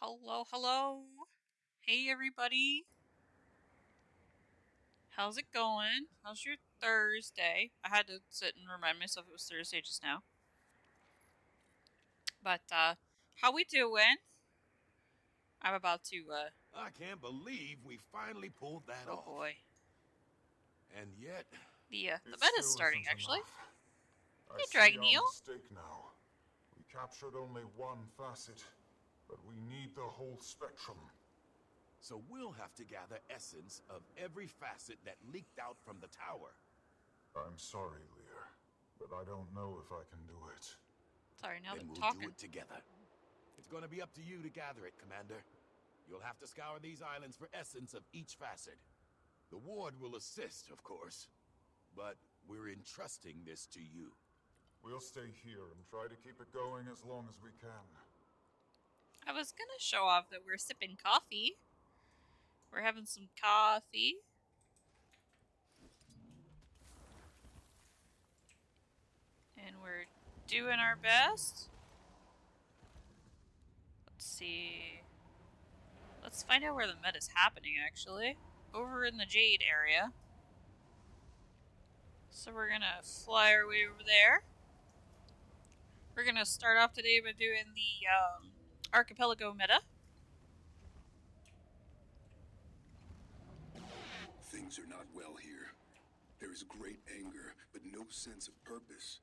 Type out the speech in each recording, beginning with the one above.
Hello, hello. Hey, everybody. How's it going? How's your Thursday? I had to sit and remind myself it was Thursday just now. But, how we doing? I'm about to, I can't believe we finally pulled that oh off. boy. And yet... The meta's starting, actually. I Hey, see Dragon our Eel. mistake now. We captured only one facet, but we need the whole spectrum. So we'll have to gather essence of every facet that leaked out from the tower. I'm sorry, Lear, but I don't know if I can do it. Sorry, now Then they're we'll talking. do it together. It's gonna be up to you to gather it, Commander. You'll have to scour these islands for essence of each facet. The ward will assist, of course, but we're entrusting this to you. We'll stay here and try to keep it going as long as we can. I was gonna show off that we're sipping coffee. We're having some coffee. And we're doing our best. Let's see. Let's find out where the meta's happening, actually. Over in the Jade area. So we're gonna fly our way over there. We're gonna start off today by doing the Archipelago meta. Things are not well here. There is great anger, but no sense of purpose.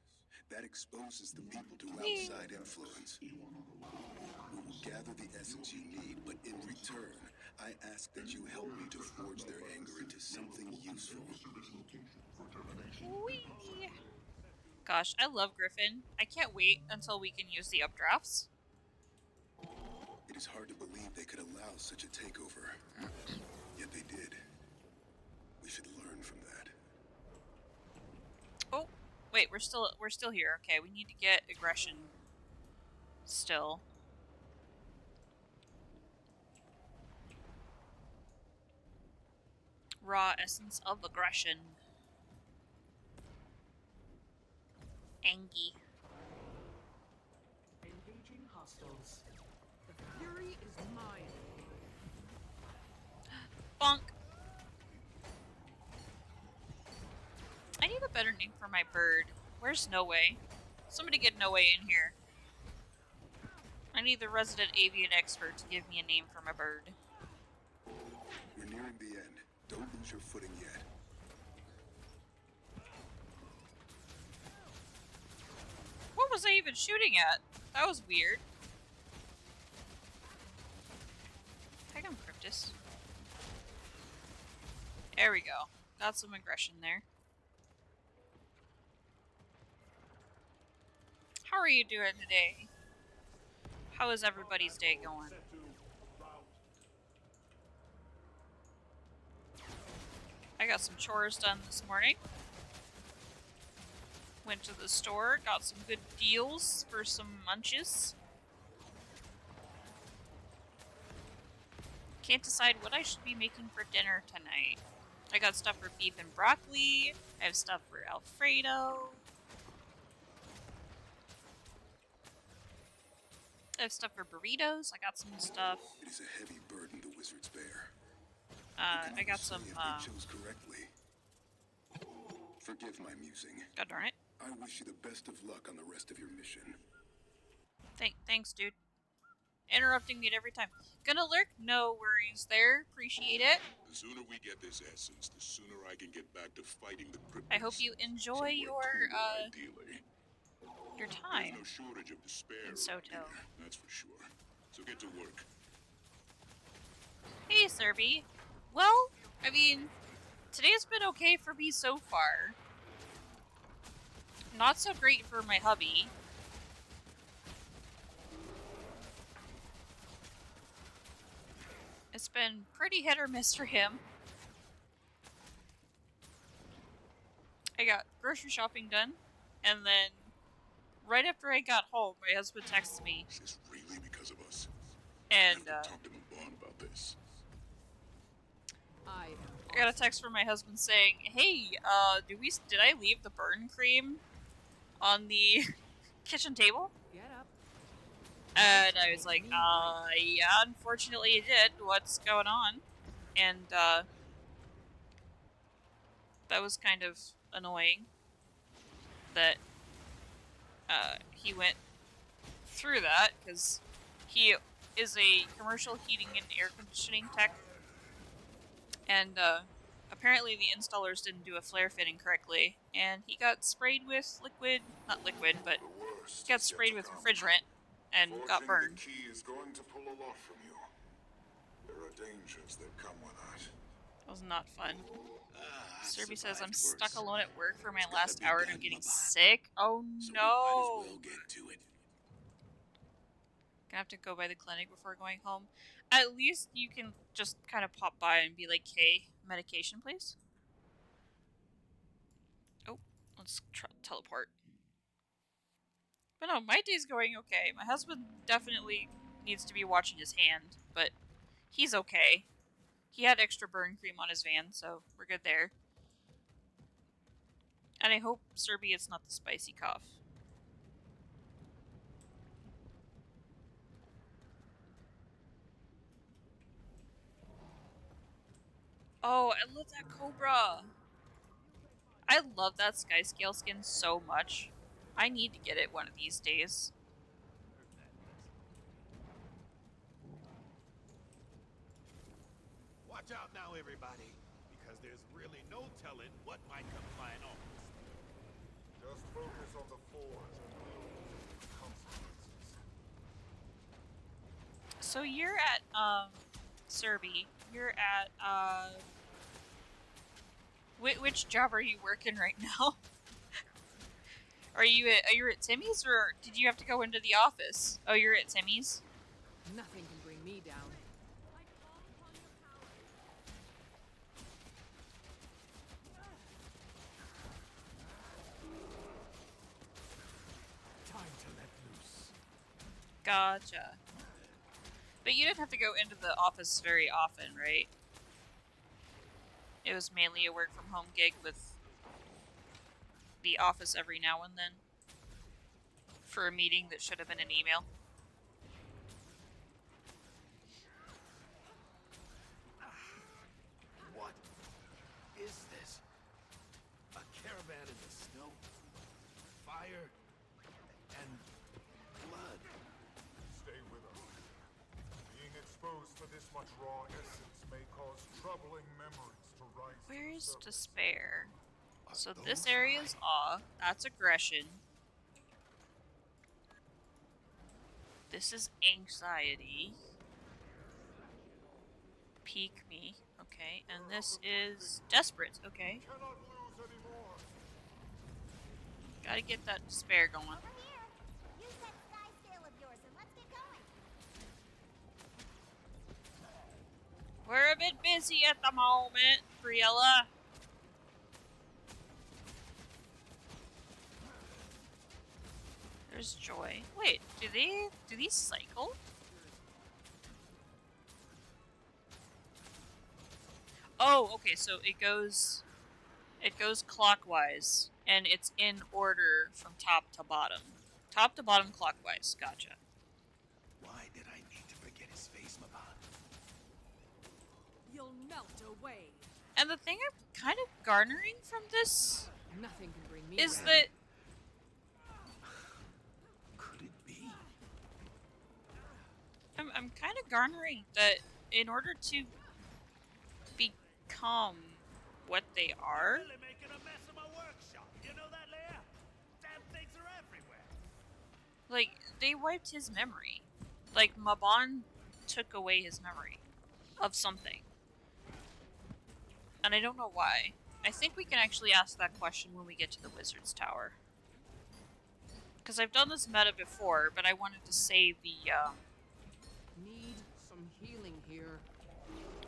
That exposes the people to outside influence. We will gather the essence you need, but in return, I ask that you help me to forge their anger into something useful. Whee! Gosh, I love Griffin. I can't wait until we can use the updrafts. It is hard to believe they could allow such a takeover. Yet they did. We should learn from that. Oh, wait, we're still here. Okay, we need to get aggression still. Raw essence of aggression. Angie. Engaging hostiles. The fury is mine. Bonk. I need a better name for my bird. Where's No Way? Somebody get No Way in here. I need the resident avian expert to give me a name for my bird. We're nearing the end. Don't lose your footing yet. What was I even shooting at? That was weird. Tag him, Cryptus. There we go. Got some aggression there. How are you doing today? How is everybody's day going? I got some chores done this morning. Went to the store, got some good deals for some munches. Can't decide what I should be making for dinner tonight. I got stuff for beef and broccoli. I have stuff for Alfredo. I have stuff for burritos. I got some stuff. It is a heavy burden the wizards bear. I got some, If they chose correctly. Forgive my musing. God darn it. I wish you the best of luck on the rest of your mission. Thanks, dude. Interrupting me at every time. Gonna lurk? No worries there. Appreciate it. The sooner we get this essence, the sooner I can get back to fighting the cryptids. I hope you enjoy your time. There's no shortage of despair in Soto. here, that's for sure. So get to work. Hey, Serby. Well, I mean, today's been okay for me so far. Not so great for my hubby. It's been pretty hit or miss for him. I got grocery shopping done, and then right after I got home, my husband texted me. Is this really because of us? And, I have to talk to Mabon about this. I got a text from my husband saying, "Hey, did I leave the burn cream on the kitchen table?" Get up. And I was like, yeah, unfortunately it did. What's going on? And, that was kind of annoying that, he went through that, because he is a commercial heating and air conditioning tech, and, apparently the installers didn't do a flare fitting correctly, and he got sprayed with not liquid, but he got sprayed with refrigerant, and got burned. The key is going to pull a lot from you. There are dangers that come with that. That was not fun. Serby says, I'm survived stuck worse. alone at work for my It's gotta last be hour and done, I'm getting Mabon. sick. Oh So we no! might as well get to it. Gonna have to go by the clinic before going home. At least you can just kind of pop by and be like, hey, medication please? Oh, let's teleport. But no, my day's going okay. My husband definitely needs to be watching his hand, but he's okay. He had extra burn cream on his van, so we're good there. And I hope, Serby, it's not the spicy cough. Oh, I love that Cobra! I love that Skyscale skin so much. I need to get it one of these days. Watch out now, everybody, because there's really no telling what might come flying off. Just focus on the forge and deal with the consequences. So you're at, Serby. You're at, which job are you working right now? Are you at Timmy's, or did you have to go into the office? Oh, you're at Timmy's? Nothing can bring me down. Time to let loose. Gotcha. But you didn't have to go into the office very often, right? It was mainly a work from home gig with the office every now and then for a meeting that should have been an email. What is this? A caravan in the snow? Fire? And blood? Stay with us. Being exposed to this much raw essence may cause troubling memories to rise to the Where's surface. despair? So Are this those area is awe. That's aggression. This is anxiety. Peek me. Okay. And this is desperate. Okay. Cannot lose anymore. Gotta get that despair going. Over here. Use that sky scale of yours and let's get going. We're a bit busy at the moment, Briella. There's Joy. Wait, do these cycle? Oh, okay, so it goes clockwise, and it's in order from top to bottom. Top to bottom clockwise, gotcha. Why did I need to forget his face, Mabon? You'll melt away. And the thing I'm kind of garnering from this Nothing can bring me is down. that Could it be? I'm kind of garnering that in order to become what they are, Really making a mess of my workshop. You know that, Leia? Damn things are everywhere. like, they wiped his memory. Like, Mabon took away his memory of something. And I don't know why. I think we can actually ask that question when we get to the Wizard's Tower. Because I've done this meta before, but I wanted to save the, Need some healing here.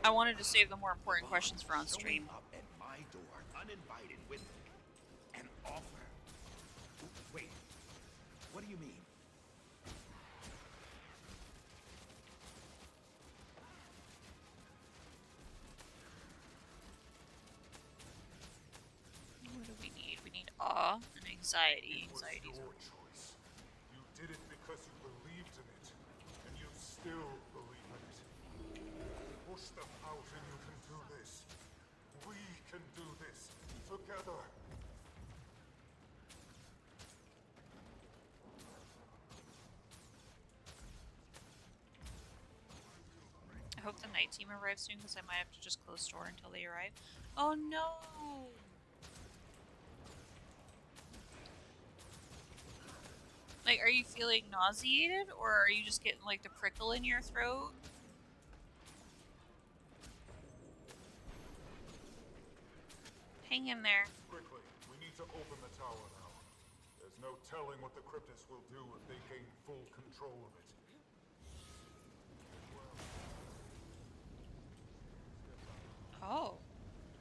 I wanted to save the more important questions for on stream. Showing up at my door, uninvited, with an offer. Wait, what do you mean? What do we need? We need awe and anxiety. It was Anxiety's your choice. You did it because you believed in it. night team arrive soon, because I might have to just close store until they arrive. Oh no! Like, are you feeling nauseated, or are you just getting, like, the prickle in your throat? Hang in there. Quickly, we need to open the tower now. There's no telling what the cryptids will do if they gain full control of it. Oh.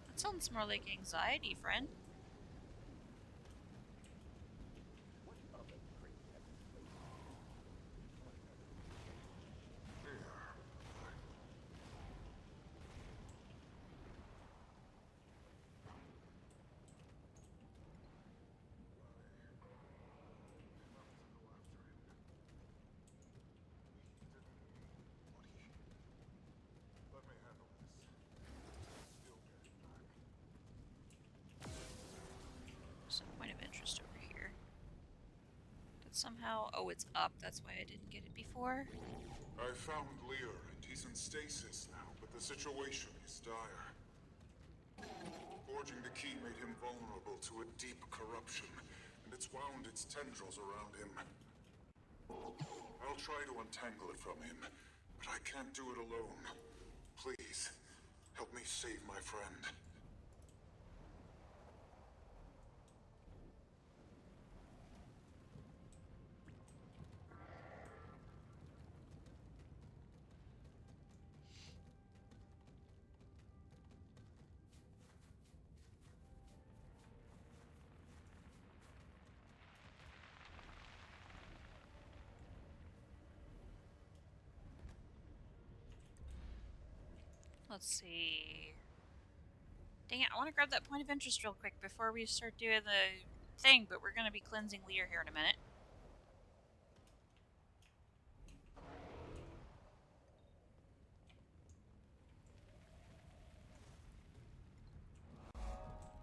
That sounds more like anxiety, friend. Let me handle this. Still getting back. Some point of interest over here. That somehow... Oh, it's up. That's why I didn't get it before. I found Lear, and he's in stasis now, but the situation is dire. Forging the key made him vulnerable to a deep corruption, and it's wound its tendrils around him. I'll try to untangle it from him, but I can't do it alone. Please, help me save my friend. Let's see. Dang it, I want to grab that point of interest real quick before we start doing the thing, but we're going to be cleansing Lear here in a minute.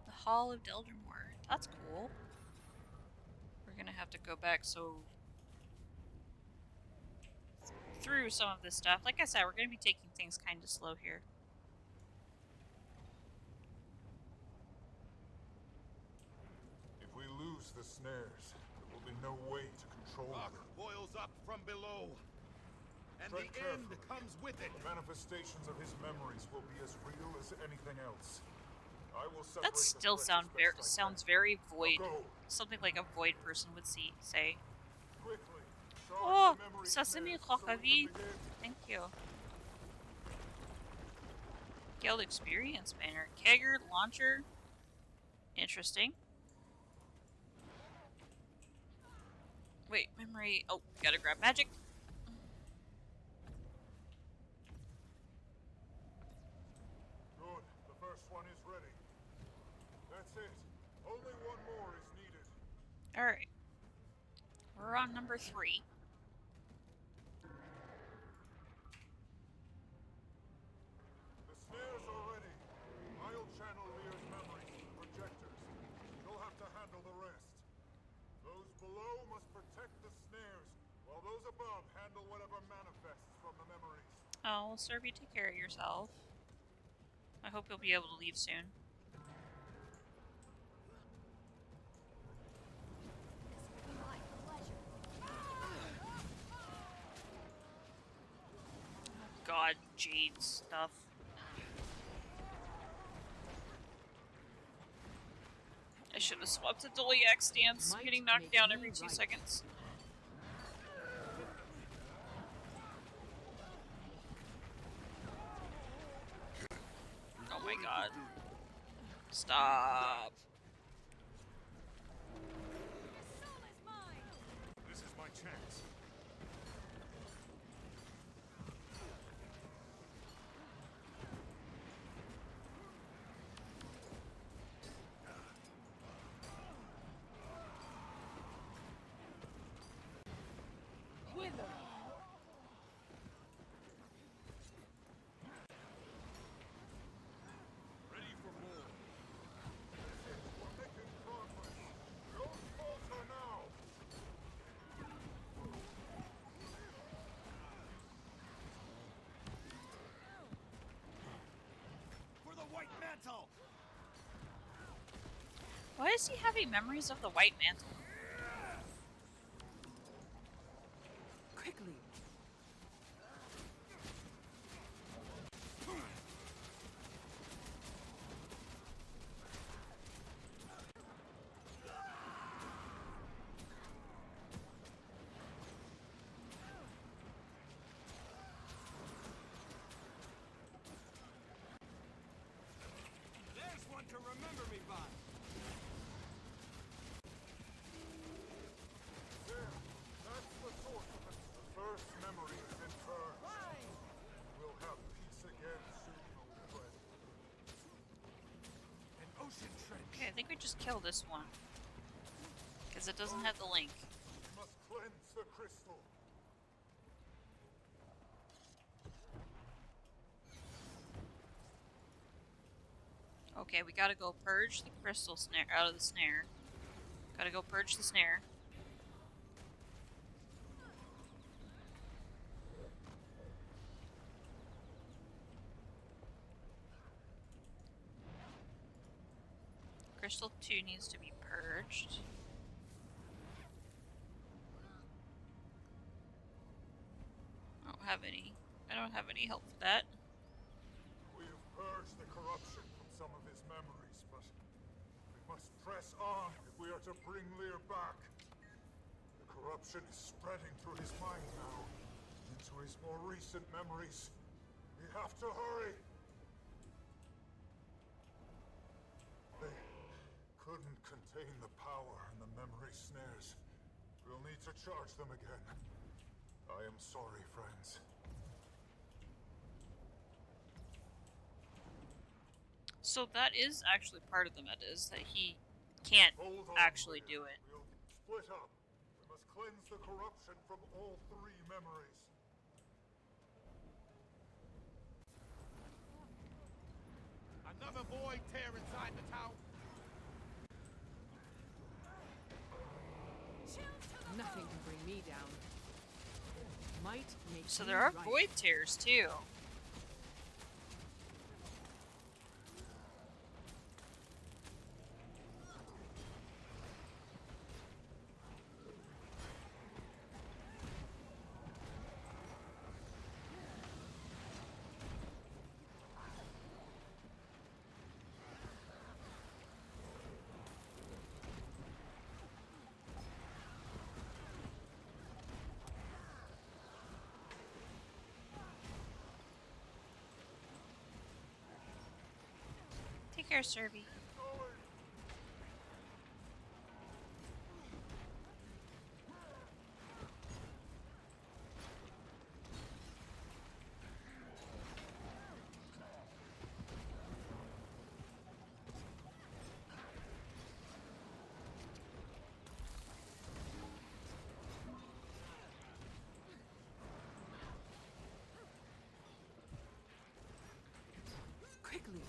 The Hall of Deldermore. That's cool. We're going to have to go back through some of this stuff. Like I said, we're going to be taking things kind of slow here. If we lose the snares, there will be no way to control Rock them. boils up from below, and Tread the end carefully. comes with it. The manifestations of his memories will be as real as anything else. I will separate That still the threats as best I sounds can. very void. Go. Something like a void person would say. Quickly. Charge Oh, the memory Sesame snares so we can Kokavi. begin. Thank you. Guild Experience Banner. Kegger Launcher. Interesting. Wait, memory. Oh, gotta grab magic. Good. The first one is ready. That's it. Only one more is needed. Alright. We're on number 3. The snares are ready. I'll channel Lear's memories to projectors. You'll have to handle the rest. Those below must protect the snares, while those above handle whatever manifests from the memories. Oh, well, Serb, you take care of yourself. I hope you'll be able to leave soon. My pleasure. God, Jade stuff. I should have swapped to Doliac stance, Might getting knocked makes down me every 2 right. seconds. Oh my god. Stop. This is my chance. Ready for more. We're making progress. Don't falter now. is he having memories of the White Mantle? Quickly. There's one to remember me by. There, that's the source of it. The first memory is in turn. We'll have peace again soon, old friend. An ocean trench. Okay, I think we just kill this one. Because it doesn't have the link. We must cleanse the crystal. Okay, we gotta go purge the crystal snare out of the snare. Gotta go purge the snare. Crystal 2 needs to be purged. I don't have any help for that. We have purged the corruption from some of his memories, but we must press on if we are to bring Lear back. The corruption is spreading through his mind now, into his more recent memories. We have to hurry. They couldn't contain the power in the memory snares. We'll need to charge them again. I am sorry, friends. So that is actually part of the meta, is that he can't Hold on, actually Lear. do it. We'll split up. We must cleanse the corruption from all three memories. Another void tear inside the tower. Nothing can bring me down. Might make So me there are right. void tears too. Take care, Serby. Quickly.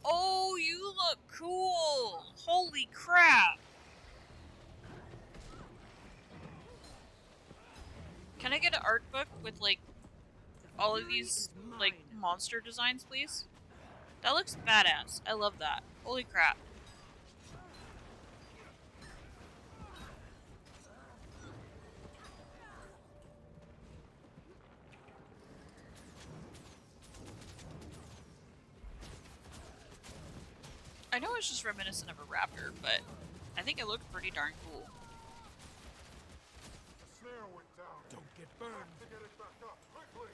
Oh, you look cool! Holy crap! Can I get an art book with like all of these like monster designs, please? That looks badass. I love that. Holy crap. I know it's just reminiscent of a raptor, but I think it looked pretty darn cool. The snare went down. Don't get burned. To get it back up, quickly.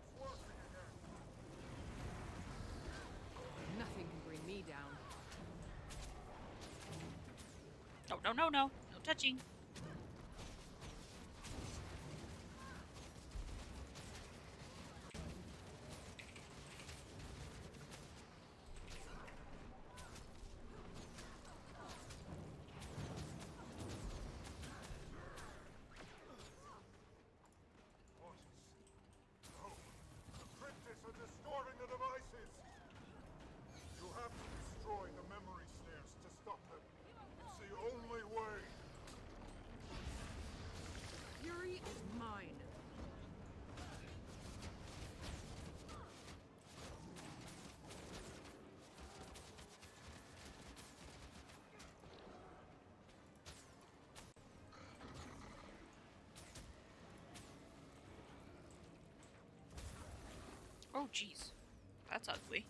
It's working again. Nothing can bring me down. No, no, no, no. No touching. victory is mine. Oh, jeez. That's ugly.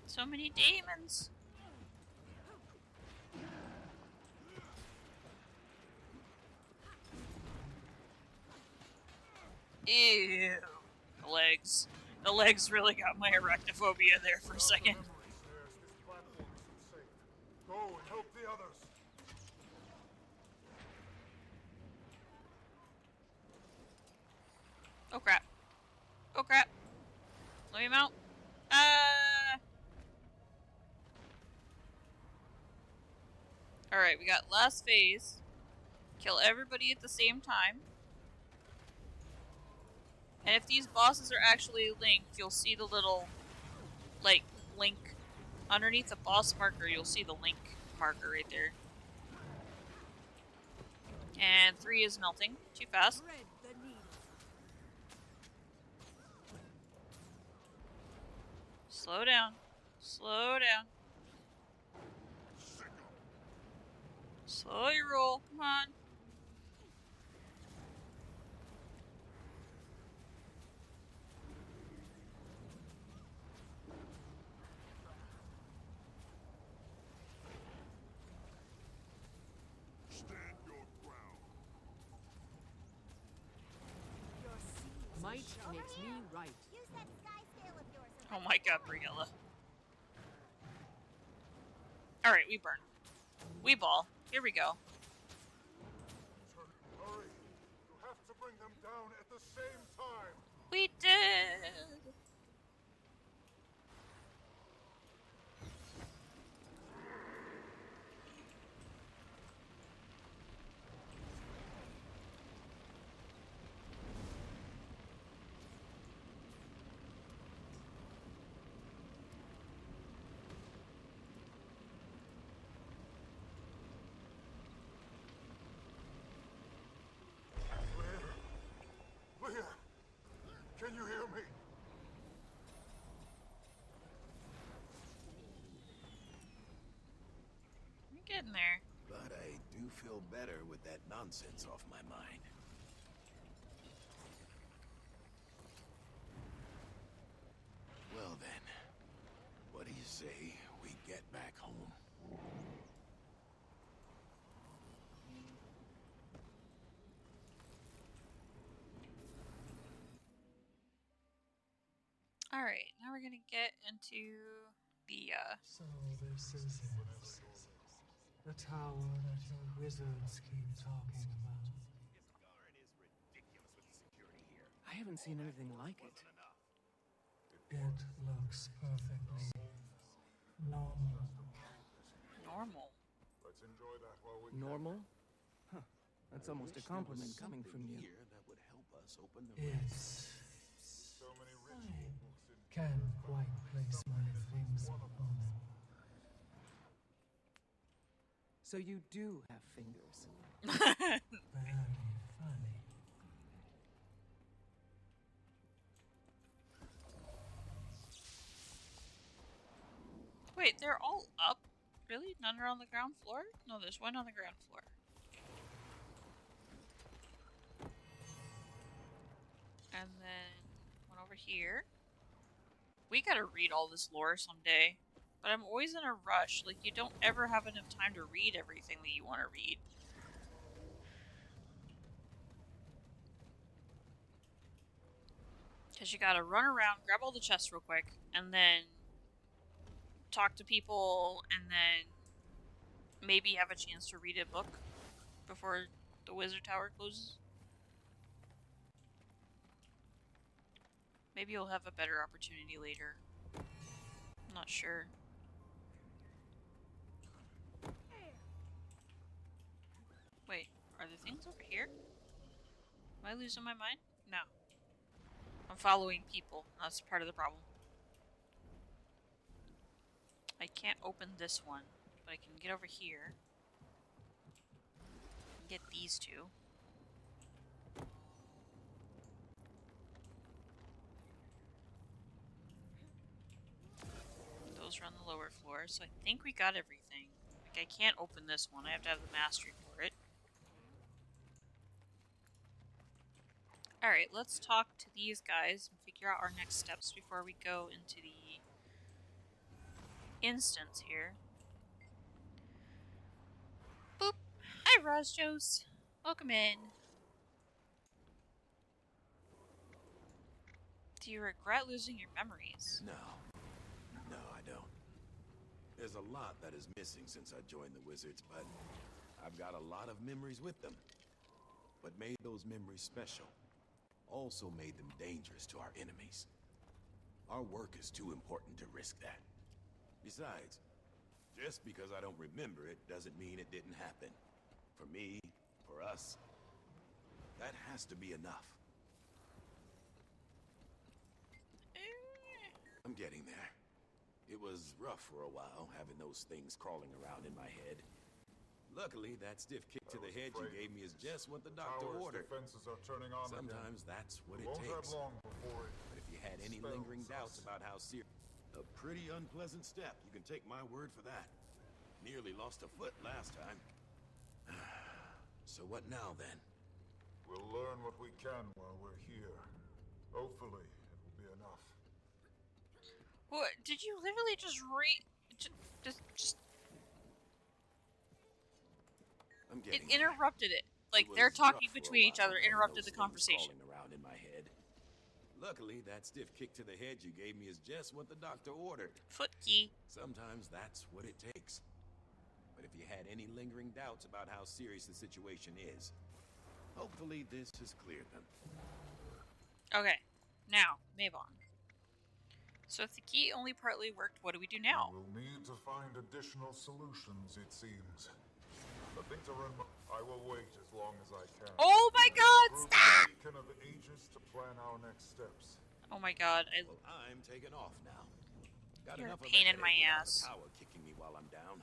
So many demons. Ew. The legs. The legs really got my arachnophobia there for a second. Memory snares, this platform isn't safe. Go and help the others. Oh crap. Oh crap. Let me mount. Alright, we got last phase. Kill everybody at the same time. And if these bosses are actually linked, you'll see the little, like, link. Underneath the boss marker, you'll see the link marker right there. And 3 is melting. Too fast. Thread the needle. Slow down. Slow down. Slow your roll. Come on. Stand your ground. Might makes me right. Use that sky scale of yours and Oh my god, Briella. Alright, we burn. We ball. Here we go. Hurry. You have to bring them down at the same time. We did! Leah, can you hear me? I'm getting there. But I do feel better with that nonsense off my mind. Well then, what do you say we get back home? Alright, now we're gonna get into the, So this is it. The tower that your wizards keep talking about. I haven't seen anything like it. It looks perfectly normal. normal. Let's enjoy that while we Normal? Huh. That's almost a Wish there compliment was coming from something you. here that would help us open the rest. It's... so many ritual books in Can't quite place my things upon it. So you do have fingers. Very funny. Wait, they're all up? Really? None are on the ground floor? No, there's one on the ground floor. And then one over here. We gotta read all this lore someday. But I'm always in a rush. Like, you don't ever have enough time to read everything that you want to read. Because you gotta run around, grab all the chests real quick, and then talk to people, and then maybe have a chance to read a book before the wizard tower closes. Maybe you'll have a better opportunity later. I'm not sure. things over here? Am I losing my mind? No. I'm following people. That's part of the problem. I can't open this one, but I can get over here. Get these two. Those are on the lower floor, so I think we got everything. Like, I can't open this one. I have to have the mastery for it. Alright, let's talk to these guys and figure out our next steps before we go into the instance here. Boop! Hi, Rosjos! Welcome in. Do you regret losing your memories? No. No, I don't. There's a lot that is missing since I joined the Wizards, but I've got a lot of memories with them. What made those memories special also made them dangerous to our enemies. Our work is too important to risk that. Besides, just because I don't remember it doesn't mean it didn't happen. For me, for us, that has to be enough. I'm getting there. It was rough for a while, having those things crawling around in my head. Luckily, that stiff kick to the head you gave me is just what the doctor ordered. Defenses are turning on Sometimes that's what it won't have takes. long before it But if you had any lingering doubts about how serious... A pretty unpleasant step, you can take my word for that. Nearly lost a foot last time. So what now, then? We'll learn what we can while we're here. Hopefully, it will be enough. What? Did you literally just just I'm it getting there. interrupted it. Like, It they're was talking rough for a between each while, other, having interrupted those the things conversation. crawling around in my head. Luckily, that stiff kick to the head you gave me is just what the doctor ordered. Foot key. Sometimes that's what it takes. But if you had any lingering doubts about how serious the situation is, hopefully this has cleared them. Okay, now, Mabon. So if the key only partly worked, what do we do now? We'll need to find additional solutions, it seems. The thing to remember, I will wait as long as I can. Oh my god, Prove stop! the beacon of ages to plan our next steps. Oh my god, Well, I'm taking off now. Got You're a enough of pain a in my headache without ass. the tower kicking me while I'm down.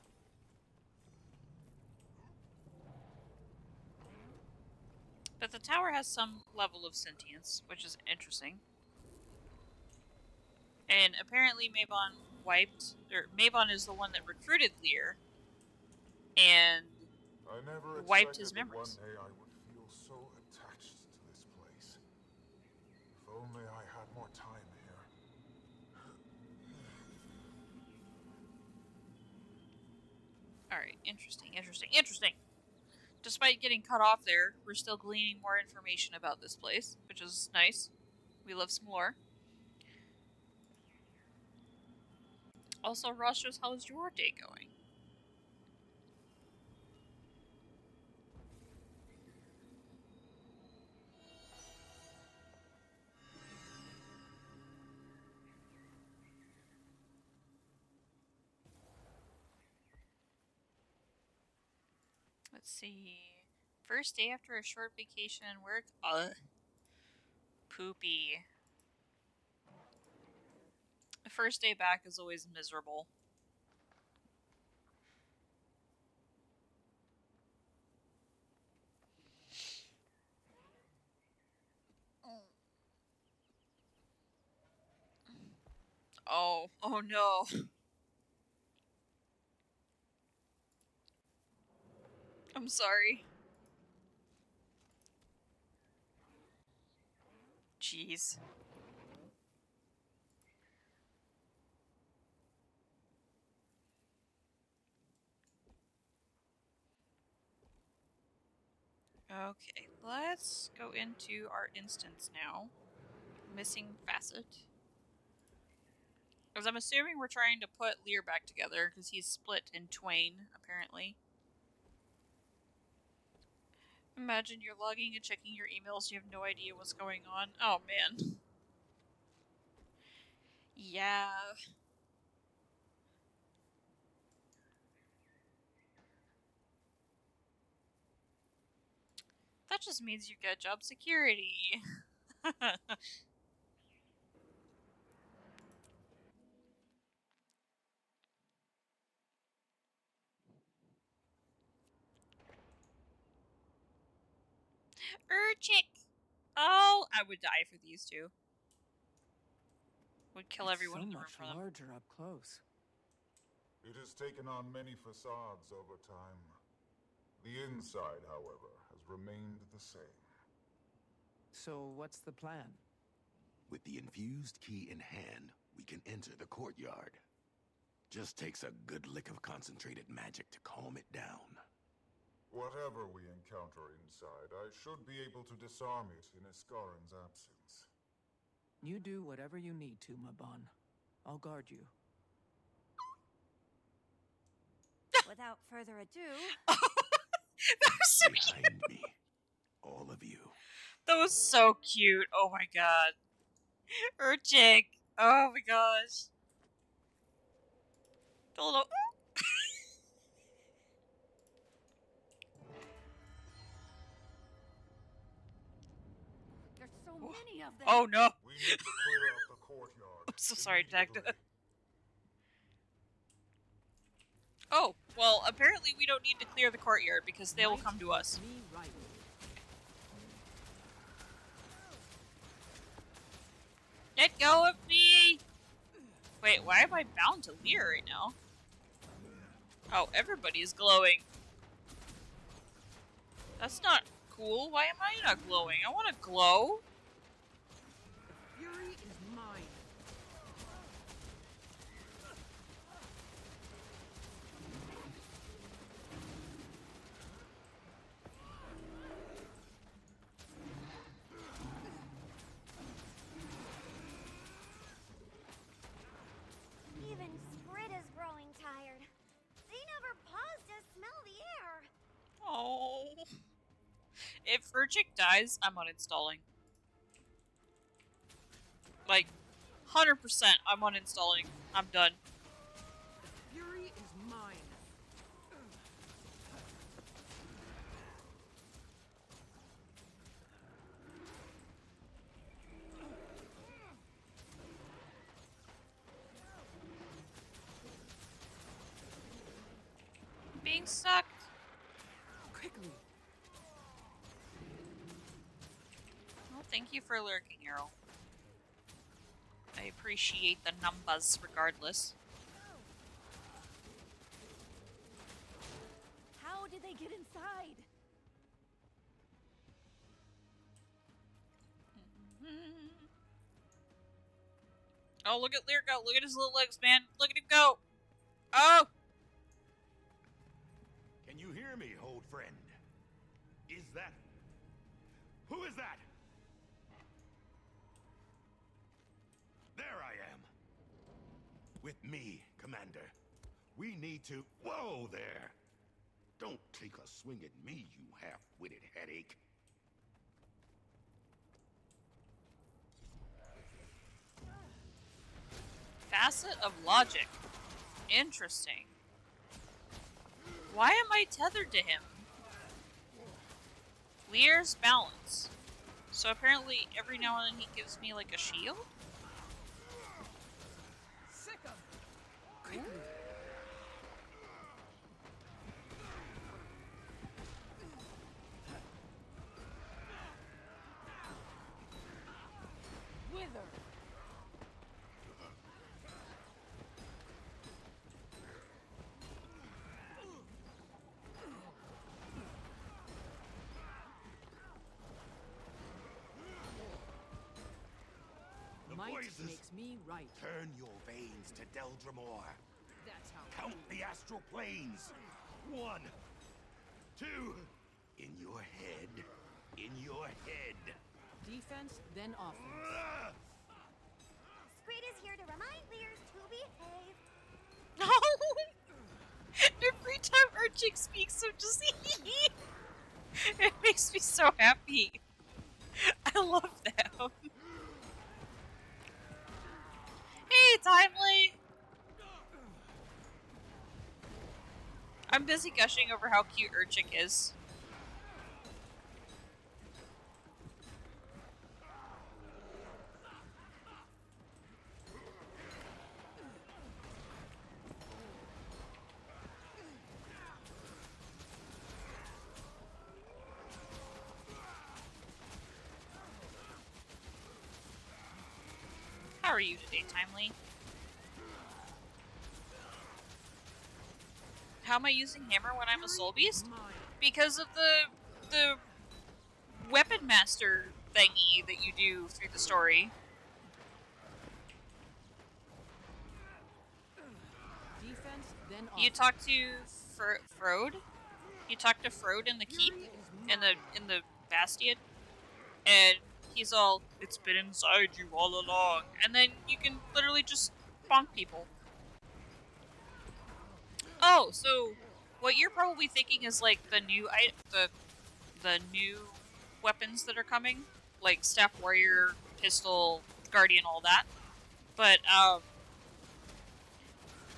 But the tower has some level of sentience, which is interesting. And apparently Mabon Mabon is the one that recruited Lear and I never wiped his expected that memories. one day I would feel so attached to this place. If only I had more time here. Alright, interesting. Despite getting cut off there, we're still gleaning more information about this place, which is nice. We love some lore. Also, Ross shows how's your day going? Let's see. First day after a short vacation and work. Poopy. The first day back is always miserable. Oh no. I'm sorry. Jeez. Okay, let's go into our instance now. Missing Facet. Because I'm assuming we're trying to put Lear back together, because he's split in twain, apparently. Imagine you're logging and checking your emails, you have no idea what's going on. Oh, man. Yeah. That just means you get job security. Urchick! Oh, I would die for these two. Would kill It's everyone so in the room much for them. larger up close. It has taken on many facades over time. The inside, however, has remained the same. So what's the plan? With the infused key in hand, we can enter the courtyard. Just takes a good lick of concentrated magic to calm it down. Whatever we encounter inside, I should be able to disarm it in Iskaran's absence. You do whatever you need to, Mabon. I'll guard you. Without further ado, That was so cute. Behind me, all of you. That was so cute. Oh my god. Urchick. Oh my gosh. The little. there's so many of them. Oh no. We need to clear out the courtyard. I'm so sorry, immediately. Detective. Oh, well, apparently we don't need to clear the courtyard because they will come to us. Me right. Let go of me! Wait, why am I bound to Lear right now? Oh, everybody's glowing. That's not cool. Why am I not glowing? I want to glow. Fury is mine. Even Sprit is growing tired. They never pause to smell the air. Oh. If Urchick dies, I'm uninstalling. Like, 100% I'm uninstalling. I'm done. Fury is mine. Being sucked. Quickly. Well, thank you for lurking, Earl. I appreciate the numbers regardless. How did they get inside? Oh, look at Lear go. Look at his little legs, man. Look at him go. Oh! Can you hear me, old friend? Is that... Who is that? There I am. With me, Commander. We need to... Whoa there! Don't take a swing at me, you half-witted headache. Facet of logic. Interesting. Why am I tethered to him? Lear's balance. So apparently every now and then he gives me like a shield? Sick of. Quickly. Wither. The Might voices makes me right. turn your veins to Deldramore. That's how. Count the astral planes. 1, 2. In your head. In your head. Defense, then offense. Ah! Sprit is here to remind Lears to behave. No! Every time Urchick speaks, I'm just it makes me so happy. I love them. Hey, Timely! I'm busy gushing over how cute Urchick is. are you today, Timely? How am I using hammer when I'm a soul beast? Because of the weapon master thingy that you do through the story. Defense, then You offense. talk to Frode. You talk to Frode in the keep, in the bastion, and he's all, "It's been inside you all along," and then you can literally just bonk people. Oh, so what you're probably thinking is like the new the new weapons that are coming, like Staff Warrior, Pistol, Guardian, all that. But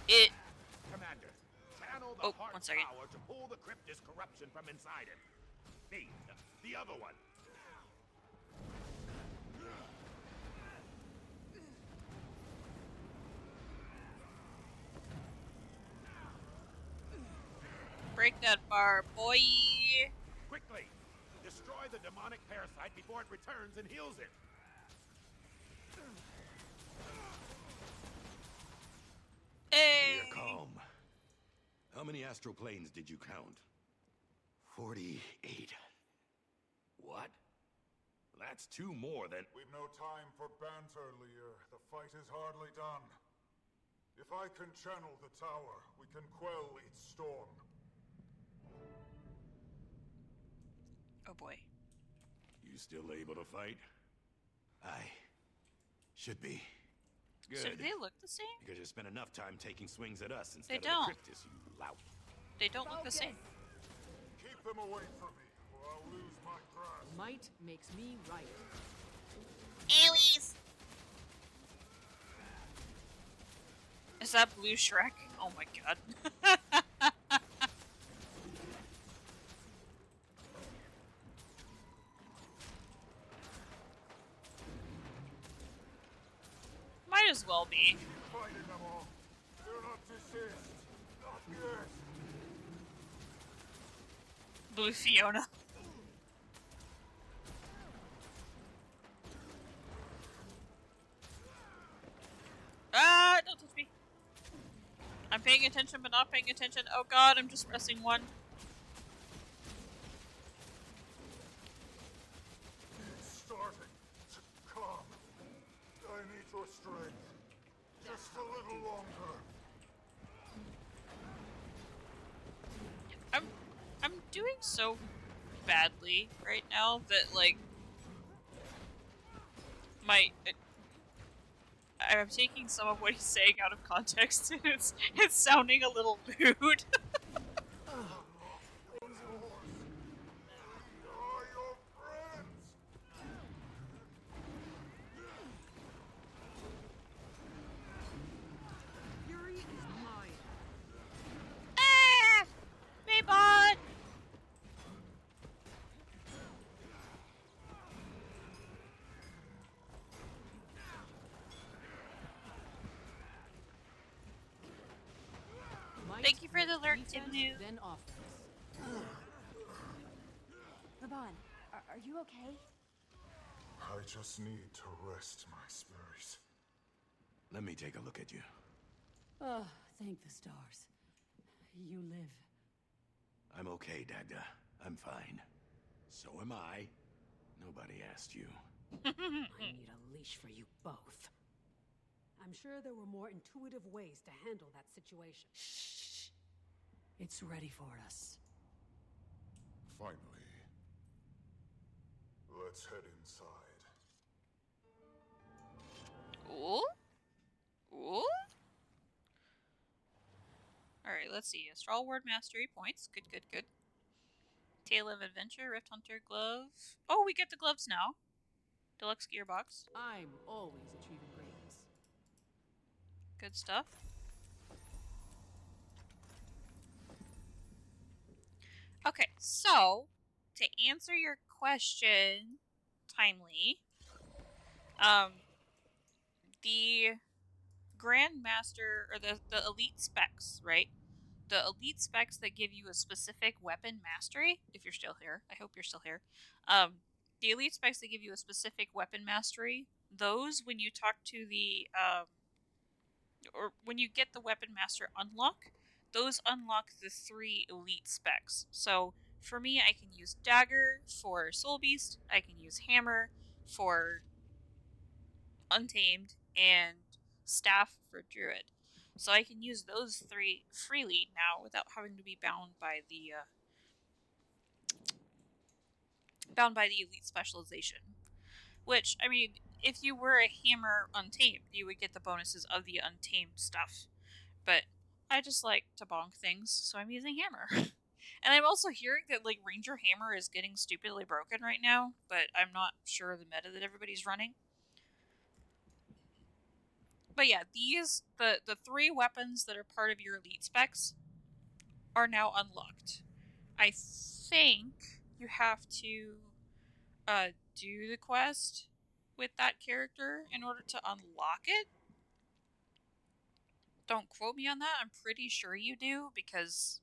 it. Commander, channel the Oh, heart 1 second. power to pull the crypt's corruption from inside him. The other one. Break that bar, boy! Quickly! Destroy the demonic parasite before it returns and heals it! Hey! We're calm. How many astral planes did you count? 48. What? That's 2 more than... We've no time for banter, Lear. The fight is hardly done. If I can channel the tower, we can quell its storm. Oh boy. You still able to fight? I should be. Good. So do they look the same? Because you spent enough time taking swings at us instead They of don't. the cryptis, you lout. They don't look the same. Keep them away from me, or I'll lose my grasp. Might makes me right. Aliens! Is that Blue Shrek? Oh my god. Might as well be. Fighting them all. Do not desist. Not yet. Blue Fiona. Ah, don't touch me. I'm paying attention but not paying attention. Oh god, I'm just pressing 1. It's starting to come. I need your strength. Just a little longer. I'm doing so badly right now that like I'm taking some of what he's saying out of context and it's sounding a little rude. Fury is mine. Ah! Mabon! Might Thank you for the makes alert, defense, Timnu. then offense. Mabon, are you okay? I just need to rest my spirit. Let me take a look at you. Oh, thank the stars. You live. I'm okay, Dagda. I'm fine. So am I. Nobody asked you. I need a leash for you both. I'm sure there were more intuitive ways to handle that situation. Shh. It's ready for us. Finally. Let's head inside. Ooh? Ooh? Alright, let's see. Astral Ward Mastery points. Good, good, good. Tale of Adventure, Rift Hunter glove. Oh, we get the gloves now. Deluxe gearbox. I'm always achieving greatness. Good stuff. Okay, so to answer your question, Timely, the Grandmaster or the elite specs, right? The elite specs that give you a specific weapon mastery. If you're still here, I hope you're still here. The elite specs that give you a specific weapon mastery, those, when you talk to the, or when you get the Weapon Master unlock, those unlock the 3 elite specs. So, for me, I can use Dagger for Soul Beast, I can use Hammer for Untamed, and Staff for Druid. So I can use those 3 freely now without having to be bound by the elite specialization. Which, I mean, if you were a Hammer Untamed, you would get the bonuses of the Untamed stuff. But I just like to bonk things, so I'm using Hammer. And I'm also hearing that, like, Ranger Hammer is getting stupidly broken right now, but I'm not sure of the meta that everybody's running. But yeah, the 3 weapons that are part of your elite specs are now unlocked. I think you have to do the quest with that character in order to unlock it. Don't quote me on that. I'm pretty sure you do, because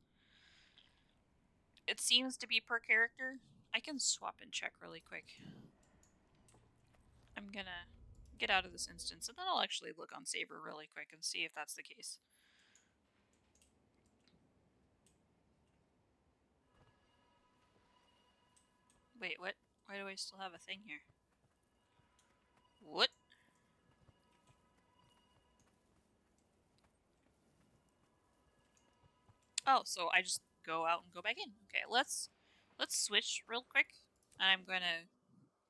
it seems to be per character. I can swap and check really quick. I'm gonna get out of this instance, and then I'll actually look on Saber really quick and see if that's the case. Wait, what? Why do I still have a thing here? What? Oh, so I just go out and go back in. Okay, let's switch real quick. I'm gonna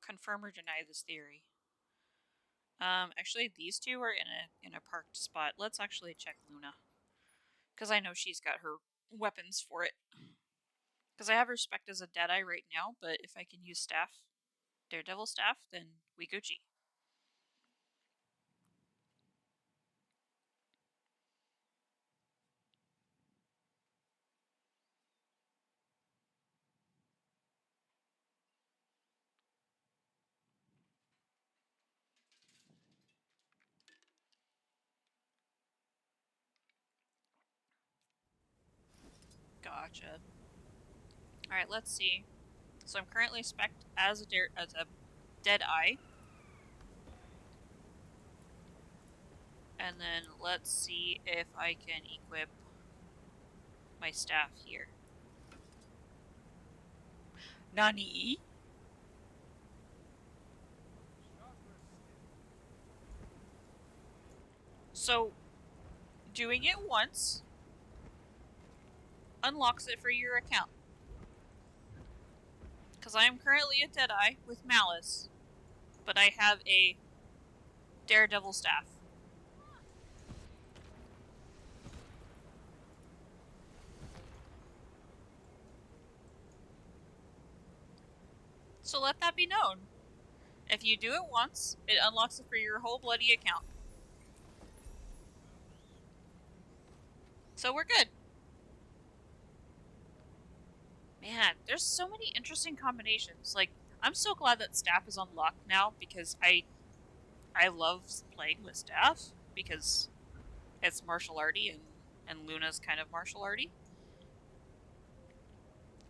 confirm or deny this theory. Actually, these 2 are in a parked spot. Let's actually check Luna, because I know she's got her weapons for it. Because I have her spec'd as a Deadeye right now, but if I can use staff, Daredevil staff, then we Gucci. Gotcha. Alright, let's see. So I'm currently spec'd as a Deadeye. And then let's see if I can equip my staff here. Nani? So, doing it once unlocks it for your account. Because I am currently a Deadeye with Malice, but I have a Daredevil staff. So let that be known. If you do it once, it unlocks it for your whole bloody account. So we're good. Man, there's so many interesting combinations. Like, I'm so glad that staff is unlocked now, because I love playing with staff, because it's martial arty, and Luna's kind of martial arty.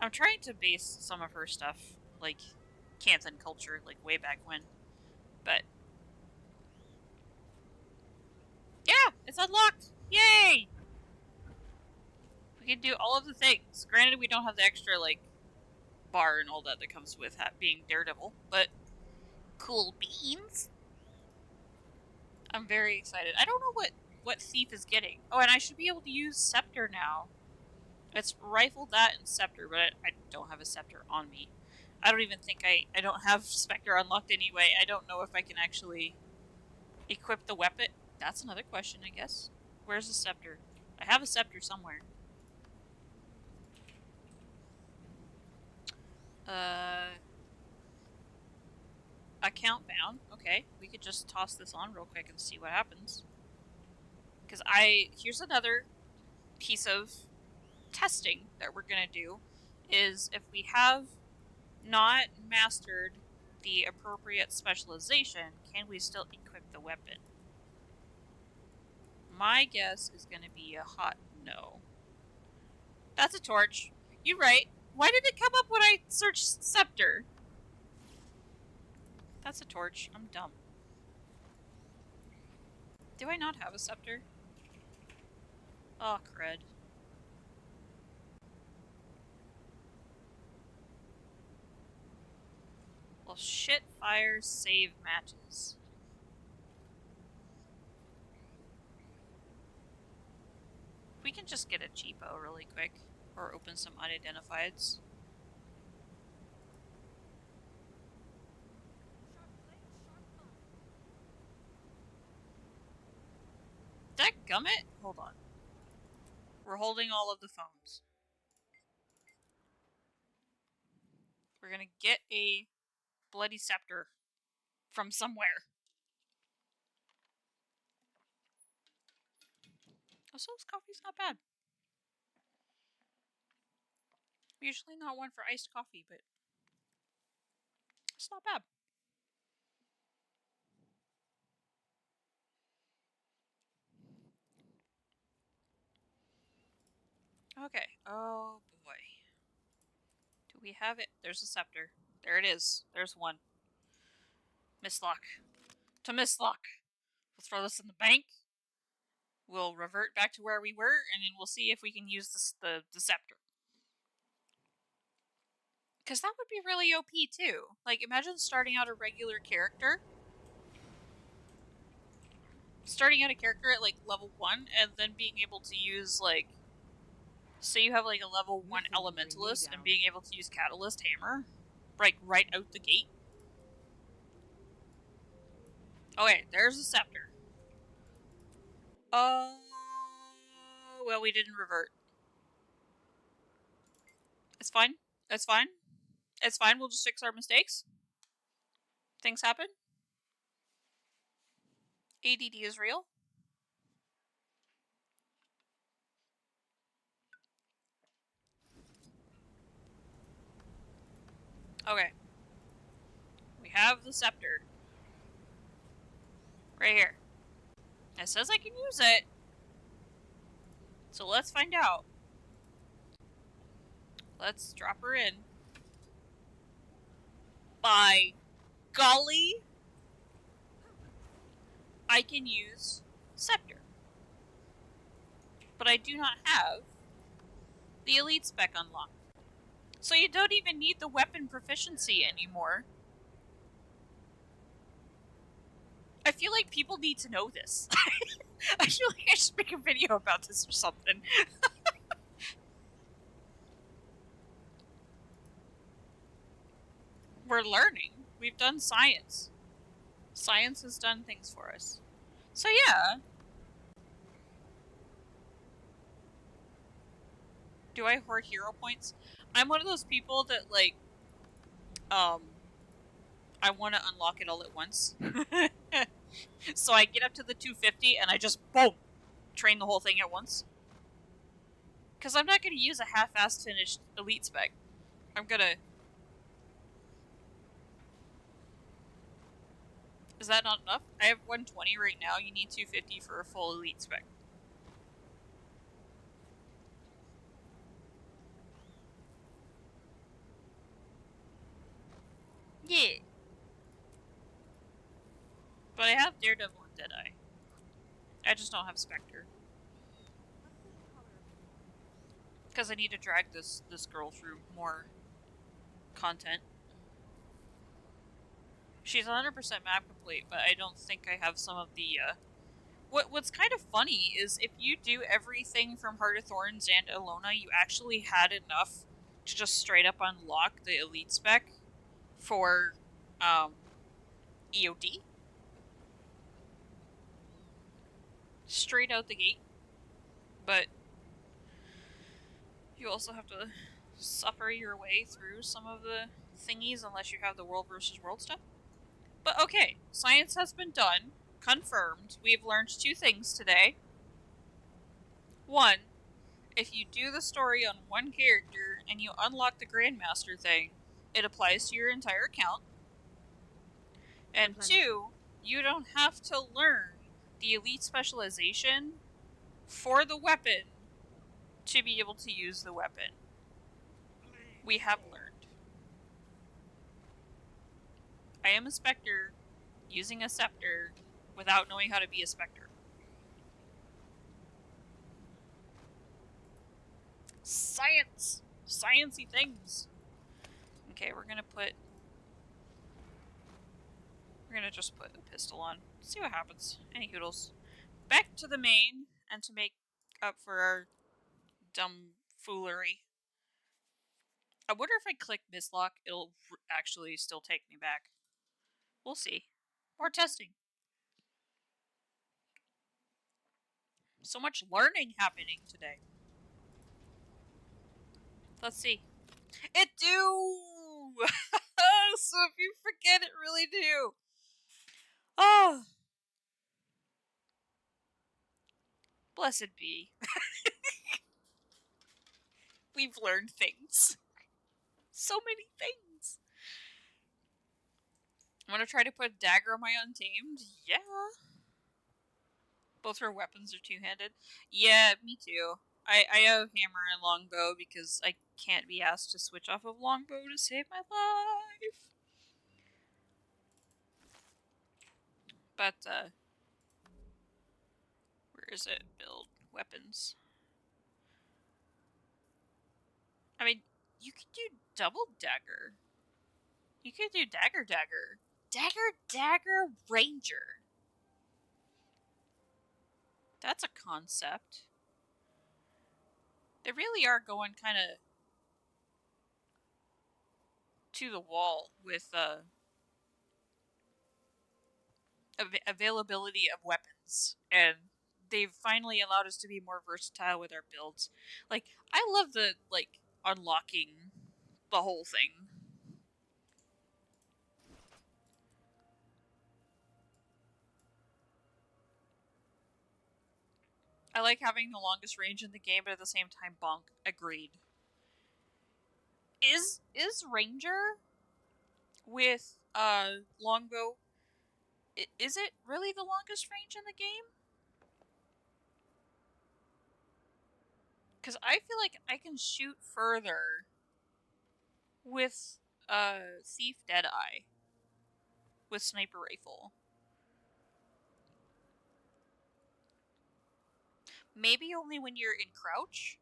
I'm trying to base some of her stuff, like, Canthan culture, like, way back when. But yeah, it's unlocked! Yay! We can do all of the things. Granted, we don't have the extra, like, bar and all that comes with being Daredevil, but cool beans! I'm very excited. I don't know what Thief is getting. Oh, and I should be able to use Scepter now. It's Rifle, that, and Scepter, but I don't have a Scepter on me. I don't even think I don't have Spectre unlocked anyway. I don't know if I can actually equip the weapon. That's another question, I guess. Where's the Scepter? I have a Scepter somewhere. Account bound. Okay, we could just toss this on real quick and see what happens. Because here's another piece of testing that we're gonna do, is if we have not mastered the appropriate specialization, can we still equip the weapon? My guess is gonna be a hot no. That's a torch. You're right. Why did it come up when I searched Scepter? That's a torch. I'm dumb. Do I not have a scepter? Oh, crud. Well, shit, fire, save matches. We can just get a cheapo really quick, or open some unidentifieds. Dadgummit? Hold on. We're holding all of the phones. We're gonna get a bloody scepter from somewhere. Oh, so this coffee's not bad. I'm usually not one for iced coffee, but it's not bad. Okay. Oh boy. Do we have it? There's a scepter. There it is. There's one. Mislock. To mislock. We'll throw this in the bank. We'll revert back to where we were, and then we'll see if we can use the scepter. Because that would be really OP too. Like, imagine starting out a regular character. Starting out a character at like level 1, and then being able to use like... Say you have like a level 1 elementalist, and being able to use Catalyst Hammer. Like, right out the gate. Okay, there's the scepter. Oh, well, we didn't revert. It's fine. It's fine. It's fine. We'll just fix our mistakes. Things happen. ADD is real. Okay. We have the scepter. Right here. It says I can use it. So let's find out. Let's drop her in. By golly, I can use scepter. But I do not have the elite spec unlocked. So you don't even need the weapon proficiency anymore. I feel like people need to know this. I feel like I should make a video about this or something. We're learning. We've done science. Science has done things for us. So yeah. Do I hoard hero points? I'm one of those people that, like, I want to unlock it all at once. So I get up to the 250 and I just, boom, train the whole thing at once. Because I'm not going to use a half-assed finished elite spec. I'm gonna... Is that not enough? I have 120 right now. You need 250 for a full elite spec. Yeah. But I have Daredevil and Deadeye. I just don't have Spectre. Because I need to drag this girl through more content. She's 100% map complete, but I don't think I have some of the, What's kind of funny is if you do everything from Heart of Thorns and Ilona, you actually had enough to just straight up unlock the elite spec for, EOD. Straight out the gate. But you also have to suffer your way through some of the thingies unless you have the world versus world stuff. But okay, science has been done. Confirmed. We've learned 2 things today. 1, if you do the story on one character and you unlock the Grandmaster thing, it applies to your entire account. And 2, you don't have to learn the elite specialization for the weapon to be able to use the weapon. We have learned. I am a Spectre using a scepter without knowing how to be a Spectre. Science! Sciencey things! Okay, we're gonna just put a pistol on. See what happens. Any hoodles. Back to the main, and to make up for our dumb foolery. I wonder if I click mislock, it'll actually still take me back. We'll see. More testing. So much learning happening today. Let's see. It do! So if you forget, it really do. Oh. Blessed be. We've learned things. So many things. I'm gonna try to put a dagger on my untamed. Yeah. Both her weapons are two-handed. Yeah, me too. I have hammer and longbow because I can't be asked to switch off of longbow to save my life. But, where is it? Build weapons. I mean, you could do double dagger. You could do dagger. Dagger ranger. That's a concept. They really are going kind of to the wall with availability of weapons, and they've finally allowed us to be more versatile with our builds. Like, I love the unlocking the whole thing. I like having the longest range in the game, but at the same time, bonk. Agreed. Is Ranger with longbow? Is it really the longest range in the game? Because I feel like I can shoot further with Thief Deadeye with sniper rifle. Maybe only when you're in crouch.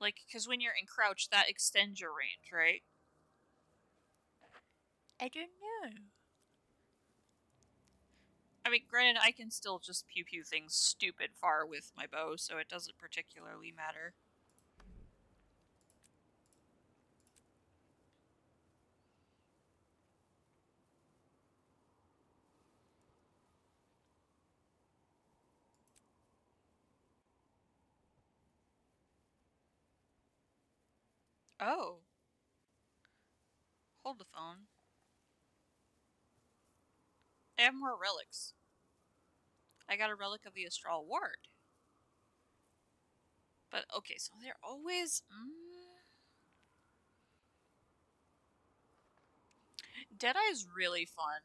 Like, because when you're in crouch, that extends your range, right? I don't know. I mean, granted, I can still just pew-pew things stupid far with my bow, so it doesn't particularly matter. Oh. Hold the phone. I have more relics. I got a relic of the Astral Ward. But, okay, so they're always... Deadeye is really fun.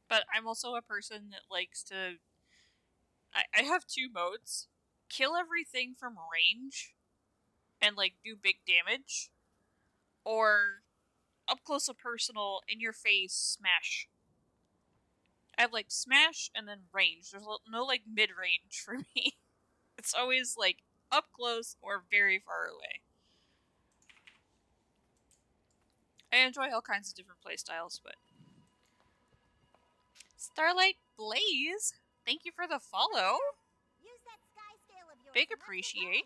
But I'm also a person that likes to... I have two modes. Kill everything from range and, like, do big damage. Or up close and personal, in your face, smash. I have, like, smash and then range. There's no, like, mid-range for me. It's always, like, up close or very far away. I enjoy all kinds of different playstyles, but... Starlight Blaze, thank you for the follow. Use that sky scale of yours. Big appreciate.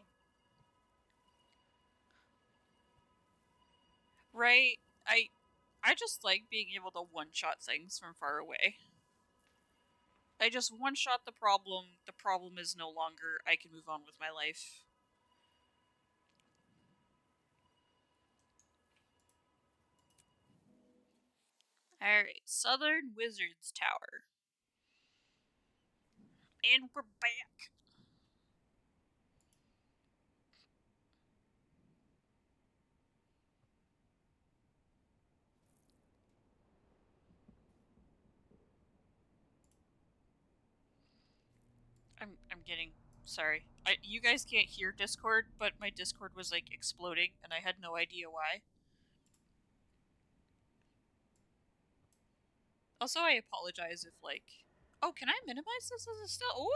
Right, I just like being able to one-shot things from far away. I just one-shot the problem is no longer, I can move on with my life. Alright, Southern Wizard's Tower. And we're back! I'm getting... Sorry. You guys can't hear Discord, but my Discord was, like, exploding, and I had no idea why. Also, I apologize if, like, Oh, can I minimize this as a still? Oh!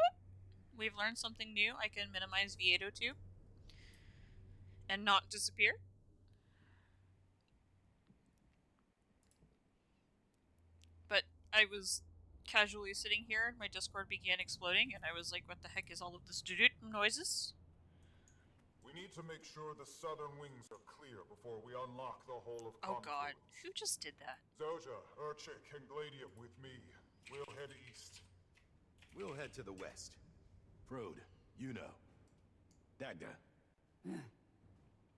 We've learned something new. I can minimize V802 and not disappear. But I was casually sitting here and my Discord began exploding and I was like, what the heck is all of this doo-doo noises? We need to make sure the southern wings are clear before we unlock the whole of Oh Confluence. god, who just did that? Zoja, Urchik, and Gladium with me. We'll head east. We'll head to the west. Frode, you know. Dagda.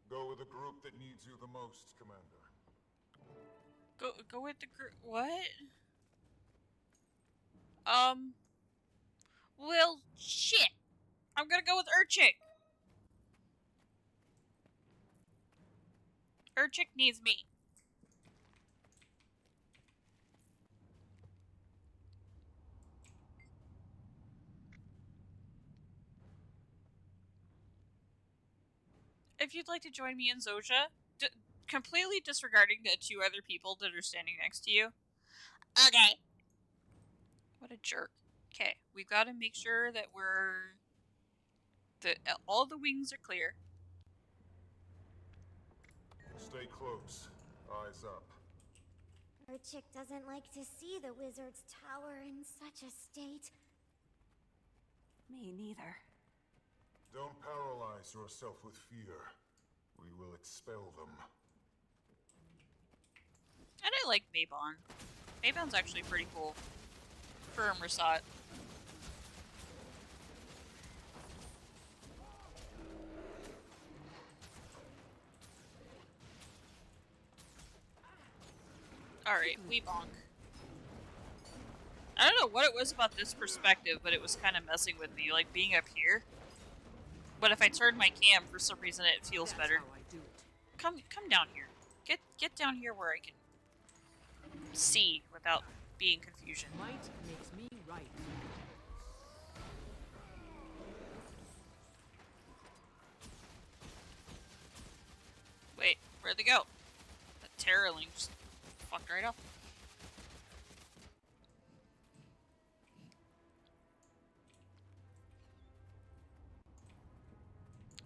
Go with the group that needs you the most, Commander. Go with the group. What? Well, shit. I'm gonna go with Urchik. Urchik needs me. If you'd like to join me in Zoja, completely disregarding the two other people that are standing next to you. Okay. What a jerk. Okay, we've got to make sure that all the wings are clear. Stay close. Eyes up. Urchik doesn't like to see the wizard's tower in such a state. Me neither. Don't paralyze yourself with fear. We will expel them. And I like Mabon. Mabon's actually pretty cool. For Immersat. Alright, we bonk. I don't know what it was about this perspective, but it was kind of messing with me, like being up here. But if I turn my cam, for some reason it feels better. How I do it. Come down here. Get down here where I can see without being confusion. Might makes me right. Wait, where'd they go? The Terraling just fucked right off.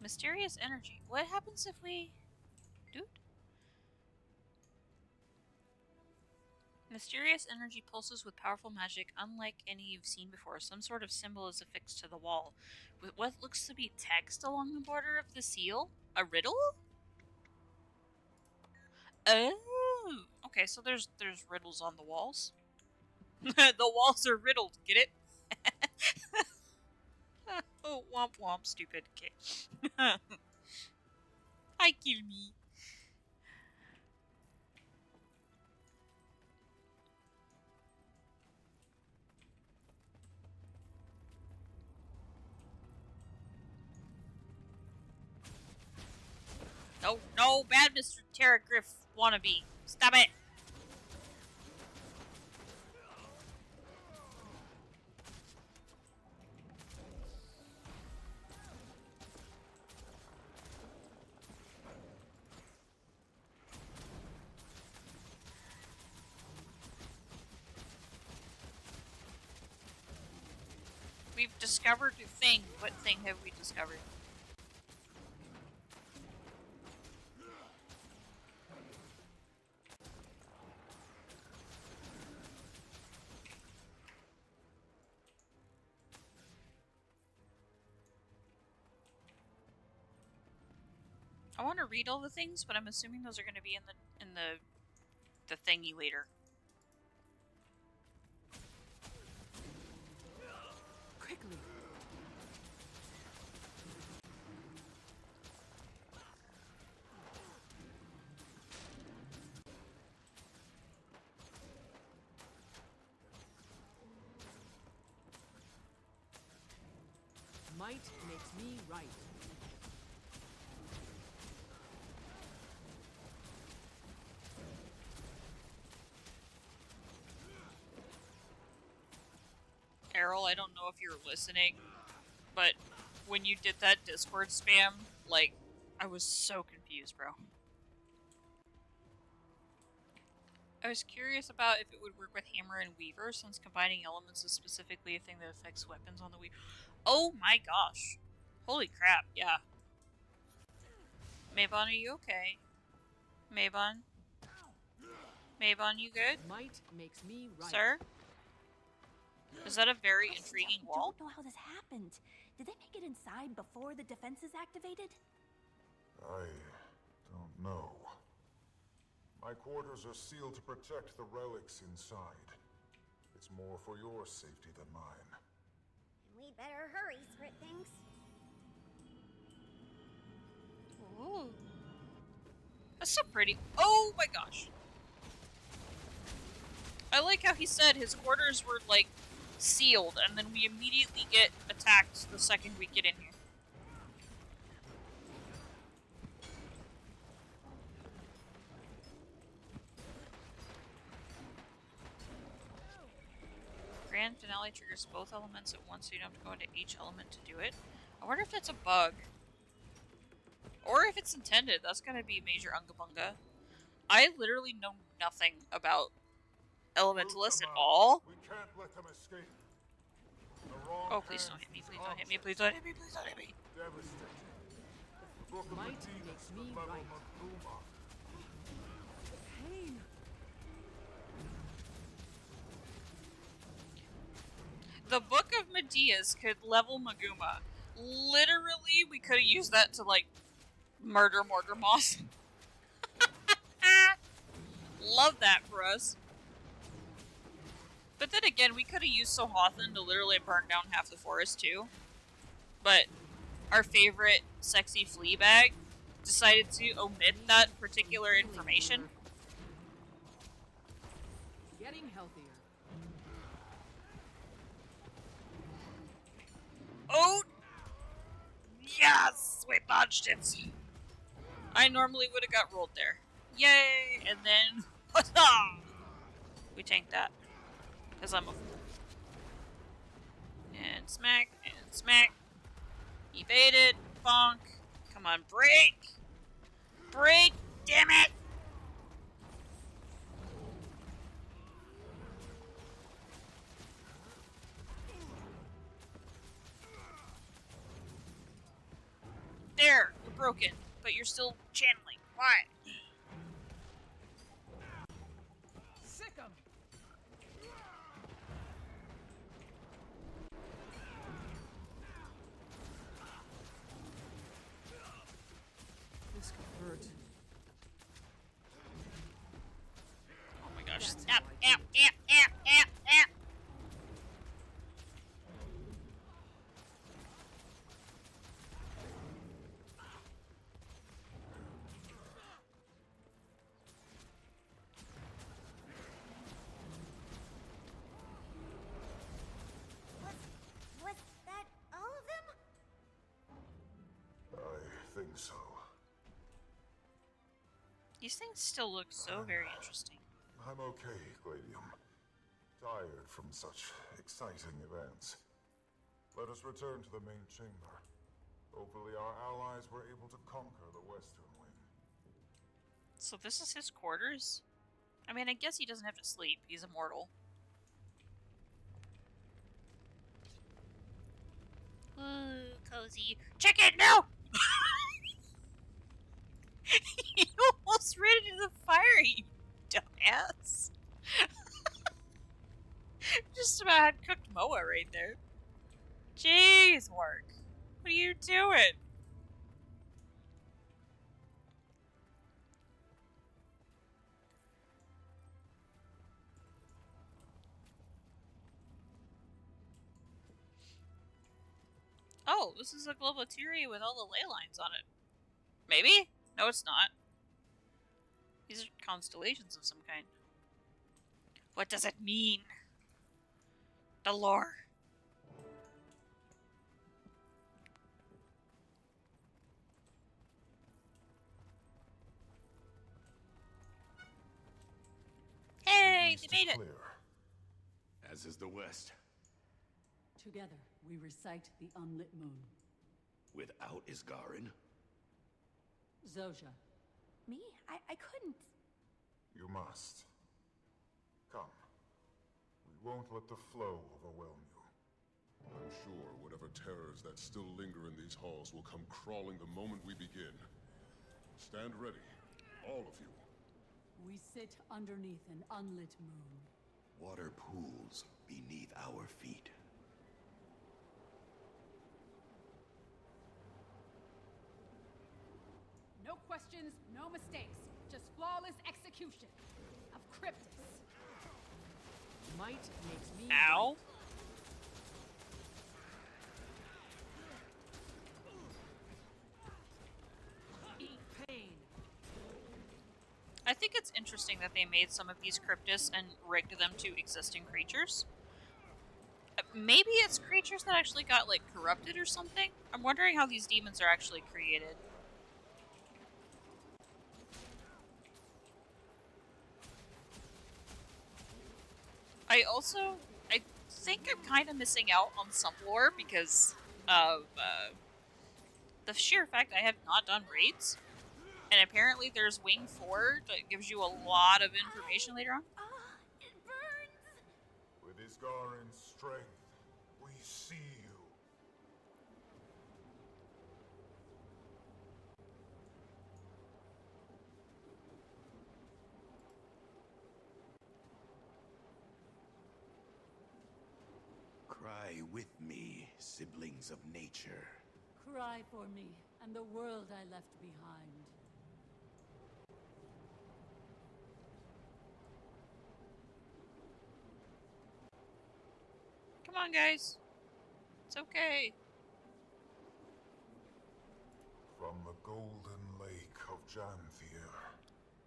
Mysterious energy. What happens if we... Dude? Mysterious energy pulses with powerful magic unlike any you've seen before. Some sort of symbol is affixed to the wall, with what looks to be text along the border of the seal? A riddle? Oh! Okay, so there's riddles on the walls. The walls are riddled, get it? Oh, womp womp, stupid. Okay. Hi, kill me. No, bad Mr. Terragriff wannabe. Stop it! We've discovered a thing. What thing have we discovered? I want to read all the things, but I'm assuming those are going to be in the thingy later. Quickly. Might makes me right. Errol, I don't know if you're listening, but when you did that Discord spam, like, I was so confused, bro. I was curious about if it would work with Hammer and Weaver, since combining elements is specifically a thing that affects weapons on the Weaver. Oh my gosh. Holy crap, yeah. Mabon, are you okay? Mabon? Mabon, you good? Might makes me right. Sir? Is that a very intriguing wall? I don't know how this happened. Did they make it inside before the defenses activated? I don't know. My quarters are sealed to protect the relics inside. It's more for your safety than mine. We better hurry, Sprit Things. Ooh. That's so pretty. Oh my gosh. I like how he said his quarters were, like, sealed, and then we immediately get attacked the second we get in here. Grand Finale triggers both elements at once, so you don't have to go into each element to do it. I wonder if that's a bug. Or if it's intended. That's gonna be major unga bunga. I literally know nothing about Elementalists at all. We can't let them escape. Oh, please don't hit me, please don't hit me, please don't hit me, please don't hit me. Devastating. The Book of Might Amnytas makes me could level right. Maguma. Pain. The Book of Medeas could level Maguma. Literally, we could have used that to, like, murder Morgermoth. Love that for us. But then again, we could have used Sohothan to literally burn down half the forest too. But our favorite sexy Fleabag decided to omit that particular information. Getting healthier. Oh! Yes! We dodged it! I normally would have got rolled there. Yay! And then... we tanked that. Because I'm a fool. And smack, and smack. Evaded. Bonk. Come on, break! Break! Damn it! There! You're broken. But you're still channeling. Why? Sick 'em. This could hurt. Oh my gosh. That's Stop. how I Ow, do it. ow, ow, ow, ow. Was that all of them? I think so. These things still look so very interesting. I'm okay, Gladium. Tired from such exciting events. Let us return to the main chamber. Hopefully our allies were able to conquer the western wing. So this is his quarters? I mean, I guess he doesn't have to sleep. He's immortal. Ooh, cozy. Chicken, no! You almost ran into the fire, you dumbass. Just about had cooked Moa right there. Jeez, Work. What are you doing? Oh, this is a Globoteria with all the ley lines on it. Maybe? No, it's not. These are constellations of some kind. What does it mean? The lore. Hey, East they made is it! clear. As is the West. Together, we recite the unlit moon. Without Isgarin? Zosha. Me? I couldn't. You must. won't let the flow overwhelm you. I'm sure whatever terrors that still linger in these halls will come crawling the moment we begin. Stand ready, all of you. We sit underneath an unlit moon. Water pools beneath our feet. No questions, no mistakes. Just flawless execution of Cryptus. Might makes me. Ow. Eat pain. I think it's interesting that they made some of these Cryptus and rigged them to existing creatures. Maybe it's creatures that actually got, like, corrupted or something? I'm wondering how these demons are actually created. I think I'm kind of missing out on some lore because of the sheer fact I have not done raids. And apparently there's Wing 4 that gives you a lot of information later on. It burns! With Isgarin's strength, we see you. Cry with me, siblings of nature. Cry for me and the world I left behind. Come on, guys. It's okay. From the golden lake of Janthir.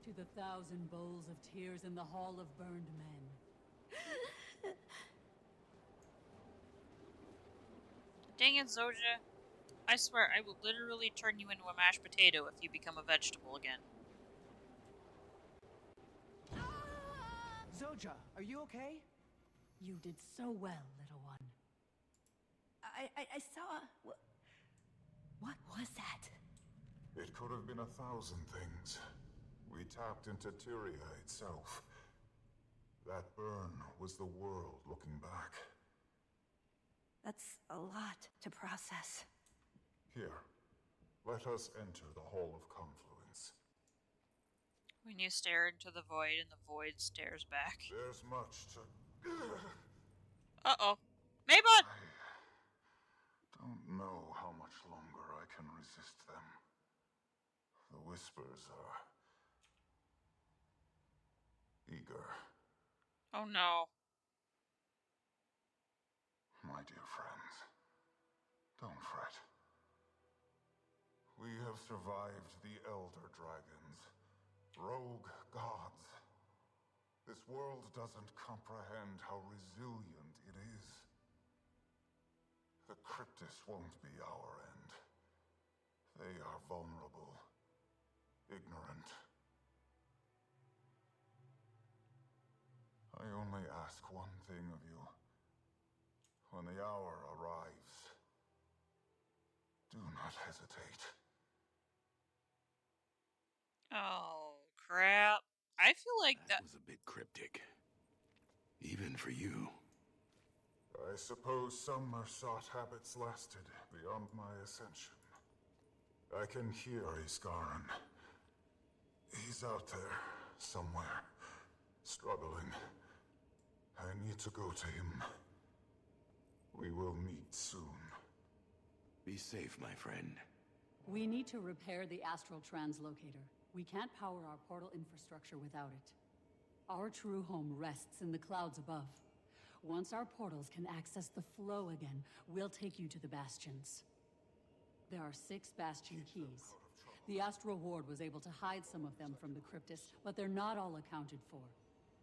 To the 1,000 bowls of tears in the Hall of Burned Men. Dang it, Zoja. I swear, I will literally turn you into a mashed potato if you become a vegetable again. Zoja, are you okay? You did so well, little one. I saw... What was that? It could have been 1,000 things. We tapped into Tyria itself. That burn was the world looking back. That's a lot to process. Here, let us enter the Hall of Confluence. When you stare into the void and the void stares back. There's much to... Uh-oh. Mabon! I don't know how much longer I can resist them. The whispers are... eager. Oh no. My dear friends, don't fret. We have survived the Elder Dragons, rogue gods. This world doesn't comprehend how resilient it is. The Cryptus won't be our end. They are vulnerable, ignorant. I only ask one thing of you. When the hour arrives, do not hesitate. Oh, crap. I feel like that was a bit cryptic. Even for you. I suppose some Mersat habits lasted beyond my ascension. I can hear Isgarin. He's out there, somewhere, struggling. I need to go to him. We will meet soon. Be safe, my friend. We need to repair the astral translocator. We can't power our portal infrastructure without it. Our true home rests in the clouds above. Once our portals can access the flow again, we'll take you to the bastions. There are 6 bastion keys. The Astral Ward was able to hide some of them from the Cryptus, but they're not all accounted for.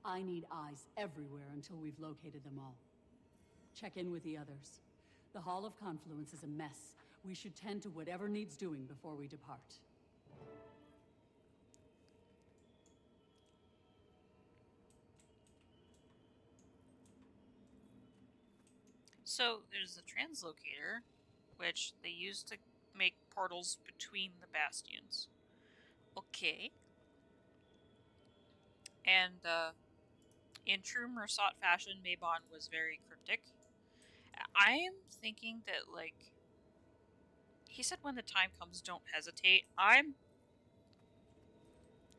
I need eyes everywhere until we've located them all. Check in with the others. The Hall of Confluence is a mess. We should tend to whatever needs doing before we depart. So there's the translocator, which they use to make portals between the bastions. Okay. And In true Mersat fashion, Mabon was very cryptic. I'm thinking that, like, he said when the time comes, don't hesitate.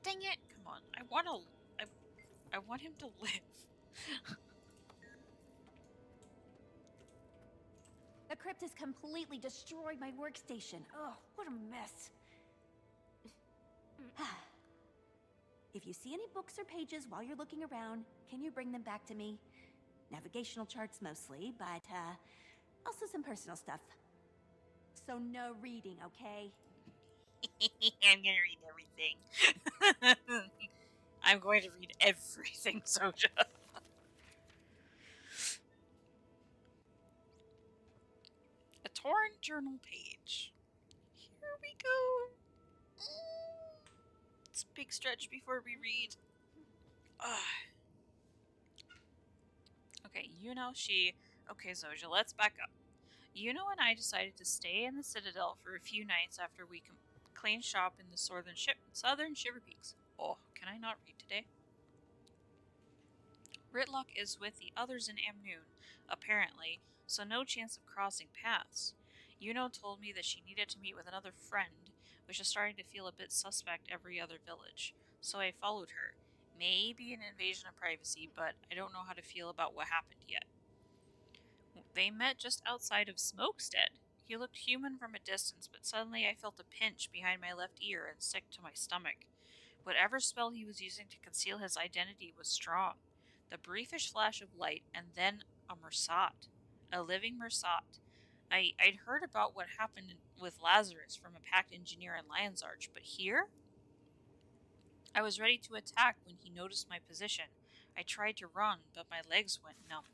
Dang it! Come on, I want him to live. The crypt has completely destroyed my workstation. Oh, what a mess. If you see any books or pages while you're looking around, can you bring them back to me? Navigational charts mostly, but also some personal stuff. So no reading, okay? I'm gonna read everything. I'm going to read everything, Soja. A torn journal page. Here we go. It's a big stretch before we read. Okay, Okay, Zoja, let's back up. Yuno and I decided to stay in the Citadel for a few nights after we cleaned shop in the southern Shiver Peaks. Oh, can I not read today? Ritlock is with the others in Amnoon, apparently, so no chance of crossing paths. Yuno told me that she needed to meet with another friend, which is starting to feel a bit suspect every other village, so I followed her. Maybe an invasion of privacy, but I don't know how to feel about what happened yet. They met just outside of Smokestead. He looked human from a distance, but suddenly I felt a pinch behind my left ear and sick to my stomach. Whatever spell he was using to conceal his identity was strong. The briefish flash of light, and then a Mersat. A living Mersat. I'd heard about what happened with Lazarus from a packed engineer in Lion's Arch, but here? I was ready to attack when he noticed my position. I tried to run, but my legs went numb.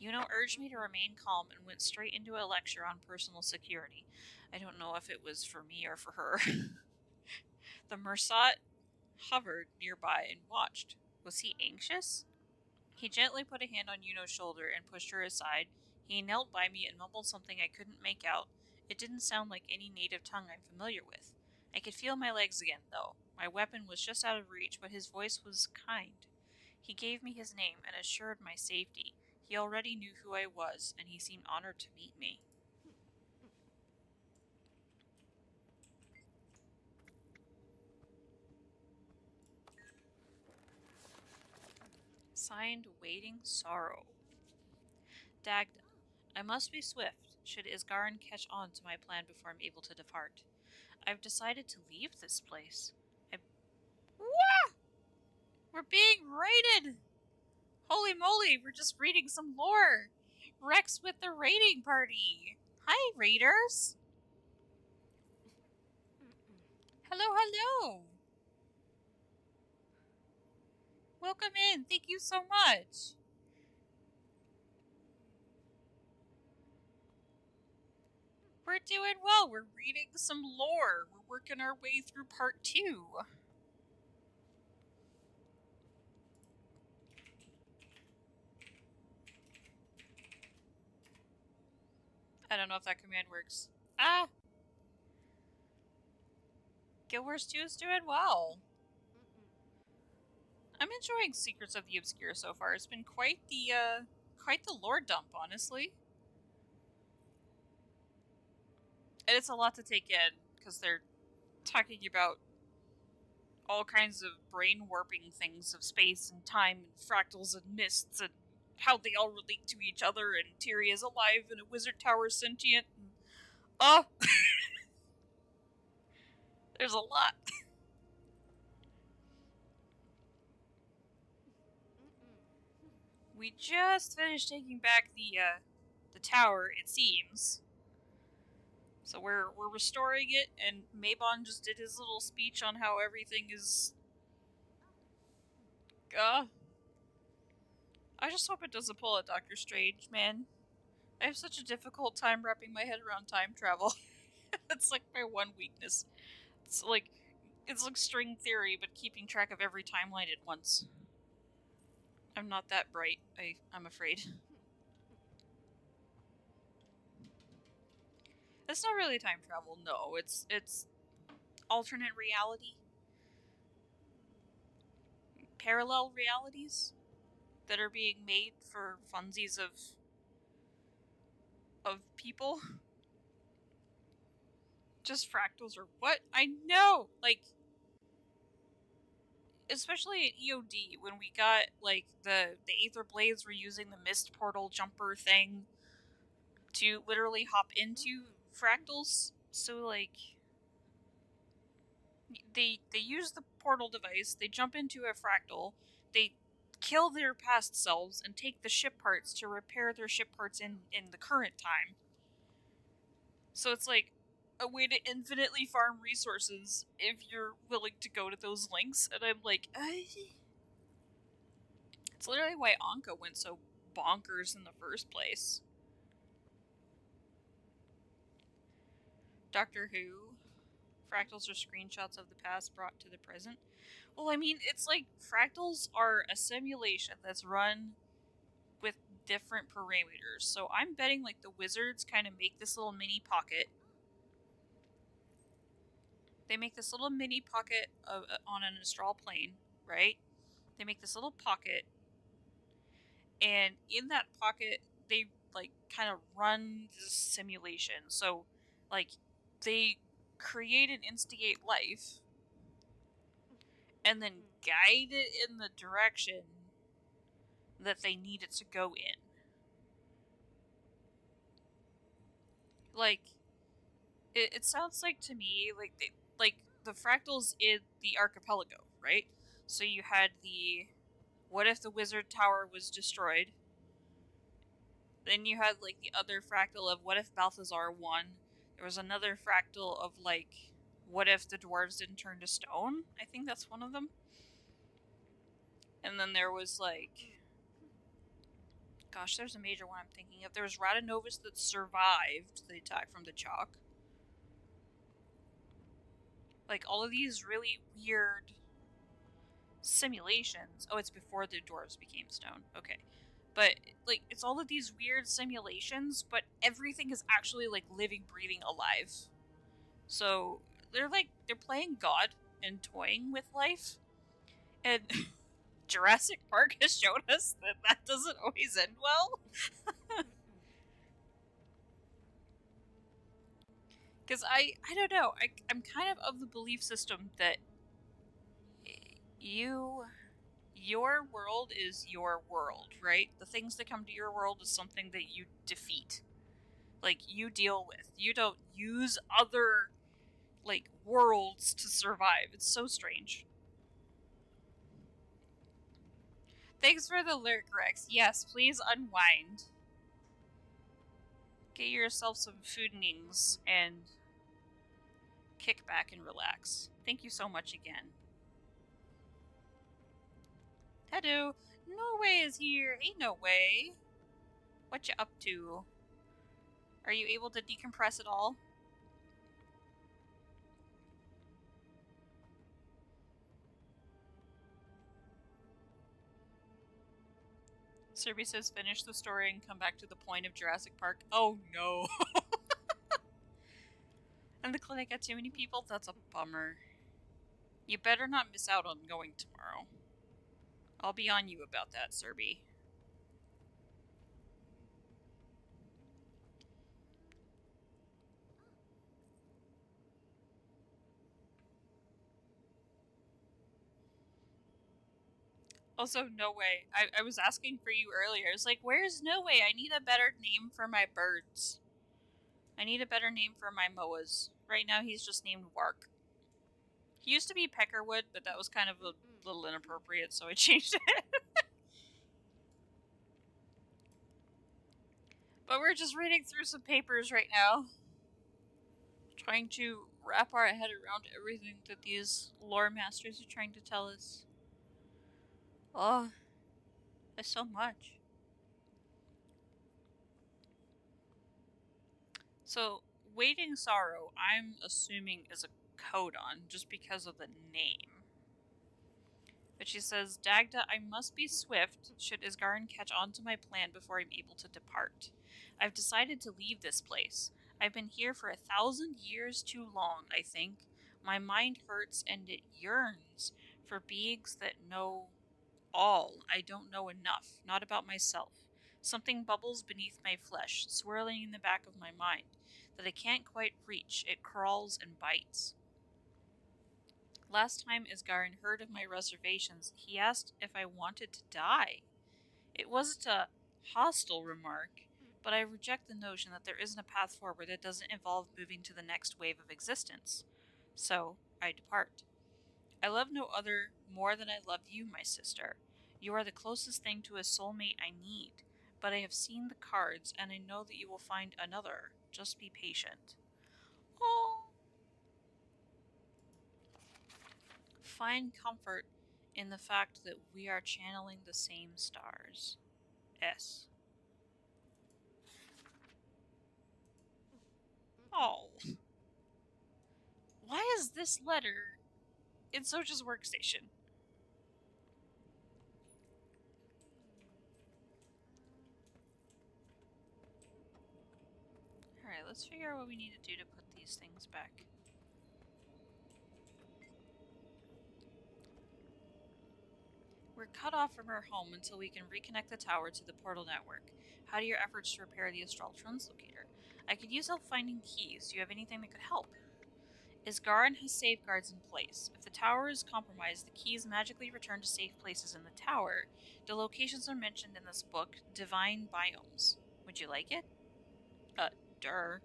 Yuno urged me to remain calm and went straight into a lecture on personal security. I don't know if it was for me or for her. The Mersat hovered nearby and watched. Was he anxious? He gently put a hand on Yuno's shoulder and pushed her aside. He knelt by me and mumbled something I couldn't make out. It didn't sound like any native tongue I'm familiar with. I could feel my legs again, though. My weapon was just out of reach, but his voice was kind. He gave me his name and assured my safety. He already knew who I was, and he seemed honored to meet me. Signed, Waiting Sorrow. Dagda. I must be swift, should Isgarin catch on to my plan before I'm able to depart. I've decided to leave this place. Wah! We're being raided! Holy moly, we're just reading some lore! Rex with the raiding party! Hi, raiders! Hello, hello! Welcome in, thank you so much! We're doing well, we're reading some lore. We're working our way through part 2. I don't know if that command works. Ah! Guild Wars 2 is doing well. I'm enjoying Secrets of the Obscure so far. It's been quite the lore dump, honestly. And it's a lot to take in, because they're talking about all kinds of brain warping things of space and time and fractals and mists and how they all relate to each other, and Tyria's alive and a wizard tower sentient. And, there's a lot. We just finished taking back the tower, it seems. So we're restoring it, and Mabon just did his little speech on how everything is. I just hope it doesn't pull a Doctor Strange, man. I have such a difficult time wrapping my head around time travel. That's like my one weakness. It's like string theory, but keeping track of every timeline at once. I'm not that bright, I'm afraid. It's not really time travel, no. It's alternate reality. parallel realities that are being made for funsies of people. Just fractals or what? I know! Like, especially at EOD, when we got, like, the Aether Blades were using the Mist Portal jumper thing to literally hop into fractals. So, like, they use the portal device, they jump into a fractal, they kill their past selves, and take the ship parts to repair their ship parts in the current time. So it's like a way to infinitely farm resources if you're willing to go to those links, and I'm like, it's literally why Anka went so bonkers in the first place. Doctor Who. Fractals are screenshots of the past brought to the present. Well, I mean, it's like fractals are a simulation that's run with different parameters. So I'm betting like the wizards kind of make this little mini pocket. They make this little mini pocket on an astral plane, right? They make this little pocket, and in that pocket, they like kind of run this simulation. So, like, they create and instigate life, and then guide it in the direction that they need it to go in. Like, it sounds like to me like the fractals in the archipelago, right? So you had the what if the wizard tower was destroyed? Then you had like the other fractal of what if Balthazar won? There was another fractal of like what if the dwarves didn't turn to stone? I think that's one of them. And then there was like, gosh, there's a major one I'm thinking of. There was Radanovus that survived the attack from the chalk. Like, all of these really weird simulations. Oh, it's before the dwarves became stone. Okay. But, like, it's all of these weird simulations, but everything is actually, like, living, breathing, alive. So, they're playing God and toying with life. And Jurassic Park has shown us that that doesn't always end well. Because I don't know, I'm kind of the belief system that your world is your world, right? The things that come to your world is something that you defeat. Like, you deal with. You don't use other, like, worlds to survive. It's so strange. Thanks for the lyric, Rex. Yes, please unwind. Get yourself some foodnings and kick back and relax. Thank you so much again. Hello. Norway is here. Hey, no way. What you up to? Are you able to decompress at all? Serby says finish the story and come back to the point of Jurassic Park. Oh no. And the clinic got too many people? That's a bummer. You better not miss out on going tomorrow. I'll be on you about that, Serby. Also, No Way. I was asking for you earlier. I was like, where's No Way? I need a better name for my birds. I need a better name for my moas. Right now, he's just named Wark. He used to be Peckerwood, but that was kind of a little inappropriate, so I changed it. But we're just reading through some papers right now. Trying to wrap our head around everything that these lore masters are trying to tell us. Oh, there's so much. So, Waiting Sorrow, I'm assuming is a codon, just because of the name. But she says, Dagda, I must be swift should Isgarin catch on to my plan before I'm able to depart. I've decided to leave this place. I've been here for 1,000 years too long, I think. My mind hurts and it yearns for beings that know all. I don't know enough, not about myself. Something bubbles beneath my flesh, swirling in the back of my mind, that I can't quite reach. It crawls and bites. Last time Isgarin heard of my reservations, he asked if I wanted to die. It wasn't a hostile remark, but I reject the notion that there isn't a path forward that doesn't involve moving to the next wave of existence. So, I depart. I love no other more than I love you, my sister. You are the closest thing to a soulmate I need, but I have seen the cards, and I know that you will find another. Just be patient. Oh. Find comfort in the fact that we are channeling the same stars. S. Oh. Why is this letter in Soja's workstation? Alright, let's figure out what we need to do to put these things back. We're cut off from our home until we can reconnect the tower to the portal network. How do your efforts to repair the Astral Translocator? I could use help finding keys. Do you have anything that could help? Isgarin has safeguards in place. If the tower is compromised, the keys magically return to safe places in the tower. The locations are mentioned in this book, Divine Biomes. Would you like it? Durr.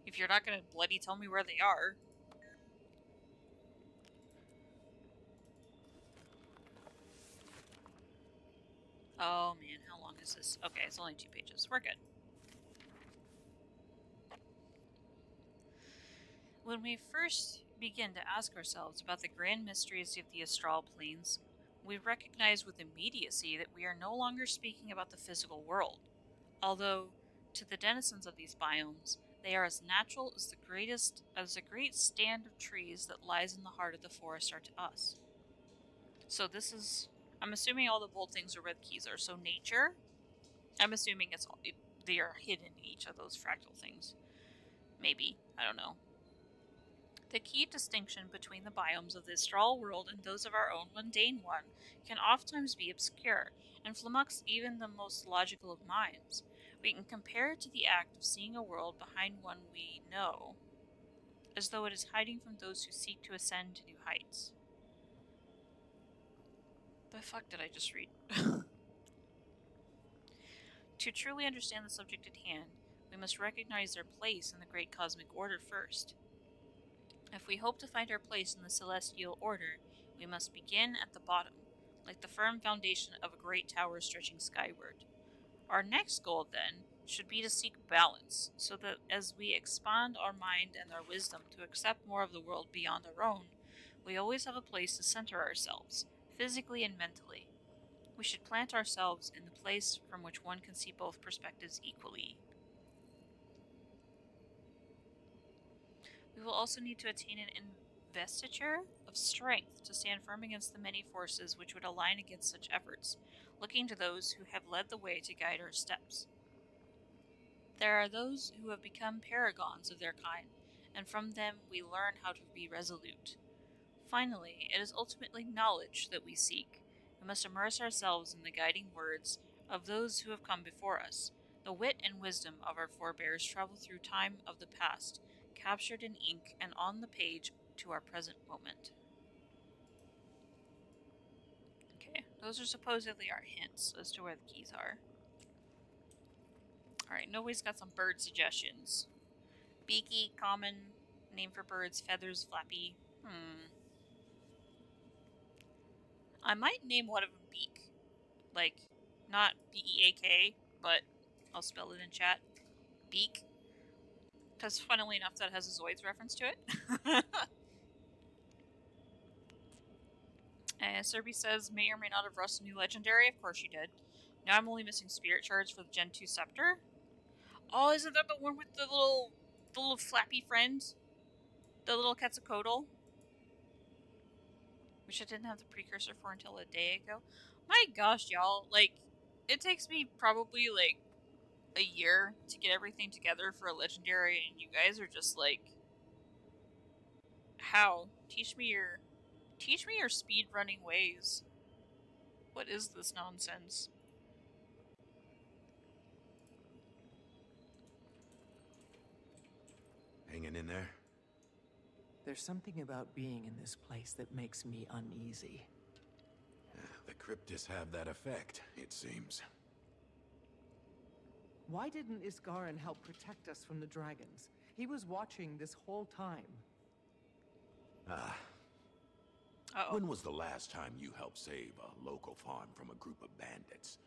If you're not gonna bloody tell me where they are. Oh man, how long is this? Okay, it's only 2 pages. We're good. When we first begin to ask ourselves about the grand mysteries of the astral planes, we recognize with immediacy that we are no longer speaking about the physical world, although to the denizens of these biomes, they are as natural as the great stand of trees that lies in the heart of the forest are to us. So this is, I'm assuming all the bold things are where the keys are. So nature, I'm assuming they are hidden in each of those fractal things. Maybe, I don't know. The key distinction between the biomes of the astral world and those of our own mundane one can oftentimes be obscure, and flummox even the most logical of minds. We can compare it to the act of seeing a world behind one we know, as though it is hiding from those who seek to ascend to new heights. The fuck did I just read? To truly understand the subject at hand, we must recognize their place in the great cosmic order first. If we hope to find our place in the celestial order, we must begin at the bottom, like the firm foundation of a great tower stretching skyward. Our next goal, then, should be to seek balance, so that as we expand our mind and our wisdom to accept more of the world beyond our own, we always have a place to center ourselves, physically and mentally. We should plant ourselves in the place from which one can see both perspectives equally. We will also need to attain an investiture of strength to stand firm against the many forces which would align against such efforts, looking to those who have led the way to guide our steps. There are those who have become paragons of their kind, and from them we learn how to be resolute. Finally, it is ultimately knowledge that we seek. We must immerse ourselves in the guiding words of those who have come before us. The wit and wisdom of our forebears travel through time of the past, captured in ink and on the page to our present moment. Okay, those are supposedly our hints as to where the keys are. Alright, nobody's got some bird suggestions. Beaky, common, name for birds, feathers, flappy. I might name one of them Beak. Like, not B-E-A-K, but I'll spell it in chat. Beak. Because funnily enough, that has a Zoids reference to it. And Serby says, may or may not have rushed a new legendary. Of course you did. Now I'm only missing spirit shards for the Gen 2 scepter. Oh, isn't that the one with the little flappy friend? The little Quetzalcoatl? Which I didn't have the precursor for until a day ago. My gosh, y'all. Like, it takes me probably, like, a year to get everything together for a legendary, and you guys are just like, how? Teach me your speed running ways. What is this nonsense? Hanging in there? There's something about being in this place that makes me uneasy. The cryptids have that effect, it seems. Why didn't Isgarin help protect us from the dragons? He was watching this whole time. When was the last time you helped save a local farm from a group of bandits?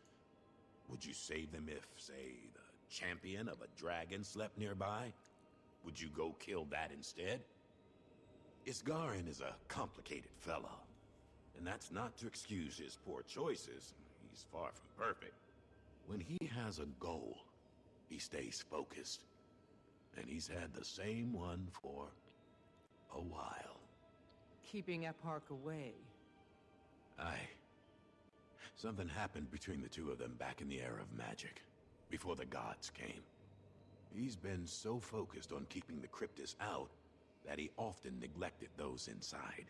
Would you save them if, say, the champion of a dragon slept nearby? Would you go kill that instead? Isgarin is a complicated fellow, and that's not to excuse his poor choices. He's far from perfect. When he has a goal, he stays focused, and he's had the same one for a while. Keeping Epark away. Aye. Something happened between the two of them back in the era of magic, before the gods came. He's been so focused on keeping the cryptids out that he often neglected those inside.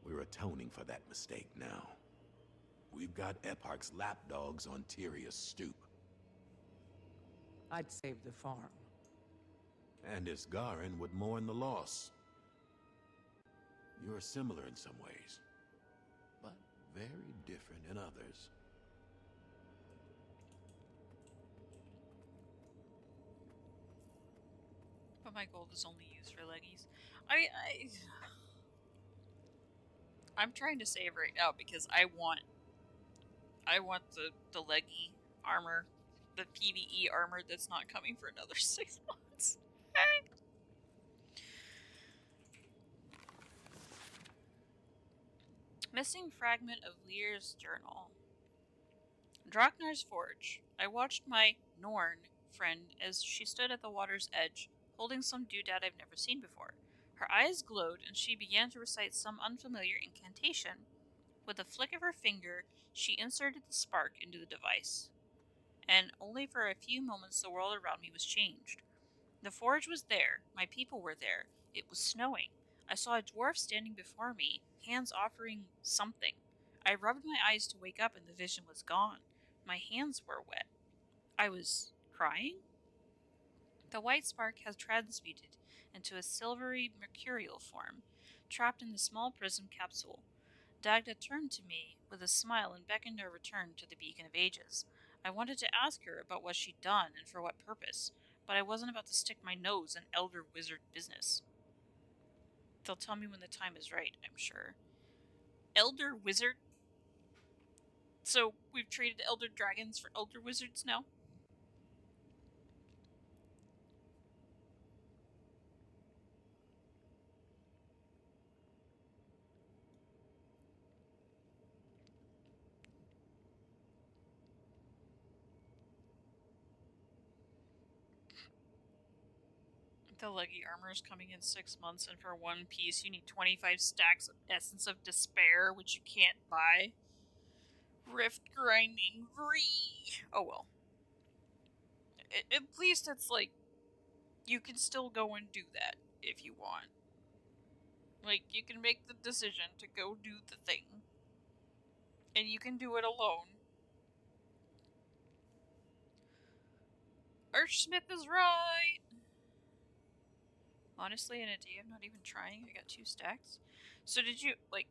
We're atoning for that mistake now. We've got Epark's lapdogs on Tyrion's stoop. I'd save the farm. And Isgarin would mourn the loss. You're similar in some ways, but very different in others. But my gold is only used for leggies. I'm trying to save right now because I want the leggy armor, the PvE armor that's not coming for another 6 months. Missing fragment of Lear's journal. Draknar's forge. I watched my Norn friend as she stood at the water's edge, holding some doodad I've never seen before. Her eyes glowed, and she began to recite some unfamiliar incantation. With a flick of her finger, she inserted the spark into the device. And only for a few moments the world around me was changed. The forge was there, my people were there, it was snowing. I saw a dwarf standing before me, hands offering something. I rubbed my eyes to wake up and the vision was gone. My hands were wet. I was crying? The white spark has transmuted into a silvery mercurial form, trapped in the small prism capsule. Dagda turned to me with a smile and beckoned her return to the Beacon of Ages. I wanted to ask her about what she'd done and for what purpose, but I wasn't about to stick my nose in Elder Wizard business. They'll tell me when the time is right, I'm sure. Elder Wizard? So we've traded Elder Dragons for Elder Wizards now? The leggy armor is coming in 6 months, and for one piece you need 25 stacks of Essence of Despair, which you can't buy. Rift grinding free. Oh well. At least it's like, you can still go and do that if you want. Like, you can make the decision to go do the thing. And you can do it alone. Archsmith is right! Honestly, in a day of not even trying, I got 2 stacks. So did you, like,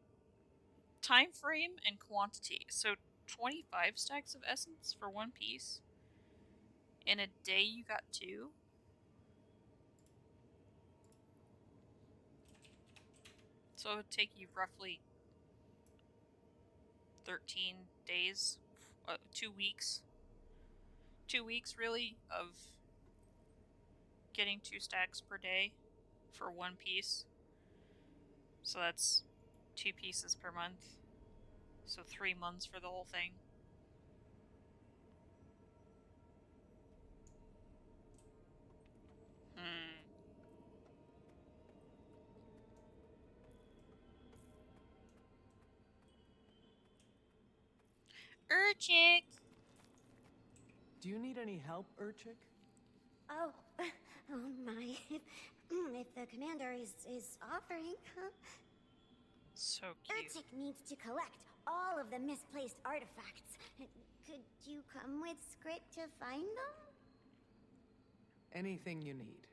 time frame and quantity. So 25 stacks of essence for one piece. In a day you got 2. So it would take you roughly 13 days, 2 weeks. 2 weeks, really, of getting 2 stacks per day for one piece. So that's 2 pieces per month. So 3 months for the whole thing. Urchik! Do you need any help, Urchik? Oh, oh my. If the commander is offering, huh? So cute. Urchik needs to collect all of the misplaced artifacts. Could you come with Skrit to find them? Anything you need.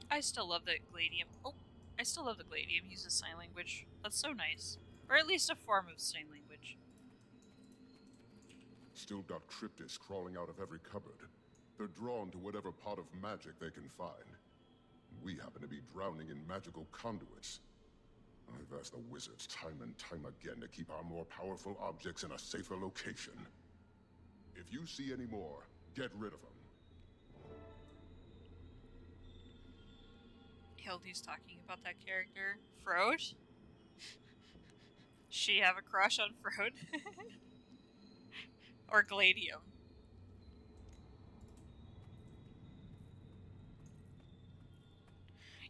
I still love that Gladium. Oh, I still love that Gladium uses sign language. That's so nice. Or at least a form of sign language. Still got cryptids crawling out of every cupboard. They're drawn to whatever pot of magic they can find. We happen to be drowning in magical conduits. I've asked the wizards time and time again to keep our more powerful objects in a safer location. If you see any more, get rid of them. Hildy's talking about that character. Frode? She have a crush on Frode? Or Gladium?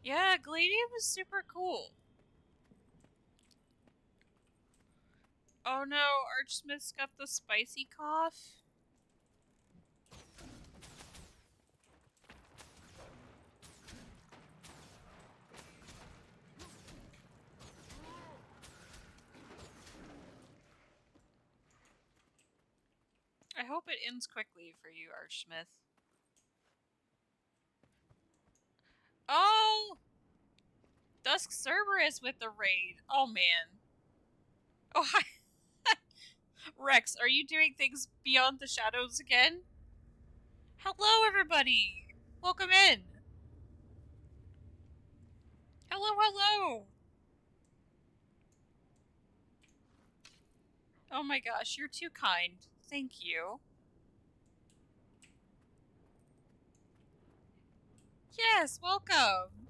Yeah, Gladium is super cool. Oh no, Archsmith's got the spicy cough. I hope it ends quickly for you, Archsmith. Oh! Dusk Cerberus with the raid. Oh man. Oh hi. Rex, are you doing things beyond the shadows again? Hello everybody! Welcome in! Hello, hello! Oh my gosh, you're too kind. Thank you. Yes, welcome!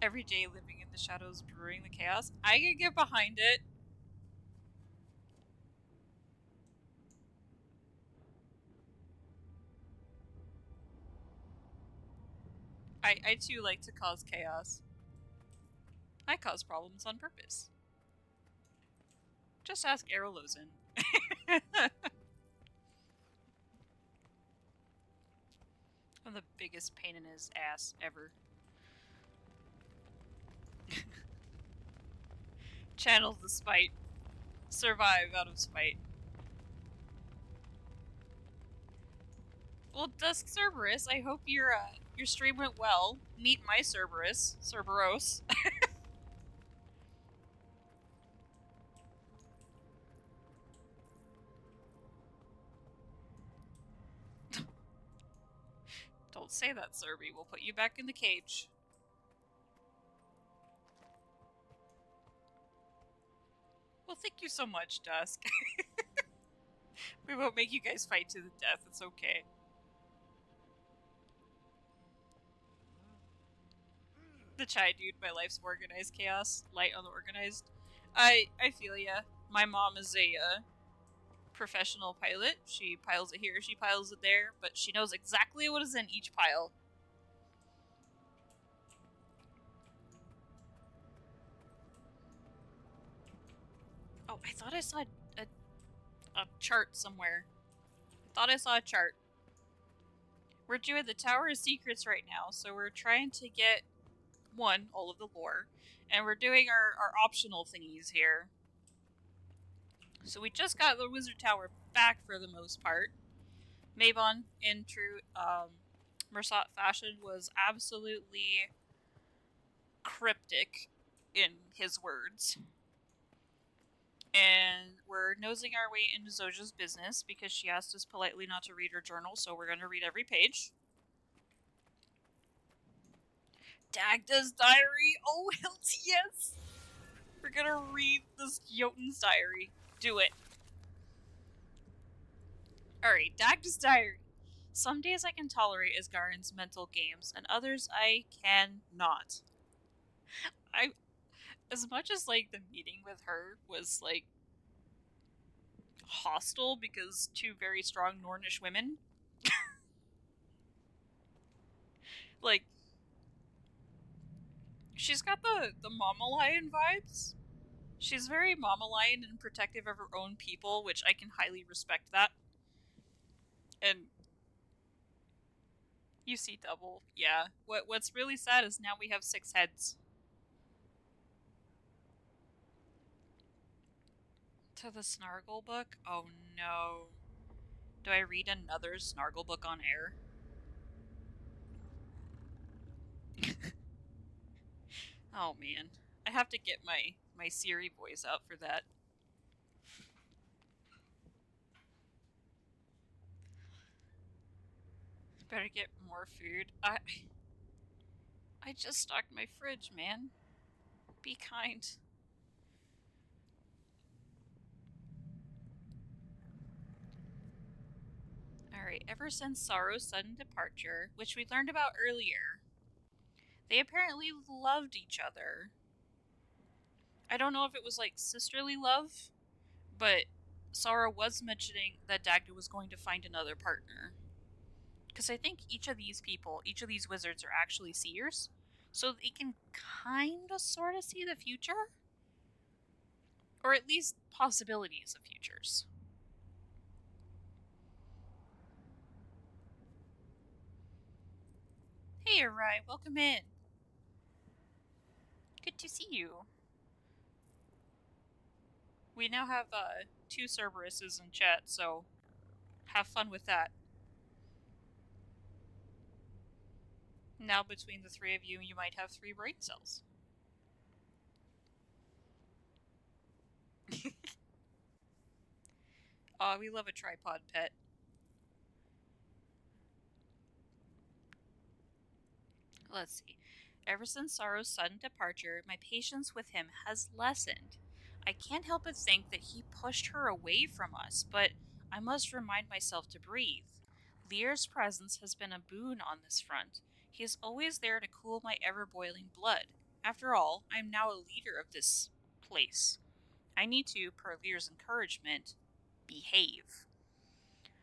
Every day living in the shadows, brewing the chaos. I can get behind it. I too like to cause chaos. I cause problems on purpose. Just ask Arolozin. I'm the biggest pain in his ass ever. Channel the spite. Survive out of spite. Well, Dusk Cerberus, I hope your stream went well. Meet my Cerberus. Cerberos. Don't say that, Cerby. We'll put you back in the cage. Well, thank you so much, Dusk. We won't make you guys fight to the death. It's okay. The chai dude, my life's organized chaos. Light on the organized. I feel ya. My mom is a professional pilot. She piles it here, she piles it there, but she knows exactly what is in each pile. Oh, I thought I saw a chart somewhere. I thought I saw a chart. We're doing the Tower of Secrets right now, so we're trying to get, one, all of the lore, and we're doing our optional thingies here. So we just got the Wizard Tower back for the most part. Mabon, in true Mersat fashion, was absolutely cryptic in his words. And we're nosing our way into Zoja's business because she asked us politely not to read her journal, so we're going to read every page. Dagda's diary! Oh, yes! We're going to read this Jotun's diary. Do it. Alright, Dagda's diary. Some days I can tolerate Asgarin's mental games, and others I cannot. As much as, like, the meeting with her was, like, hostile because two very strong Nornish women. Like, she's got the Mama Lion vibes. She's very Mama Lion and protective of her own people, which I can highly respect that. And You see double. Yeah. What's really sad is now we have 6 heads. To the Snargle book? Oh no. Do I read another Snargle book on air? Oh man. I have to get my Siri voice out for that. Better get more food. I just stocked my fridge, man. Be kind. Alright, ever since Sorrow's sudden departure, which we learned about earlier, they apparently loved each other. I don't know if it was like sisterly love, but Sorrow was mentioning that Dagda was going to find another partner. Because I think each of these people, each of these wizards are actually seers, so they can kind of sort of see the future. Or at least possibilities of futures. Hey, Arai, welcome in. Good to see you. We now have 2 Cerberuses in chat, so have fun with that. Now between the 3 of you, you might have 3 brain cells. Aw, we love a tripod pet. Let's see. Ever since Sorrow's sudden departure, my patience with him has lessened. I can't help but think that he pushed her away from us, but I must remind myself to breathe. Lear's presence has been a boon on this front. He is always there to cool my ever-boiling blood. After all, I am now a leader of this place. I need to, per Lear's encouragement, behave.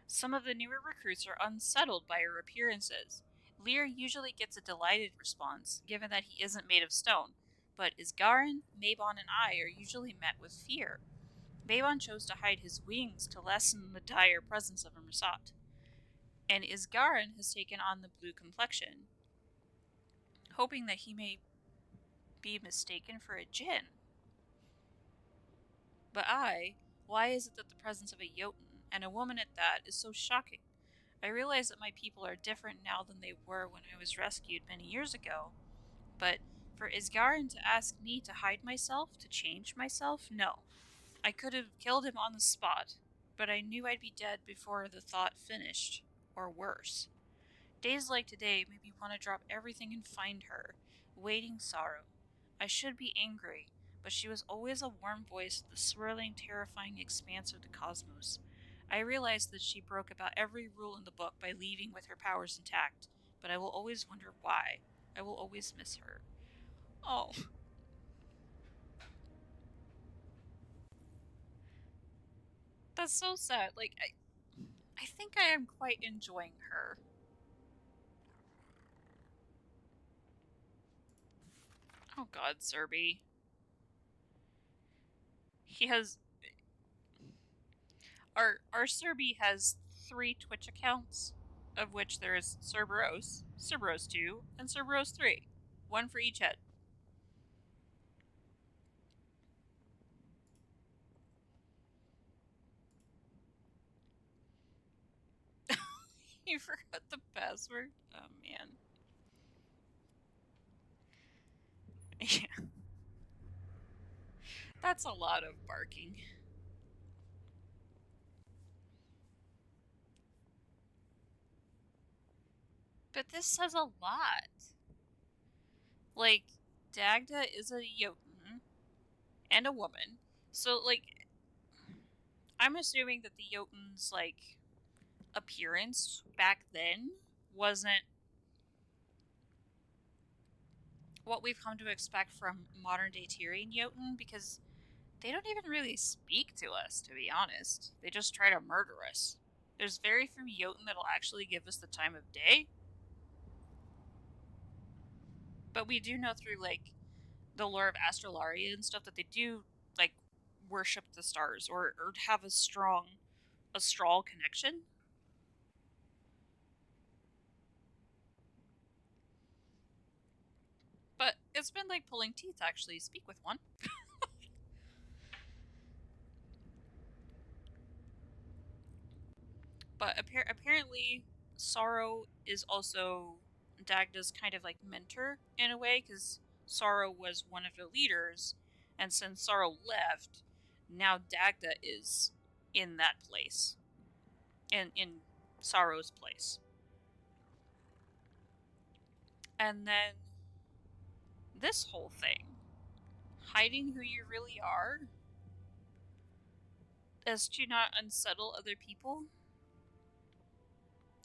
Some of the newer recruits are unsettled by her appearances. Lear usually gets a delighted response, given that he isn't made of stone, but Isgarin, Mabon, and I are usually met with fear. Mabon chose to hide his wings to lessen the dire presence of a Mrsat, and Isgarin has taken on the blue complexion, hoping that he may be mistaken for a djinn. But why is it that the presence of a Jotun, and a woman at that, is so shocking? I realize that my people are different now than they were when I was rescued many years ago, but for Isgarin to ask me to hide myself, to change myself, no. I could have killed him on the spot, but I knew I'd be dead before the thought finished, or worse. Days like today made me want to drop everything and find her, waiting Sorrow. I should be angry, but she was always a warm voice of the swirling, terrifying expanse of the cosmos. I realized that she broke about every rule in the book by leaving with her powers intact, but I will always wonder why. I will always miss her. Oh. That's so sad. Like, I think I am quite enjoying her. Oh god, Serby. He has... Our Serby has 3 Twitch accounts, of which there is Cerberus, Cerberus 2, and Cerberus 3. 1 for each head. You forgot the password? Oh, man. Yeah. That's a lot of barking. But this says a lot. Like, Dagda is a Jotun and a woman. So, like, I'm assuming that the Jotun's, like, appearance back then wasn't what we've come to expect from modern day Tyrian Jotun, because they don't even really speak to us, to be honest. They just try to murder us. There's very few Jotun that'll actually give us the time of day. But we do know through, like, the lore of Astralaria and stuff that they do, like, worship the stars or have a strong astral connection. But it's been like pulling teeth, actually. Speak with one. But apparently, Sorrow is also Dagda's kind of like mentor in a way, because Sorrow was one of the leaders, and since Sorrow left, now Dagda is in that place, in Sorrow's place. And then this whole thing, hiding who you really are, as to not unsettle other people.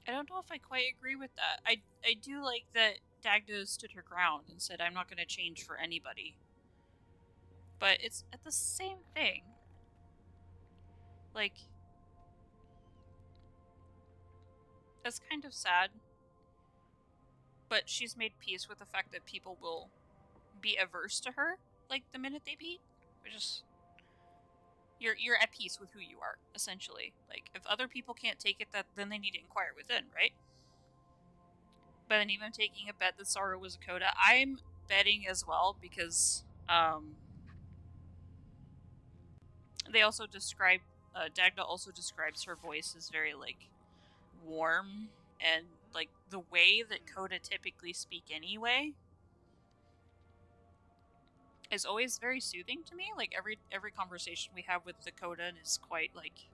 I don't know if I quite agree with that. I do like that Dagda stood her ground and said, I'm not going to change for anybody. But it's at the same thing. Like, that's kind of sad. But she's made peace with the fact that people will be averse to her, like, the minute they meet. Which is... You're at peace with who you are, essentially. Like, if other people can't take it, then they need to inquire within, right? But then even taking a bet that Sorrow was a coda, I'm betting as well, because they also describe Dagda also describes her voice as very like warm, and like the way that coda typically speak anyway is always very soothing to me. Like every conversation we have with the coda is quite like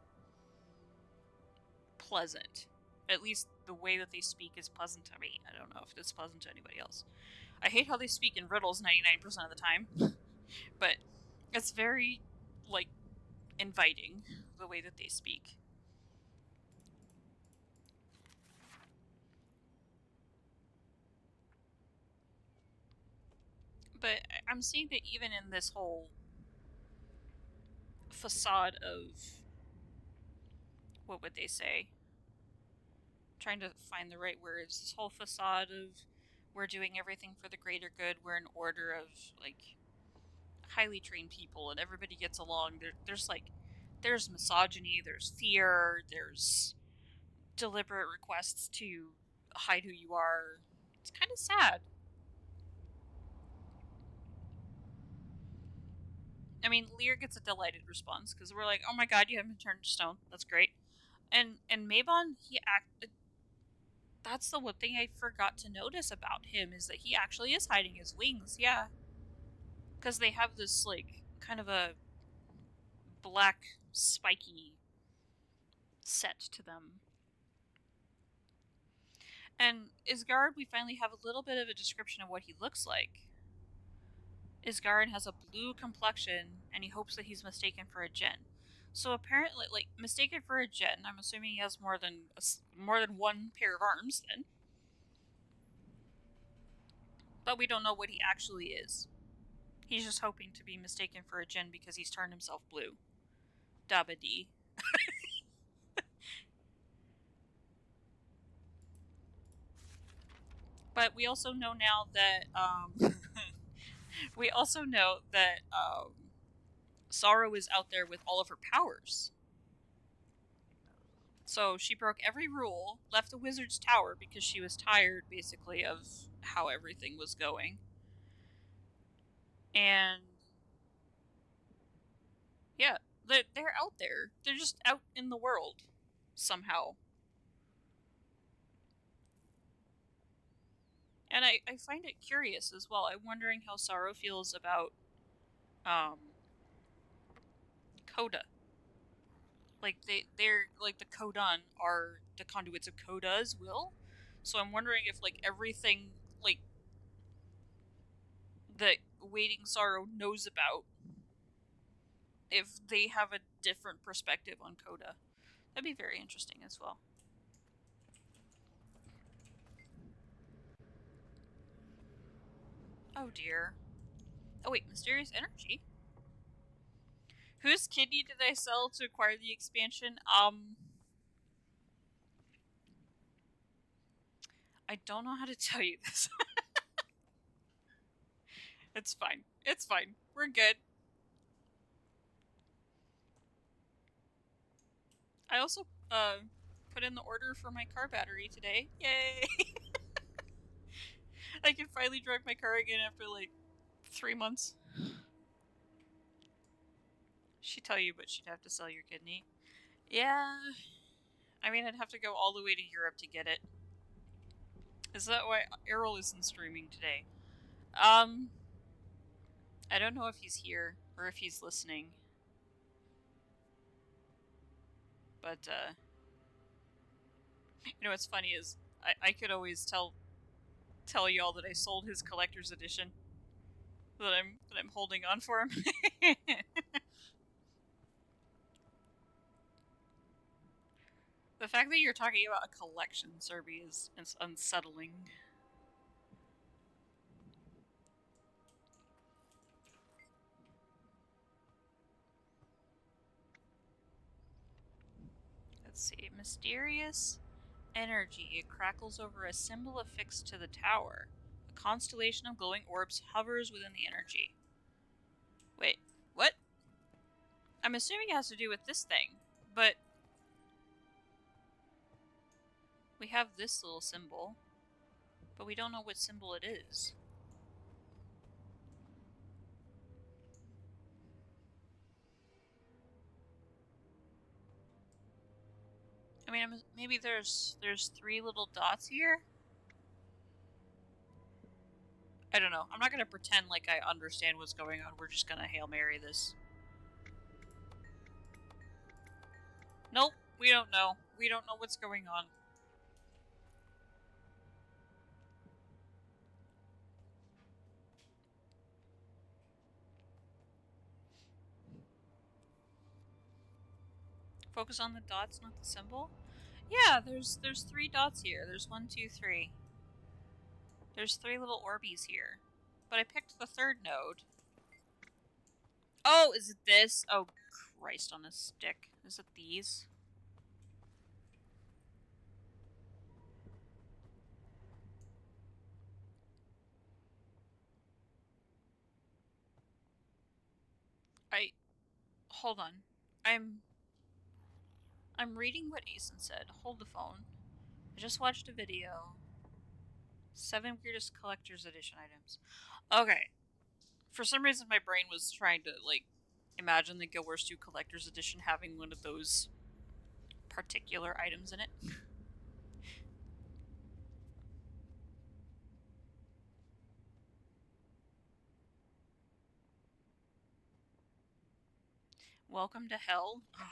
pleasant. At least the way that they speak is pleasant to me. I don't know if it's pleasant to anybody else. I hate how they speak in riddles 99% of the time, but it's very like inviting the way that they speak. But I'm seeing that even in this whole facade of, what would they say? I'm trying to find the right words. This whole facade of we're doing everything for the greater good. We're an order of like highly trained people, and everybody gets along. There's misogyny, there's fear, there's deliberate requests to hide who you are. It's kind of sad. I mean, Lear gets a delighted response because we're like, "Oh my god, you haven't turned to stone. That's great." And Mabon, that's the one thing I forgot to notice about him, is that he actually is hiding his wings. Yeah, because they have this like kind of a black spiky set to them. And Isgard, we finally have a little bit of a description of what he looks like. Isgard has a blue complexion, and he hopes that he's mistaken for a djinn. So apparently, like, mistaken for a djinn, I'm assuming he has more than one pair of arms then. But we don't know what he actually is. He's just hoping to be mistaken for a djinn because he's turned himself blue. Dabba-dee. But we also know now that, Sorrow is out there with all of her powers. So she broke every rule, left the wizard's tower because she was tired, basically, of how everything was going. And yeah, they're out there. They're just out in the world, somehow. And I find it curious as well. I'm wondering how Sorrow feels about Coda. Like they're like the Kodan are the conduits of Coda's will. So I'm wondering if like everything like that Waiting Sorrow knows about, if they have a different perspective on Coda. That'd be very interesting as well. Oh dear. Oh wait, mysterious energy? Whose kidney did I sell to acquire the expansion? I don't know how to tell you this. It's fine. It's fine. We're good. I also, put in the order for my car battery today. Yay! I can finally drive my car again after like 3 months. She'd tell you, but she'd have to sell your kidney. Yeah. I mean, I'd have to go all the way to Europe to get it. Is that why Errol isn't streaming today? I don't know if he's here or if he's listening. But, you know what's funny is I could always tell y'all that I sold his collector's edition. That I'm holding on for him. The fact that you're talking about a collection, Serby, is unsettling. Let's see. Mysterious energy. It crackles over a symbol affixed to the tower. A constellation of glowing orbs hovers within the energy. Wait, what? I'm assuming it has to do with this thing, but we have this little symbol, but we don't know what symbol it is. I mean, maybe there's 3 little dots here? I don't know. I'm not gonna pretend like I understand what's going on. We're just gonna Hail Mary this. Nope, we don't know. We don't know what's going on. Focus on the dots, not the symbol? Yeah, there's 3 dots here. There's 1, 2, 3. There's 3 little orbies here. But I picked the 3rd node. Oh, is it this? Oh, Christ on a stick. Is it these? Hold on. I'm reading what Asen said. Hold the phone. I just watched a video. 7 weirdest collector's edition items. Okay. For some reason my brain was trying to, like, imagine the Guild Wars 2 collector's edition having one of those particular items in it. Welcome to hell. Ugh.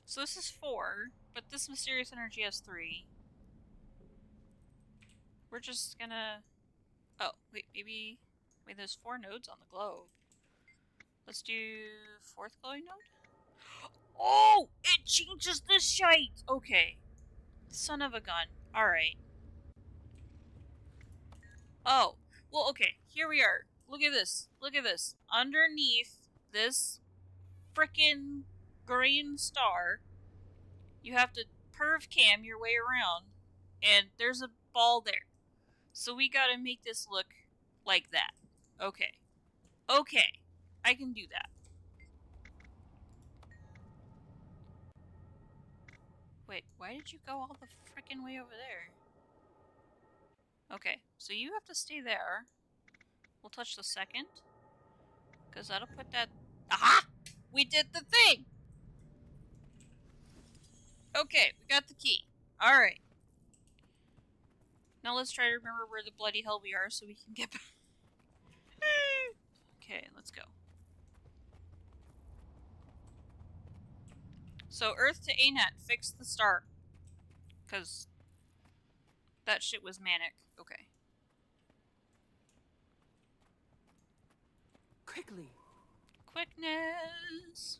So this is 4, but this mysterious energy has 3. We're just gonna... Oh, wait, maybe... Wait, there's 4 nodes on the globe. Let's do 4th glowing node? Oh! It changes the shite! Okay. Son of a gun. Alright. Oh. Well, okay. Here we are. Look at this. Look at this. Underneath this frickin' green star, you have to perv cam your way around, and there's a ball there. So we gotta make this look like that. Okay. Okay. I can do that. Wait, why did you go all the frickin' way over there? Okay, so you have to stay there. We'll touch the 2nd. Because that'll put that... Aha! We did the thing! Okay, we got the key. Alright. Now let's try to remember where the bloody hell we are so we can get back. Okay, let's go. So Earth to ANET, fix the star. Because that shit was manic. Okay. Quickly. Quickness.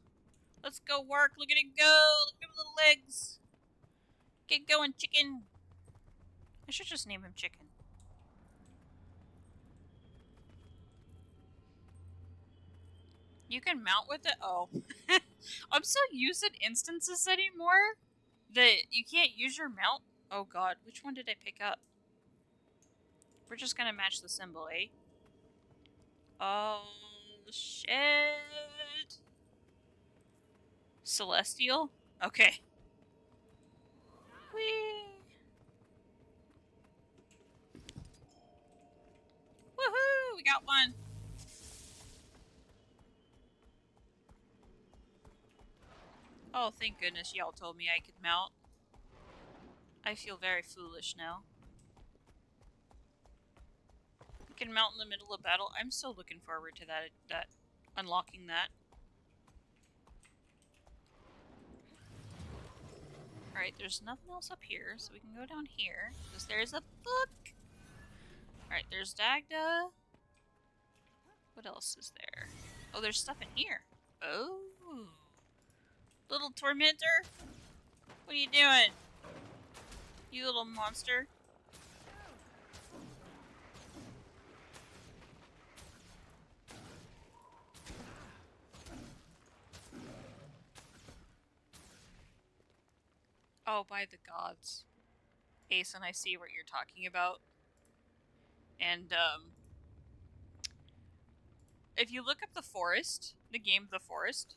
Let's go work. Look at it go. Look at them little legs. Get going, chicken. I should just name him Chicken. You can mount with it? Oh. I'm so used to instances anymore that you can't use your mount. Oh god, which one did I pick up? We're just gonna match the symbol, eh? Oh, shit. Celestial? Okay. Whee! we got one. Oh, thank goodness y'all told me I could mount. I feel very foolish now. You can mount in the middle of battle. I'm still looking forward to that unlocking that. Alright, there's nothing else up here, so we can go down here. Because there's a book! Alright, there's Dagda. What else is there? Oh, there's stuff in here. Oh. Little tormentor? What are you doing? You little monster. Oh, by the gods. Asen, I see what you're talking about. And, if you look up the forest, the game The Forest,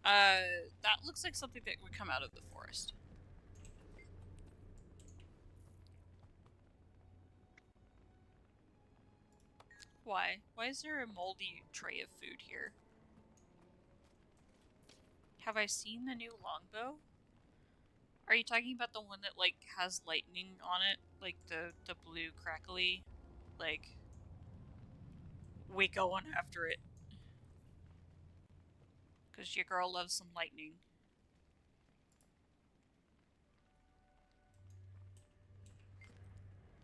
that looks like something that would come out of the forest. Why? Why is there a moldy tray of food here? Have I seen the new longbow? Are you talking about the one that, like, has lightning on it? Like, the blue crackly? Like, we going after it. Because your girl loves some lightning.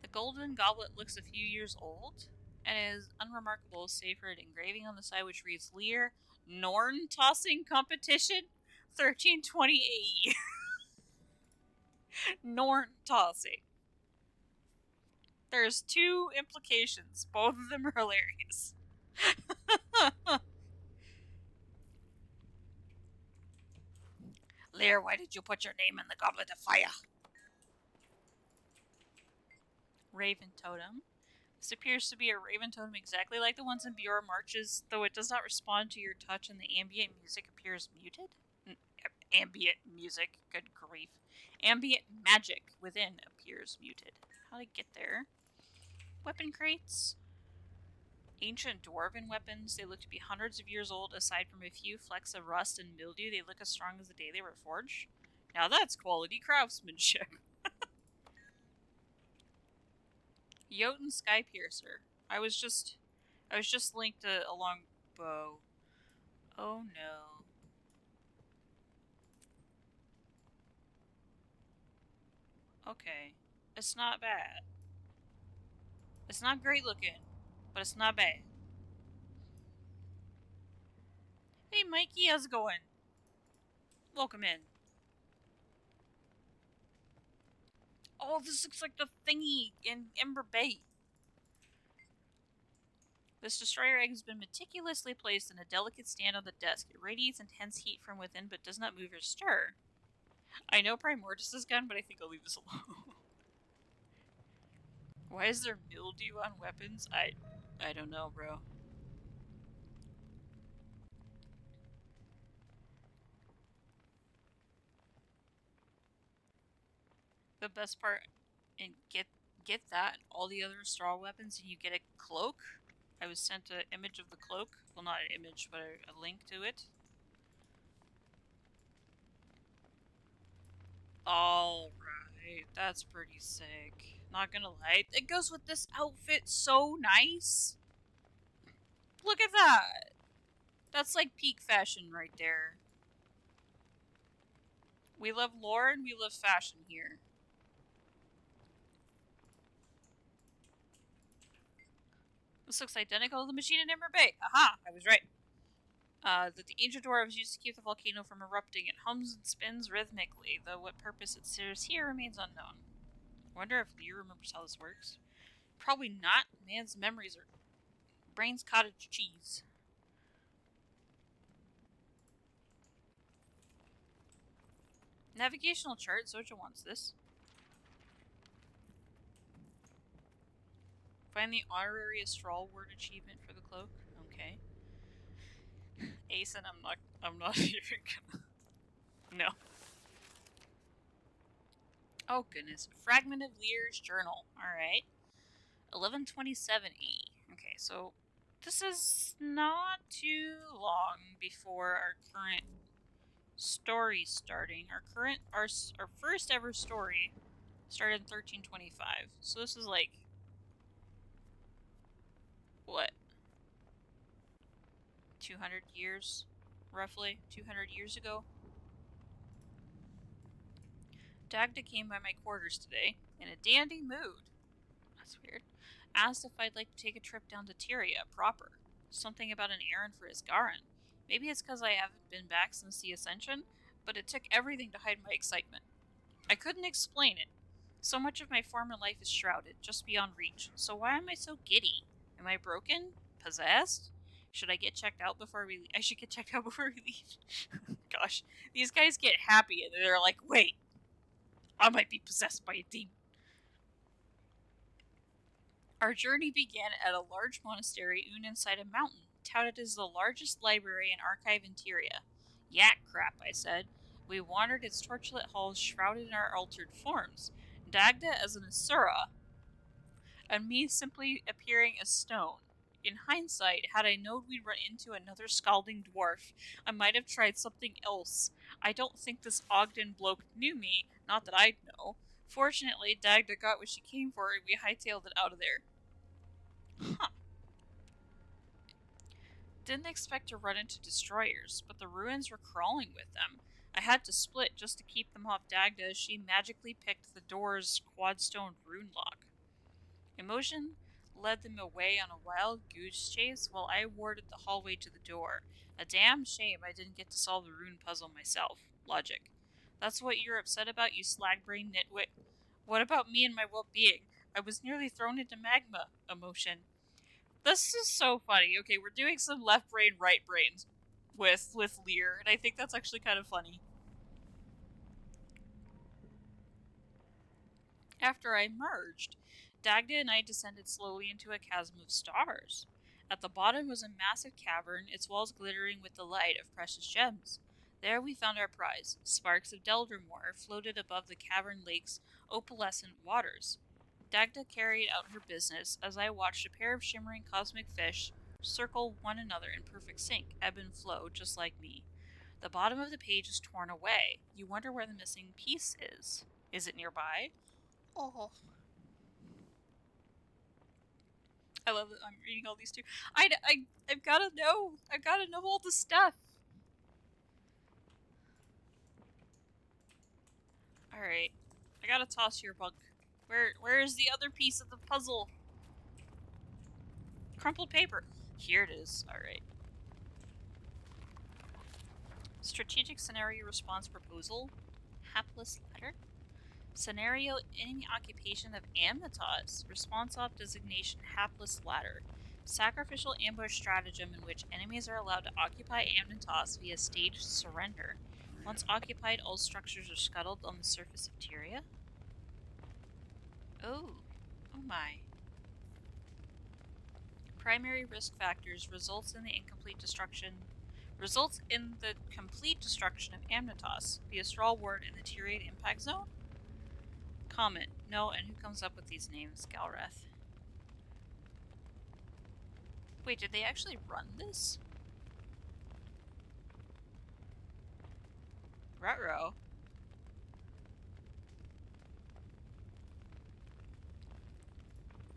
The golden goblet looks a few years old and is unremarkable save for an engraving on the side which reads Lear Norn Tossing Competition 1320 AE. Norn Tossing. There's two implications. Both of them are hilarious. Lear, why did you put your name in the goblet of fire? Raven Totem. This appears to be a raven totem exactly like the ones in Bjorn Marches, though it does not respond to your touch and the ambient music appears muted? Ambient music, good grief. Ambient magic within appears muted. How to get there? Weapon crates. Ancient dwarven weapons. They look to be hundreds of years old. Aside from a few flecks of rust and mildew, they look as strong as the day they were forged. Now that's quality craftsmanship. Jotun Skypiercer. I was just linked a long bow. Oh no. Okay. It's not bad. It's not great looking, but it's not bad. Hey Mikey, how's it going? Welcome in. Oh, this looks like the thingy in Ember Bay. This destroyer egg has been meticulously placed in a delicate stand on the desk. It radiates intense heat from within, but does not move or stir. I know Primordius' gun, but I think I'll leave this alone. Why is there mildew on weapons? I don't know, bro. The best part, and get that, all the other straw weapons, and you get a cloak. I was sent an image of the cloak. Well, not an image, but a link to it. Alright, that's pretty sick. Not gonna lie, it goes with this outfit so nice. Look at that! That's like peak fashion right there. We love lore and we love fashion here. This looks identical to the machine in Ember Bay. Aha! I was right. That the ancient dwarves used to keep the volcano from erupting. It hums and spins rhythmically, though what purpose it serves here remains unknown. I wonder if Lear remembers how this works. Probably not. Man's memories are brains cottage cheese. Navigational chart. Soja wants this. Find the honorary Astral Word achievement for the cloak. Okay. Asen, I'm not even gonna. No. Oh goodness. Fragment of Lear's journal. Alright. 11:27 Okay, so this is not too long before our current story starting. Our first ever story started in 1325. So this is like what? 200 years roughly 200 years ago. Dagda came by my quarters today in a dandy mood. That's weird. Asked if I'd like to take a trip down to Tyria proper. Something about an errand for Isgaran. Maybe it's because I haven't been back since the Ascension, but it took everything to hide my excitement. I couldn't explain it. So much of my former life is shrouded, just beyond reach. So why am I so giddy? Am I broken? Possessed? Should I get checked out before we leave? I should get checked out before we leave. Gosh, these guys get happy and they're like, wait, I might be possessed by a demon. Our journey began at a large monastery inside a mountain, touted as the largest library and archive in Tyria. Yak crap, I said. We wandered its torchlit halls shrouded in our altered forms. Dagda as an Asura, and me simply appearing as stone. In hindsight, had I known we'd run into another scalding dwarf, I might have tried something else. I don't think this Ogden bloke knew me, not that I'd know. Fortunately, Dagda got what she came for and we hightailed it out of there. Huh. Didn't expect to run into destroyers, but the ruins were crawling with them. I had to split just to keep them off Dagda as she magically picked the door's quadstone rune lock. Emotion led them away on a wild goose chase while I warded the hallway to the door. A damn shame I didn't get to solve the rune puzzle myself. Logic. That's what you're upset about, you slag-brained nitwit. What about me and my well-being? I was nearly thrown into magma. Emotion. This is so funny. Okay, we're doing some left brain, right brains with Lear, and I think that's actually kind of funny. After I merged, Dagda and I descended slowly into a chasm of stars. At the bottom was a massive cavern, its walls glittering with the light of precious gems. There we found our prize. Sparks of Deldrimore floated above the cavern lake's opalescent waters. Dagda carried out her business as I watched a pair of shimmering cosmic fish circle one another in perfect sync, ebb and flow, just like me. The bottom of the page is torn away. You wonder where the missing piece is. Is it nearby? Oh. I love that I'm reading all these too. I've gotta know. I've gotta know all the stuff. Alright. I gotta toss your bunk. Where is the other piece of the puzzle? Crumpled paper. Here it is. Alright. Strategic scenario response proposal. Hapless letter. Scenario enemy occupation of Amnytas. Response op designation Hapless Ladder. Sacrificial ambush stratagem in which enemies are allowed to occupy Amnytas via staged surrender. Once occupied, all structures are scuttled on the surface of Tyria. Oh my. Primary risk factors results in the complete destruction of Amnytas via Strahl Ward in the Tyrian impact zone? Comment. No, and who comes up with these names? Galrath. Wait, did they actually run this? Ruh-roh.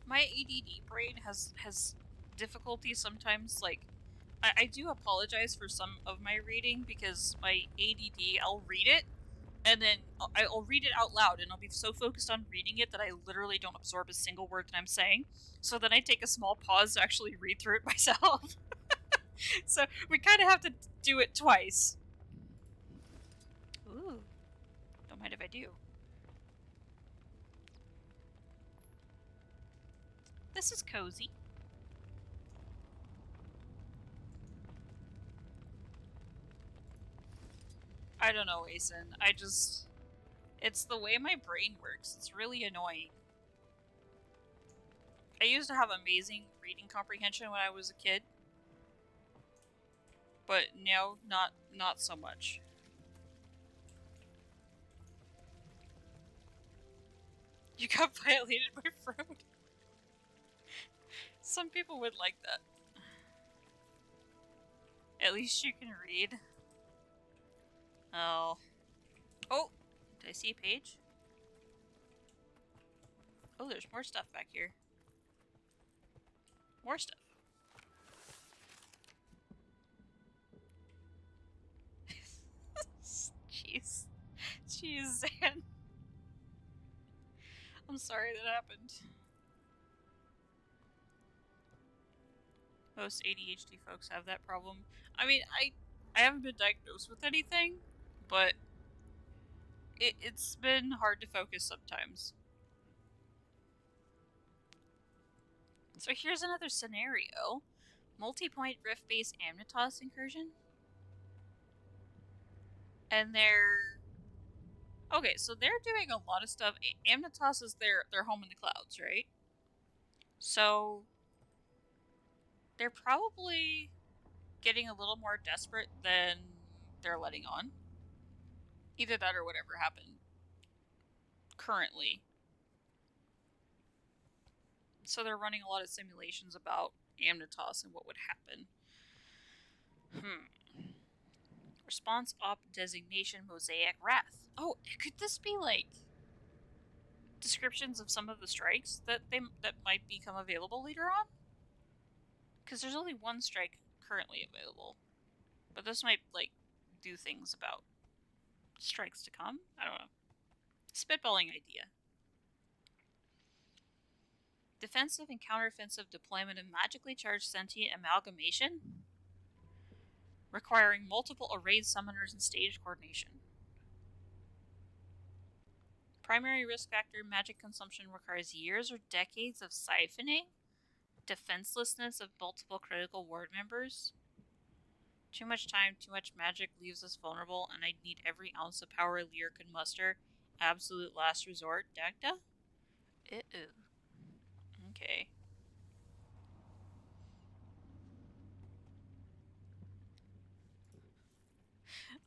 My ADD brain has difficulty sometimes, like, I do apologize for some of my reading because my ADD, I'll read it, and then I'll read it out loud, and I'll be so focused on reading it that I literally don't absorb a single word that I'm saying. So then I take a small pause to actually read through it myself. So we kind of have to do it twice. Ooh. Don't mind if I do. This is cozy. I don't know, Asen. It's the way my brain works. It's really annoying. I used to have amazing reading comprehension when I was a kid. But now, not so much. You got violated by Frodo. Some people would like that. At least you can read. Oh. Oh! Did I see a page? Oh, there's more stuff back here. More stuff. Jeez. Jeez, Zan. I'm sorry that happened. Most ADHD folks have that problem. I mean, I haven't been diagnosed with anything, but it's been hard to focus sometimes. So here's another scenario. Multi-point rift-based Amnytas incursion. And they're... Okay, so they're doing a lot of stuff. Amnytas is their home in the clouds, right? So they're probably getting a little more desperate than they're letting on. Either that or whatever happened currently. So they're running a lot of simulations about Amnytas and what would happen. Response op designation Mosaic Wrath. Oh, could this be like descriptions of some of the strikes that might become available later on? Because there's only one strike currently available, but this might like do things about strikes to come. I don't know. Spitballing idea. Defensive and counteroffensive deployment of magically charged sentient amalgamation, requiring multiple arrayed summoners and stage coordination. Primary risk factor: magic consumption requires years or decades of siphoning. Defenselessness of multiple critical ward members. Too much time, too much magic leaves us vulnerable, and I need every ounce of power Lear can muster. Absolute last resort. Dagda? Uh-oh. Okay.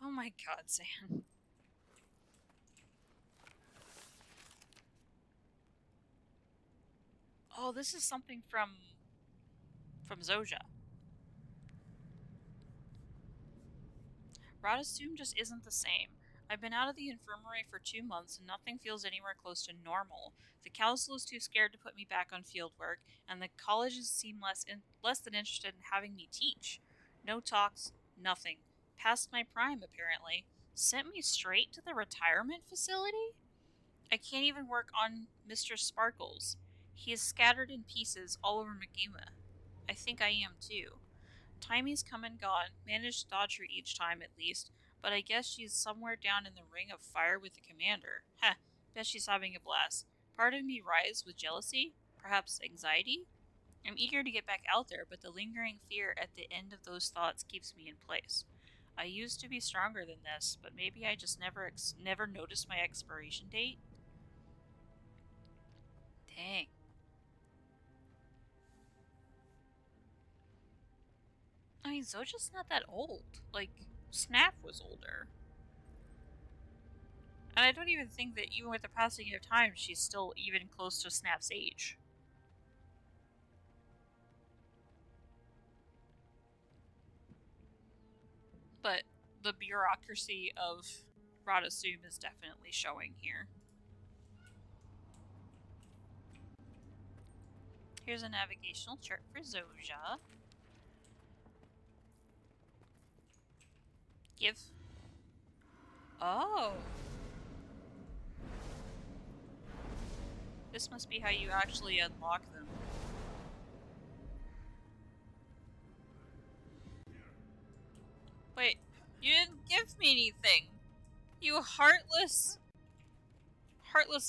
Oh my god, Zan. Oh, this is something from Zoja. Radasum just isn't the same. I've been out of the infirmary for 2 months and nothing feels anywhere close to normal. The council is too scared to put me back on field work, and the colleges seem less than interested in having me teach. No talks, nothing. Past my prime, apparently. Sent me straight to the retirement facility? I can't even work on Mr. Sparkles. He is scattered in pieces all over Maguma. I think I am too. Timey's come and gone, managed to dodge her each time at least, but I guess she's somewhere down in the ring of fire with the commander. Heh, bet she's having a blast. Part of me writhes with jealousy, perhaps anxiety. I'm eager to get back out there, but the lingering fear at the end of those thoughts keeps me in place. I used to be stronger than this, but maybe I just never noticed my expiration date. Dang. I mean, Zoja's not that old. Like, Snap was older. And I don't even think that even with the passing of time, she's still even close to Snap's age. But the bureaucracy of Radasum is definitely showing here. Here's a navigational chart for Zoja. Give. Oh. This must be how you actually unlock them. Wait, you didn't give me anything! You heartless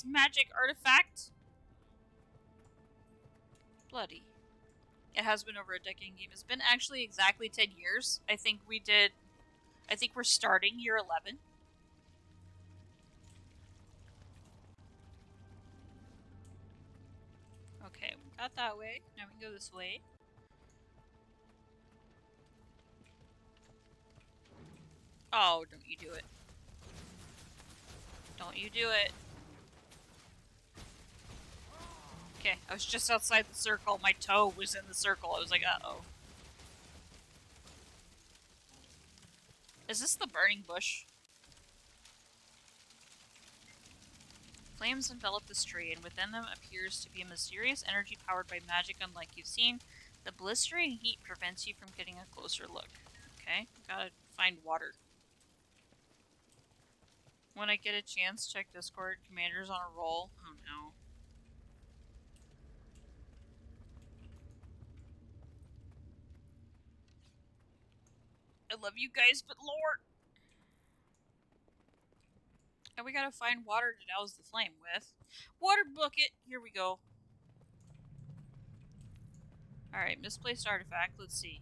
magic artifact! Bloody. It has been over a decade game. It's been actually exactly 10 years. I think we're starting year 11. Okay, we got that way. Now we can go this way. Oh, don't you do it. Don't you do it. Okay, I was just outside the circle. My toe was in the circle. I was like, uh-oh. Is this the burning bush? Flames envelop this tree, and within them appears to be a mysterious energy powered by magic unlike you've seen. The blistering heat prevents you from getting a closer look. Okay, gotta find water. When I get a chance, check Discord. Commander's on a roll. Oh no. I love you guys, but Lord! And we gotta find water to douse the flame with. Water bucket! Here we go. Alright, misplaced artifact. Let's see.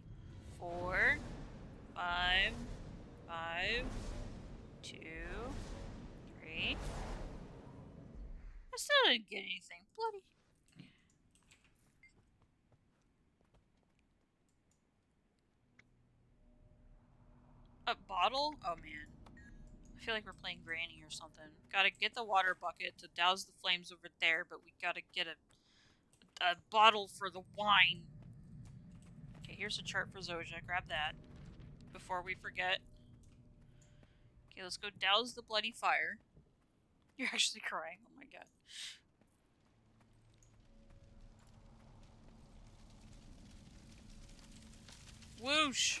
4, 5, 5, 2, 3. I still didn't get anything. Bloody. A bottle? Oh man. I feel like we're playing Granny or something. Gotta get the water bucket to douse the flames over there, but we gotta get a bottle for the wine. Okay, here's a chart for Zoja. Grab that before we forget. Okay, let's go douse the bloody fire. You're actually crying. Oh my god. Whoosh!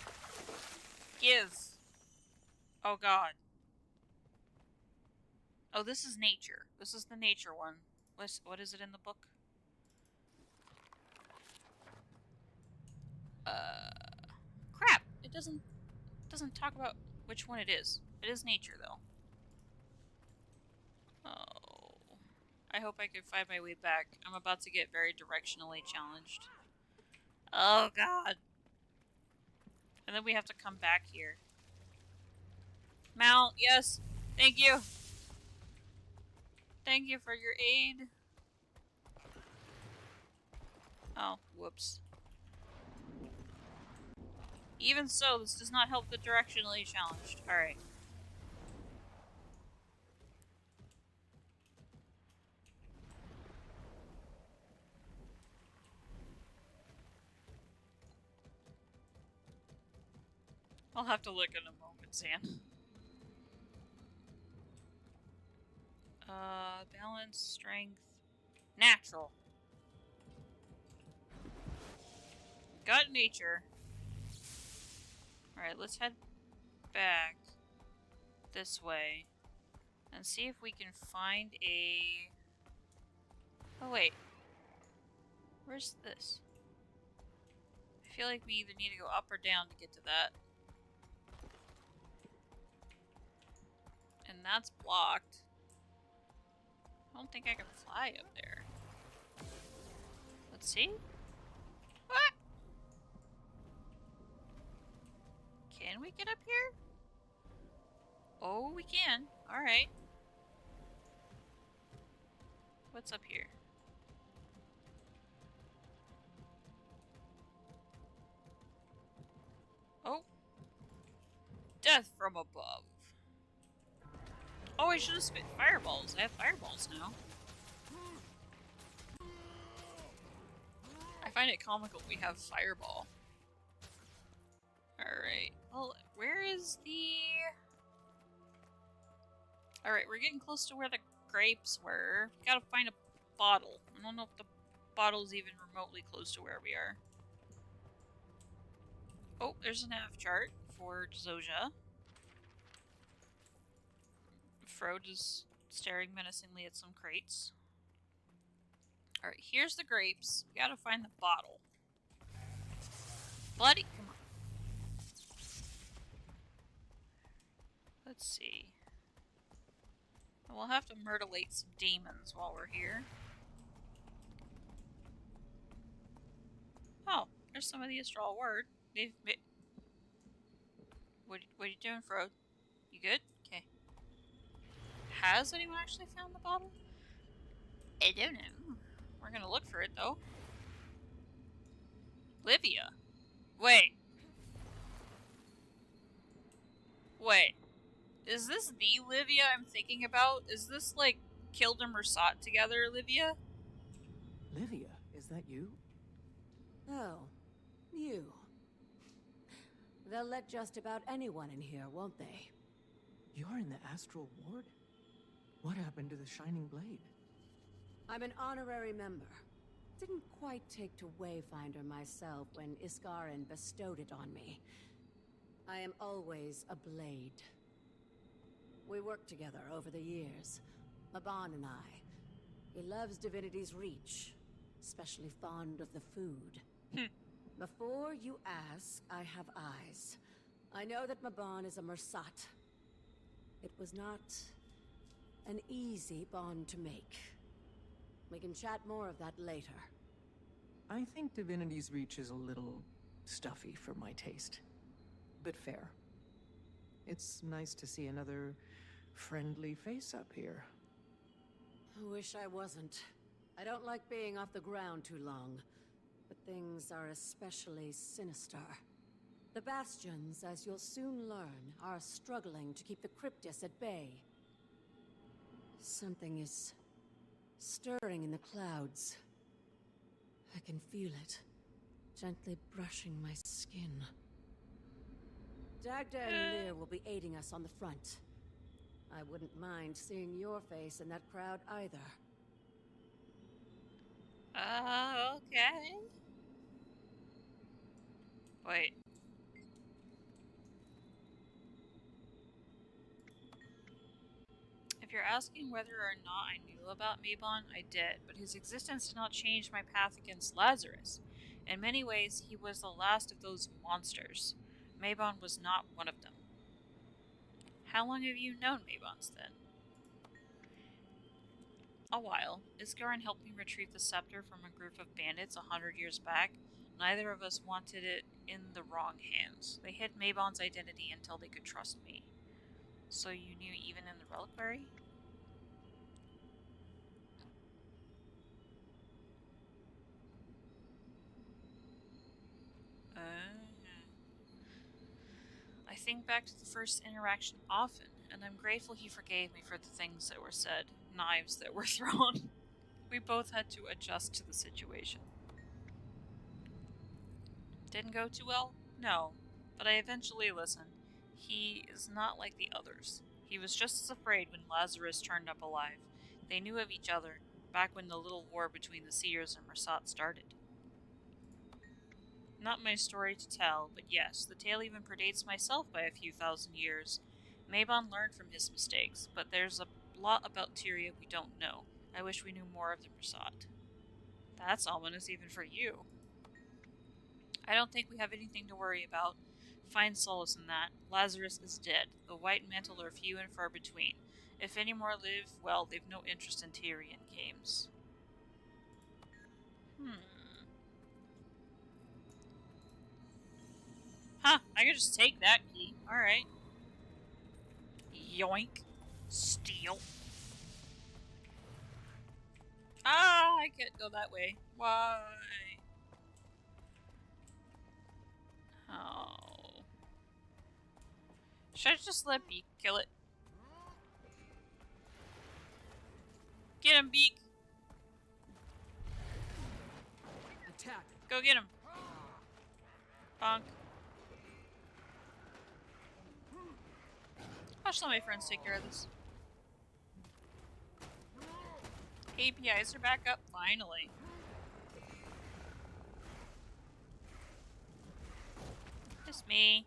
Give. Oh god. Oh, this is nature. This is the nature one. What is it in the book? Crap! It doesn't talk about which one it is. It is nature, though. Oh. I hope I can find my way back. I'm about to get very directionally challenged. Oh, God. And then we have to come back here. Mount, yes. Thank you. Thank you for your aid. Oh, whoops. Even so, this does not help the directionally challenged. Alright. I'll have to look in a moment, Zan. Balance, strength, natural. Got nature. Alright, let's head back this way and see if we can find a... Oh wait. Where's this? I feel like we either need to go up or down to get to that. And that's blocked. I don't think I can fly up there. Let's see. What? Can we get up here? Oh, we can. Alright. What's up here? Oh. Death from above. Oh, I should have spit fireballs. I have fireballs now. I find it comical we have fireball. Alright. Well, where is the... Alright, we're getting close to where the grapes were. We gotta find a bottle. I don't know if the bottle's even remotely close to where we are. Oh, there's a nav chart for Zoja. Frode is staring menacingly at some crates. Alright, here's the grapes. We gotta find the bottle. Bloody, come on. Let's see. We'll have to myrtleate some demons while we're here. Oh, there's some of the Astral Word. What are you doing, Frode? You good? Okay. Has anyone actually found the bottle? I don't know. We're gonna look for it, though. Livia. Wait. Wait. Is this the Livia I'm thinking about? Is this, like, Killed and Mersat together, Livia? Livia, is that you? Oh, you. They'll let just about anyone in here, won't they? You're in the Astral Ward? What happened to the Shining Blade? I'm an honorary member. Didn't quite take to Wayfinder myself when Iskarin bestowed it on me. I am always a blade. We worked together over the years, Mabon and I. He loves Divinity's Reach, especially fond of the food. Before you ask, I have eyes. I know that Mabon is a Mersat. It was not an easy bond to make. We can chat more of that later. I think Divinity's Reach is a little stuffy for my taste. But fair. It's nice to see another friendly face up here. I wish I wasn't. I don't like being off the ground too long. But things are especially sinister. The Bastions, as you'll soon learn, are struggling to keep the Cryptis at bay. Something is stirring in the clouds. I can feel it, gently brushing my skin. Dagda and Lear will be aiding us on the front. I wouldn't mind seeing your face in that crowd either. Okay. Wait. If you're asking whether or not I knew about Mabon, I did, but his existence did not change my path against Lazarus. In many ways, he was the last of those monsters. Mabon was not one of them. How long have you known Mabons, then? A while. Iskarin helped me retrieve the scepter from a group of bandits 100 years back. Neither of us wanted it in the wrong hands. They hid Mabon's identity until they could trust me. So you knew even in the reliquary? I think back to the first interaction often, and I'm grateful he forgave me for the things that were said, knives that were thrown. We both had to adjust to the situation. Didn't go too well? No, but I eventually listened. He is not like the others. He was just as afraid when Lazarus turned up alive. They knew of each other, back when the little war between the Seers and Mersat started. Not my story to tell, but yes, the tale even predates myself by a few thousand years. Mabon learned from his mistakes, but there's a lot about Tyria we don't know. I wish we knew more of the Mersat. That's ominous even for you. I don't think we have anything to worry about. Find solace in that. Lazarus is dead. The White Mantle are few and far between. If any more live, well, they've no interest in Tyrian games. Huh, I can just take that key. Alright. Yoink. Steal. Ah, I can't go that way. Why? Oh. Should I just let Beak kill it? Get him, Beak! Attack! Go get him! Bonk. I'll just let my friends take care of this. APIs are back up, finally. Just me.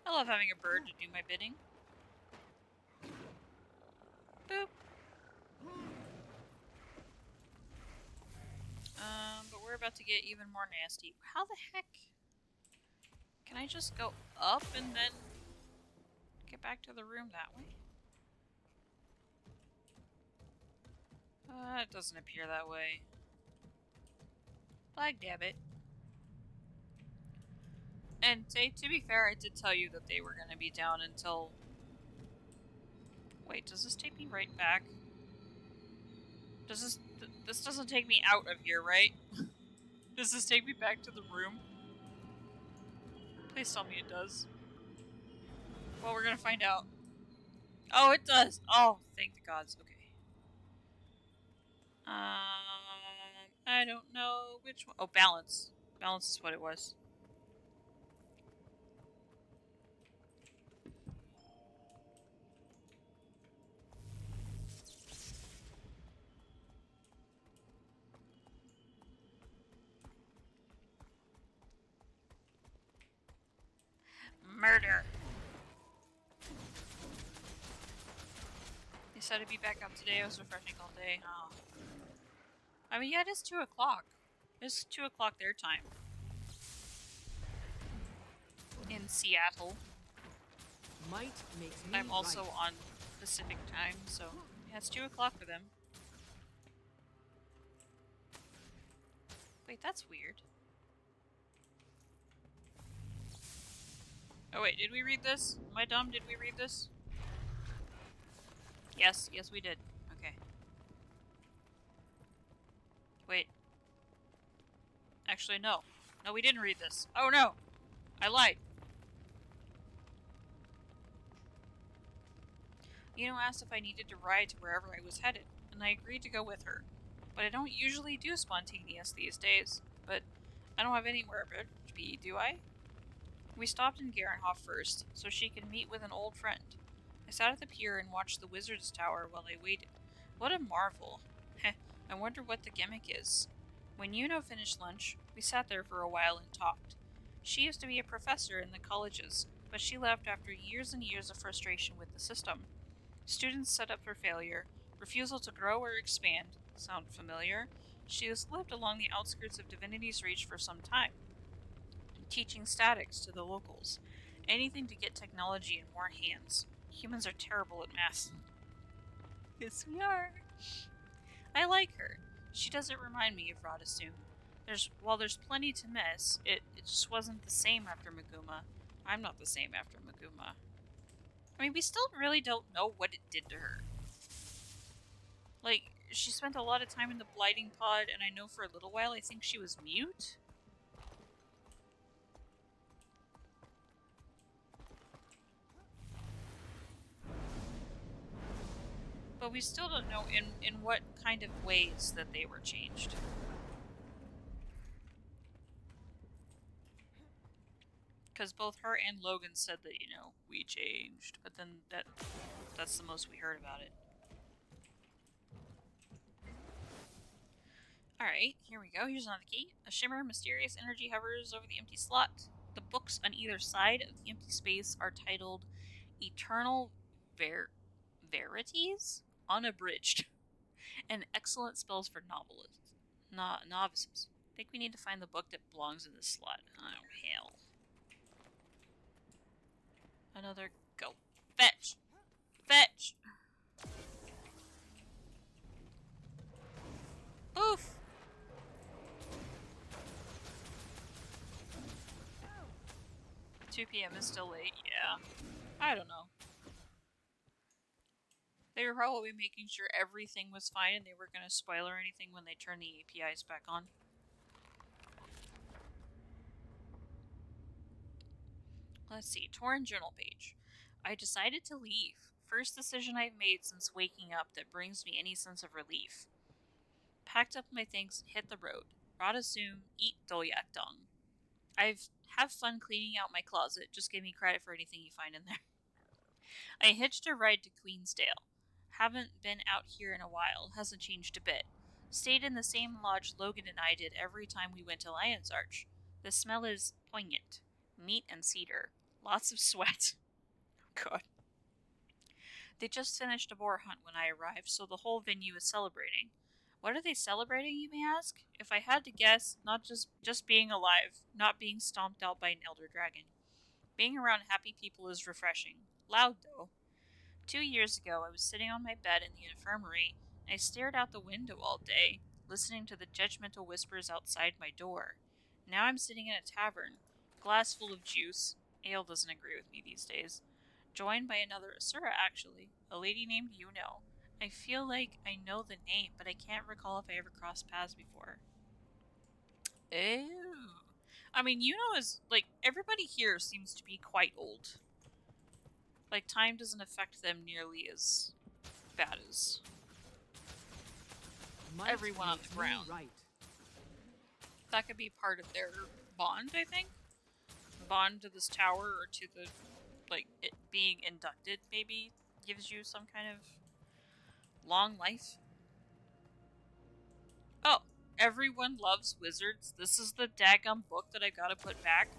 I love having a bird to do my bidding. Boop. But we're about to get even more nasty. How the heck? Can I just go up and then get back to the room that way? It doesn't appear that way. Like, damn it. And to be fair, I did tell you that they were going to be down until... Wait, does this take me right back? Does this... This doesn't take me out of here, right? Does this take me back to the room? Please tell me it does. Well, we're gonna find out. Oh, it does! Oh, thank the gods. Okay. I don't know which one. Oh, balance. Balance is what it was. Murder. They said to be back up today. I was refreshing all day. Oh. I mean, yeah, it is 2 o'clock. It's 2 o'clock their time. In Seattle. Might makes me I'm also right. on Pacific time, so yeah, it's 2 o'clock for them. Wait, that's weird. Oh wait, did we read this? Am I dumb? Did we read this? Yes, yes we did. Okay. Wait. Actually, no. No, we didn't read this. Oh no! I lied. Yuno asked if I needed to ride to wherever I was headed, and I agreed to go with her. But I don't usually do spontaneous these days. But I don't have anywhere to be, do I? We stopped in Garenhof first, so she could meet with an old friend. I sat at the pier and watched the Wizard's Tower while I waited. What a marvel. Heh, I wonder what the gimmick is. When Yuno finished lunch, we sat there for a while and talked. She used to be a professor in the colleges, but she left after years and years of frustration with the system. Students set up for failure, refusal to grow or expand. Sound familiar? She has lived along the outskirts of Divinity's Reach for some time, teaching statics to the locals. Anything to get technology in more hands. Humans are terrible at math. Yes, we are. I like her. She doesn't remind me of Radasum. While there's plenty to miss, it just wasn't the same after Maguma. I'm not the same after Maguma. I mean, we still really don't know what it did to her. Like, she spent a lot of time in the Blighting Pod, and I know for a little while I think she was mute? But we still don't know in what kind of ways that they were changed. Because both her and Logan said that, you know, we changed. But then that's the most we heard about it. Alright, here we go. Here's another key. A shimmer, mysterious energy hovers over the empty slot. The books on either side of the empty space are titled Eternal Verities? Unabridged. And excellent spells for novices. I think we need to find the book that belongs in this slot. Oh, hell. Another go. Fetch! Fetch! Oof! 2 p.m. is still late, yeah. I don't know. They were probably making sure everything was fine and they were going to spoiler anything when they turn the APIs back on. Let's see, torn journal page. I decided to leave. First decision I've made since waking up that brings me any sense of relief. Packed up my things and hit the road. Radasum, eat Dolyak dung. Have fun cleaning out my closet. Just give me credit for anything you find in there. I hitched a ride to Queensdale. Haven't been out here in a while. Hasn't changed a bit. Stayed in the same lodge Logan and I did every time we went to Lion's Arch. The smell is poignant. Meat and cedar. Lots of sweat. Oh god. They just finished a boar hunt when I arrived, so the whole venue is celebrating. What are they celebrating, you may ask? If I had to guess, not just being alive, not being stomped out by an elder dragon. Being around happy people is refreshing. Loud, though. 2 years ago, I was sitting on my bed in the infirmary, and I stared out the window all day, listening to the judgmental whispers outside my door. Now I'm sitting in a tavern, glass full of juice. Ale doesn't agree with me these days. Joined by another Asura, actually, a lady named Yuno. I feel like I know the name, but I can't recall if I ever crossed paths before. Ew. I mean, Yuno is, like, everybody here seems to be quite old. Like, time doesn't affect them nearly as bad as everyone on the ground. Right. That could be part of their bond, I think. Bond to this tower or to the, like, it being inducted maybe gives you some kind of long life. Oh, everyone loves wizards. This is the daggum book that I gotta put back.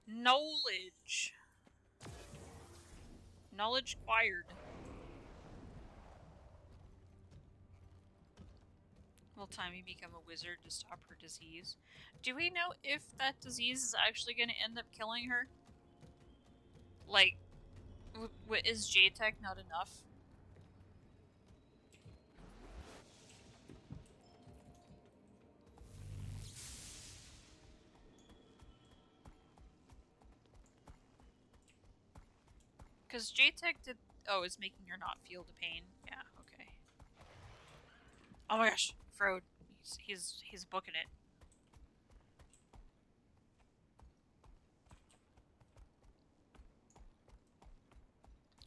Knowledge. Knowledge acquired. Will Timmy become a wizard to stop her disease? Do we know if that disease is actually going to end up killing her? Like, is J-Tech not enough? Because J-Tech did... Oh, is making her not feel the pain. Yeah, okay. Oh my gosh, Frode. He's booking it.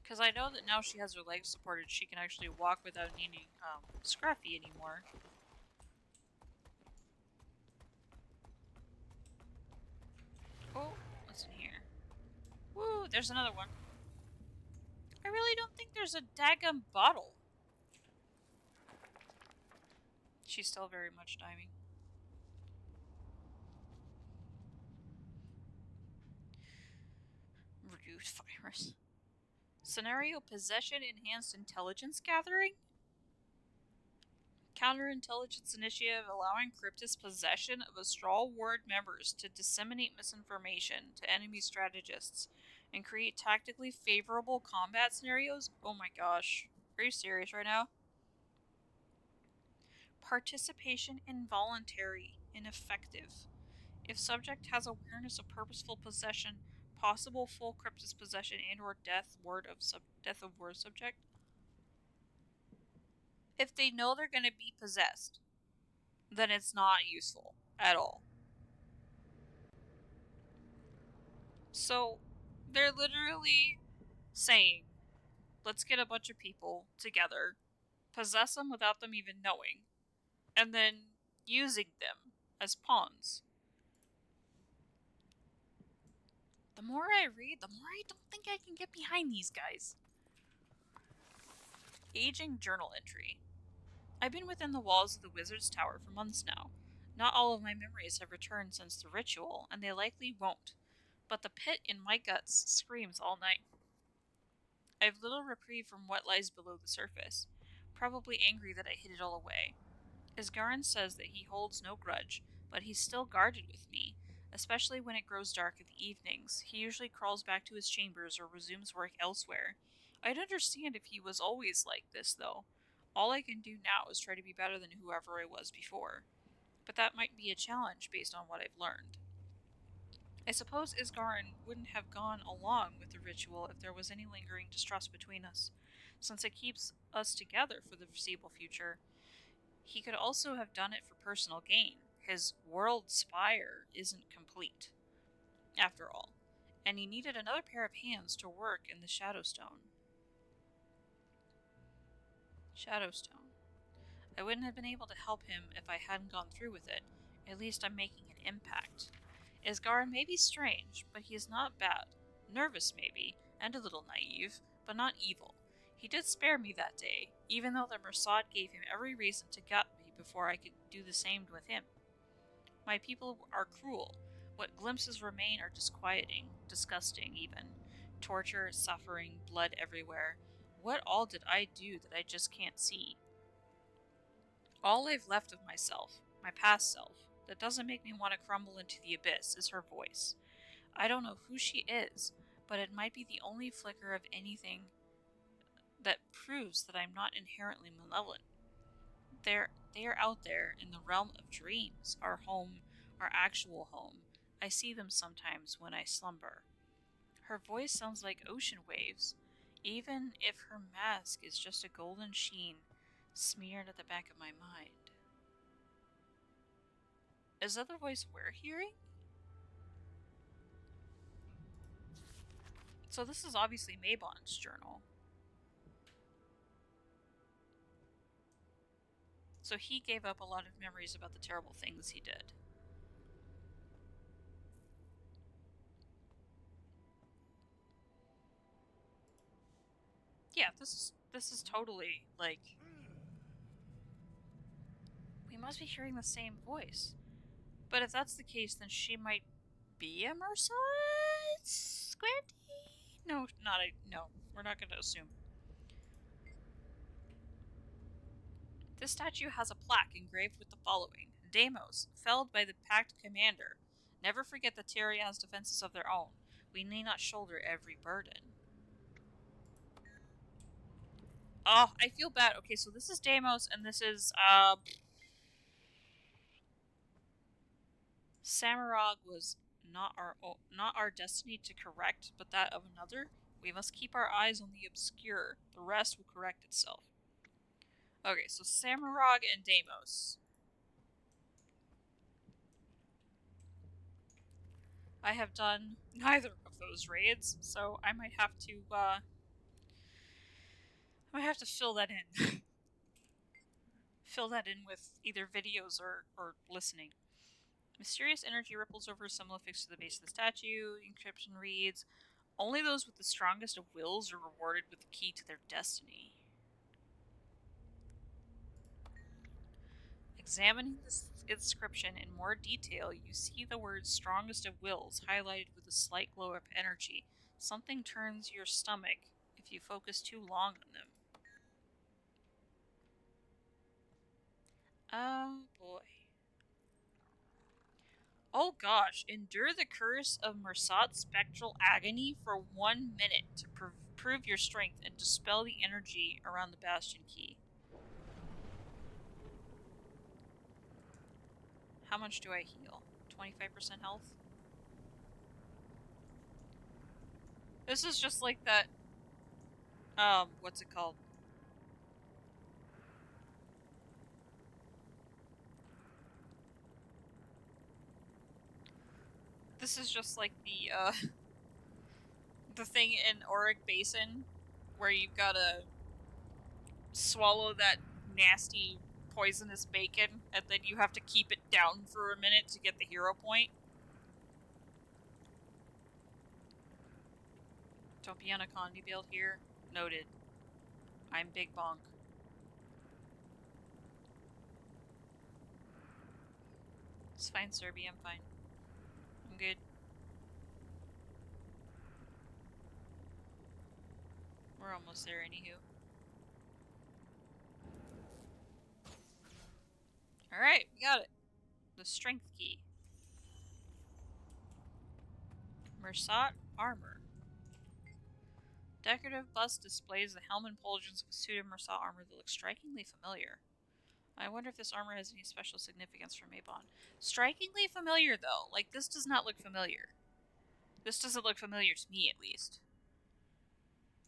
Because I know that now she has her legs supported, she can actually walk without needing Scruffy anymore. Oh, what's in here? Woo, there's another one. I really don't think there's a daggum bottle. She's still very much diving. Reduced virus. Scenario possession enhanced intelligence gathering? Counterintelligence initiative allowing Cryptus possession of Astral Ward members to disseminate misinformation to enemy strategists and create tactically favorable combat scenarios? Oh my gosh. Are you serious right now? Participation involuntary, ineffective. If subject has awareness of purposeful possession, possible full Cryptus possession and/or death of ward subject. If they know they're going to be possessed, then it's not useful at all. So they're literally saying, let's get a bunch of people together, possess them without them even knowing, and then using them as pawns. The more I read, the more I don't think I can get behind these guys. Aging journal entry. I've been within the walls of the Wizard's Tower for months now. Not all of my memories have returned since the ritual, and they likely won't. But the pit in my guts screams all night. I have little reprieve from what lies below the surface, probably angry that I hid it all away. Isgarin says that he holds no grudge, but he's still guarded with me, especially when it grows dark in the evenings. He usually crawls back to his chambers or resumes work elsewhere. I'd understand if he was always like this, though. All I can do now is try to be better than whoever I was before. But that might be a challenge based on what I've learned. I suppose Isgarin wouldn't have gone along with the ritual if there was any lingering distrust between us, since it keeps us together for the foreseeable future. He could also have done it for personal gain. His world spire isn't complete, after all, and he needed another pair of hands to work in the Shadowstone. Shadowstone. I wouldn't have been able to help him if I hadn't gone through with it. At least I'm making an impact. Isgarin may be strange, but he is not bad. Nervous, maybe, and a little naive, but not evil. He did spare me that day, even though the Mersad gave him every reason to gut me before I could do the same with him. My people are cruel. What glimpses remain are disquieting, disgusting even. Torture, suffering, blood everywhere. What all did I do that I just can't see? All I've left of myself, my past self, that doesn't make me want to crumble into the abyss is her voice. I don't know who she is, but it might be the only flicker of anything that proves that I'm not inherently malevolent. They are out there in the realm of dreams, our home, our actual home. I see them sometimes when I slumber. Her voice sounds like ocean waves, even if her mask is just a golden sheen smeared at the back of my mind. Is that the voice we're hearing? So this is obviously Mabon's journal. So he gave up a lot of memories about the terrible things he did. Yeah, this is totally, like... We must be hearing the same voice. But if that's the case, then she might be a Merced? Squinty? No, no. We're not gonna assume. This statue has a plaque engraved with the following. Deimos, felled by the Pact Commander. Never forget that Tyria has defenses of their own. We need not shoulder every burden. Oh, I feel bad. Okay, so this is Deimos, and this is, Samurag was not our destiny to correct, but that of another. We must keep our eyes on the obscure. The rest will correct itself. Okay, so Samurag and Deimos. I have done neither of those raids, so I might have to fill that in. Fill that in with either videos or listening. Mysterious energy ripples over a symbol affixed to the base of the statue. Inscription reads, only those with the strongest of wills are rewarded with the key to their destiny. Examining this inscription in more detail, you see the words strongest of wills highlighted with a slight glow of energy. Something turns your stomach if you focus too long on them. Oh boy. Oh gosh, endure the curse of Merced's spectral agony for 1 minute to prove your strength and dispel the energy around the Bastion Key. How much do I heal? 25% health? This is just like that, what's it called? This is just like the thing in Auric Basin where you've gotta swallow that nasty poisonous bacon and then you have to keep it down for a minute to get the hero point. Don't be on a Condi build here. Noted. I'm Big Bonk. It's fine, Serby, I'm fine. I'm good. We're almost there, anywho. Alright, we got it. The strength key. Merced armor. Decorative bust displays the helm and pauldrons of a suit of Merced armor that looks strikingly familiar. I wonder if this armor has any special significance for Mabon. Strikingly familiar, though. Like, this does not look familiar. This doesn't look familiar to me, at least.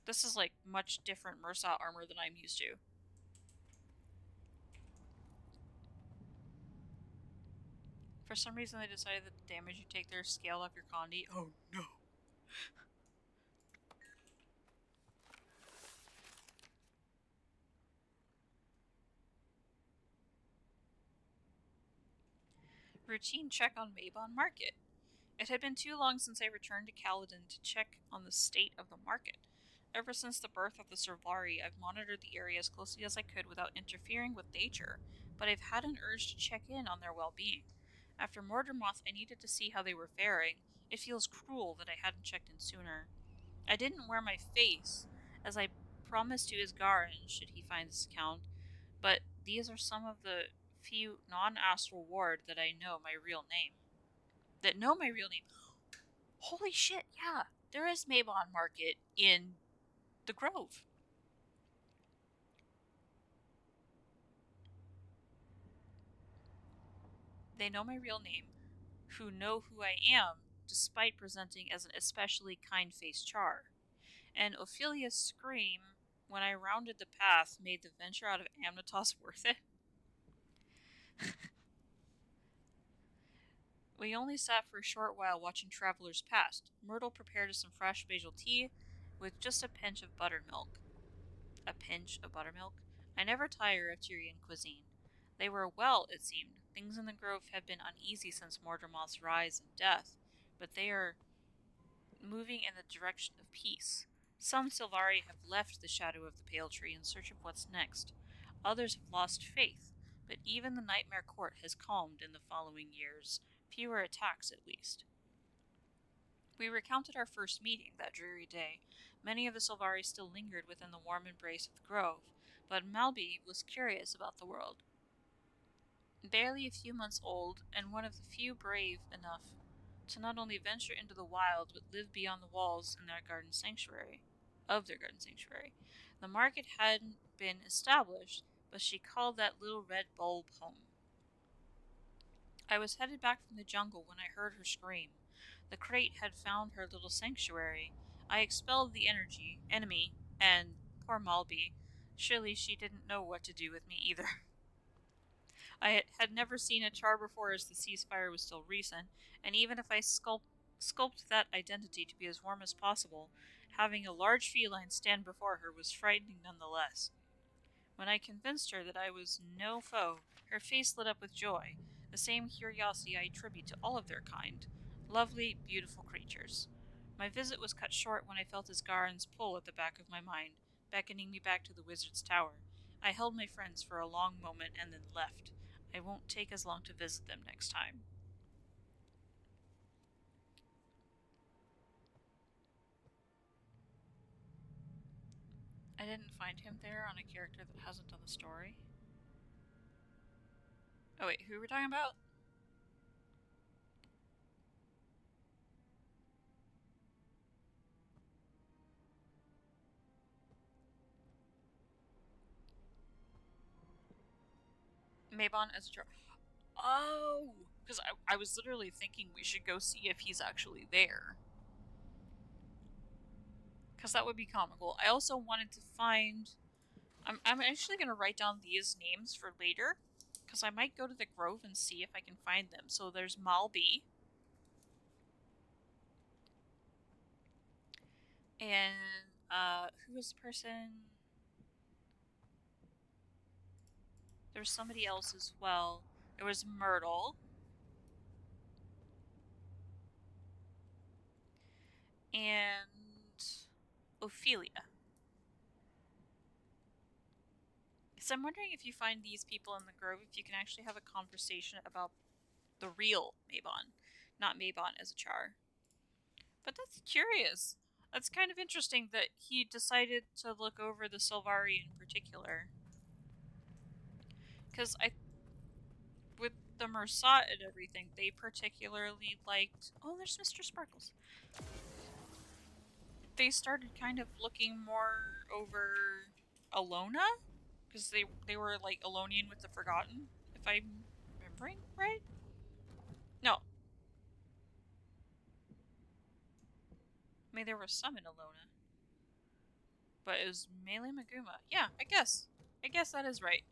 This is, like, much different Merced armor than I'm used to. For some reason, they decided that the damage you take there is scaled off your Condi. Oh, no. Routine check on Mabon Market. It had been too long since I returned to Kaladin to check on the state of the market. Ever since the birth of the Servalari, I've monitored the area as closely as I could without interfering with nature, but I've had an urge to check in on their well-being. After Mordermoth, I needed to see how they were faring. It feels cruel that I hadn't checked in sooner. I didn't wear my face, as I promised to Isgarin should he find this account, but these are some of the few non-astral ward that I know my real name. Holy shit, yeah! There is Mabon Market in the Grove. They know my real name, who know who I am, despite presenting as an especially kind-faced char. And Ophelia's scream, when I rounded the path, made the venture out of Amnytas worth it. We only sat for a short while watching travelers pass. Myrtle prepared us some fresh basil tea with just a pinch of buttermilk. A pinch of buttermilk? I never tire of Tyrian cuisine. They were well, it seemed. Things in the grove had been uneasy since Mordermoth's rise and death, but they are moving in the direction of peace. Some Sylvari have left the shadow of the Pale Tree in search of what's next. Others have lost faith, but even the Nightmare Court has calmed in the following years. Fewer attacks, at least. We recounted our first meeting that dreary day. Many of the Sylvari still lingered within the warm embrace of the grove, but Malby was curious about the world. Barely a few months old, and one of the few brave enough to not only venture into the wild, but live beyond the walls in their garden sanctuary. The market hadn't been established, but she called that little red bulb home. I was headed back from the jungle when I heard her scream. The crate had found her little sanctuary. I expelled the enemy, and poor Malby, surely she didn't know what to do with me either. I had never seen a char before, as the ceasefire was still recent, and even if I sculpted that identity to be as warm as possible, having a large feline stand before her was frightening nonetheless. When I convinced her that I was no foe, her face lit up with joy, the same curiosity I attribute to all of their kind. Lovely, beautiful creatures. My visit was cut short when I felt Asgarin's pull at the back of my mind, beckoning me back to the wizard's tower. I held my friends for a long moment and then left. I won't take as long to visit them next time. I didn't find him there on a character that hasn't done the story. Oh wait, who are we talking about? Mabon as a char. Oh! Because I was literally thinking we should go see if he's actually there. Because that would be comical. I also wanted to find... I'm actually going to write down these names for later. Because I might go to the grove and see if I can find them. So there's Malby. And, who was the person? There was somebody else as well. There was Myrtle. And Ophelia. So I'm wondering if you find these people in the grove, if you can actually have a conversation about the real Mabon, not Mabon as a char. But that's curious. That's kind of interesting that he decided to look over the Sylvari in particular. Because with the Mersat and everything, they particularly liked... Oh, there's Mr. Sparkles. They started kind of looking more over Alona? Because they were like Alonian with the Forgotten, if I'm remembering right? No. I mean, there were some in Alona. But it was mainly Maguma. Yeah, I guess. I guess that is right.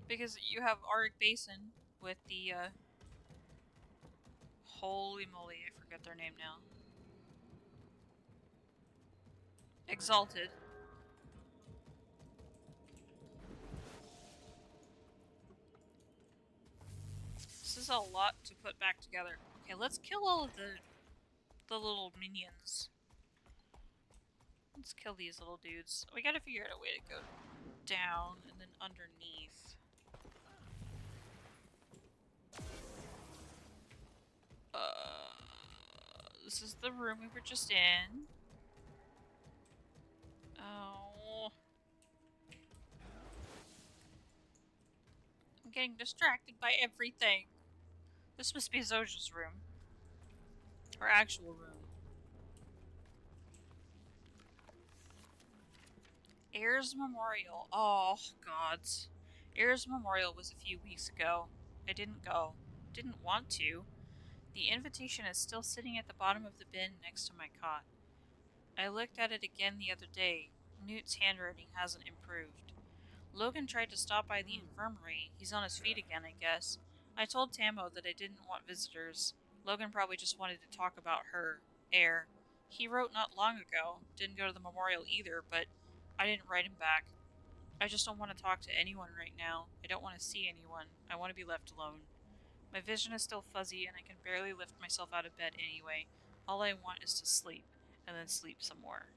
Because you have Auric Basin with the, holy moly, I forget their name now. Exalted. This is a lot to put back together. Okay, let's kill all of the little minions. Let's kill these little dudes. We gotta figure out a way to go down and then underneath. This is the room we were just in. Oh. I'm getting distracted by everything. This must be Zoja's room. Her actual room. Heirs Memorial. Oh, gods. Heirs Memorial was a few weeks ago. I didn't go. Didn't want to. The invitation is still sitting at the bottom of the bin next to my cot. I looked at it again the other day. Newt's handwriting hasn't improved. Logan tried to stop by the infirmary. He's on his feet again, I guess. I told Tammo that I didn't want visitors. Logan probably just wanted to talk about her, Air. He wrote not long ago. Didn't go to the memorial either, but I didn't write him back. I just don't want to talk to anyone right now. I don't want to see anyone. I want to be left alone. My vision is still fuzzy and I can barely lift myself out of bed anyway. All I want is to sleep, and then sleep some more.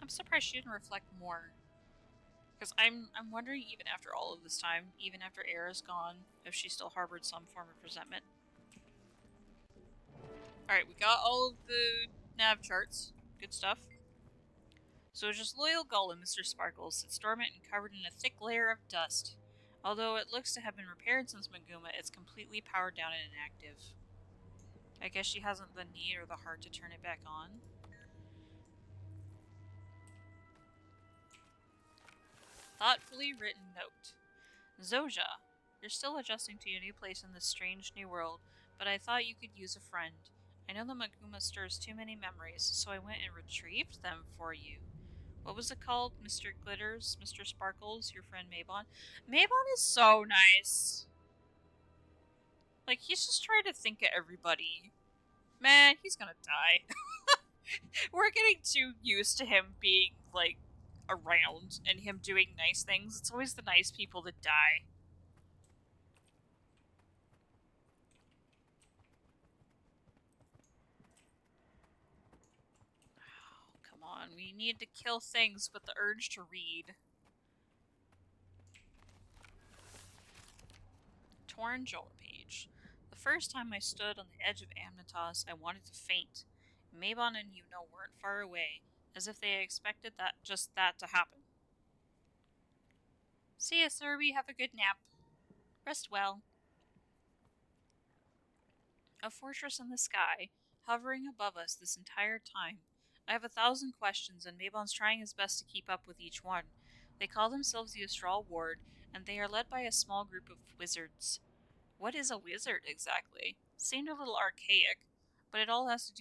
I'm surprised she didn't reflect more. Because I'm wondering, even after all of this time, even after Era's gone, if she still harbored some form of resentment. Alright, we got all of the nav charts. Good stuff. So just loyal Golem, Mr. Sparkles, sits dormant and covered in a thick layer of dust. Although it looks to have been repaired since Maguma, it's completely powered down and inactive. I guess she hasn't the need or the heart to turn it back on. Thoughtfully written note. Zoja, you're still adjusting to your new place in this strange new world, but I thought you could use a friend. I know the Maguma stirs too many memories, so I went and retrieved them for you. What was it called? Mr. Glitters? Mr. Sparkles? Your friend Mabon? Mabon is so nice. Like, he's just trying to think of everybody. Man, he's gonna die. We're getting too used to him being, like, around and him doing nice things. It's always the nice people that die. Oh, come on, we need to kill things with the urge to read. Torn Joel page. The first time I stood on the edge of Amnytas, I wanted to faint. Mabon and Yuno weren't far away, as if they expected just that to happen. See ya, Serby. Have a good nap. Rest well. A fortress in the sky, hovering above us this entire time. I have 1,000 questions, and Mabon's trying his best to keep up with each one. They call themselves the Astral Ward, and they are led by a small group of wizards. What is a wizard exactly? Seemed a little archaic, but it all has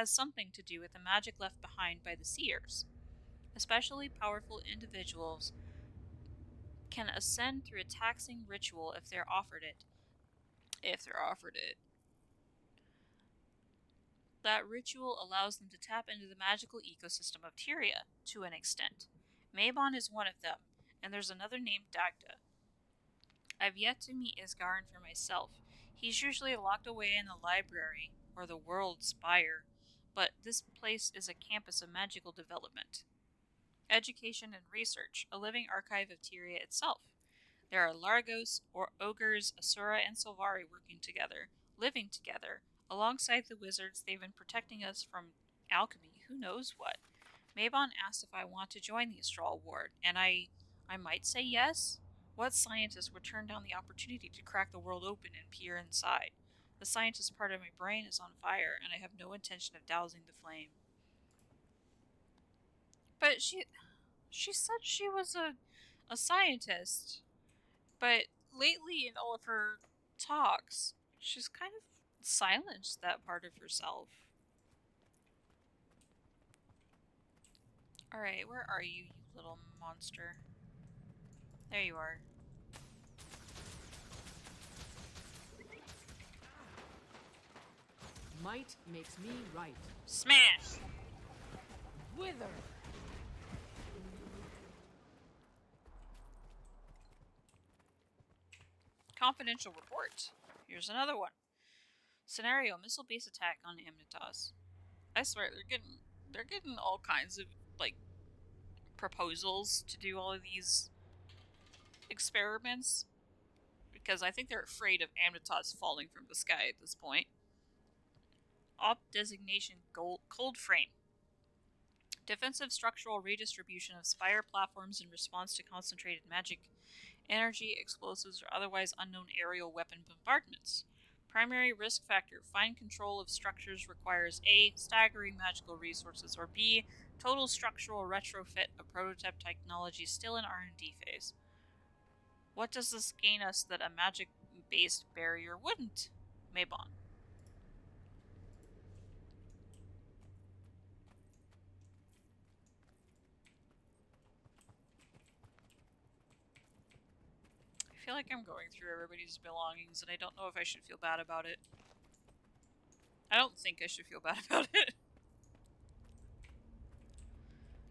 something to do with the magic left behind by the seers. Especially powerful individuals can ascend through a taxing ritual if they're offered it. That ritual allows them to tap into the magical ecosystem of Tyria, to an extent. Mabon is one of them, and there's another named Dagda. I've yet to meet Isgarin for myself. He's usually locked away in the library, or the World Spire, but this place is a campus of magical development. Education and research, a living archive of Tyria itself. There are Largos, or ogres, Asura, and Sylvari working together, living together. Alongside the wizards, they've been protecting us from alchemy, who knows what. Mabon asked if I want to join the Astral Ward, and I might say yes? What scientist would turn down the opportunity to crack the world open and peer inside? The scientist part of my brain is on fire, and I have no intention of dousing the flame. But she said she was a scientist. But lately, in all of her talks, she's kind of silenced that part of herself. Alright, where are you, you little monster? There you are. Might makes me right. Smash! Wither! Confidential report. Here's another one. Scenario: missile base attack on Amnytas. I swear they're getting all kinds of like proposals to do all of these experiments because I think they're afraid of Amnytas falling from the sky at this point. Op designation cold frame. Defensive structural redistribution of spire platforms in response to concentrated magic energy, explosives, or otherwise unknown aerial weapon bombardments. Primary risk factor: fine control of structures requires A. staggering magical resources, or B. total structural retrofit of prototype technology still in R&D phase. What does this gain us that a magic-based barrier wouldn't? Mabon. I feel like I'm going through everybody's belongings, and I don't know if I should feel bad about it. I don't think I should feel bad about it.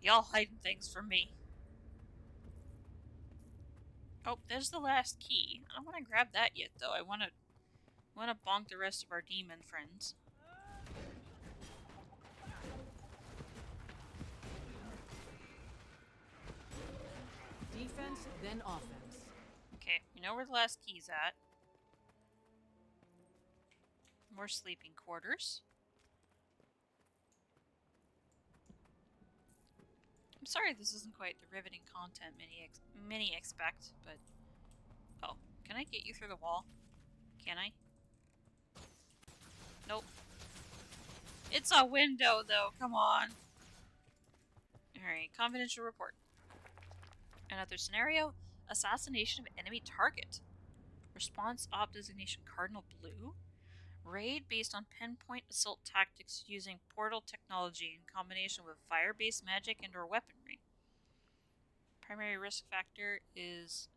Y'all hiding things from me. Oh, there's the last key. I don't want to grab that yet, though. I want to bonk the rest of our demon friends. Defense, then offense. Okay, we know where the last key's at. More sleeping quarters. I'm sorry this isn't quite the riveting content many expect, but... Oh, can I get you through the wall? Can I? Nope. It's a window, though. Come on. Alright, confidential report. Another scenario. Assassination of enemy target. Response op designation Cardinal Blue. Raid based on pinpoint assault tactics using portal technology in combination with fire-based magic and/or weaponry. Primary risk factor is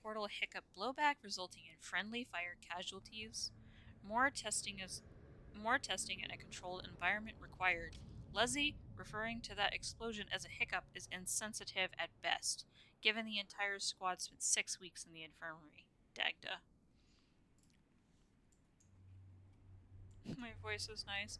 portal hiccup blowback, resulting in friendly fire casualties. More testing in a controlled environment required. Leslie, referring to that explosion as a hiccup, is insensitive at best, given the entire squad spent 6 weeks in the infirmary. Dagda. My voice is nice.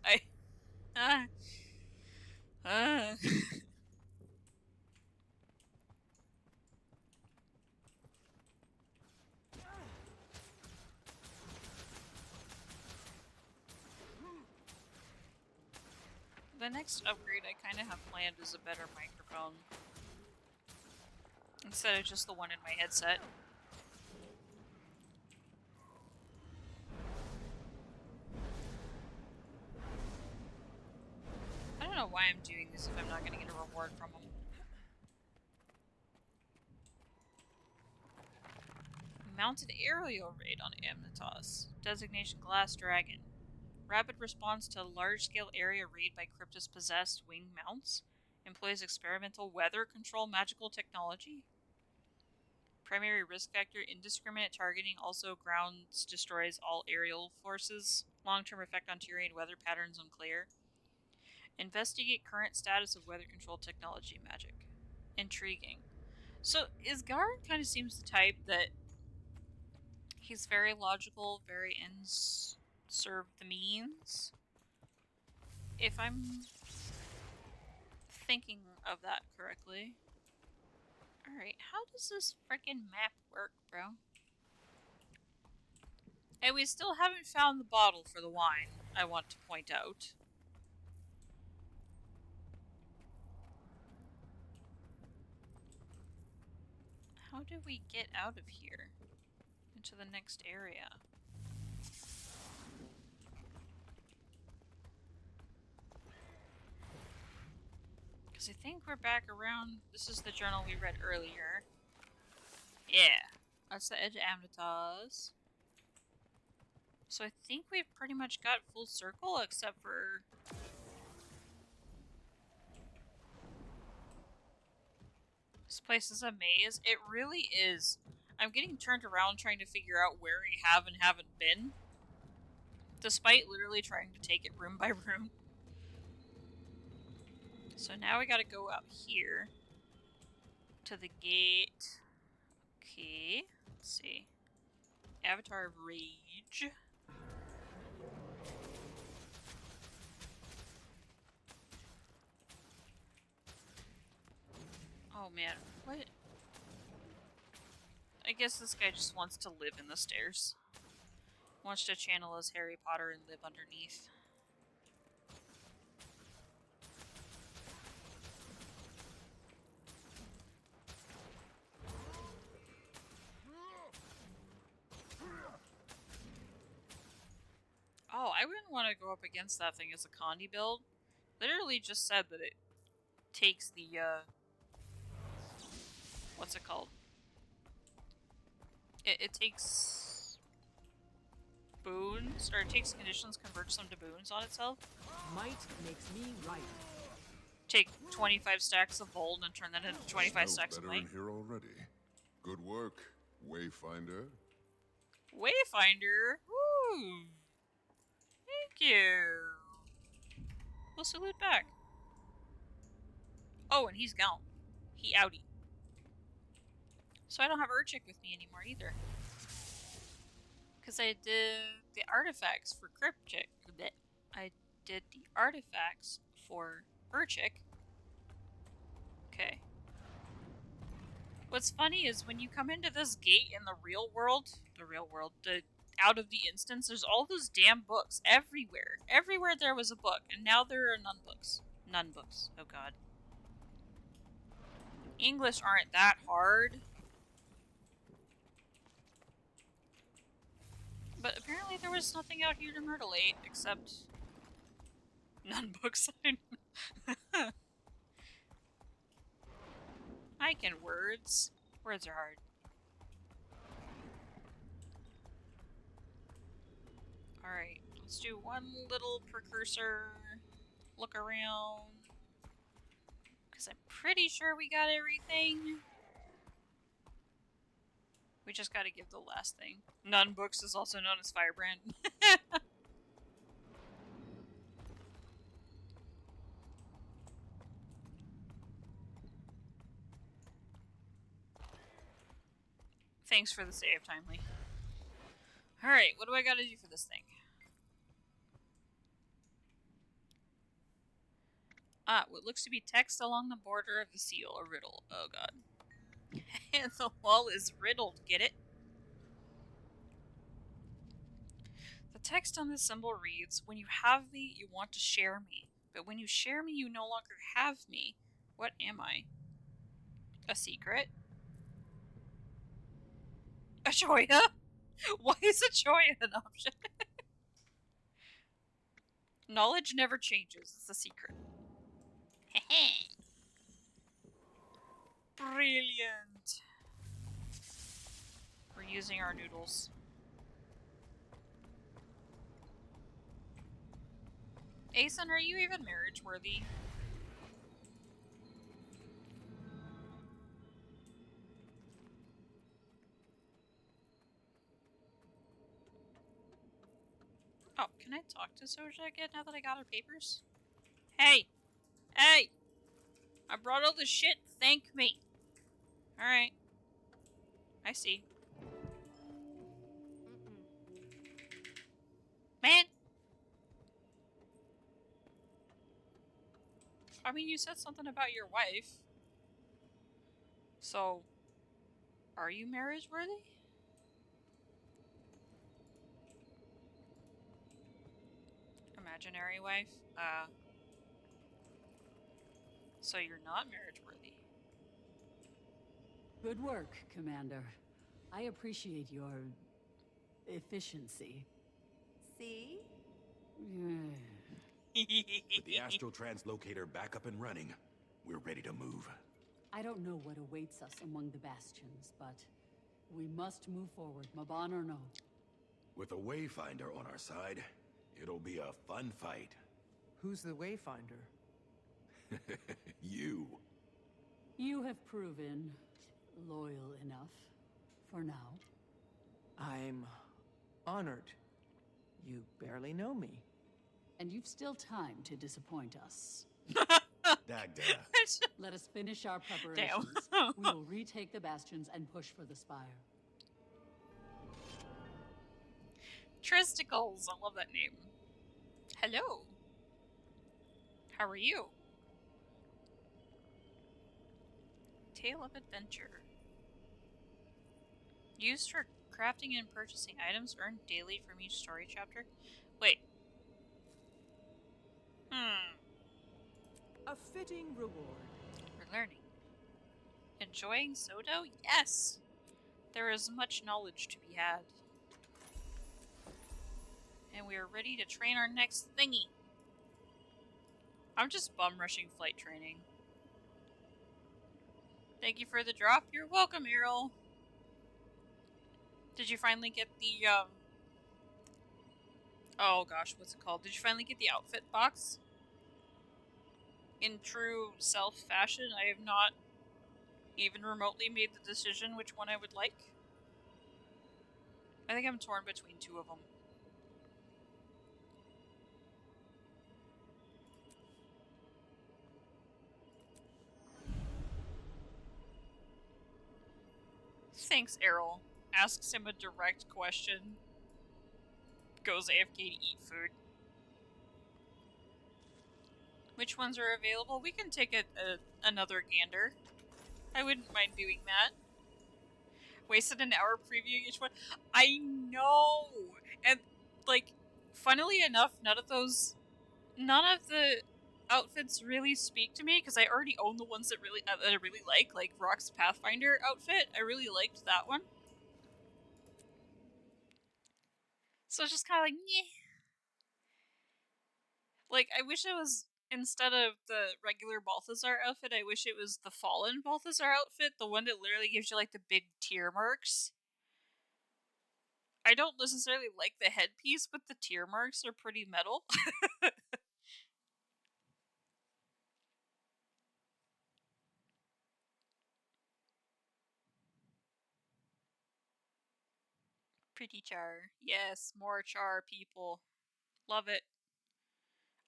The next upgrade I kind of have planned is a better microphone. Instead of just the one in my headset. I don't know why I'm doing this if I'm not going to get a reward from them. Mounted aerial raid on Amnytas. Designation Glass Dragon. Rapid response to large-scale area raid by Cryptus-possessed winged mounts. Employs experimental weather control magical technology. Primary risk factor, indiscriminate targeting, also grounds destroys all aerial forces. Long-term effect on terrain weather patterns unclear. Investigate current status of weather control technology magic. Intriguing. So, Isgarin kind of seems the type that he's very logical, very ends serve the means. If I'm thinking of that correctly. Alright, how does this frickin' map work, bro? And we still haven't found the bottle for the wine, I want to point out. How do we get out of here? Into the next area? Because I think we're back around... This is the journal we read earlier. Yeah. That's the edge of Amnytas. So I think we've pretty much got full circle, except for... This place is a maze. It really is. I'm getting turned around trying to figure out where we have and haven't been. Despite literally trying to take it room by room. So now we gotta go out here. To the gate. Okay. Let's see. Avatar of Rage. Oh man, what? I guess this guy just wants to live in the stairs. Wants to channel as Harry Potter and live underneath. Oh, I wouldn't want to go up against that thing as a Condi build. Literally just said that it takes the, what's it called? It takes boons, or it takes conditions, converts them to boons on itself. Might makes me right. Take 25 stacks of gold and turn that into 25 stacks of better might. in here already. Good work, Wayfinder. Wayfinder? Woo! Thank you! We'll salute back. Oh, and he's gone. He outie. So I don't have Urchick with me anymore either. Because I did the artifacts for Cryptic. I did the artifacts for Urchick. Okay. What's funny is when you come into this gate in the real world, out of the instance, there's all those damn books everywhere. Everywhere there was a book, and now there are none books. None books. Oh god. English aren't that hard. But apparently there was nothing out here to myrtleate except none books. I can words. Words are hard. Alright, let's do one little precursor look around. Because I'm pretty sure we got everything. We just gotta give the last thing. None books is also known as Firebrand. Thanks for the save, Timely. Alright, what do I gotta do for this thing? Ah, what looks to be text along the border of the seal, a riddle. Oh god. And the wall is riddled, get it? The text on this symbol reads, when you have me, you want to share me. But when you share me, you no longer have me. What am I? A secret? A Choya? Why is a Choya an option? Knowledge never changes. It's a secret. Brilliant. We're using our noodles. Asen, are you even marriage worthy? Oh, can I talk to Soja again now that I got her papers? Hey! Hey! I brought all this shit. Thank me. Alright. I see. Man! I mean, you said something about your wife. So, are you marriage worthy? Imaginary wife? So you're not marriage worthy. Good work, Commander. I appreciate your efficiency. See? With the astral translocator back up and running, we're ready to move. I don't know what awaits us among the bastions, but we must move forward, Mabon or no. With a Wayfinder on our side, it'll be a fun fight. Who's the Wayfinder? You. You have proven loyal enough for now. I'm honored. You barely know me. And you've still time to disappoint us. Dagda. Let us finish our preparations. We will retake the bastions and push for the spire. Tristicles, I love that name. Hello. How are you? Tale of Adventure. Used for crafting and purchasing items earned daily from each story chapter. Wait. A fitting reward. We're learning. Enjoying Sodo? Yes! There is much knowledge to be had. And we are ready to train our next thingy. I'm just bum rushing flight training. Thank you for the drop. You're welcome, Errol. Did you finally get the, oh gosh, what's it called? Did you finally get the outfit box? In true self fashion, I have not even remotely made the decision which one I would like. I think I'm torn between two of them. Thanks, Errol. Asks him a direct question. Goes AFK to eat food. Which ones are available? We can take another gander. I wouldn't mind doing that. Wasted an hour previewing each one. I know! And, like, funnily enough, none of the outfits really speak to me, because I already own the ones that I really like Rock's Pathfinder outfit. I really liked that one. So it's just kind of like, meh. Like, I wish it was, instead of the regular Balthazar outfit, I wish it was the Fallen Balthazar outfit, the one that literally gives you, like, the big tear marks. I don't necessarily like the headpiece, but the tear marks are pretty metal. Pretty char. Yes, more char, people. Love it.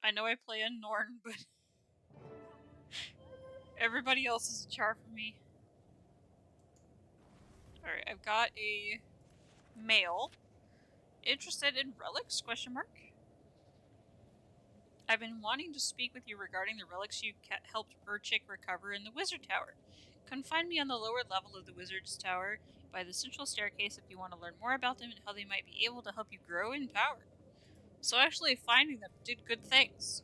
I know I play a Norn, but everybody else is a char for me. Alright, I've got a male. Interested in relics? Question mark. I've been wanting to speak with you regarding the relics you helped Urchik recover in the Wizard Tower. Come find me on the lower level of the Wizard's Tower by the central staircase if you want to learn more about them and how they might be able to help you grow in power. So actually finding them did good things.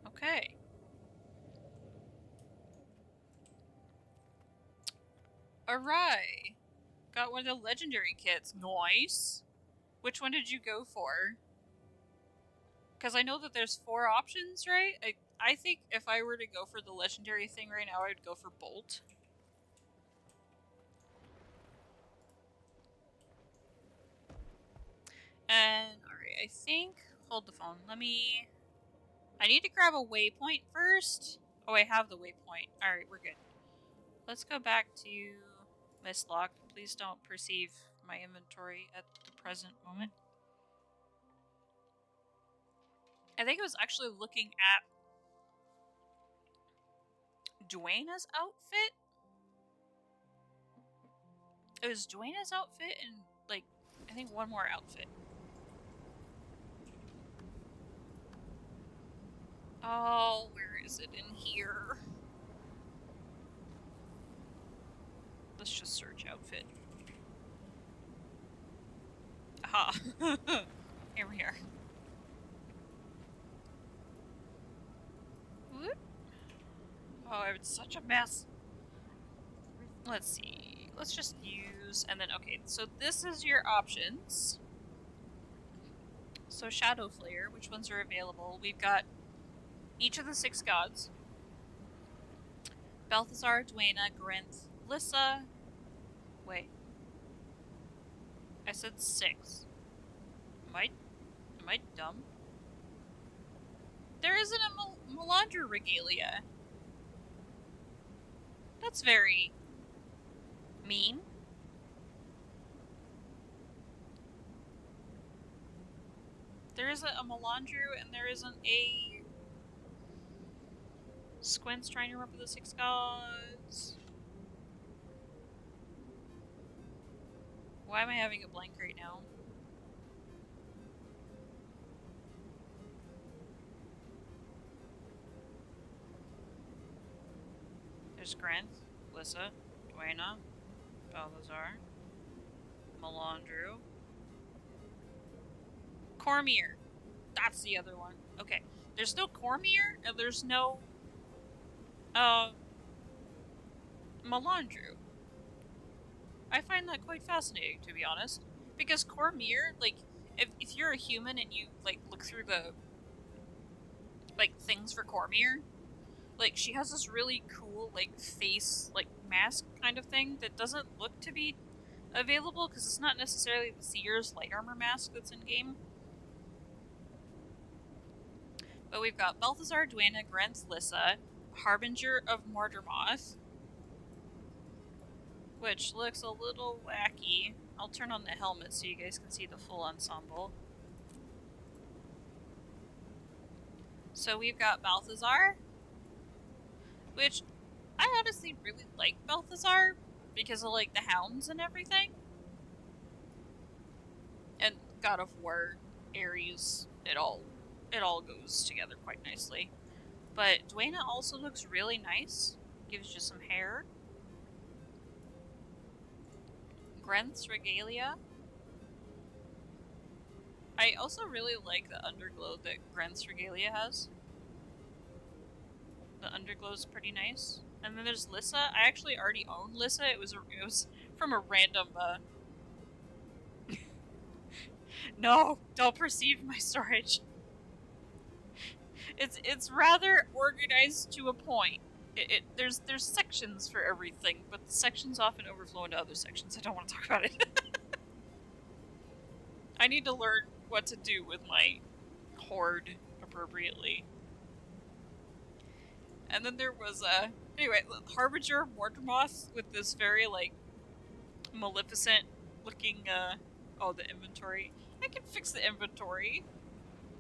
Okay. Alright. Got one of the legendary kits. Nice. Which one did you go for? Because I know that there's 4 options, right? I think if I were to go for the legendary thing right now, I would go for Bolt. And, alright, I think... Hold the phone. I need to grab a waypoint first. Oh, I have the waypoint. Alright, we're good. Let's go back to Mistlock. Please don't perceive my inventory at the present moment. I think I was actually looking at Duena's outfit. It was Duena's outfit and, like, I think one more outfit. Oh, where is it in here? Let's just search outfit. Aha. Here we are. Whoop. Oh, it's such a mess. Let's see. Let's just use... And then, okay, so this is your options. So Shadow Flare, which ones are available? We've got each of the 6 gods. Balthazar, Duena, Grinth, Lissa. Wait. I said 6. Am I dumb? There isn't a Melandra regalia. That's very mean. There isn't a Melandru and there isn't a Squint's trying to remember the 6 gods. Why am I having a blank right now? There's Grinth, Lissa, Duena, Balthazar, Melandru, Cormier. That's the other one. Okay. There's no Cormier and there's no Melandru. I find that quite fascinating, to be honest. Because Cormier, like, if you're a human and you, like, look through the, like, things for Cormier, like, she has this really cool, like, face, like, mask kind of thing that doesn't look to be available, because it's not necessarily the Seer's light armor mask that's in-game. But we've got Balthazar, Duena, Grinth, Lissa, Harbinger of Mordermoth, which looks a little wacky. I'll turn on the helmet so you guys can see the full ensemble. So we've got Balthazar, which I honestly really like Balthazar, because of like the hounds and everything. And God of War, Ares, it all goes together quite nicely. But Dwayna also looks really nice. Gives you some hair. Grenth's Regalia. I also really like the underglow that Grenth's Regalia has. The underglow's pretty nice. And then there's Lissa. I actually already own Lissa. It was from a random No, don't perceive my storage. It's rather organized to a point. There's sections for everything, but the sections often overflow into other sections. I don't want to talk about it. I need to learn what to do with my hoard appropriately. And then there was anyway, Harbinger Mortarmoth with this very like Maleficent looking oh, the inventory. I can fix the inventory.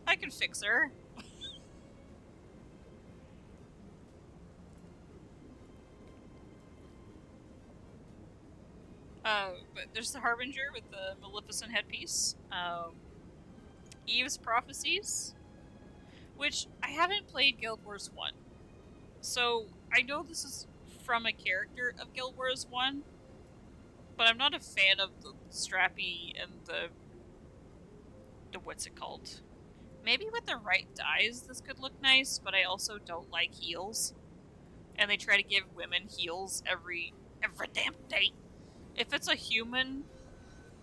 I can fix her. But there's the Harbinger with the Maleficent headpiece. Eve's Prophecies, which I haven't played Guild Wars 1. So I know this is from a character of Guild Wars 1, but I'm not a fan of the strappy and the what's it called? Maybe with the right dyes this could look nice, but I also don't like heels. And they try to give women heels every damn day. If it's a human,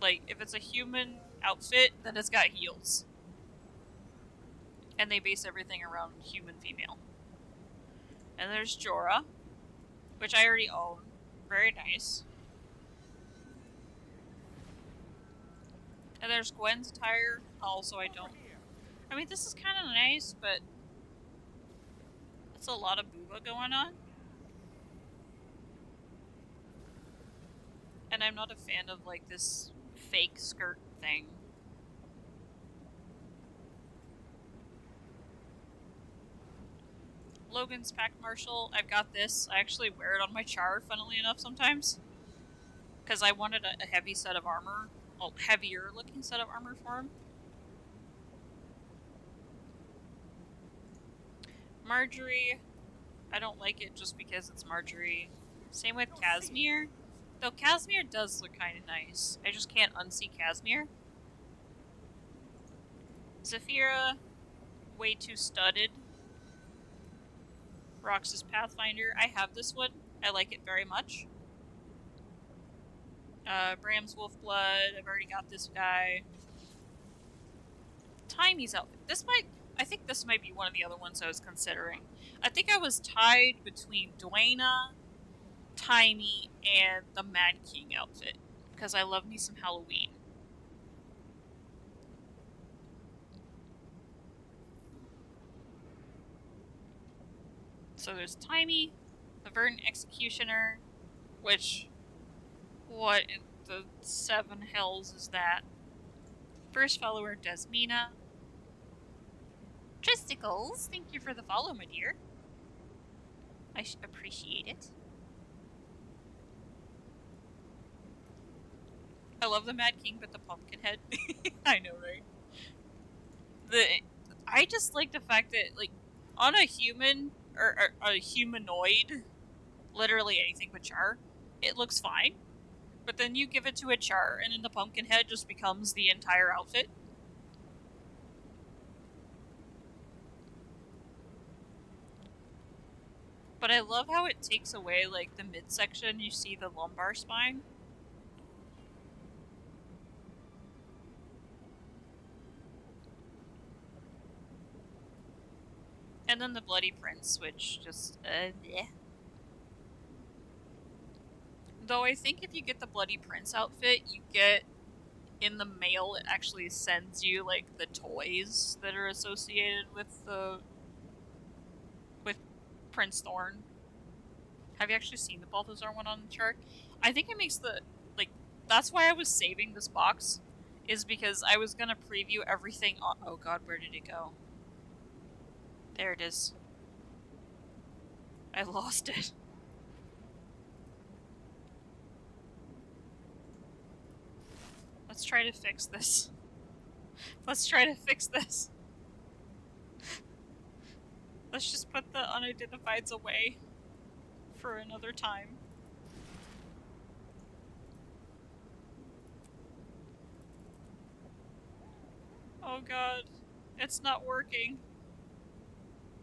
like, if it's a human outfit, then it's got heels. And they base everything around human-female. And there's Jorah, which I already own. Very nice. And there's Gwen's attire. Also, I don't. I mean, this is kind of nice, but it's a lot of booba going on. And I'm not a fan of, like, this fake skirt thing. Logan's Pack Marshal. I've got this. I actually wear it on my char, funnily enough, sometimes. Because I wanted a heavy set of armor. Well, heavier looking set of armor for him. Marjorie. I don't like it just because it's Marjorie. Same with Casimir. Though Casimir does look kind of nice. I just can't unsee Casimir. Zafira. Way too studded. Roxas Pathfinder. I have this one. I like it very much. Bram's Wolfblood. I've already got this guy. Timey's outfit. I think this might be one of the other ones I was considering. I think I was tied between Dwayna, Timey, and the Mad King outfit. Because I love me some Halloween. So there's Timey, the Verdant Executioner, which... what in the seven hells is that? First follower, Desmina. Tristicles, thank you for the follow, my dear. I appreciate it. I love the Mad King, but the pumpkin head. I know, right? I just like the fact that, like, on a human, or a humanoid, literally anything but char, it looks fine. But then you give it to a char, and then the pumpkin head just becomes the entire outfit. But I love how it takes away, like, the midsection. You see the lumbar spine. And then the Bloody Prince, which just, yeah. Though I think if you get the Bloody Prince outfit, you get, in the mail, it actually sends you, like, the toys that are associated with Prince Thorn. Have you actually seen the Balthazar one on the chart? I think it makes the, like, that's why I was saving this box, is because I was gonna preview everything on, oh god, where did it go? There it is. I lost it. Let's try to fix this. Let's try to fix this. Let's just put the unidentifieds away for another time. Oh god, it's not working.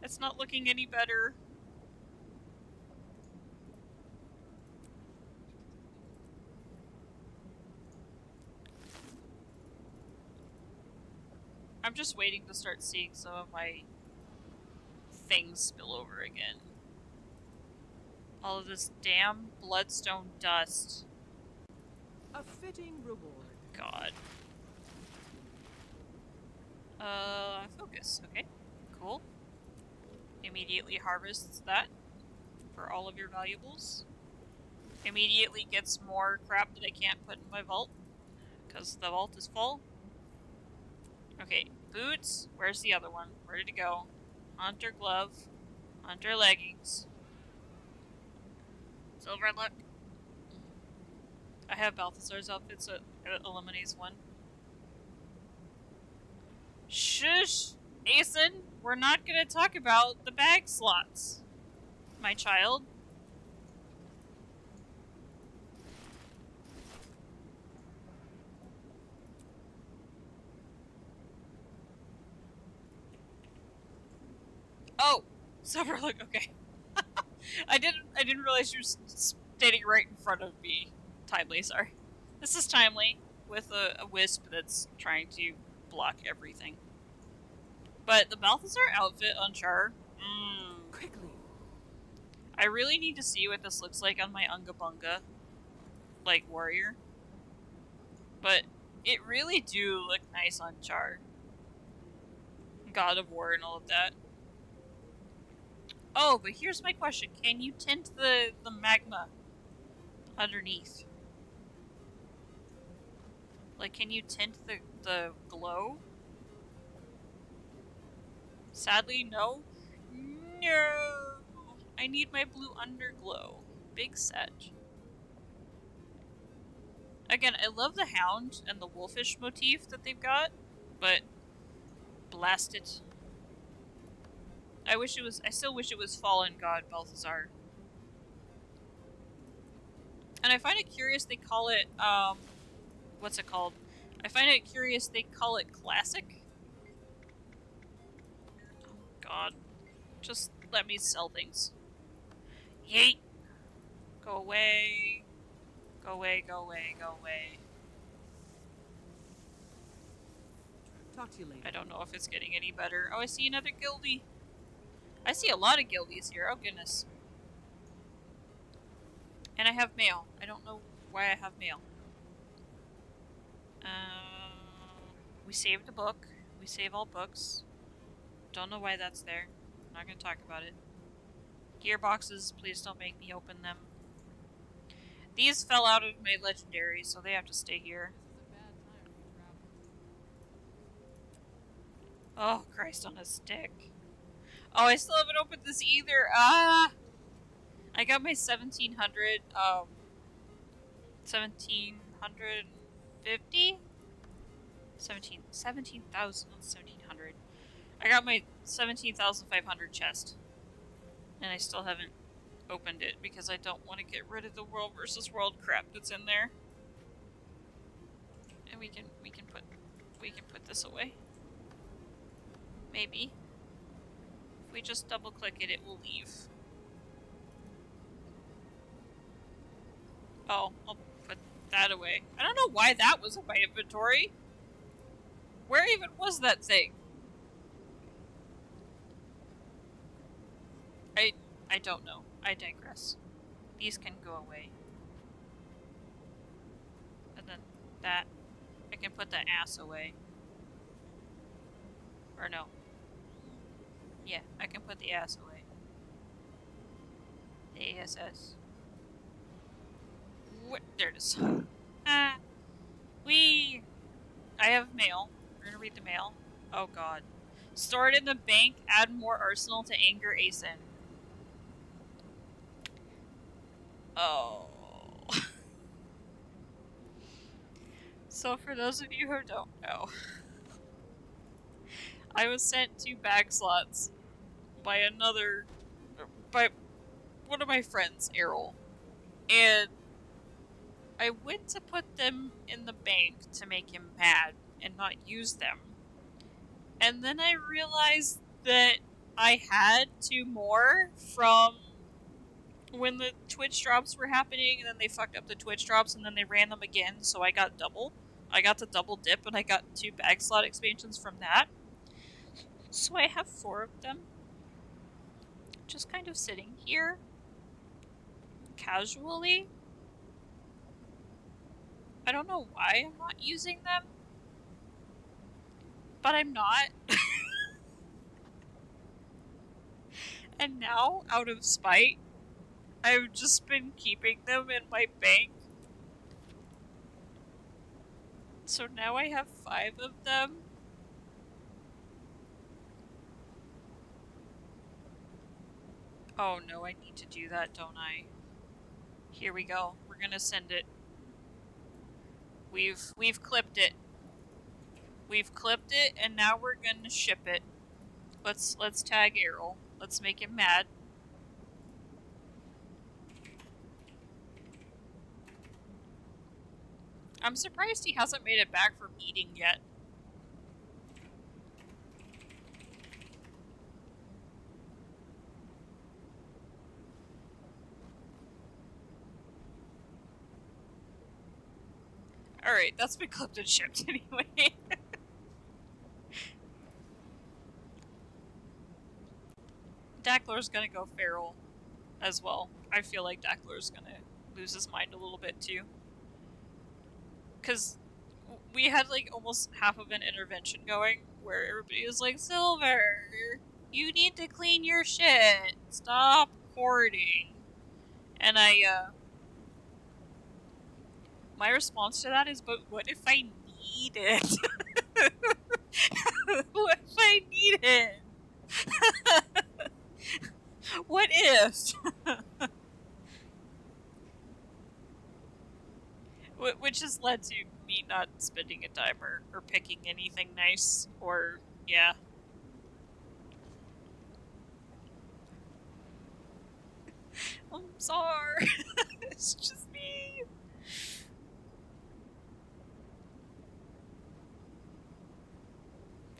It's not looking any better. I'm just waiting to start seeing some of my things spill over again. All of this damn bloodstone dust. A fitting reward. God. Focus. Okay, cool. Immediately harvests that for all of your valuables. Immediately gets more crap that I can't put in my vault because the vault is full. Okay, boots. Where's the other one? Where did it go? Hunter glove. Hunter leggings. Silver look. I have Balthazar's outfit, so it eliminates one. Shush! Asen, we're not gonna talk about the bag slots, my child. Oh! Silver look, okay. I didn't realize you were standing right in front of me. Timely, sorry. This is Timely, with a wisp that's trying to block everything. But the Balthazar outfit on Char, Quickly. I really need to see what this looks like on my Unga Bunga, like, warrior. But it really do look nice on Char. God of War and all of that. Oh, but here's my question. Can you tint the magma underneath? Like, can you tint the glow? Sadly, no. No! I need my blue underglow. Big set. Again, I love the hound and the wolfish motif that they've got, but blast it. I still wish it was Fallen God Balthazar. And I find it curious they call it, what's it called? I find it curious they call it Classic. Oh god. Just let me sell things. Yeet! Go away. Go away, go away, go away. Talk to you later. I don't know if it's getting any better. Oh, I see another guildie. I see a lot of guildies here. Oh, goodness. And I have mail. I don't know why I have mail. We saved a book. We save all books. Don't know why that's there. I'm not going to talk about it. Gearboxes, please don't make me open them. These fell out of my legendary, so they have to stay here. Oh, Christ on a stick. Oh, I still haven't opened this either. Ah! I got my 1700, 1750? 17,000, not 1700. I got my 17,500 chest. And I still haven't opened it because I don't want to get rid of the world versus world crap that's in there. And we can put this away. Maybe. If we just double click it, it will leave. Oh, I'll put that away. I don't know why that was in my inventory. Where even was that thing? I don't know. I digress. These can go away. And then that. I can put the ass away. Or no. Yeah, I can put the ass away. The ASS. There it is. I have mail. We're gonna read the mail. Oh god. Store it in the bank, add more arsenal to anger Asen. Oh. So for those of you who don't know, I was sent 2 bag slots by one of my friends, Errol, and I went to put them in the bank to make him mad and not use them. And then I realized that I had 2 more from when the Twitch drops were happening, and then they fucked up the Twitch drops, and then they ran them again, so I got double. I got to double dip, and I got 2 bag slot expansions from that. So I have 4 of them. Just kind of sitting here. Casually. I don't know why I'm not using them. But I'm not. And now, out of spite, I've just been keeping them in my bank. So now I have 5 of them. Oh no, I need to do that, don't I? Here we go. We're gonna send it. We've clipped it. We've clipped it, and now we're gonna ship it. Let's tag Errol. Let's make him mad. I'm surprised he hasn't made it back from eating yet. Alright, that's been clipped and shipped anyway. Dackler's gonna go feral as well. I feel like Dackler's gonna lose his mind a little bit too. Because we had like almost half of an intervention going where everybody was like, Silver, you need to clean your shit. Stop hoarding. And my response to that is, but what if I need it? What if I need it? What if? Which has led to me not spending a dime or picking anything nice, or, yeah. I'm sorry. It's just me.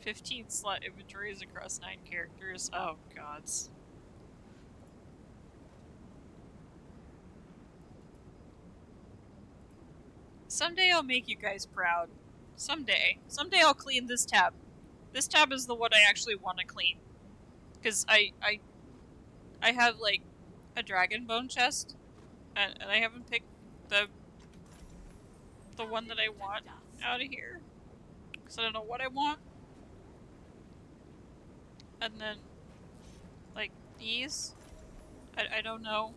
"15 slot inventories across 9 characters. Oh, gods. Someday I'll make you guys proud. Someday. Someday I'll clean this tab. This tab is the one I actually want to clean. Because I have, like, a dragon bone chest, and I haven't picked the one that I want out of here. Because I don't know what I want. And then, like, these. I don't know.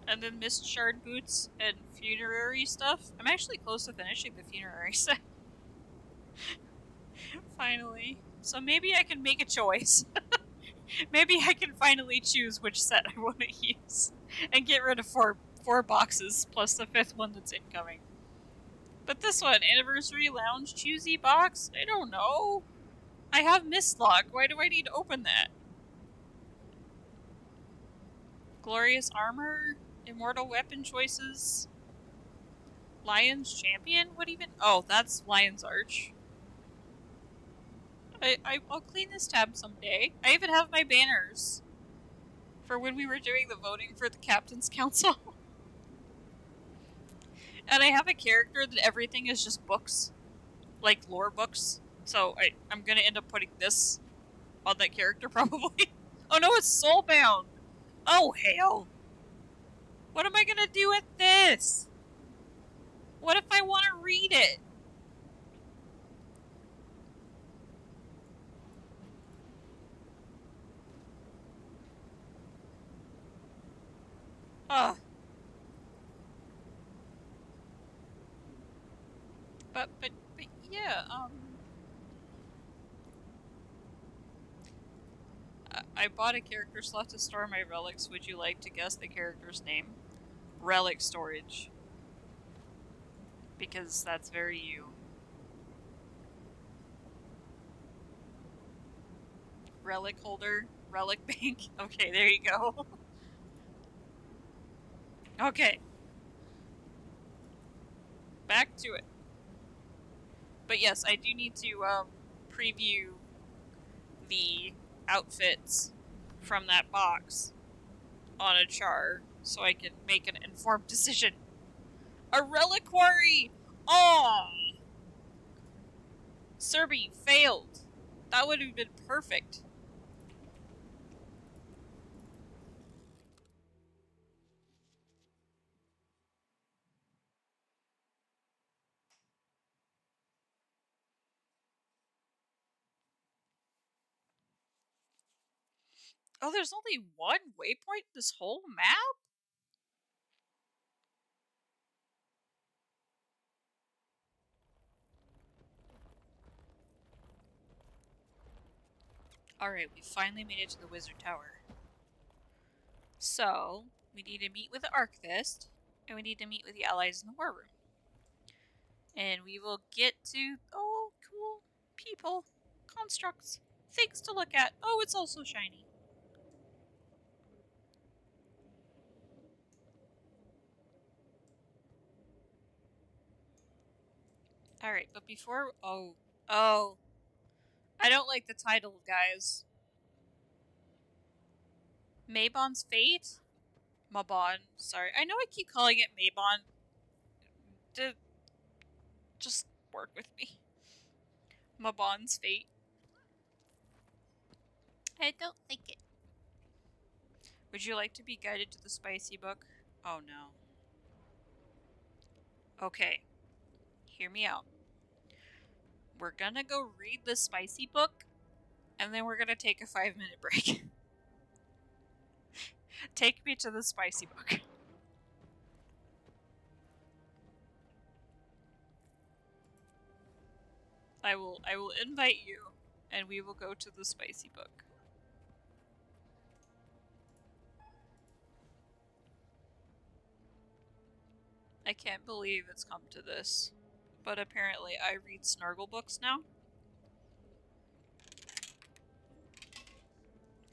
And then Mist Shard boots and funerary stuff. I'm actually close to finishing the funerary set. Finally. So maybe I can make a choice. Maybe I can finally choose which set I want to use. And get rid of four boxes, plus the 5th one that's incoming. But this one, Anniversary Lounge Choosy box? I don't know. I have Mistlock. Why do I need to open that? Glorious Armor? Immortal Weapon Choices? Lion's Champion? What even? Oh, that's Lion's Arch. I'll clean this tab someday. I even have my banners for when we were doing the voting for the Captain's Council. And I have a character that everything is just books. Like lore books. So I'm gonna end up putting this on that character probably. Oh no, it's Soulbound! Oh hell! What am I gonna do with this? What if I want to read it? Ugh. But yeah, I bought a character slot to store my relics. Would you like to guess the character's name? Relic storage. Because that's very you. Relic holder, relic bank. Okay, there you go. Okay. Back to it. But yes, I do need to preview the outfits from that box on a char so I can make an informed decision. A reliquary! Aww! Serby failed. That would have been perfect. Oh, there's only one waypoint in this whole map? Alright, we finally made it to the Wizard Tower. So, we need to meet with the Archivist, and we need to meet with the allies in the War Room. And we will get to... Oh, cool. People. Constructs. Things to look at. Oh, it's also shiny. Alright, but before... Oh. I don't like the title, guys. Mabon's Fate? Mabon. Sorry. I know I keep calling it Mabon. Just work with me. Mabon's Fate. I don't like it. Would you like to be guided to the spicy book? Oh no. Okay. Hear me out. We're gonna go read the spicy book, and then we're gonna take a 5-minute break. Take me to the spicy book. I will invite you, and we will go to the spicy book. I can't believe it's come to this, but apparently I read Snargle books now.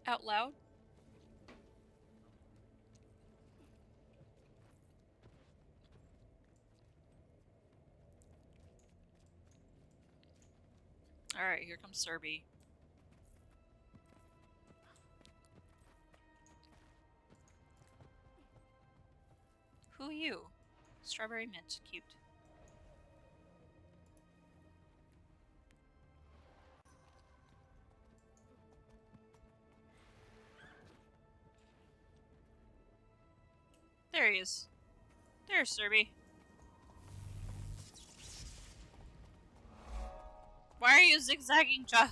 Out loud. Alright, here comes Serby. Who are you? Strawberry mint. Cute. There he is. There's Serby. Why are you zigzagging, child?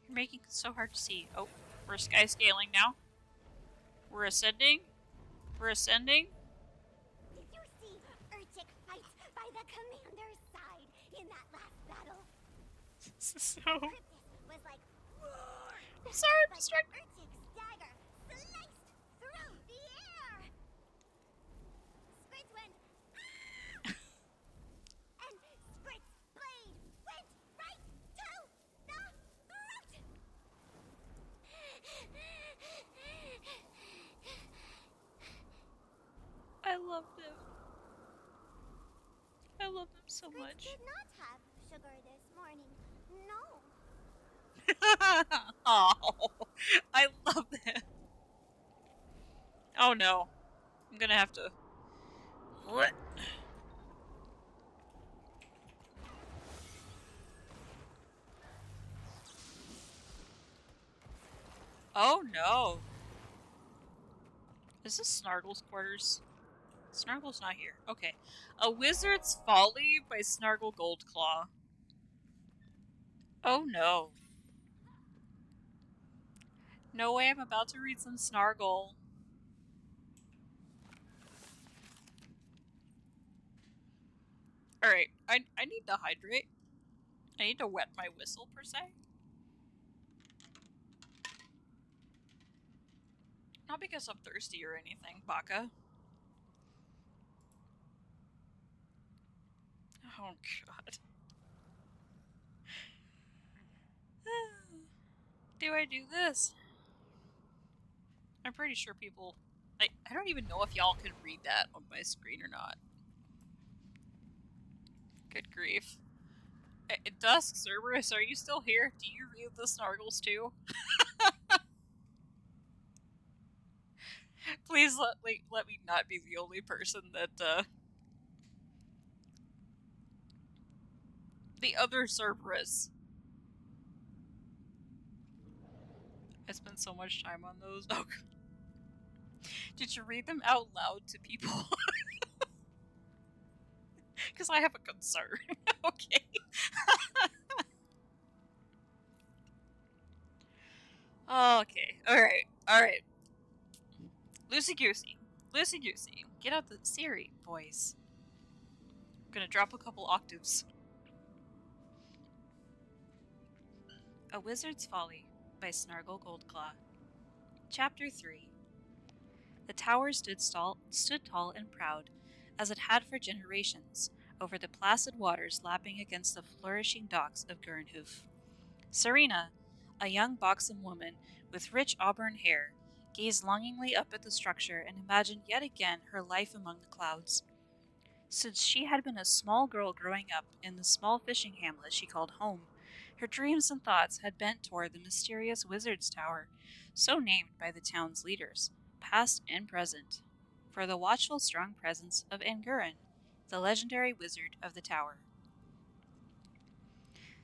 You're making it so hard to see. Oh, we're sky scaling now. We're ascending. We're ascending. Did you see Urchik fight by the commander's side in that last battle? So... Cryptus was like, roar! I'm sorry, I'm distracted. Urchik's dagger sliced through the air! Squid's went, ah! And Squid's blade went right to the throat! I loved him. I love him so Squid much. did not have sugar this morning. No. Oh, I love that. Oh no. I'm gonna have to... What? Oh no. Is this Snargle's quarters? Snargle's not here. Okay. A Wizard's Folly by Snargle Goldclaw. Oh no. No way, I'm about to read some Snargle. Alright, I need to hydrate. I need to wet my whistle, per se. Not because I'm thirsty or anything, Baka. Oh god. Do I do this? I'm pretty sure people... I don't even know if y'all can read that on my screen or not. Good grief. Dusk, Cerberus, are you still here? Do you read the Snargles too? Please let me not be the only person that, the other Cerberus. I spent so much time on those. Oh, did you read them out loud to people? Because I have a concern. Okay. Okay. Alright. Loosey goosey. Loosey goosey. Get out the Siri, boys. I'm gonna drop a couple octaves. A Wizard's Folly by Snargle Goldclaw. Chapter 3. The tower stood tall and proud, as it had for generations, over the placid waters lapping against the flourishing docks of Gurnhoof. Serena, a young buxom woman with rich auburn hair, gazed longingly up at the structure and imagined yet again her life among the clouds. Since she had been a small girl growing up in the small fishing hamlet she called home, her dreams and thoughts had bent toward the mysterious Wizard's Tower, so named by the town's leaders, past and present, for the watchful strong presence of Angurin, the legendary wizard of the tower.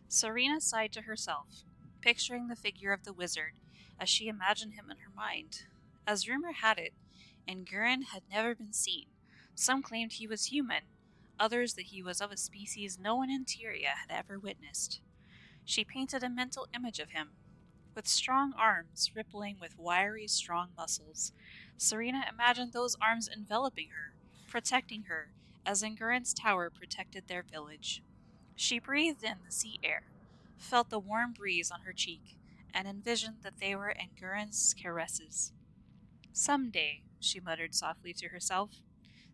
Serena sighed to herself, picturing the figure of the wizard as she imagined him in her mind. As rumor had it, Angurin had never been seen. Some claimed he was human, others that he was of a species no one in Tyria had ever witnessed. She painted a mental image of him. With strong arms rippling with wiry, strong muscles, Serena imagined those arms enveloping her, protecting her, as Angurin's tower protected their village. She breathed in the sea air, felt the warm breeze on her cheek, and envisioned that they were Angurin's caresses. "Someday," she muttered softly to herself,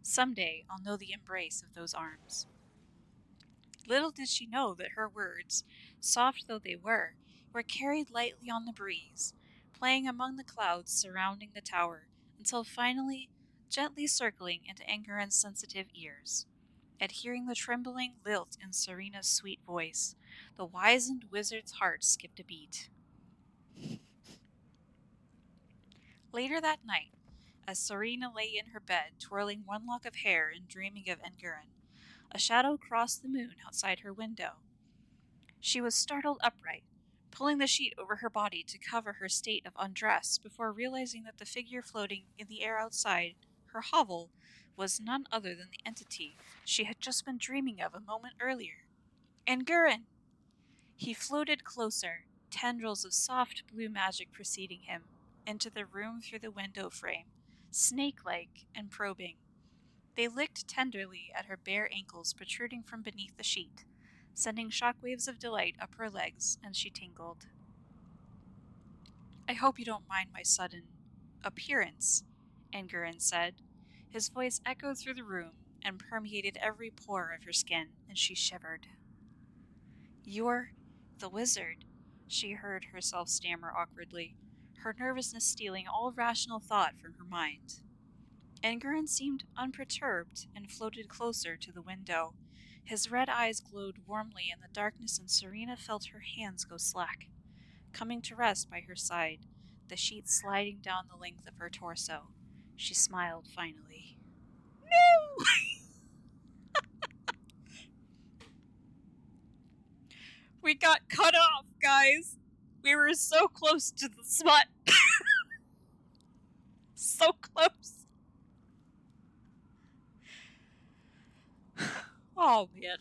"someday I'll know the embrace of those arms." Little did she know that her words, soft though they were carried lightly on the breeze, playing among the clouds surrounding the tower, until finally gently circling into Angurin's sensitive ears. At hearing the trembling lilt in Serena's sweet voice, the wizened wizard's heart skipped a beat. Later that night, as Serena lay in her bed, twirling one lock of hair and dreaming of Angurin, a shadow crossed the moon outside her window. She was startled upright, pulling the sheet over her body to cover her state of undress before realizing that the figure floating in the air outside her hovel was none other than the entity she had just been dreaming of a moment earlier. Angurin! He floated closer, tendrils of soft blue magic preceding him, into the room through the window frame, snake-like and probing. They licked tenderly at her bare ankles protruding from beneath the sheet, sending shockwaves of delight up her legs, and she tingled. "I hope you don't mind my sudden appearance," Angurin said. His voice echoed through the room and permeated every pore of her skin, and she shivered. "You're the wizard," she heard herself stammer awkwardly, her nervousness stealing all rational thought from her mind. Angurin seemed unperturbed and floated closer to the window. His red eyes glowed warmly in the darkness, and Serena felt her hands go slack, coming to rest by her side, the sheet sliding down the length of her torso. She smiled finally. No! We got cut off, guys! We were so close to the smut! So close! Oh, man.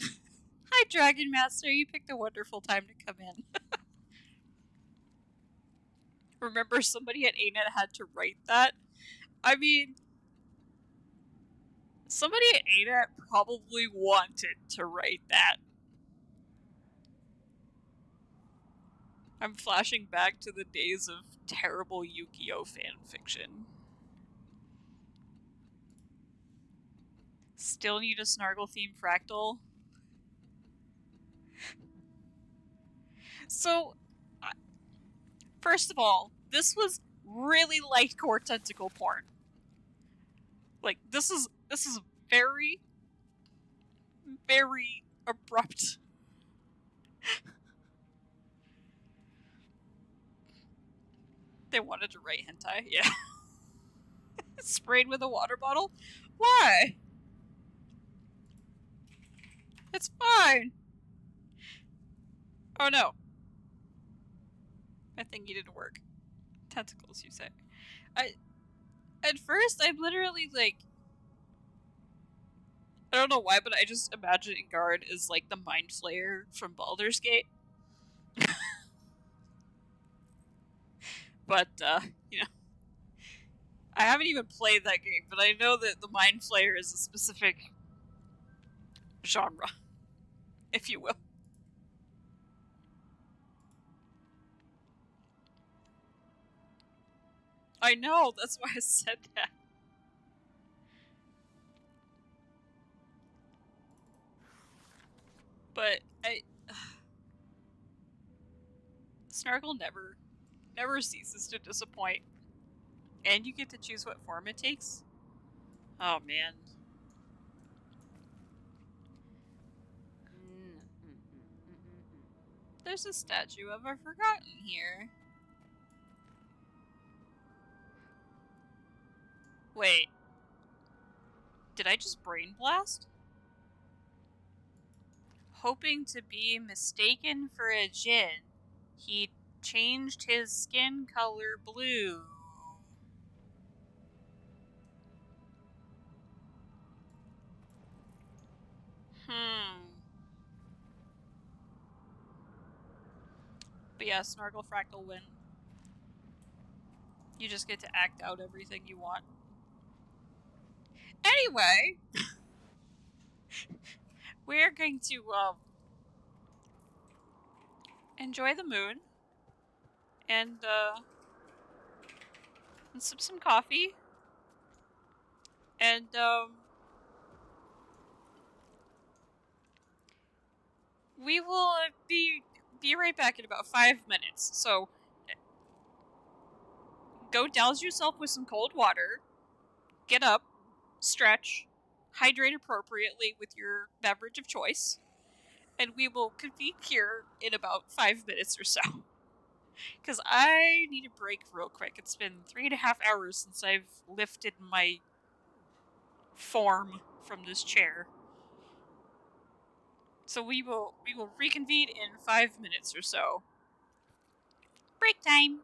Hi, Dragon Master. You picked a wonderful time to come in. Remember, somebody at ANET had to write that? I mean, somebody at ANET probably wanted to write that. I'm flashing back to the days of terrible Yu-Gi-Oh! Fanfiction. Still need a Snargle-themed fractal? So, first of all, this was really light core tentacle porn. Like, this is very, very abrupt. They wanted to write hentai, yeah. Sprayed with a water bottle? Why? It's fine. Oh no. My thingy didn't work. Tentacles, you say. At first, I'm literally like, I don't know why, but I just imagine Ingard as like the Mind Flayer from Baldur's Gate. But, you know, I haven't even played that game, but I know that the Mind Flayer is a specific genre, if you will. I know, that's why I said that. But Snargle never ceases to disappoint. And you get to choose what form it takes. Oh man. There's a statue of a Forgotten here. Wait. Did I just brain blast? Hoping to be mistaken for a djinn, he changed his skin color blue. But yeah, Snargle Fractal win. You just get to act out everything you want. Anyway, we're going to enjoy the moon and sip some coffee and we will be right back in about 5 minutes. So go douse yourself with some cold water, get up, stretch, hydrate appropriately with your beverage of choice, and we will convene here in about 5 minutes or so. Because I need a break real quick. It's been 3.5 hours since I've lifted my form from this chair. So we will reconvene in 5 minutes or so. Break time!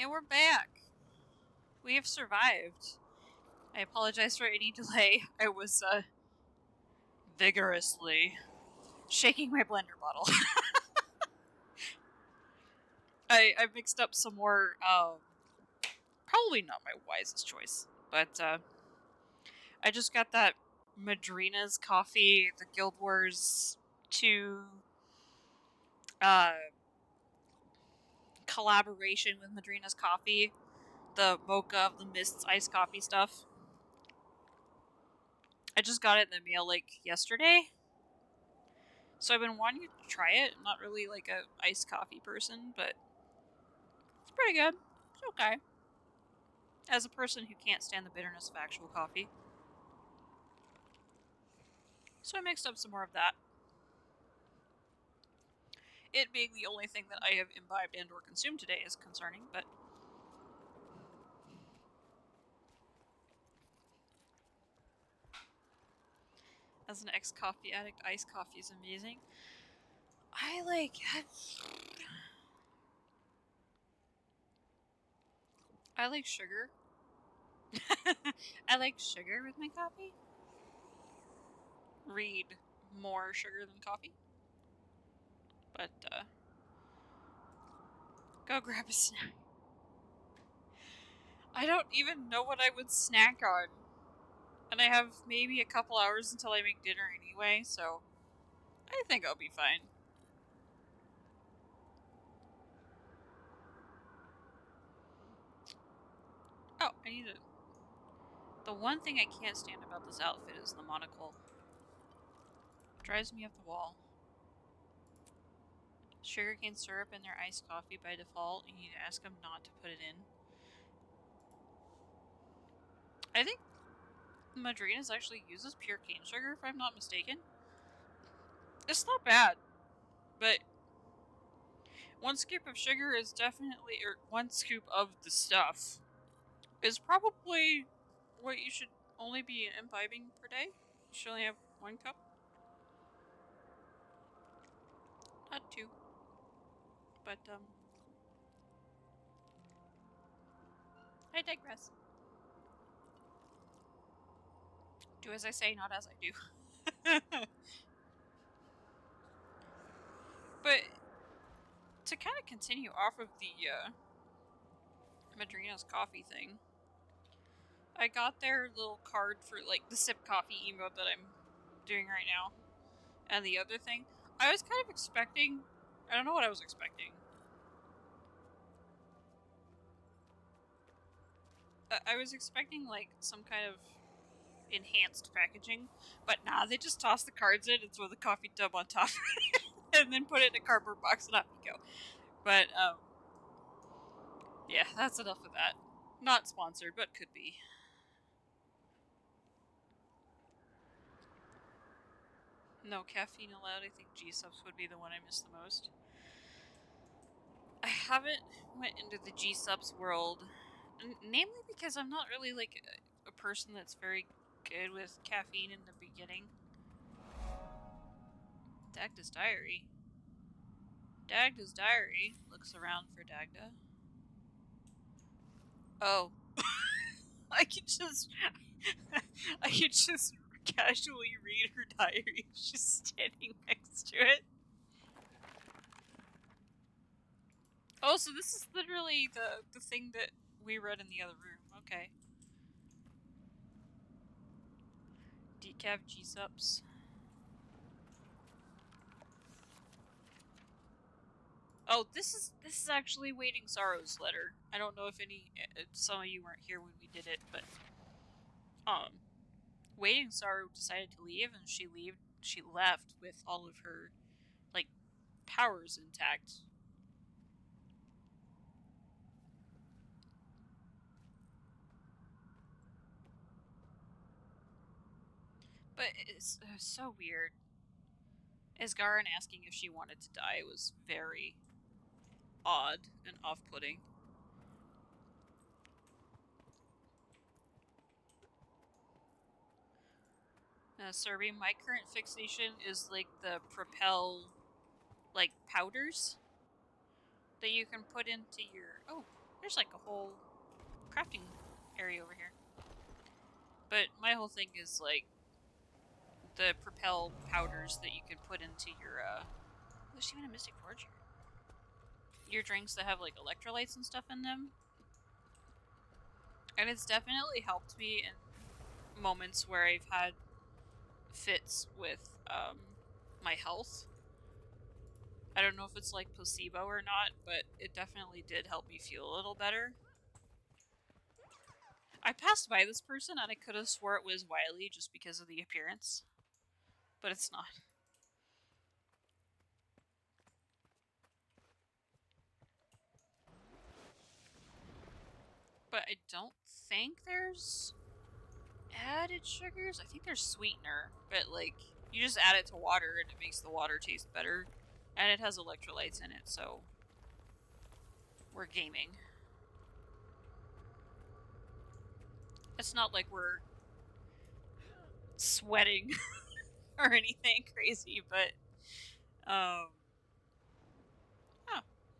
And we're back. We have survived. I apologize for any delay. I was, vigorously shaking my blender bottle. I mixed up some more, probably not my wisest choice, but, I just got that Madrina's coffee, the Guild Wars 2, collaboration with Madrina's coffee. The mocha of the mists iced coffee stuff. I just got it in the mail like yesterday. So I've been wanting to try it. I'm not really like a iced coffee person, but it's pretty good. It's okay. As a person who can't stand the bitterness of actual coffee. So I mixed up some more of that. It being the only thing that I have imbibed and or consumed today is concerning, but as an ex-coffee addict, iced coffee is amazing. I like sugar. I like sugar with my coffee. Read more sugar than coffee. But, go grab a snack. I don't even know what I would snack on. And I have maybe a couple hours until I make dinner anyway, so I think I'll be fine. Oh, I need to... The one thing I can't stand about this outfit is the monocle. Drives me up the wall. Sugarcane syrup in their iced coffee by default. You need to ask them not to put it in. I think Madrina's actually uses pure cane sugar, if I'm not mistaken. It's not bad, but one scoop of sugar is definitely, or one scoop of the stuff is probably what you should only be imbibing per day. You should only have 1 cup. Not 2. But, I digress. Do as I say, not as I do. But, to kind of continue off of the, Madrina's coffee thing, I got their little card for, like, the sip coffee emote that I'm doing right now. And the other thing, I was kind of expecting, I don't know what I was expecting. I was expecting, like, some kind of enhanced packaging, but nah, they just toss the cards in and throw the coffee tub on top and then put it in a cardboard box and off you go. But, yeah, that's enough of that. Not sponsored, but could be. No caffeine allowed. I think G-Subs would be the one I miss the most. I haven't went into the G-Subs world, namely because I'm not really, like, a person that's very good with caffeine in the beginning. Dagda's diary. Dagda's diary. Looks around for Dagda. Oh. I could just casually read her diary. She's standing next to it. Oh, so this is literally the thing that we read in the other room. Okay. Decaf G-Sups. Oh, this is actually Waiting Sorrow's letter. I don't know if some of you weren't here when we did it, but Waiting Sorrow decided to leave, and she left with all of her, like, powers intact. But it's so weird. Asgaran asking if she wanted to die was very odd and off-putting. Sorry, my current fixation is like the Propel, like, powders that you can put into your... Oh, There's like a whole crafting area over here. But my whole thing is like the propel powders that you can put into your there's even a Mystic Forge here. Your drinks that have like electrolytes and stuff in them. And it's definitely helped me in moments where I've had fits with my health. I don't know if it's like placebo or not, but it definitely did help me feel a little better. I passed by this person and I could have swore it was Wiley just because of the appearance. But it's not. But I don't think there's added sugars. I think there's sweetener, but like you just add it to water and it makes the water taste better. And it has electrolytes in it, so we're gaming. It's not like we're sweating or anything crazy, but oh,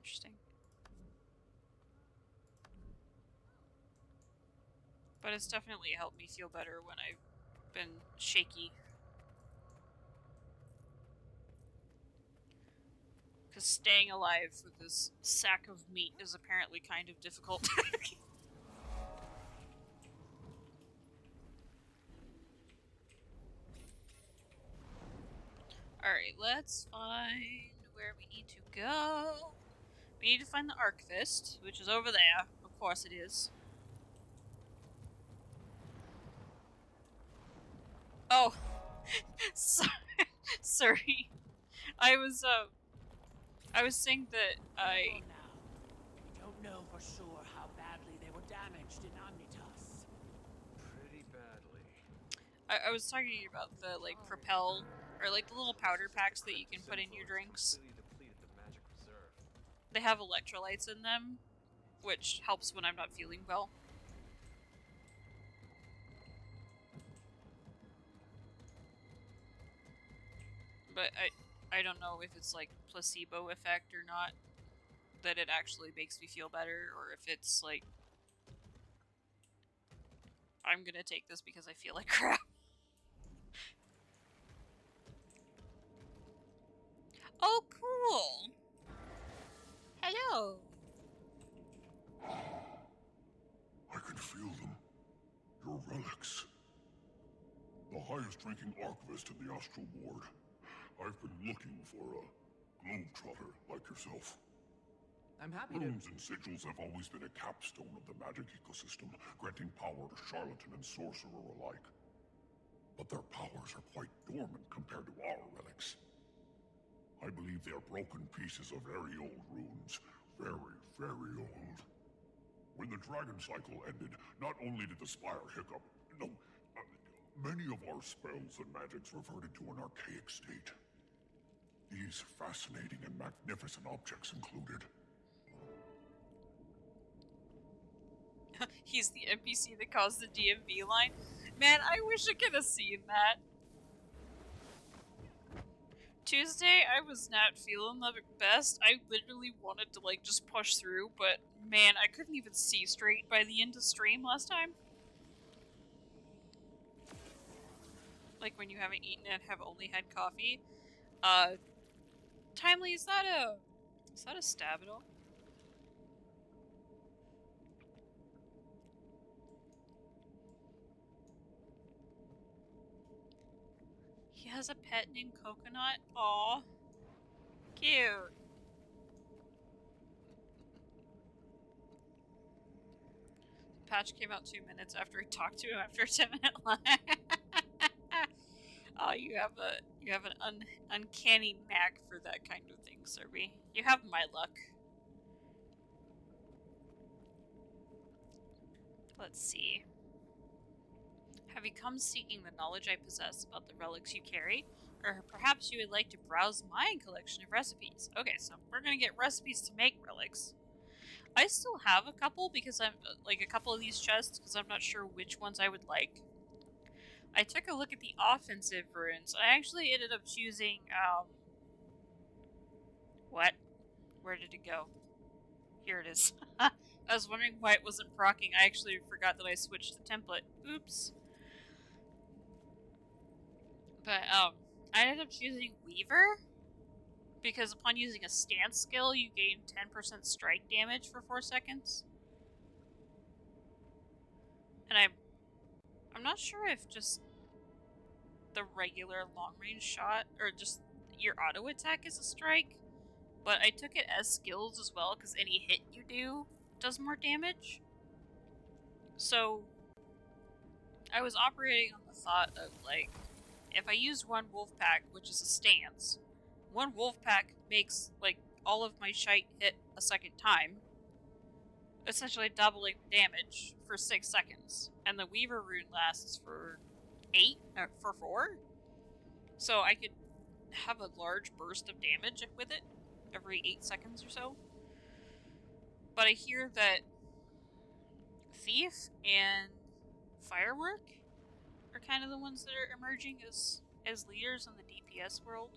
interesting. But it's definitely helped me feel better when I've been shaky. Because staying alive with this sack of meat is apparently kind of difficult. Alright, let's find where we need to go. We need to find the Archfist, which is over there. Of course it is. Oh. Sorry. I was saying that I... We don't know for sure how badly they were damaged in Amnytas. Pretty badly. I was talking about the, like, propel, or, like, the little powder packs that you can put in your drinks. They have electrolytes in them, which helps when I'm not feeling well. But I don't know if it's like placebo effect or not, that it actually makes me feel better, or if it's like I'm gonna take this because I feel like crap. Oh, cool! Hello! I can feel them. Your relics. The highest ranking archivist in the Astral Ward. I've been looking for a globetrotter like yourself. I'm happy to... Runes and sigils have always been a capstone of the magic ecosystem, granting power to charlatan and sorcerer alike. But their powers are quite dormant compared to our relics. I believe they are broken pieces of very old runes. Very, very old. When the dragon cycle ended, not only did the Spire hiccup, many of our spells and magics reverted to an archaic state. These fascinating and magnificent objects included. He's the NPC that caused the DMV line. Man, I wish I could have seen that. Tuesday, I was not feeling the best. I literally wanted to, like, just push through, but man, I couldn't even see straight by the end of stream last time. Like when you haven't eaten and have only had coffee. Timely, is that a stab at all? He has a pet named Coconut? Aw. Cute. The patch came out 2 minutes after I talked to him after a 10-minute line. Oh, you have an uncanny knack for that kind of thing, Serby. You have my luck. Let's see. Have you come seeking the knowledge I possess about the relics you carry? Or perhaps you would like to browse my collection of recipes. Okay, so we're gonna get recipes to make relics. I still have a couple because I'm, like, a couple of these chests because I'm not sure which ones I would like. I took a look at the offensive runes. I actually ended up choosing, what? Where did it go? Here it is. I was wondering why it wasn't proccing. I actually forgot that I switched the template. Oops. But, I ended up choosing Weaver, because upon using a stance skill, you gain 10% strike damage for 4 seconds. And I'm not sure if just the regular long-range shot, or just your auto attack is a strike, but I took it as skills as well, because any hit you do does more damage. So, I was operating on the thought of, like, if I use one wolf pack, which is a stance, one wolf pack makes, like, all of my shite hit a second time, essentially doubling damage for 6 seconds. And the Weaver rune lasts for 8, or for 4. So I could have a large burst of damage with it every 8 seconds or so. But I hear that Thief and Firework are kind of the ones that are emerging as leaders in the DPS world.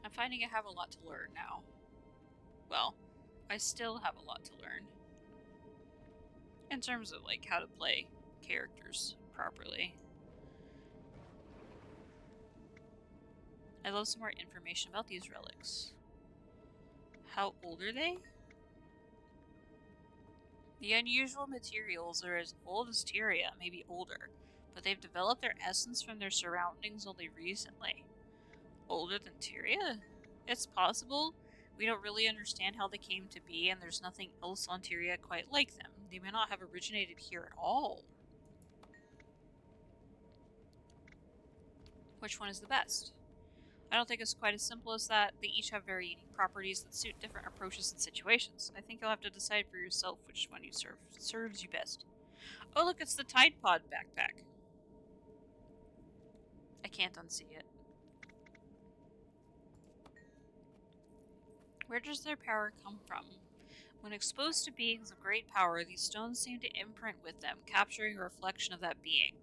I'm finding I have a lot to learn now. Well, I still have a lot to learn. In terms of, like, how to play characters properly. I'd love some more information about these relics. How old are they? The unusual materials are as old as Tyria, maybe older, but they've developed their essence from their surroundings only recently. Older than Tyria? It's possible. We don't really understand how they came to be, and there's nothing else on Tyria quite like them. They may not have originated here at all. Which one is the best? I don't think it's quite as simple as that. They each have very unique properties that suit different approaches and situations. I think you'll have to decide for yourself which one you serves you best. Oh look, it's the Tide Pod backpack. I can't unsee it. Where does their power come from? When exposed to beings of great power, these stones seem to imprint with them, capturing a reflection of that being.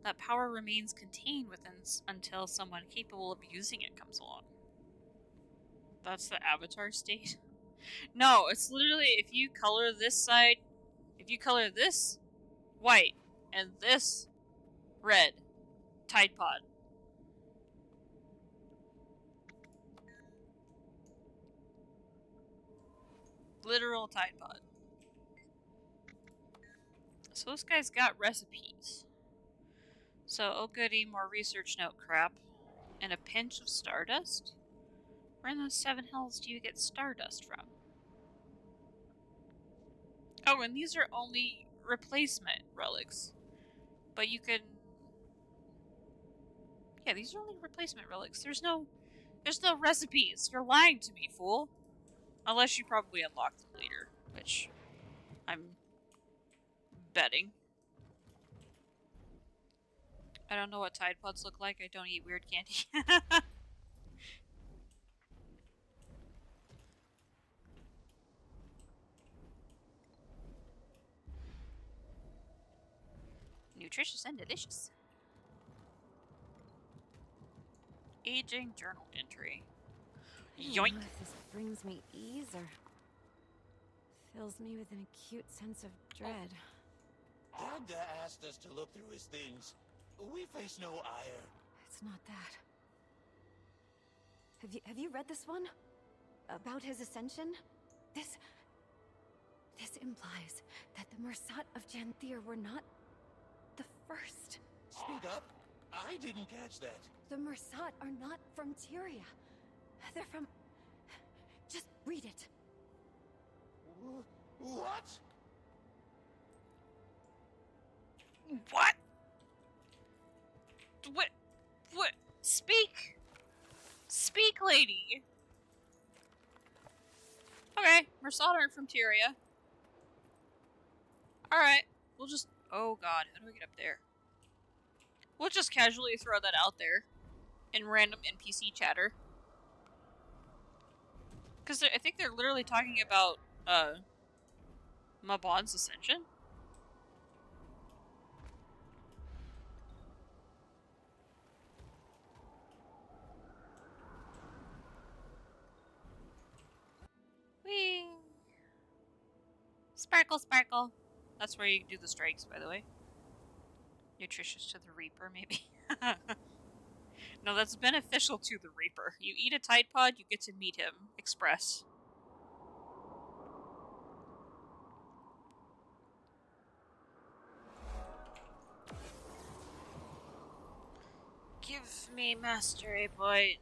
That power remains contained within until someone capable of using it comes along. That's the avatar state? No, it's literally if you color this side, if you color this white and this red, Tide Pod. Literal Tide Pod. So this guy's got recipes. So, oh goody, more research note crap. And a pinch of stardust? Where in the 7 hells do you get stardust from? Oh, and these are only replacement relics. But you can... Yeah, these are only replacement relics. There's no recipes. You're lying to me, fool. Unless you probably unlocked them later, which I'm betting. I don't know what Tide Pods look like. I don't eat weird candy. Nutritious and delicious. Aging journal entry. Yoink! If this brings me ease or fills me with an acute sense of dread. Dad asked us to look through his things. We face no ire. It's not that. Have you read this one? About his ascension? This implies that the Mursat of Janthir were not the first. Speak up. I didn't catch that. The Mursat are not from Tyria. They're from... Just read it. What? What? What? Speak! Speak, lady! Okay, Mursat aren't from Tyria. Alright, we'll just... Oh god, how do we get up there? We'll just casually throw that out there in random NPC chatter. Because I think they're literally talking about, Mabon's ascension. Whee! Sparkle, sparkle. That's where you do the strikes, by the way. Nutritious to the Reaper, maybe. No, that's beneficial to the Reaper. You eat a Tide Pod, you get to meet him. Express. Give me mastery point.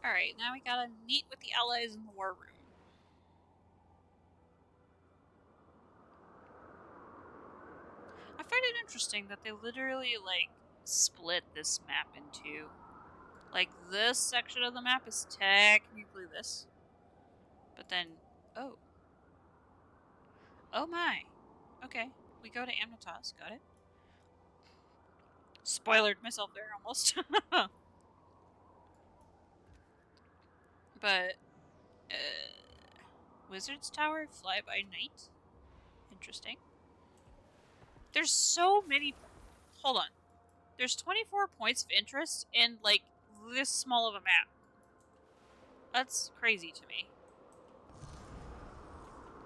Alright, now we gotta meet with the allies in the war room. I find it interesting that they literally, like, split this map in two. Like, this section of the map is technically this. But then, oh. Oh my. Okay, we go to Amnytas, got it. Spoilered myself there, almost. But, Wizard's Tower, Fly by Night? Interesting. There's so many... Hold on. There's 24 points of interest in, like, this small of a map. That's crazy to me.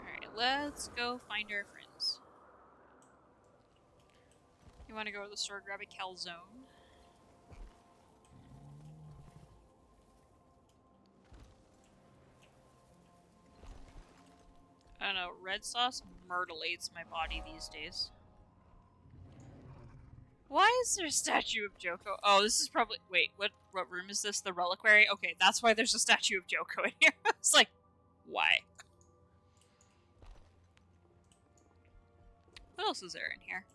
Alright, let's go find our friends. You want to go to the store, grab a calzone? I don't know, red sauce myrtleates my body these days. Why is there a statue of Joko? Oh, this is probably... Wait, what room is this? The reliquary? Okay, that's why there's a statue of Joko in here. It's like, why? What else is there in here?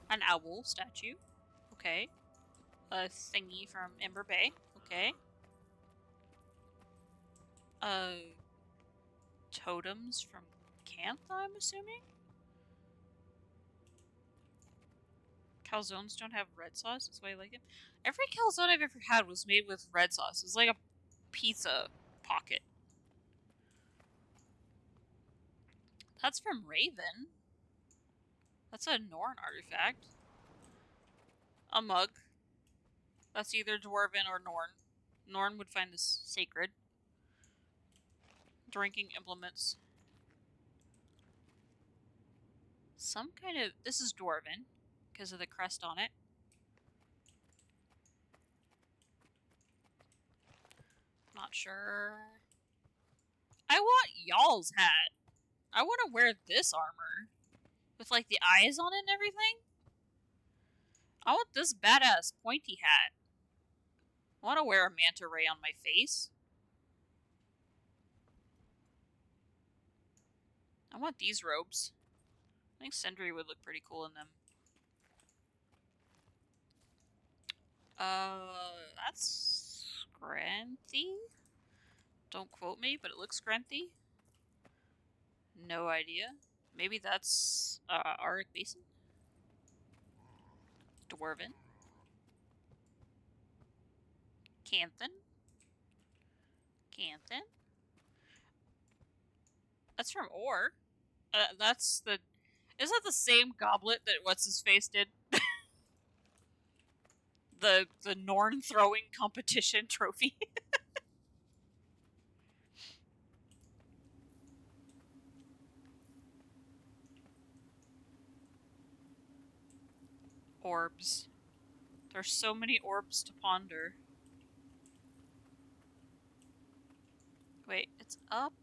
An owl statue. Okay. A thingy from Ember Bay. Okay. Totems from Cantha, I'm assuming? Calzones don't have red sauce, that's why I like it. Every calzone I've ever had was made with red sauce. It's like a pizza pocket. That's from Raven. That's a Norn artifact. A mug. That's either Dwarven or Norn. Norn would find this sacred. Drinking implements. Some kind of... This is Dwarven, because of the crest on it. Not sure. I want y'all's hat. I want to wear this armor. With, like, the eyes on it and everything. I want this badass pointy hat. I want to wear a manta ray on my face. I want these robes. I think Sindri would look pretty cool in them. That's Scranthy? Don't quote me, but it looks Scranthy. No idea. Maybe that's, Auric Basin? Dwarven. Canthan. Canthan. That's from Ore. That's the... Is that the same goblet that What's-His-Face did? the Norn throwing competition trophy. Orbs. There's so many orbs to ponder. Wait, it's up?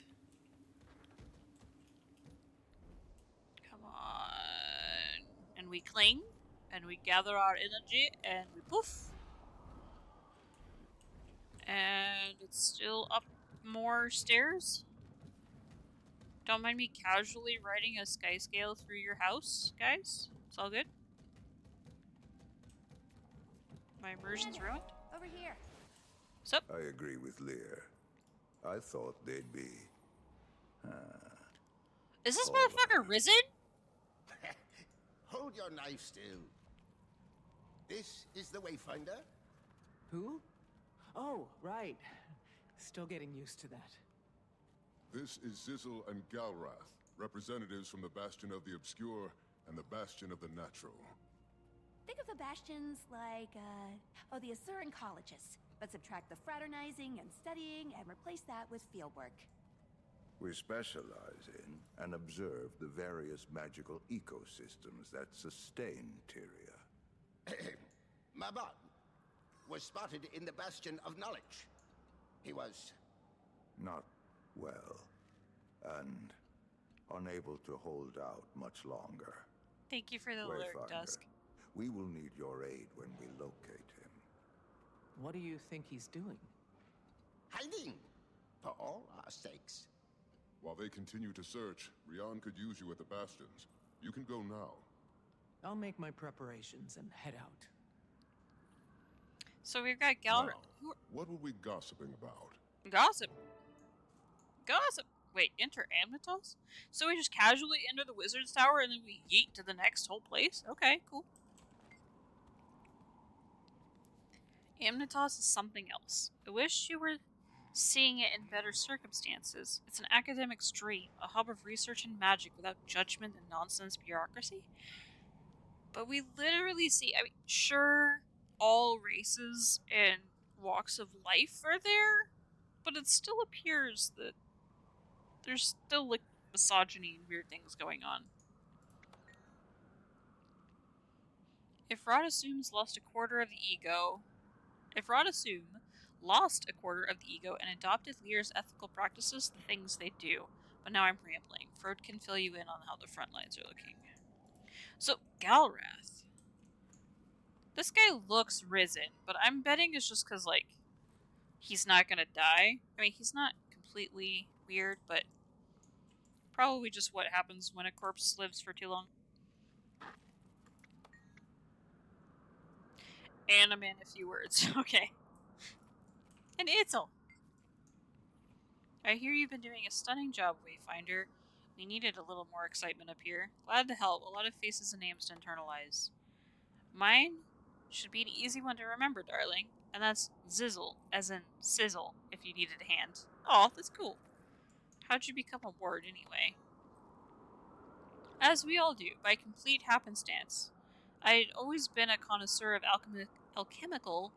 Come on. And we cling, and we gather our energy, and we poof. And it's still up more stairs. Don't mind me casually riding a sky scale through your house, guys. It's all good. My immersion's ruined. Over here. Sup? I agree with Lear. I thought they'd be... Is this motherfucker risen? Hold your knife still. This is the Wayfinder? Who? Oh, right. Still getting used to that. This is Zizzle and Galrath, representatives from the Bastion of the Obscure and the Bastion of the Natural. Think of the bastions like, the Asuran colleges, but subtract the fraternizing and studying and replace that with fieldwork. We specialize in and observe the various magical ecosystems that sustain Tyria. Mabon was spotted in the Bastion of Knowledge. He was... not well, and unable to hold out much longer. Thank you for the alert, Wayfinder, Dusk. we will need your aid when we locate him. What do you think he's doing? hiding, for all our sakes. While they continue to search, Rian could use you at the bastions. You can go now. I'll make my preparations and head out. So we've got Galra. Now, what were we gossiping about? Gossip. Gossip. Wait, enter Amnytas? So we just casually enter the Wizard's Tower and then we yeet to the next whole place? Okay, cool. Amnytas is something else. I wish you were seeing it in better circumstances. It's an academic's dream, a hub of research and magic without judgment and nonsense bureaucracy. But we literally see, I mean, sure, all races and walks of life are there, but it still appears that there's still, like, misogyny and weird things going on. If Radasum lost a quarter of the ego and adopted Lear's ethical practices, the things they do. But now I'm rambling. Frode can fill you in on how the front lines are looking. So, Galrath. This guy looks risen, but I'm betting it's just because, like, he's not gonna die. I mean, he's not completely weird, but probably just what happens when a corpse lives for too long. And I'm in a few words. Okay. And Itzel. I hear you've been doing a stunning job, Wayfinder. We needed a little more excitement up here. Glad to help. A lot of faces and names to internalize. Mine should be an easy one to remember, darling. And that's Zizzle, as in sizzle, if you needed a hand. Aw, that's cool. How'd you become a ward, anyway? As we all do, by complete happenstance. I'd always been a connoisseur of alchemical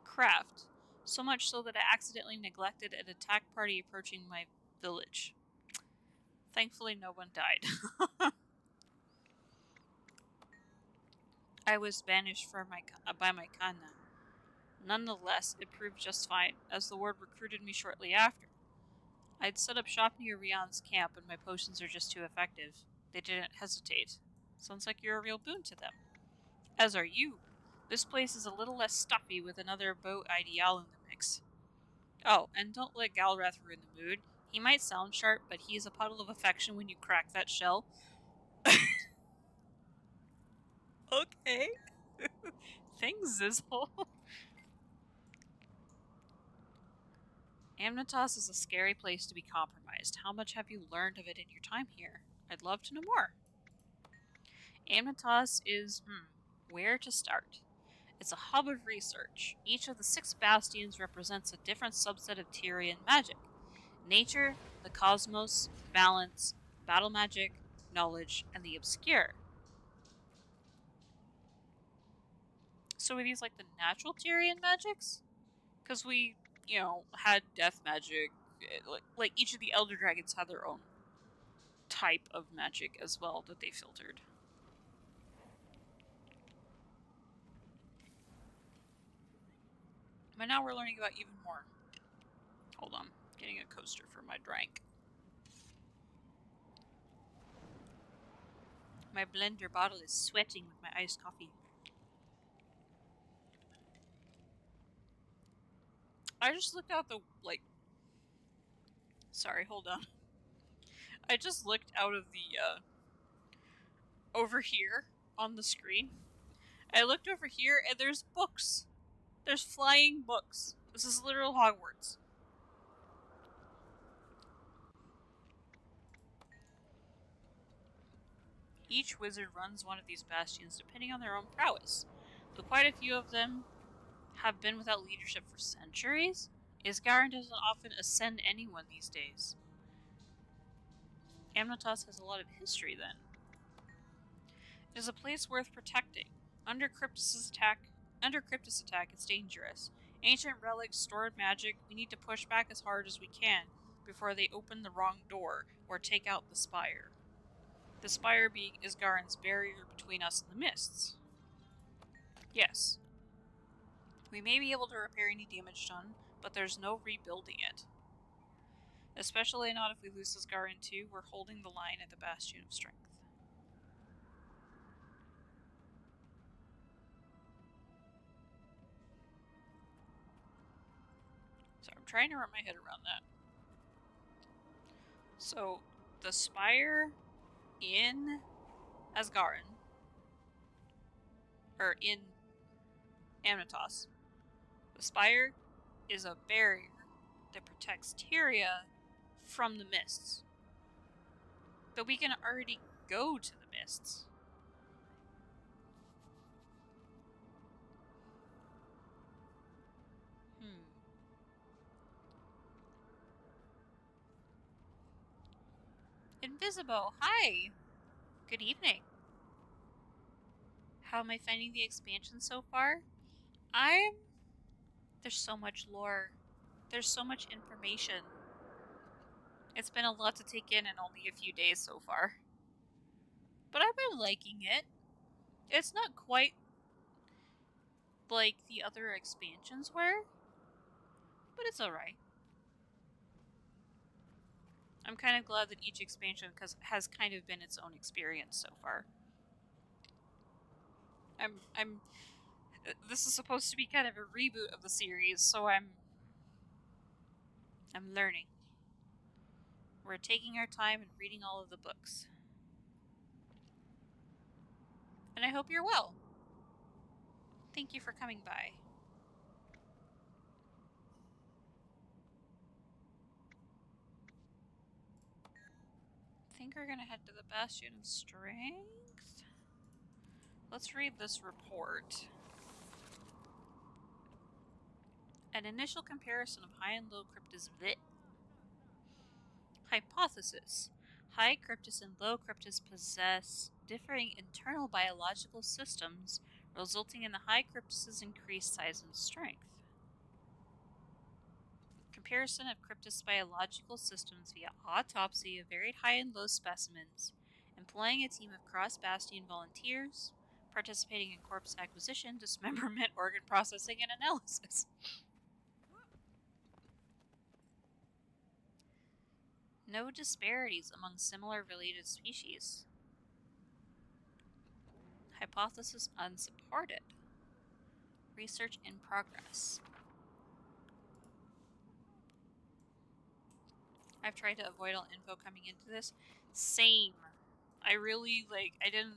craft, so much so that I accidentally neglected an attack party approaching my village. Thankfully, no one died. I was banished by my Kana. Nonetheless, it proved just fine, as the ward recruited me shortly after. I'd set up shop near Rian's camp, and my potions are just too effective. They didn't hesitate. Sounds like you're a real boon to them. As are you. This place is a little less stuffy with another boat ideal in the mix. Oh, and don't let Galrath ruin the mood. He might sound sharp, but he is a puddle of affection when you crack that shell. Okay. Thanks, Zizzle. Amnytas is a scary place to be compromised. How much have you learned of it in your time here? I'd love to know more. Amnytas is, where to start? It's a hub of research. Each of the 6 bastions represents a different subset of Tyrian magic. Nature, the cosmos, balance, battle magic, knowledge, and the obscure. So are these like the natural Tyrian magics? Because we, had death magic. Like each of the Elder Dragons had their own type of magic as well that they filtered. But now we're learning about even more. Hold on, getting a coaster for my drink. My blender bottle is sweating with my iced coffee. I just looked out the, sorry, hold on. I just looked out of the, over here on the screen. I looked over here and there's books. There's flying books. This is literal Hogwarts. Each wizard runs one of these bastions depending on their own prowess. Though quite a few of them have been without leadership for centuries, Isgarin doesn't often ascend anyone these days. Amnytas has a lot of history then. It is a place worth protecting. Under Cryptus' attack, it's dangerous. Ancient relics, stored magic, we need to push back as hard as we can before they open the wrong door or take out the spire. The spire being Isgaren's barrier between us and the mists. Yes. We may be able to repair any damage done, but there's no rebuilding it. Especially not if we lose Isgaren too, we're holding the line at the Bastion of Strength. So I'm trying to wrap my head around that. So, the spire in Asgaren, or in Amnytas, the spire is a barrier that protects Tyria from the mists. But we can already go to the mists. Invisible, hi! Good evening. How am I finding the expansion so far? There's so much lore. There's so much information. It's been a lot to take in only a few days so far. But I've been liking it. It's not quite like the other expansions were, but it's alright. I'm kind of glad that each expansion has kind of been its own experience so far. This is supposed to be kind of a reboot of the series, so I'm learning. We're taking our time and reading all of the books. And I hope you're well. Thank you for coming by. I think we're gonna head to the Bastion of Strength. Let's read this report. An initial comparison of high and low cryptis vit. Hypothesis. High cryptis and low cryptis possess differing internal biological systems, resulting in the high cryptis' increased size and strength. Comparison of cryptis biological systems via autopsy of varied high and low specimens, employing a team of cross-bastion volunteers, participating in corpse acquisition, dismemberment, organ processing, and analysis. No disparities among similar related species. Hypothesis unsupported. Research in progress. I've tried to avoid all info coming into this. Same. I didn't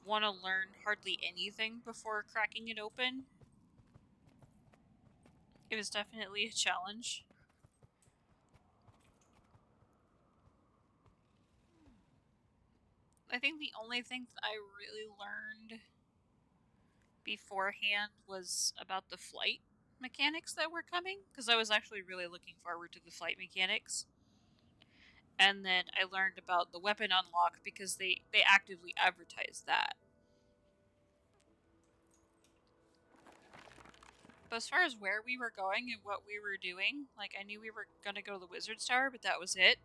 want to learn hardly anything before cracking it open. It was definitely a challenge. I think the only thing that I really learned beforehand was about the flight mechanics that were coming, because I was actually really looking forward to the flight mechanics. And then I learned about the weapon unlock because they actively advertised that. But as far as where we were going and what we were doing, like, I knew we were gonna go to the Wizard's Tower, but that was it.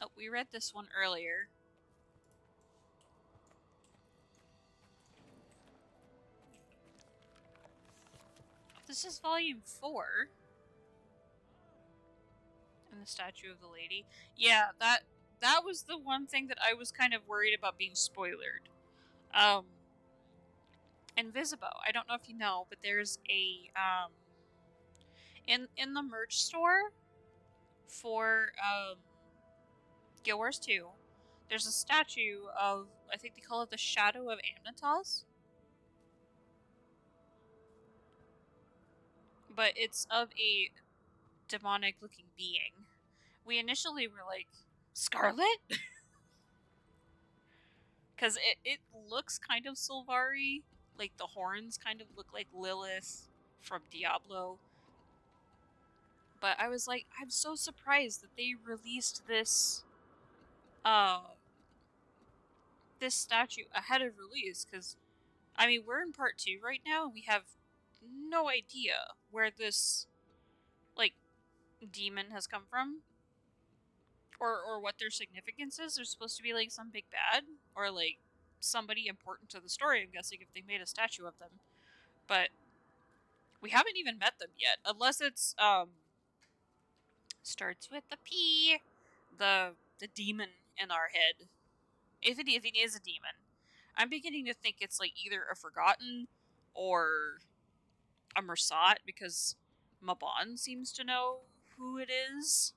Oh, we read this one earlier. This is volume 4. And the statue of the lady. Yeah, that was the one thing that I was kind of worried about being spoilered. Invisible. I don't know if you know, but there's a in the merch store for Guild Wars 2, there's a statue of, I think they call it the Shadow of Amnytas. But it's of a demonic looking being. We initially were like, Scarlet? Because it looks kind of Sylvari. Like, the horns kind of look like Lilith from Diablo. But I was like, I'm so surprised that they released this this statue ahead of release, because, I mean, we're in part 2 right now, and we have no idea where this, like, demon has come from. Or what their significance is. There's supposed to be, like, some big bad, or, like, somebody important to the story, I'm guessing, if they made a statue of them. But we haven't even met them yet, unless it's, starts with the P, the demon in our head. If it is a demon. I'm beginning to think it's, like, either a Forgotten or a Mersat, because Mabon seems to know who it is,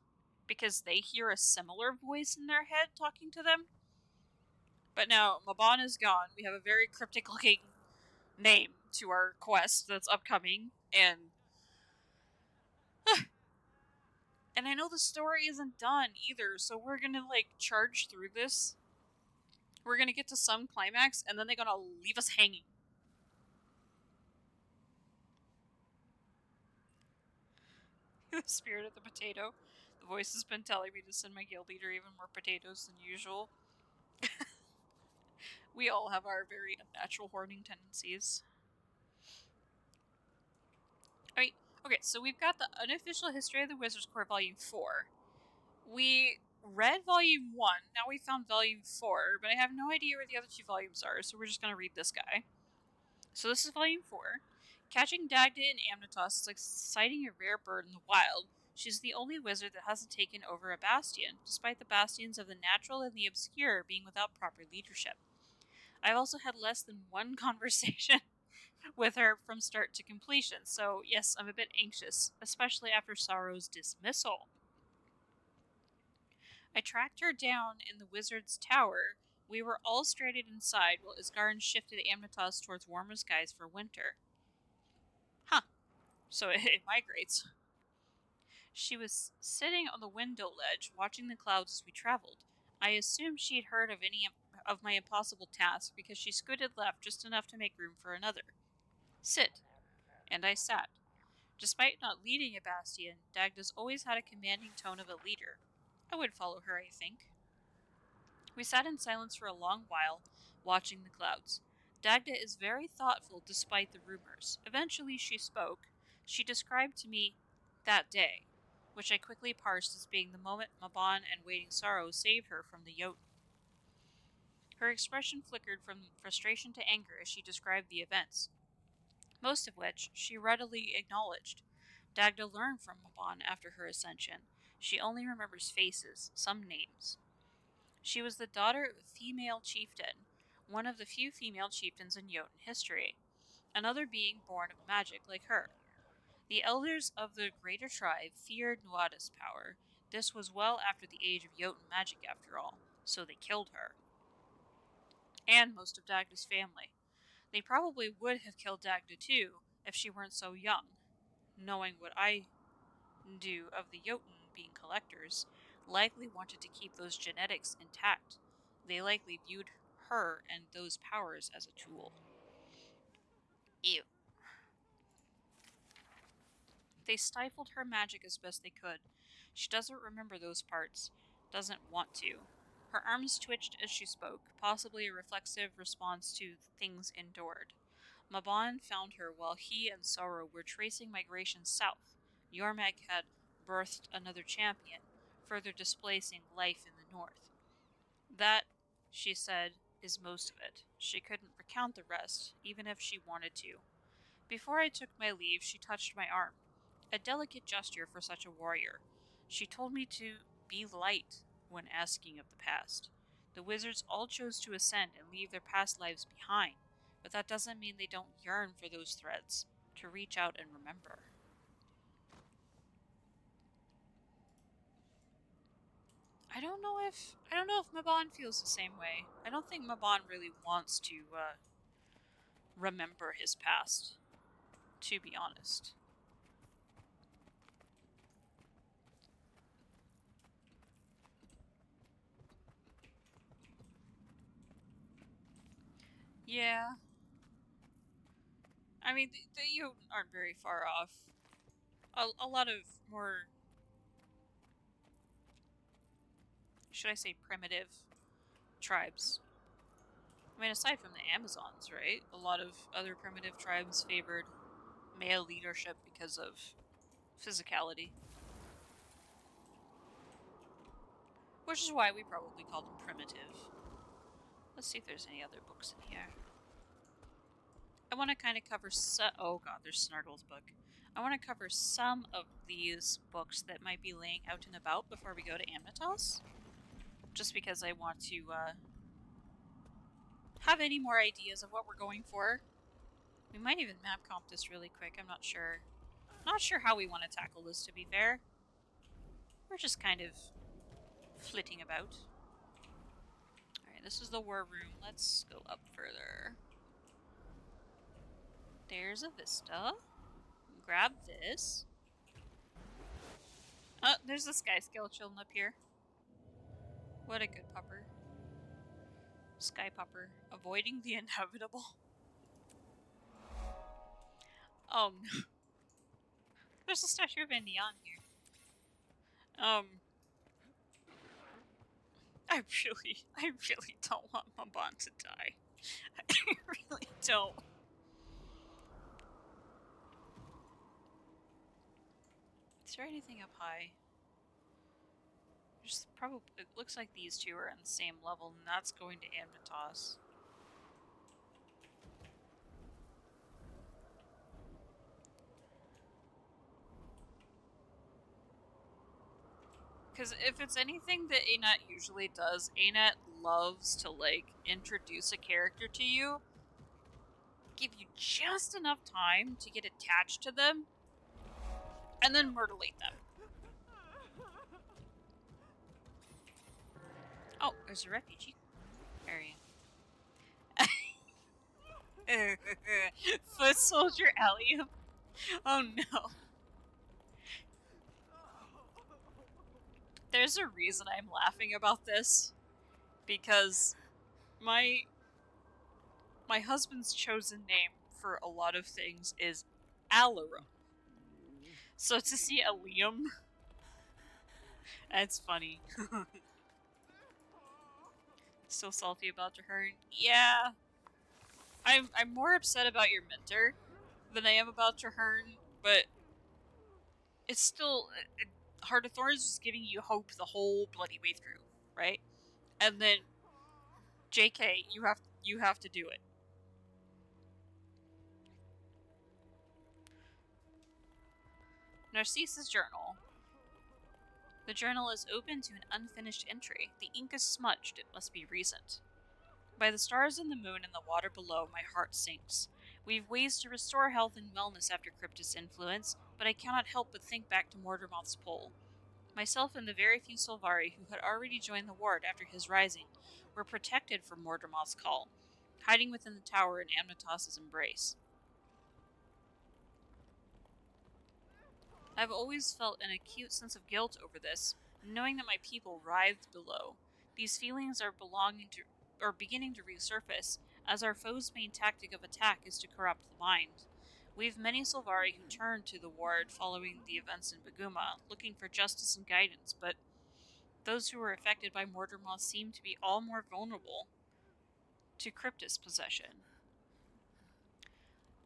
because they hear a similar voice in their head talking to them. But now, Mabon is gone. We have a very cryptic looking name to our quest that's upcoming, and I know the story isn't done either, so we're gonna, like, charge through this. We're gonna get to some climax, and then they're gonna leave us hanging. The spirit of the potato. The voice has been telling me to send my guild leader even more potatoes than usual. We all have our very unnatural hoarding tendencies. Alright, okay, so we've got the Unofficial History of the Wizards Core Volume 4. We read Volume 1, now we found Volume 4, but I have no idea where the other 2 volumes are, so we're just gonna read this guy. So this is Volume 4. Catching Dagda in Amnytas is like sighting a rare bird in the wild. She's the only wizard that hasn't taken over a bastion, despite the bastions of the natural and the obscure being without proper leadership. I've also had less than one conversation with her from start to completion, so yes, I'm a bit anxious, especially after Sorrow's dismissal. I tracked her down in the wizard's tower. We were all stranded inside while Isgarin shifted Amnytas towards warmer skies for winter. Huh. So it migrates. She was sitting on the window ledge, watching the clouds as we traveled. I assumed she had heard of any of my impossible task because she scooted left just enough to make room for another. Sit. And I sat. Despite not leading a bastion, Dagda's always had a commanding tone of a leader. I would follow her, I think. We sat in silence for a long while, watching the clouds. Dagda is very thoughtful despite the rumors. Eventually she spoke. She described to me that day, which I quickly parsed as being the moment Mabon and Waiting Sorrow saved her from the Jotun. Her expression flickered from frustration to anger as she described the events, most of which she readily acknowledged. Dagda learned from Mabon after her ascension. She only remembers faces, some names. She was the daughter of a female chieftain, one of the few female chieftains in Jotun history, another being born of magic like her. The elders of the greater tribe feared Nuada's power. This was well after the age of Jotun magic, after all, so they killed her. And most of Dagda's family. They probably would have killed Dagda too, if she weren't so young. Knowing what I do of the Jotun being collectors, likely wanted to keep those genetics intact. They likely viewed her and those powers as a tool. Ew. They stifled her magic as best they could. She doesn't remember those parts, doesn't want to. Her arms twitched as she spoke, possibly a reflexive response to things endured. Mabon found her while he and Sorrow were tracing migration south. Yormek had birthed another champion, further displacing life in the north. That, she said, is most of it. She couldn't recount the rest, even if she wanted to. Before I took my leave, she touched my arm. A delicate gesture for such a warrior. She told me to be light when asking of the past. The wizards all chose to ascend and leave their past lives behind, but that doesn't mean they don't yearn for those threads, to reach out and remember. I don't know if Mabon feels the same way. I don't think Mabon really wants to remember his past, to be honest. Yeah. I mean, the Jotun aren't very far off. A lot of more, should I say, primitive tribes I mean, aside from the Amazons, right? A lot of other primitive tribes favored male leadership because of physicality. Which is why we probably call them primitive. Let's see if there's any other books in here. I want to kind of cover oh god, there's Snargle's book. I want to cover some of these books that might be laying out and about before we go to Amnytas. Just because I want to have any more ideas of what we're going for. We might even map comp this really quick, I'm not sure. Not sure how we want to tackle this, to be fair. We're just kind of flitting about. Alright, this is the war room. Let's go up further. There's a vista. Grab this. Oh, there's a sky scale chilling up here. What a good pupper. Sky pupper. Avoiding the inevitable. Oh no. There's a statue of Indian here. I really don't want Mabon to die. I really don't. Is there anything up high? There's probably, it looks like these two are on the same level, and that's going to Amnytas. Because if it's anything that ANET usually does, ANET loves to, like, introduce a character to you, give you just enough time to get attached to them, and then mutilate them. Oh, there's a refugee area. Foot soldier allium? Oh no. There's a reason I'm laughing about this, because my husband's chosen name for a lot of things is Alarum. So to see a Liam, that's funny. So salty about Traherne. Yeah. I'm more upset about your mentor than I am about Traherne, but it's still Heart of Thorns is giving you hope the whole bloody way through, right? And then JK, you have to do it. Narcissus' journal. The journal is open to an unfinished entry. The ink is smudged, it must be recent. By the stars and the moon and the water below, my heart sinks. We've ways to restore health and wellness after Cryptus' influence, but I cannot help but think back to Mordermoth's pole. Myself and the very few Sylvari who had already joined the Ward after his rising were protected from Mordermoth's call, hiding within the tower in Amnytas' embrace. I've always felt an acute sense of guilt over this, knowing that my people writhed below. These feelings are beginning to resurface, as our foe's main tactic of attack is to corrupt the mind. We've many Sylvari who turn to the Ward following the events in Baguma, looking for justice and guidance, but those who were affected by Mordermoth seem to be all more vulnerable to Cryptus possession.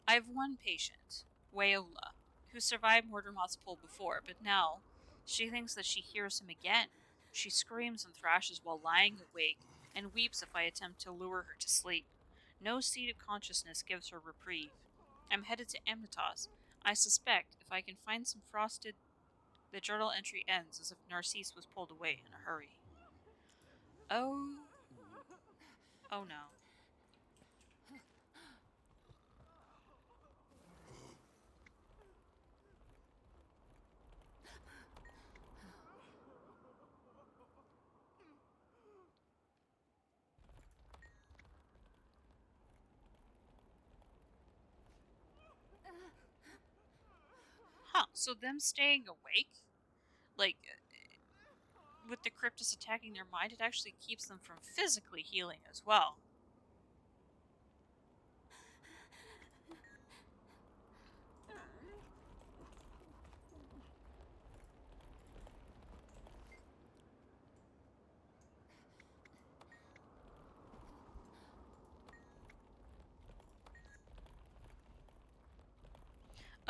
I've one patient, Wayola, who survived Mordermoth's pull before, but now she thinks that she hears him again. She screams and thrashes while lying awake, and weeps if I attempt to lure her to sleep. No seed of consciousness gives her reprieve. I'm headed to Amnytas. I suspect if I can find some frosted... The journal entry ends as if Narcisse was pulled away in a hurry. Oh... Oh no. Huh, so them staying awake, like, with the Cryptus attacking their mind, it actually keeps them from physically healing as well.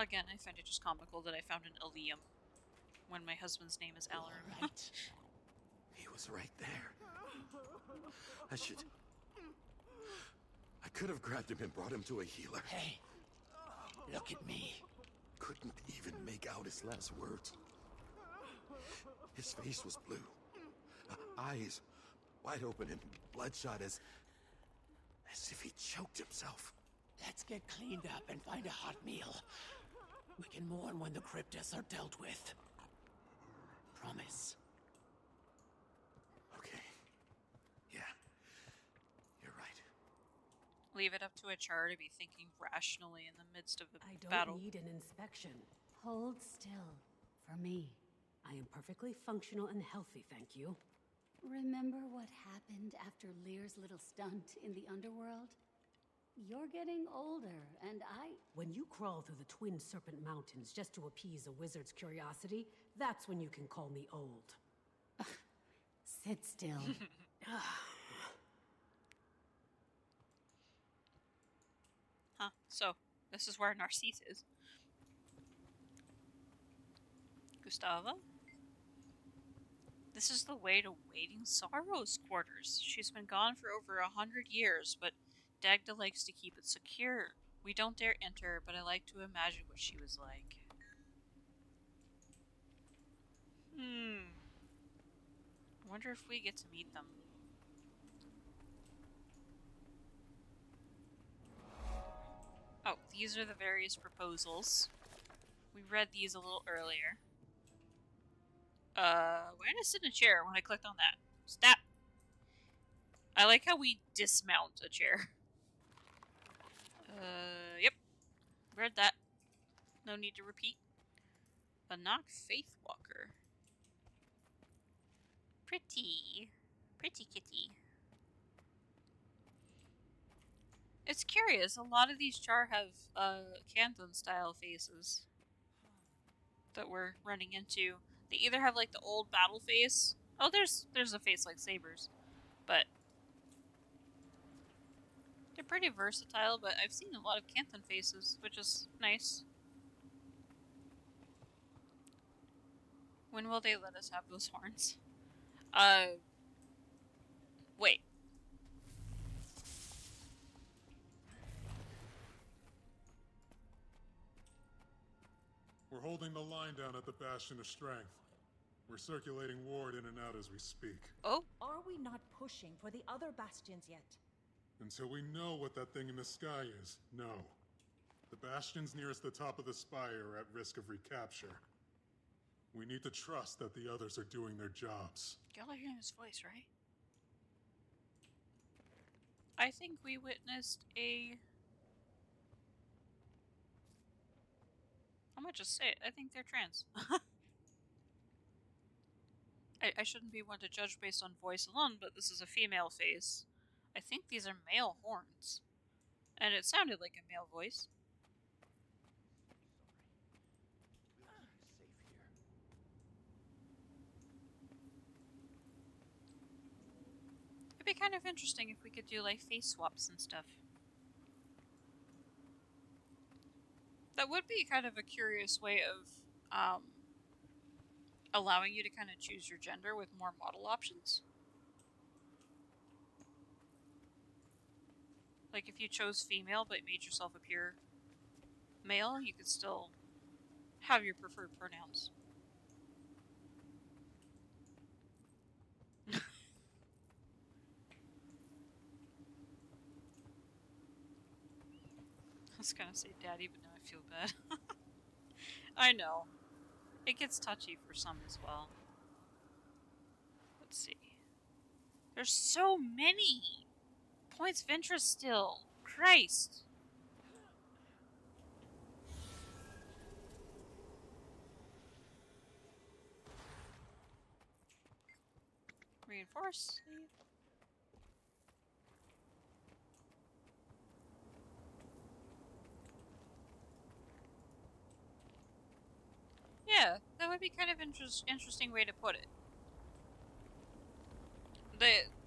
Again, I find it just comical that I found an Ilium when my husband's name is Alarin. Right. He was right there. I could have grabbed him and brought him to a healer. Hey, look at me. Couldn't even make out his last words. His face was blue. Eyes wide open and bloodshot as if he choked himself. Let's get cleaned up and find a hot meal. We can mourn when the cryptids are dealt with. Promise. Okay. Yeah. You're right. Leave it up to a char to be thinking rationally in the midst of a I don't battle. need an inspection. Hold still. For me. I am perfectly functional and healthy, thank you. Remember what happened after Lear's little stunt in the underworld? You're getting older, and When you crawl through the Twin Serpent Mountains just to appease a wizard's curiosity, that's when you can call me old. Sit still. Huh, so, this is where Narcisse is. Gustava? This is the way to Waiting Sorrow's quarters. She's been gone for over 100 years, but Dagda likes to keep it secure. We don't dare enter, but I like to imagine what she was like. I wonder if we get to meet them. Oh, these are the various proposals. We read these a little earlier. Why did I sit in a chair when I clicked on that? Stop! I like how we dismount a chair. Yep. Read that. No need to repeat. Banach Faithwalker. Pretty. Pretty kitty. It's curious, a lot of these char have, Canton-style faces that we're running into. They either have, like, the old battle face. Oh, there's a face like Saber's. But they're pretty versatile, but I've seen a lot of Canton faces, which is nice. When will they let us have those horns? Wait. We're holding the line down at the Bastion of Strength. We're circulating ward in and out as we speak. Oh? Are we not pushing for the other bastions yet? Until we know what that thing in the sky is, no. The bastions nearest the top of the spire are at risk of recapture. We need to trust that the others are doing their jobs. Y'all are hearing his voice, right? I think we witnessed a... I'm gonna just say it. I think they're trans. I shouldn't be one to judge based on voice alone, but this is a female face. I think these are male horns. And it sounded like a male voice. It'd be kind of interesting if we could do like face swaps and stuff. That would be kind of a curious way of allowing you to kind of choose your gender with more model options. Like if you chose female but made yourself appear male, you could still have your preferred pronouns. I was gonna say daddy, but now I feel bad. I know. It gets touchy for some as well. Let's see. There's so many points of interest still. Christ. Reinforce. Yeah, that would be kind of interesting way to put it.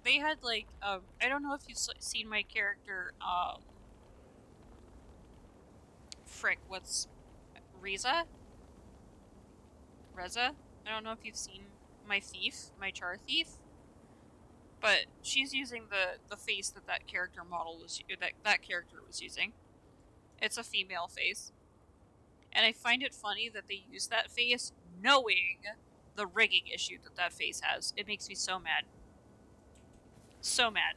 They had like I don't know if you've seen my character frick, what's Reza? Reza? I don't know if you've seen my thief, my char thief, but she's using the face that character model was that character was using. It's a female face, and I find it funny that they use that face knowing the rigging issue that face has. It makes me so mad. So mad.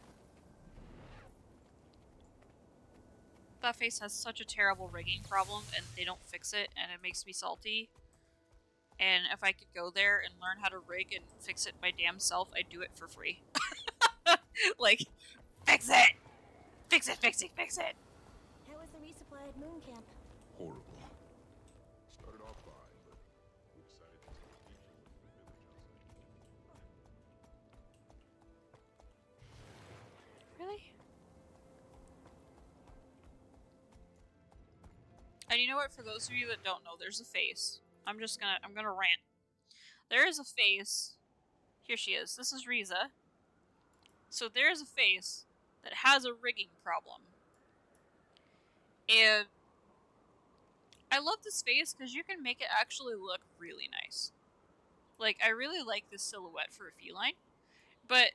That face has such a terrible rigging problem, and they don't fix it, and it makes me salty. And if I could go there and learn how to rig and fix it my damn self, I'd do it for free. Like, fix it! Fix it, fix it, fix it! How was the resupply at Moon Camp? Horrible. Started off fine, but we decided to take a detour to the village outside. Really? And you know what? For those of you that don't know, there's a face. I'm gonna rant. There is a face. Here she is. This is Riza. So there's a face that has a rigging problem. And I love this face because you can make it actually look really nice. Like, I really like this silhouette for a feline. But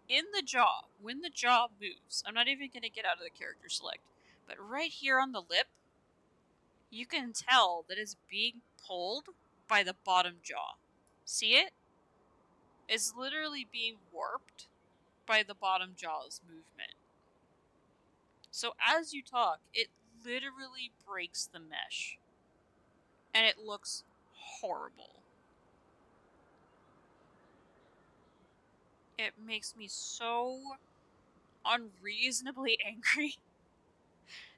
in the jaw, when the jaw moves, I'm not even going to get out of the character select, but right here on the lip, you can tell that it's being pulled by the bottom jaw. See it? It's literally being warped by the bottom jaw's movement. So as you talk, it literally breaks the mesh. And it looks horrible. It makes me so unreasonably angry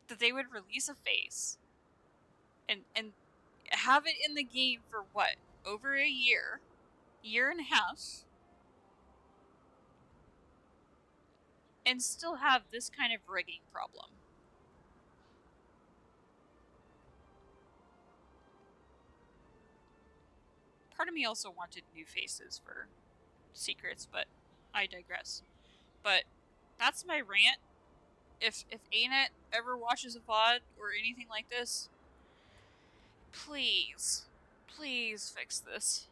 that they would release a face and have it in the game for what? Over a year and a half, and still have this kind of rigging problem. Part of me also wanted new faces for secrets, but I digress. But that's my rant. If ANET ever watches a VOD or anything like this, please fix this.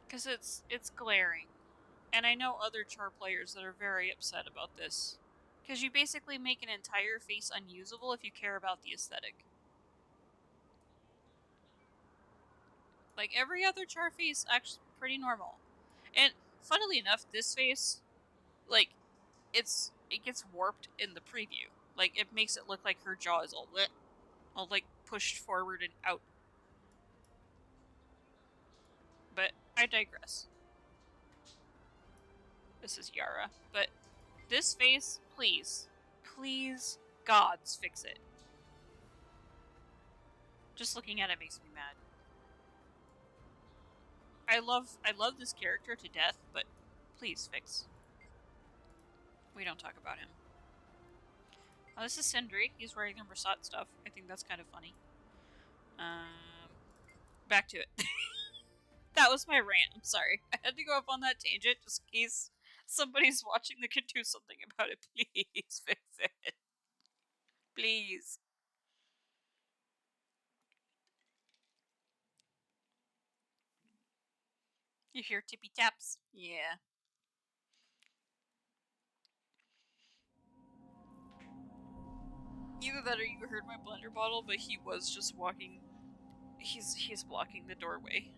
Because it's glaring. And I know other char players that are very upset about this. Because you basically make an entire face unusable if you care about the aesthetic. Like, every other char face actually pretty normal. And funnily enough, this face, like, it gets warped in the preview. Like, it makes it look like her jaw is all like pushed forward and out. But I digress. This is Yara. But this face, please, gods, fix it. Just looking at it makes me mad. I love this character to death, but please fix. We don't talk about him. Oh, this is Sindri. He's wearing the Versat stuff. I think that's kind of funny. Back to it. That was my rant. I'm sorry. I had to go up on that tangent just in case somebody's watching that could do something about it. Please fix it. Please. You hear tippy taps? Yeah. Either that or you heard my blender bottle, but he was just walking. He's blocking the doorway.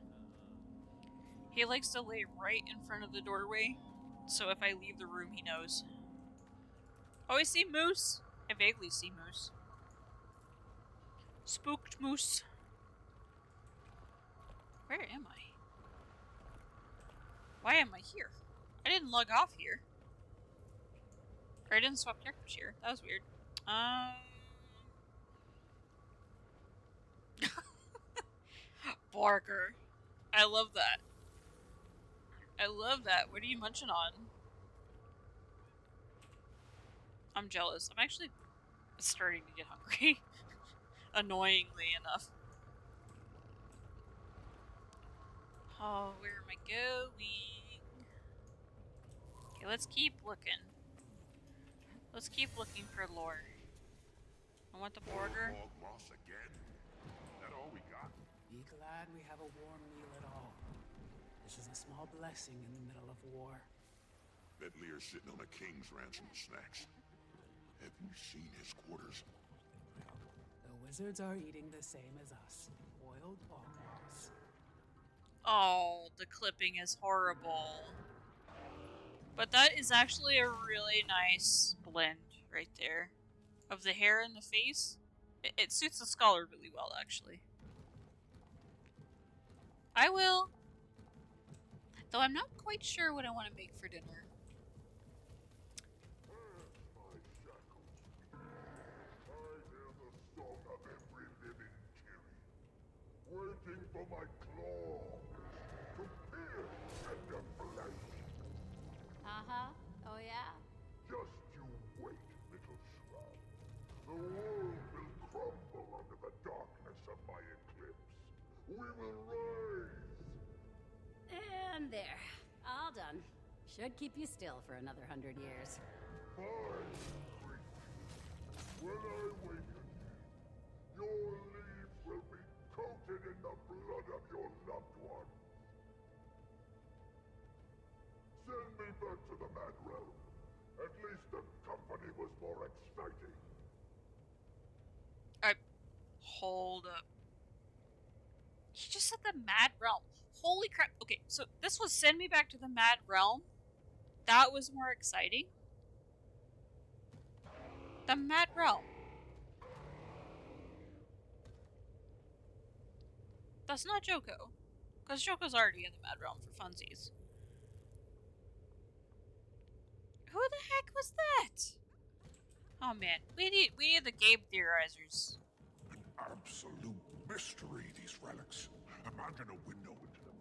He likes to lay right in front of the doorway, so if I leave the room, he knows. Oh, I see moose! I vaguely see moose. Spooked moose. Where am I? Why am I here? I didn't log off here. Or I didn't swap characters here. That was weird. Barker. I love that. I love that. What are you munching on? I'm jealous. I'm actually starting to get hungry. Annoyingly enough. Oh, where am I going? Okay, let's keep looking. Let's keep looking for lore. I want the border. Hog moss again? That all we got? Be glad we have a warm meal at all. This is a small blessing in the middle of war. Bet Lear's sitting on a king's ransom of snacks. Have you seen his quarters? The wizards are eating the same as us. Boiled hog moss. Oh, the clipping is horrible. But that is actually a really nice blend right there. Of the hair and the face. It suits the scholar really well, actually. I will. Though I'm not quite sure what I want to make for dinner. Waiting for my claw to pierce at the flesh. Oh yeah? Just you wait, little shrub. The world will crumble under the darkness of my eclipse. We will rise. And there. All done. Should keep you still for another 100 years. Fine, creep. When I waken, your leaves will be coated in the blood of your loved one. Send me back to the Mad Realm. At least the company was more exciting. Alright, hold up. He just said the Mad Realm. Holy crap. Okay, so this was send me back to the Mad Realm. That was more exciting. The Mad Realm. That's not Joko. Because Joko's already in the Mad Realm for funsies. Who the heck was that? Oh man, we need the game theorizers. An absolute mystery, these relics. Imagine a window into the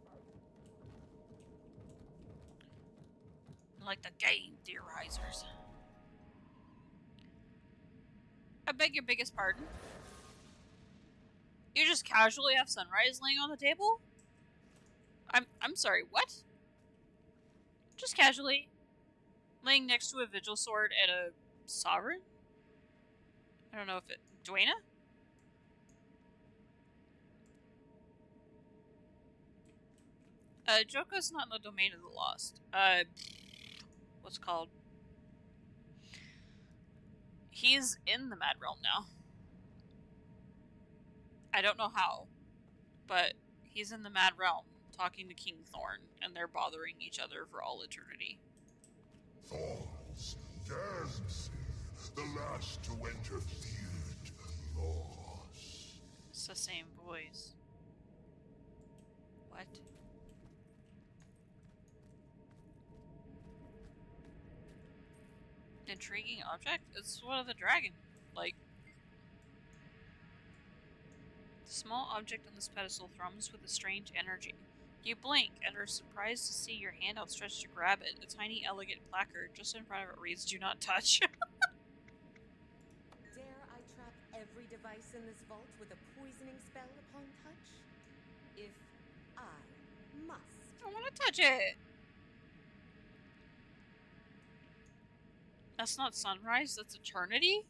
Like the game theorizers. I beg your biggest pardon. You just casually have sunrise laying on the table? I'm sorry, what? Just casually laying next to a vigil sword and a sovereign? I don't know if it Duena? Joko's not in the domain of the lost. What's it called? He's in the Mad Realm now. I don't know how, but he's in the Mad Realm talking to King Thorn, and they're bothering each other for all eternity. Thorns, dance, the last to enter field loss. It's the same voice. What? Intriguing object? It's one of the dragon. Like, the small object on this pedestal thrums with a strange energy. You blink and are surprised to see your hand outstretched to grab it. A tiny, elegant placard just in front of it reads, "Do not touch." Dare I trap every device in this vault with a poisoning spell upon touch? If I must. I want to touch it. That's not sunrise, that's eternity?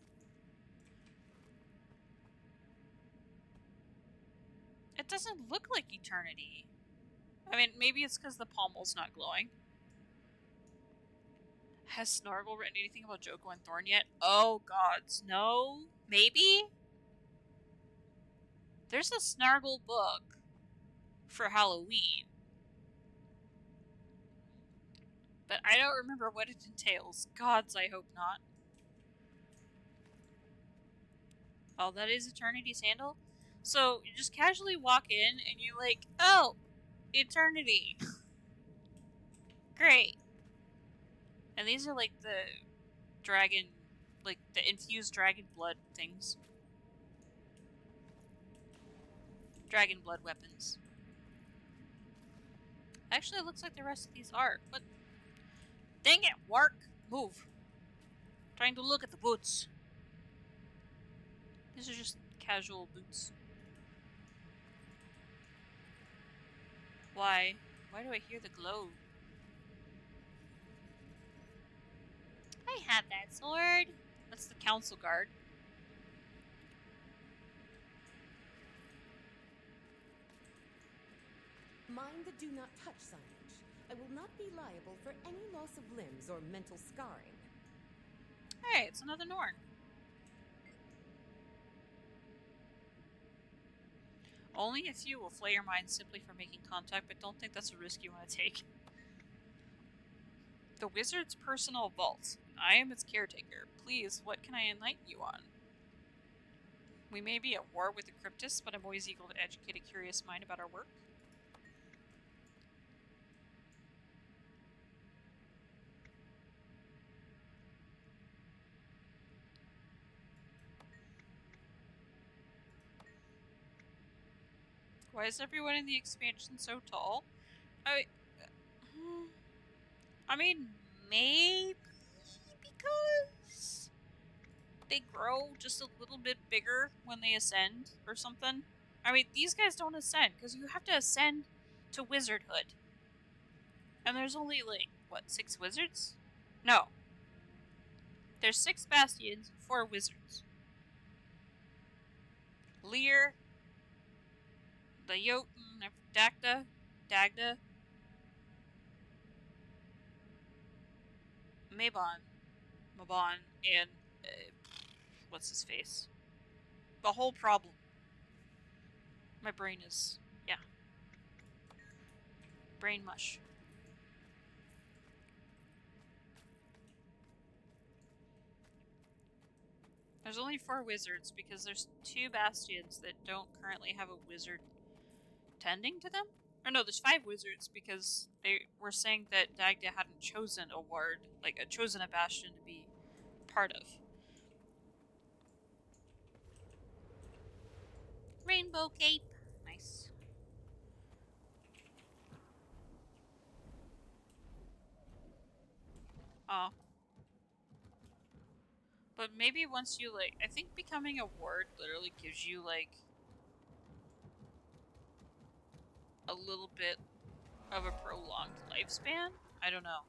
It doesn't look like eternity. I mean, maybe it's because the pommel's not glowing. Has Snargle written anything about Joko and Thorn yet? Oh gods, no? Maybe? There's a Snargle book for Halloween. But I don't remember what it entails. Gods, I hope not. Oh, that is Eternity's handle? So, you just casually walk in and you're like, oh, Eternity. Great. And these are like the dragon, like the infused dragon blood things. Dragon blood weapons. Actually, it looks like the rest of these are, but dang it, work! Move. Trying to look at the boots. These are just casual boots. Why? Why do I hear the glow? I have that sword. That's the council guard. Mind the do not touch signage. I will not be liable for any loss of limbs or mental scarring. Hey, it's another Norn. Only a few will flay your mind simply for making contact, but don't think that's a risk you want to take. The wizard's personal vault. I am its caretaker. Please, what can I enlighten you on? We may be at war with the cryptists, but I'm always eager to educate a curious mind about our work. Why is everyone in the expansion so tall? I mean, maybe because they grow just a little bit bigger when they ascend or something. I mean, these guys don't ascend because you have to ascend to wizardhood. And there's only, like, what, 6 wizards? No. There's 6 bastions, 4 wizards. Lear, the Jotun, Dagda, Mabon, and what's his face? The whole problem. My brain is, yeah. Brain mush. There's only 4 wizards because there's 2 bastions that don't currently have a wizard tending to them. Or no, there's 5 wizards because they were saying that Dagda hadn't chosen a ward, like chosen a bastion to be part of. Rainbow cape. Nice. Oh. But maybe once you, like, I think becoming a ward literally gives you, like, a little bit of a prolonged lifespan? I don't know.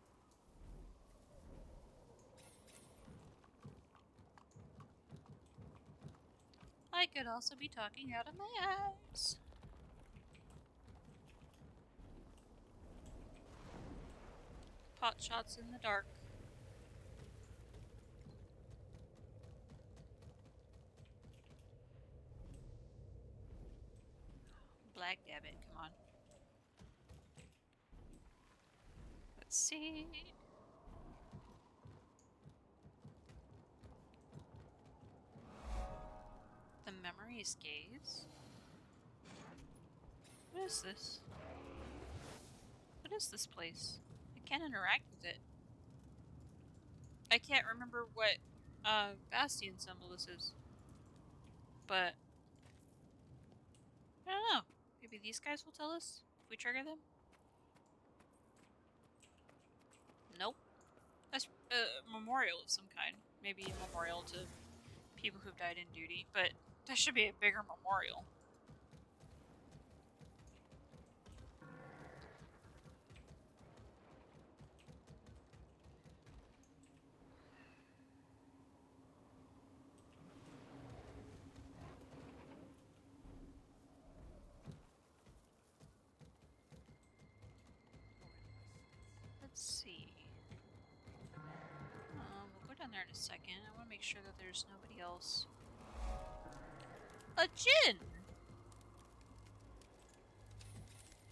I could also be talking out of my ass. Pot shots in the dark. Black Gabbit, come on. Let's see. The Memory's Gaze? What is this? What is this place? I can't interact with it. I can't remember what bastion symbol this is. But I don't know. Maybe these guys will tell us if we trigger them? Nope. That's a memorial of some kind. Maybe a memorial to people who've died in duty, but that should be a bigger memorial. Let's see. We'll go down there in a second. I want to make sure that there's nobody else. A Jinn!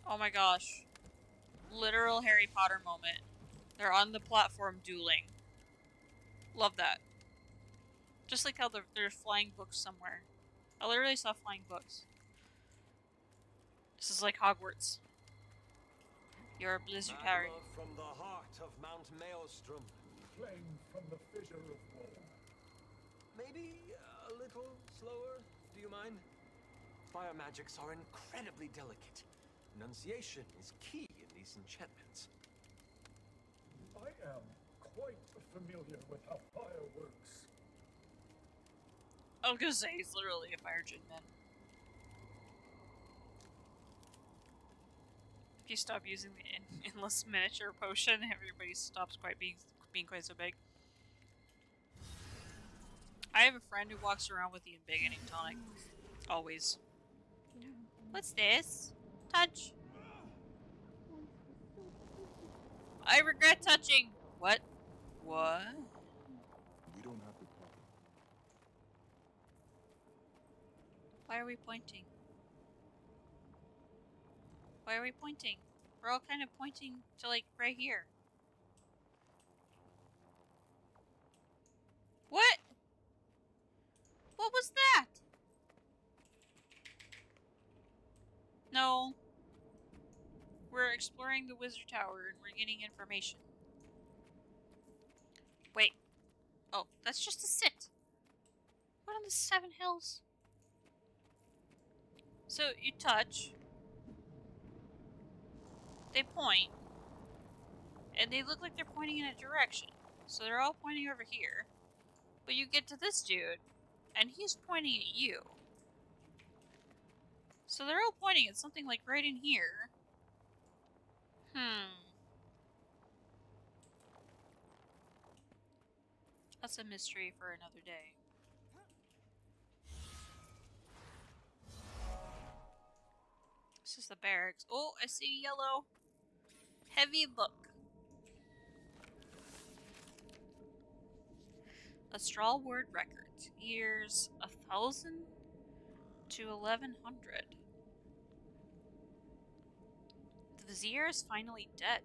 Oh my gosh. Literal Harry Potter moment. They're on the platform dueling. Love that. Just like how there's flying books somewhere. I literally saw flying books. This is like Hogwarts. You're a blizzard, Harry. From the heart of Mount Maelstrom. Flame from the fissure of war. Maybe a little slower, do you mind? Fire magics are incredibly delicate. Enunciation is key in these enchantments. I am quite familiar with how fire works. I was gonna say he's literally a fire Jinn man. If you stop using the endless miniature potion, everybody stops being quite so big. I have a friend who walks around with the embiggening tonic. Always. What's this? Touch. I regret touching. What? What? We don't have to talk. Why are we pointing? Why are we pointing? We're all kind of pointing to, like, right here. What? What was that? No. We're exploring the Wizard Tower and we're getting information. Wait. Oh, that's just a sit. What on the seven hills? So you touch. They point. And they look like they're pointing in a direction. So they're all pointing over here. But you get to this dude, and he's pointing at you. So they're all pointing at something like right in here. That's a mystery for another day. This is the barracks. Oh, I see yellow. Heavy book. A Strawward record. Years 1000 to 1100. The Vizier is finally dead.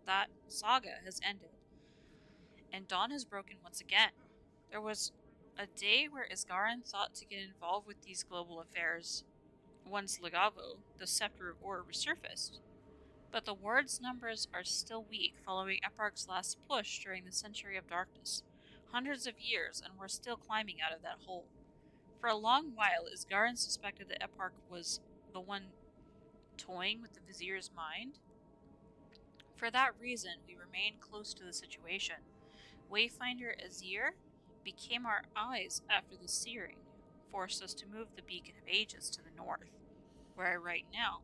That saga has ended. And dawn has broken once again. There was a day where Isgarin thought to get involved with these global affairs once Legavo, the Scepter of Ore, resurfaced. But the ward's numbers are still weak following Eparch's last push during the Century of Darkness. Hundreds of years, and we're still climbing out of that hole. For a long while, Isgarin suspected that Eparch was the one toying with the Vizier's mind. For that reason, we remained close to the situation. Wayfinder Azir became our eyes after the searing, forced us to move the Beacon of Ages to the north, where I write now.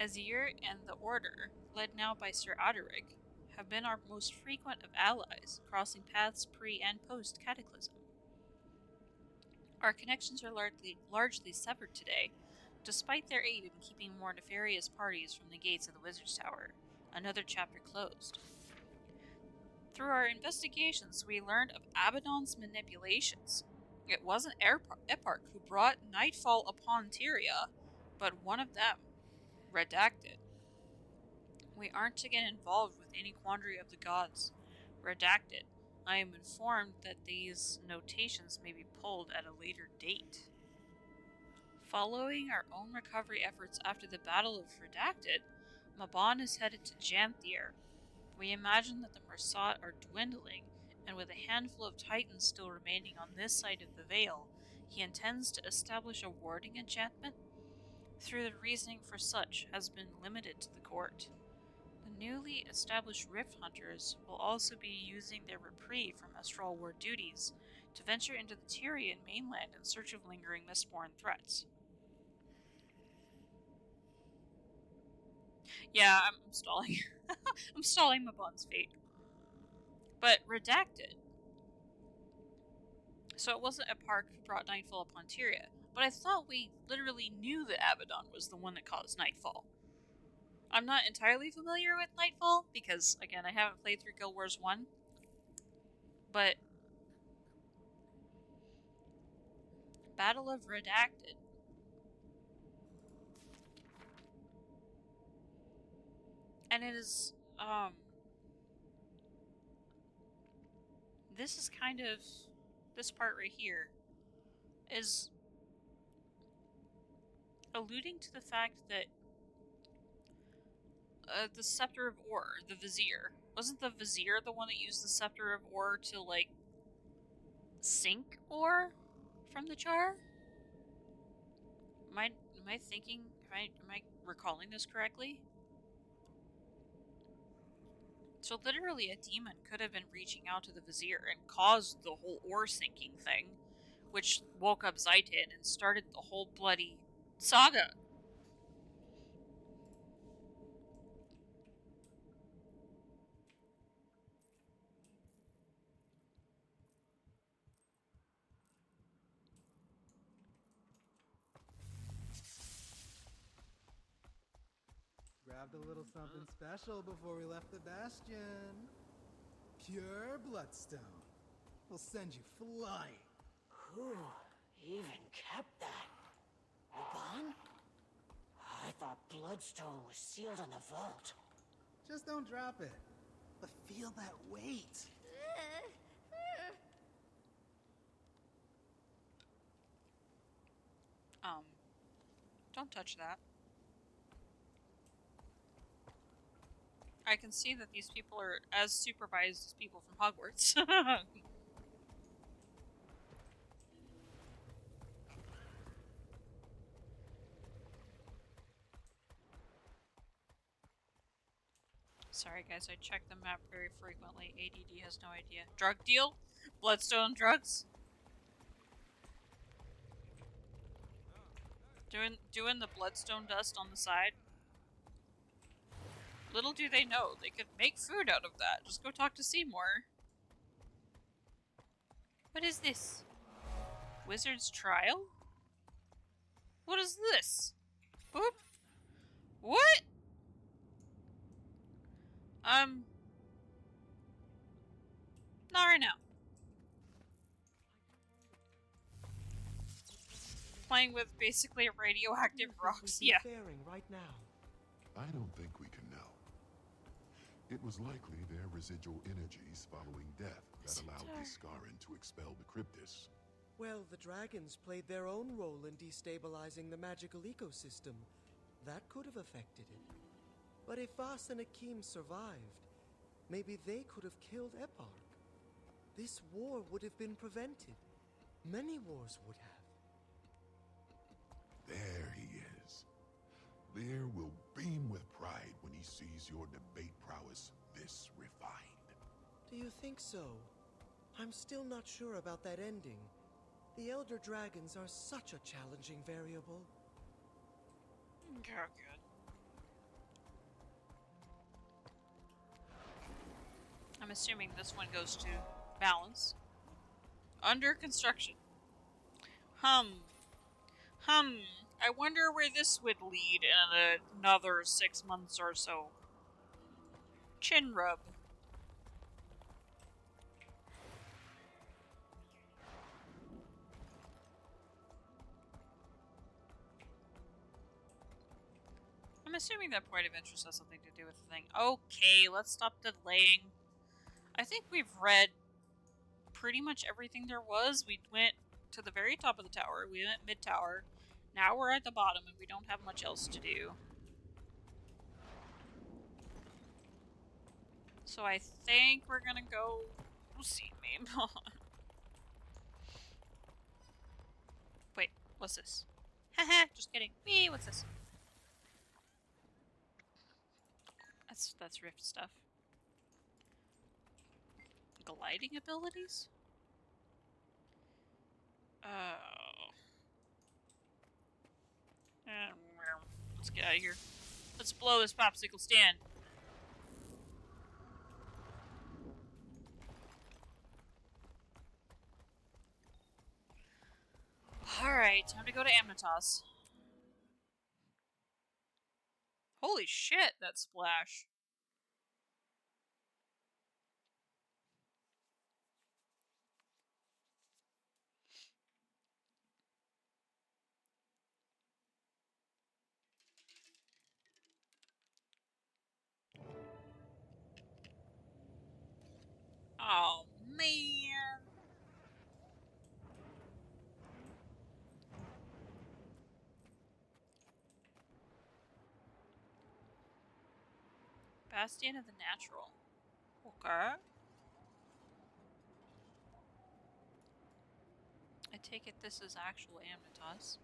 Azir and the Order, led now by Sir Adaric, have been our most frequent of allies, crossing paths pre- and post-Cataclysm. Our connections are largely severed today, despite their aid in keeping more nefarious parties from the gates of the Wizard's Tower. Another chapter closed. Through our investigations, we learned of Abaddon's manipulations. It wasn't Eparch who brought nightfall upon Tyria, but one of them, Redacted. We aren't to get involved with any quandary of the gods. Redacted. I am informed that these notations may be pulled at a later date. Following our own recovery efforts after the Battle of Redacted, Mabon is headed to Janthier. We imagine that the Mersat are dwindling, and with a handful of Titans still remaining on this side of the Veil, he intends to establish a warding enchantment. Through the reasoning for such has been limited to the court. The newly established Rift Hunters will also be using their reprieve from Astral Ward duties to venture into the Tyrian mainland in search of lingering Mistborn threats. Yeah, I'm stalling. I'm stalling Mabon's fate. But Redacted. So it wasn't Eparch who brought Nightfall upon Tyria, but I thought we literally knew that Abaddon was the one that caused Nightfall. I'm not entirely familiar with Nightfall, because, again, I haven't played through Guild Wars 1. But Battle of Redacted. And it is, this is kind of, this part right here, is alluding to the fact that the Scepter of Ore, the Vizier, wasn't the Vizier the one that used the Scepter of Ore to, like, sink ore from the jar? Am I thinking, am I recalling this correctly? So literally a demon could have been reaching out to the Vizier and caused the whole ore sinking thing, which woke up Zaitin and started the whole bloody saga. grabbed a little something special before we left the Bastion. Pure bloodstone. We'll send you flying. Who even kept that? Mabon? I thought bloodstone was sealed in the vault. Just don't drop it. But feel that weight. Don't touch that. I can see that these people are as supervised as people from Hogwarts. Sorry guys, I check the map very frequently. ADD has no idea. Drug deal? Bloodstone drugs? Doing the bloodstone dust on the side? Little do they know, they could make food out of that. Just go talk to Seymour. What is this? Wizard's Trial? What is this? Boop. What? Not right now. Playing with basically radioactive rocks, yeah. Faring right now. I don't think we can know. It was likely their residual energies following death that allowed Iskarin to expel the Cryptis. Well, the dragons played their own role in destabilizing the magical ecosystem. That could have affected it. But if Vas and Akeem survived, maybe they could have killed Eparch. This war would have been prevented. Many wars would have. There he is. Lear will beam with pride when he sees your debate prowess this refined. Do you think so? I'm still not sure about that ending. The Elder Dragons are such a challenging variable. Okay, good. I'm assuming this one goes to balance. Under construction. I wonder where this would lead in another 6 months or so. Chin rub. I'm assuming that point of interest has something to do with the thing. Okay, let's stop delaying. I think we've read pretty much everything there was. We went to the very top of the tower. We went mid-tower. Now we're at the bottom and we don't have much else to do. So I think we're gonna go see Mabon. Wait, what's this? Haha, just kidding. Wee, what's this? That's Rift stuff. Gliding abilities? Let's get out of here. Let's blow this popsicle stand. Alright, time to go to Amnytas. Holy shit, that splash. Oh, man. Bastion of the Natural. Okay. I take it this is actual Amnytas.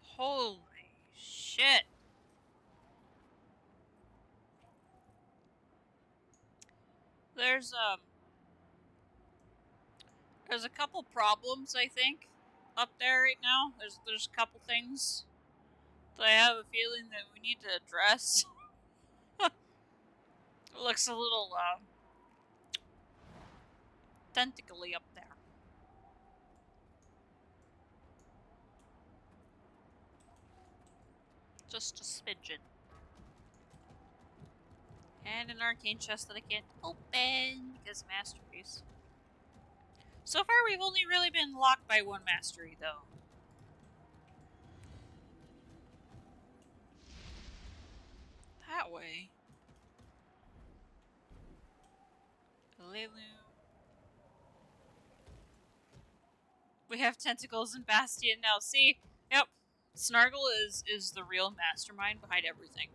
Holy shit. There's a couple problems, I think, up there right now. There's a couple things that I have a feeling that we need to address. It looks a little, tentacly up there. Just a smidgen. And an arcane chest that I can't open because masteries. So far, we've only really been locked by one mastery, though. That way. Lelu. We have tentacles in Bastion now. See? Yep. Snargle is the real mastermind behind everything.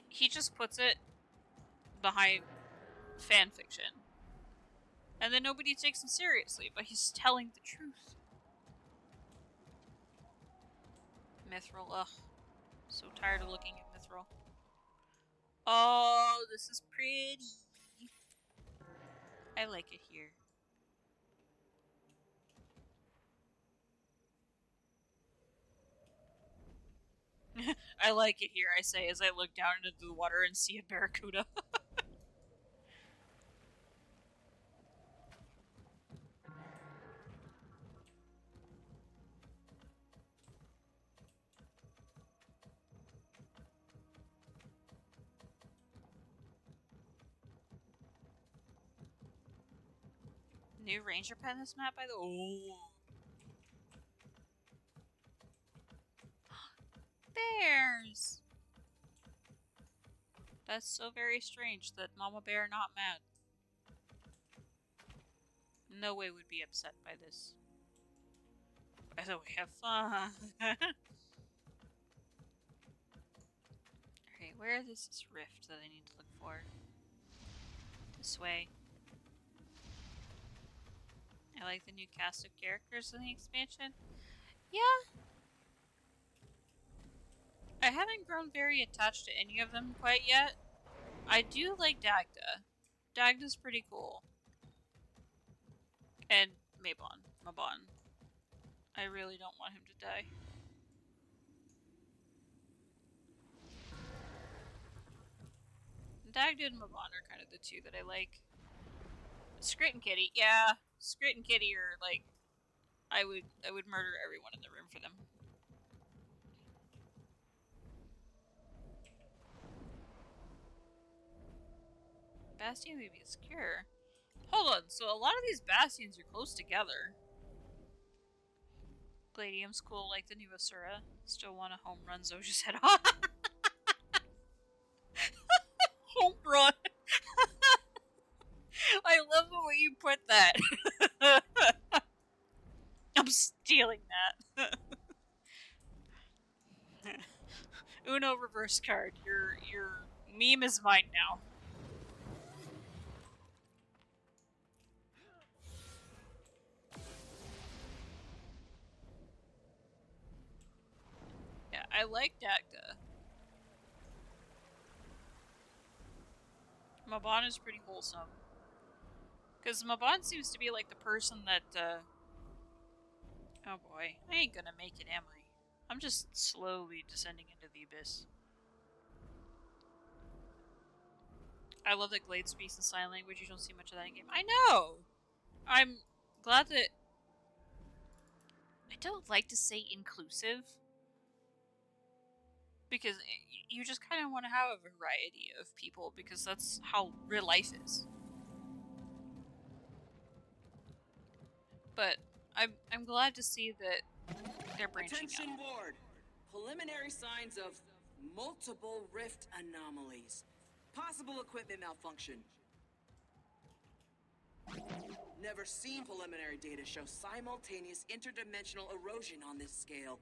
He just puts it behind fanfiction. And then nobody takes him seriously, but he's telling the truth. Mithril, ugh. So tired of looking at Mithril. Oh, this is pretty. I like it here. I like it here, I say, as I look down into the water and see a barracuda. New ranger pen this map, by the way. Oh. Bears! That's so very strange that Mama Bear not mad. No way would be upset by this. By the way, have fun. Alright, where is this rift that I need to look for? This way. I like the new cast of characters in the expansion. Yeah. I haven't grown very attached to any of them quite yet. I do like Dagda. Dagda's pretty cool. And Mabon. I really don't want him to die. Dagda and Mabon are kind of the two that I like. Scrit and Kitty, yeah. Scrit and Kitty are like, I would murder everyone in the room for them. Bastion may be secure. Hold on, so a lot of these bastions are close together. Gladium's cool like the new Asura. Still want a home run Zosia's head off. Home run. I love the way you put that. I'm stealing that. Uno reverse card. Your meme is mine now. Yeah, I like Dagda. Mabon is pretty wholesome. Because Mabon seems to be like the person that, oh boy, I ain't gonna make it, am I? I'm just slowly descending into the abyss. I love that Glade speaks in sign language. You don't see much of that in game. I know! I'm glad that... I don't like to say inclusive. Because you just kind of want to have a variety of people, because that's how real life is. But I'm glad to see that they're branching Attention out. Ward! Preliminary signs of multiple rift anomalies. Possible equipment malfunction. Never seen preliminary data show simultaneous interdimensional erosion on this scale.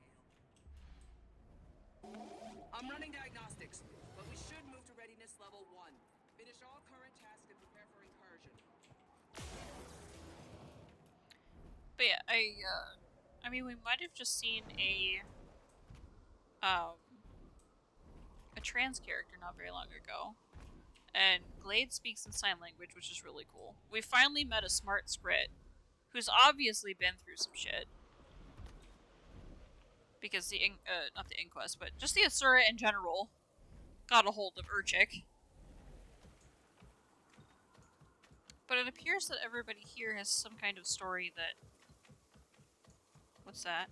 I'm running diagnostics, but we should move to readiness level 1. Finish all current tasks and prepare for incursion. But yeah, I mean, we might have just seen a trans character not very long ago. And Glade speaks in sign language, which is really cool. We finally met a smart Skrit, who's obviously been through some shit. Because the, not the Inquest, but just the Asura in general got a hold of Urchik. But it appears that everybody here has some kind of story that... What's that?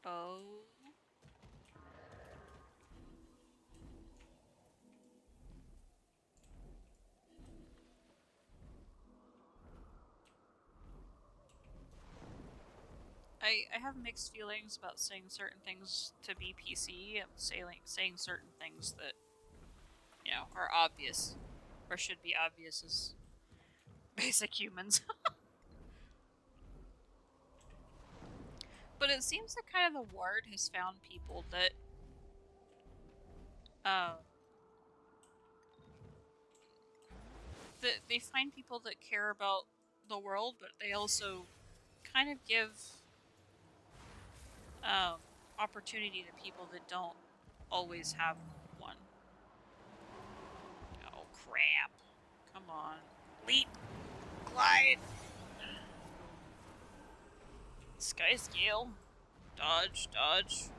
Oh. I have mixed feelings about saying certain things to be PC and saying certain things that, you know, are obvious, or should be obvious as basic humans. But it seems that kind of the Ward has found people that, that they find people that care about the world, but they also kind of give opportunity to people that don't always have one. Oh crap. Come on. Leap! Glide! Sky scale. Dodge, dodge.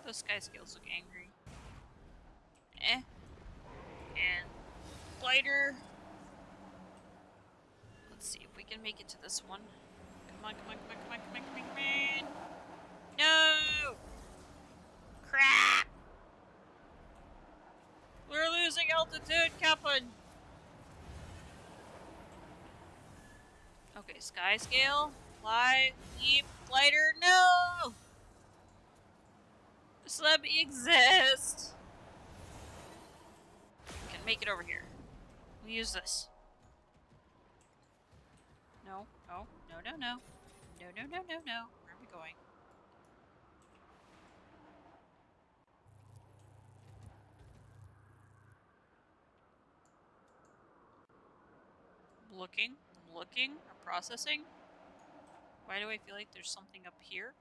Those sky scales look angry. Eh. And glider. Let's see if we can make it to this one. Come on, come on, come on, come on, come on, come on, come on. No! Crap! We're losing altitude, Captain! Okay, sky scale. Fly, leap, glider, no! Just let me exist! Can make it over here. We use this. No, no, no, no, no. No, no, no, no, no. Where are we going? I'm looking, I'm processing. Why do I feel like there's something up here?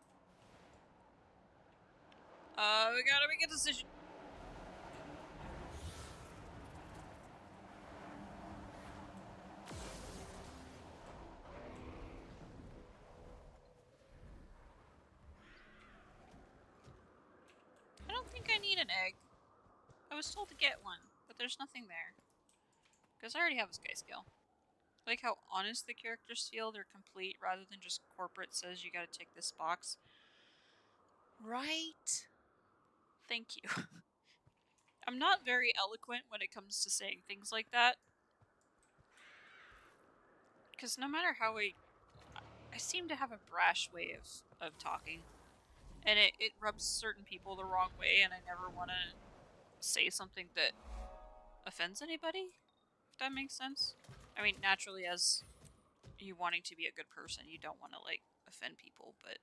We gotta make a decision. I don't think I need an egg. I was told to get one, but there's nothing there. Because I already have a sky scale. I like how honest the characters feel. They're complete rather than just corporate says you gotta tick this box. Right? Thank you. I'm not very eloquent when it comes to saying things like that. Because no matter how I seem to have a brash way of talking. And it rubs certain people the wrong way, and I never want to say something that offends anybody, if that makes sense. I mean, naturally, as you wanting to be a good person, you don't want to, like, offend people, but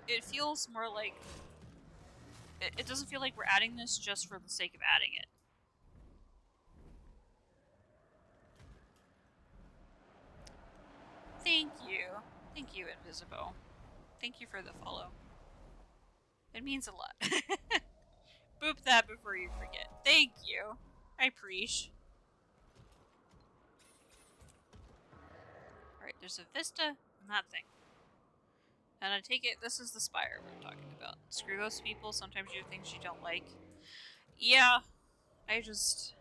it feels more like, it doesn't feel like we're adding this just for the sake of adding it. Thank you. Thank you, Invisible. Thank you for the follow. It means a lot. Boop that before you forget. Thank you. I appreciate. Alright, there's a vista and that thing. And I take it this is the spire we're talking about. Screw those people, sometimes you do things you don't like. Yeah, I just...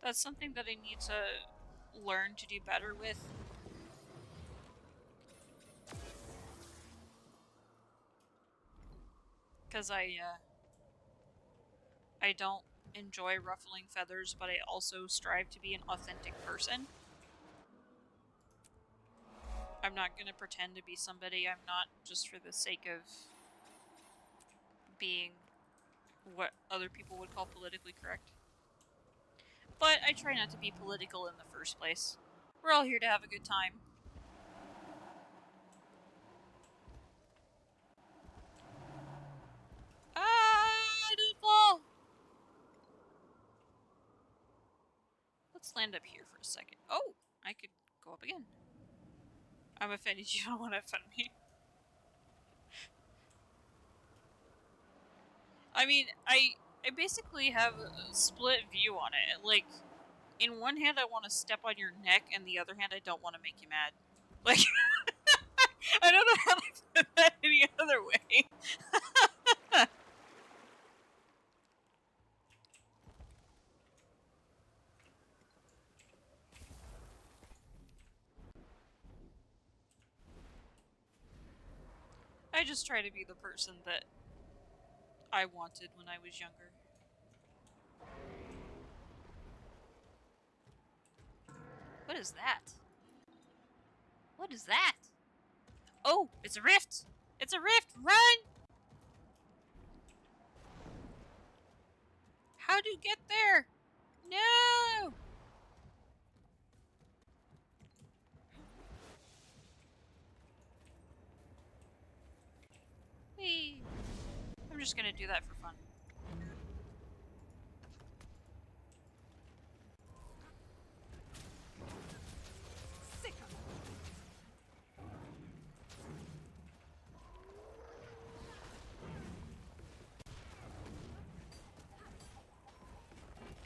That's something that I need to learn to do better with. Because I don't enjoy ruffling feathers, but I also strive to be an authentic person. I'm not gonna pretend to be somebody I'm not just for the sake of being what other people would call politically correct. But I try not to be political in the first place. We're all here to have a good time. I didn't fall! Let's land up here for a second. Oh! I could go up again. I'm offended you don't want to offend me. I mean, I basically have a split view on it. Like, in one hand I want to step on your neck, and the other hand I don't want to make you mad. Like, I don't know how to put that any other way. I just try to be the person that I wanted when I was younger. What is that? What is that? Oh, it's a rift! It's a rift! Run! How'd you get there? No! Whee! I'm just gonna do that for fun.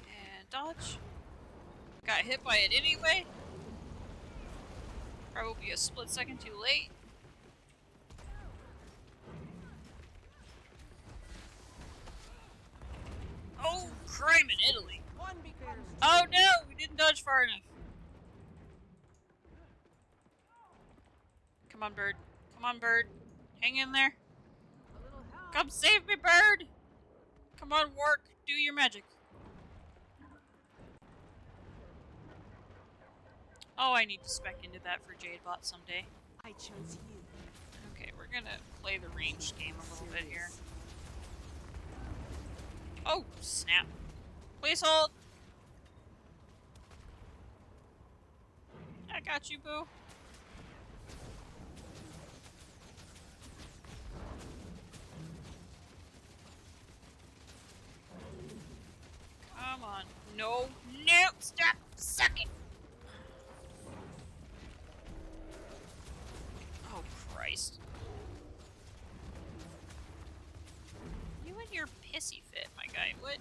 And dodge. Got hit by it anyway. Probably a split second too late. Oh, crime in Italy. Oh no, we didn't dodge far enough. Come on, bird. Come on, bird. Hang in there. Come save me, bird! Come on, Wark. Do your magic. Oh, I need to spec into that for Jadebot someday. I chose you. Okay, we're gonna play the ranged game a little bit here. Oh, snap. Please hold. I got you, boo. Come on. No, no, stop sucking. Oh, Christ. You and your pissy fit, my guy. What?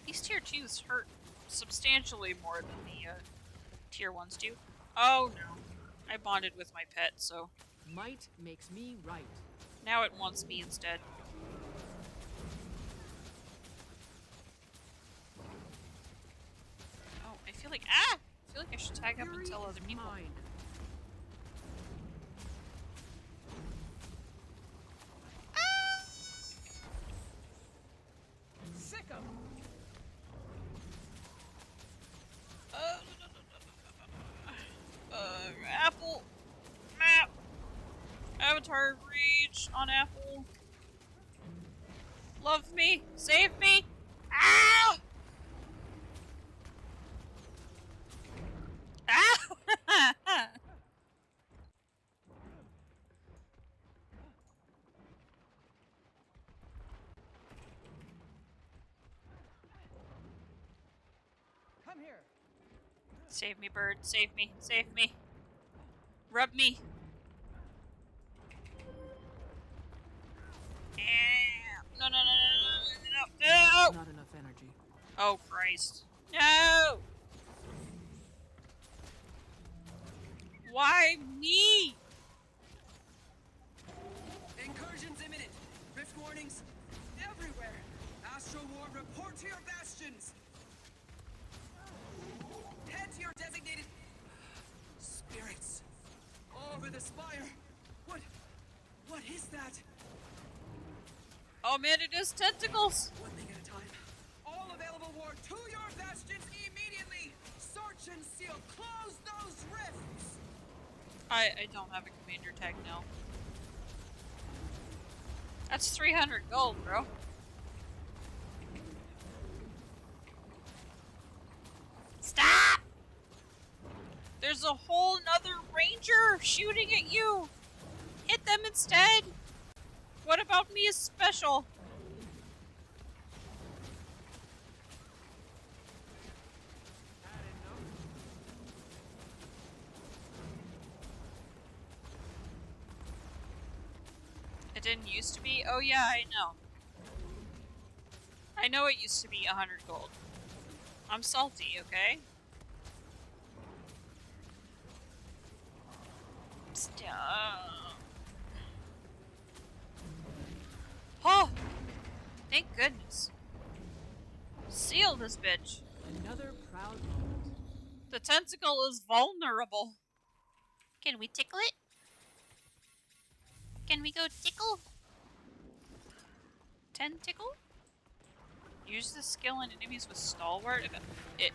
These tier 2s hurt substantially more than the tier 1s do. Oh no. I bonded with my pet, so... Might makes me right. Now it wants me instead. Oh, I feel like... Ah! I feel like I should tag up and tell other people. Mine. Sick 'em. Apple map. Avatar reach on Apple. Love me. Save me. Ow! Ow! Come here. Save me, bird. Save me. Save me. Rub me. No, no, no, no, no, no, no. Not enough energy. Oh, Christ. No! Why me? Incursions imminent. Rift warnings everywhere. Astral Ward, report to your bastions. Head to your designated spirits. Over the spire. What is that? Oh man, it is tentacles! One thing at a time. All available ward to your bastions immediately! Search and seal. Close those rifts! I don't have a commander tag now. That's 300 gold, bro. Stop! There's a whole nother ranger shooting at you! Hit them instead! What about me is special? It didn't used to be? Oh yeah, I know. I know it used to be 100 gold. I'm salty, okay? Stop. Oh! Thank goodness. Seal this bitch. Another proud moment. The tentacle is vulnerable. Can we tickle it? Can we go tickle? Tentacle? Use the skill on enemies with stalwart. It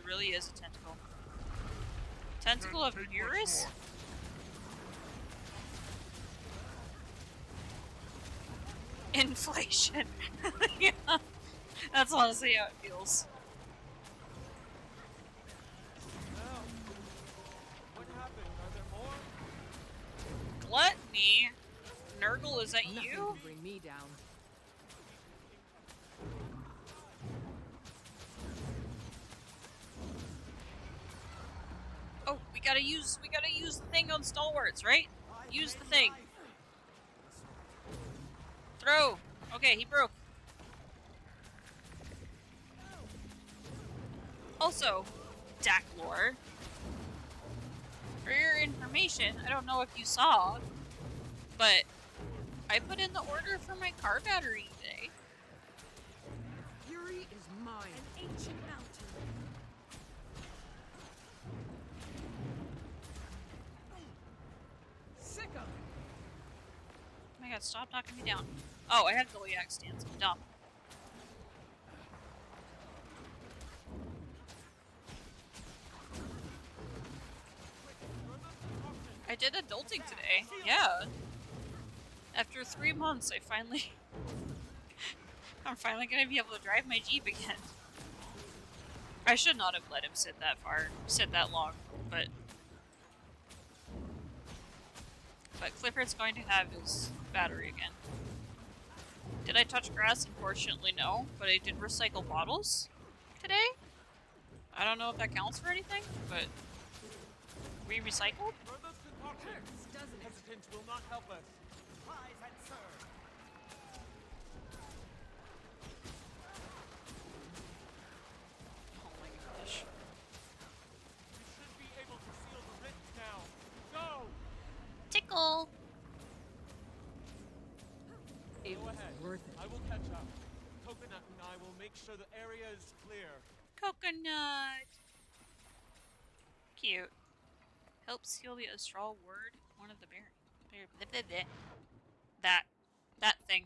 really is a tentacle. Tentacle of Eurus? Inflation. Yeah. That's honestly how it feels. What happened? Are there more? Gluttony? Snargle, is that Nothing you? can bring me down. Oh, we gotta use the thing on stalwarts, right? Use the thing. Throw. Okay, he broke. Also, Daklor, for your information, I don't know if you saw, but I put in the order for my car battery today. Fury is mine. An ancient mountain. Sick of it. Oh my god, stop knocking me down. Oh, I had Goliath stance. I'm dumb. I did adulting today. Yeah. After 3 months, I'm finally gonna be able to drive my Jeep again. I should not have let him sit that long, but Clifford's going to have his battery again. Did I touch grass? Unfortunately, no, but I did recycle bottles today. I don't know if that counts for anything, but we recycled. Further concoctions, doesn't it? Hesitant will not help us. Rise and serve. Oh my gosh. We should be able to seal the rift now. Go! Tickle! It Go was ahead. worth it. I will catch up. Coconut and I will make sure the area is clear. Coconut! Cute. Help seal the astral word. One of the that thing.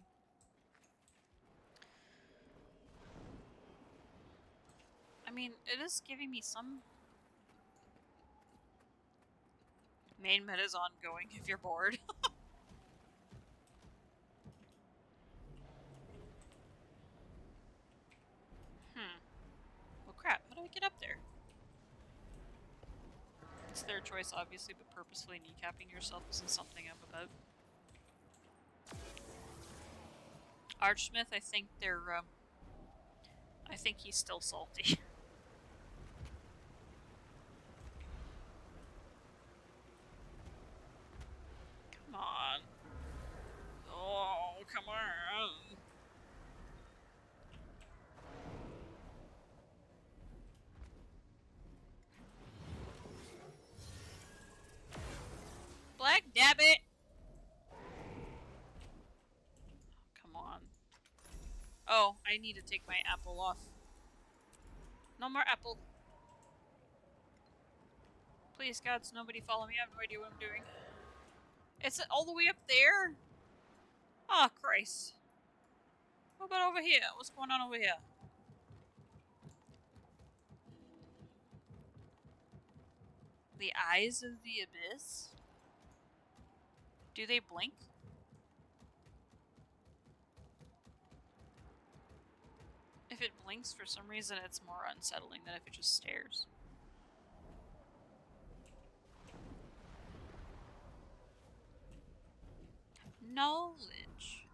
I mean, it is giving me some main meta's ongoing if you're bored. Well, crap. How do I get up there? It's their choice, obviously, but purposefully kneecapping yourself isn't something I'm about. Archsmith, I think they're, I think he's still salty. Come on. Oh, come on. Black Dabbit! Come on. Oh, I need to take my apple off. No more apple. Please, gods, nobody follow me. I have no idea what I'm doing. It's all the way up there? Oh, Christ. What about over here? What's going on over here? The eyes of the abyss? Do they blink? If it blinks for some reason, it's more unsettling than if it just stares. Knowledge.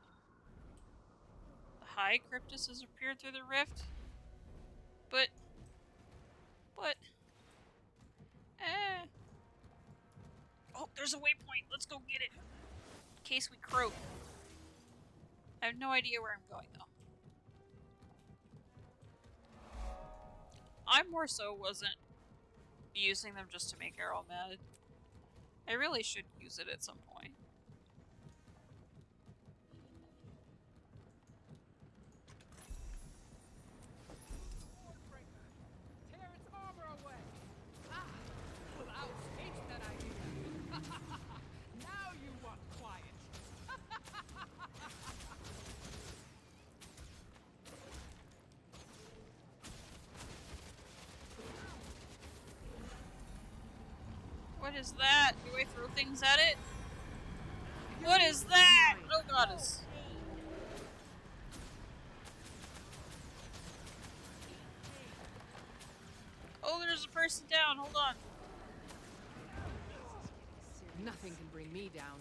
The High Cryptus has appeared through the rift. But... Oh, there's a waypoint. Let's go get it. In case we croak. I have no idea where I'm going, though. I more so wasn't using them just to make Arrow mad. I really should use it at some point. What is that? Do I throw things at it? What is that? Oh goddess. Oh, there's a person down. Hold on. Nothing can bring me down.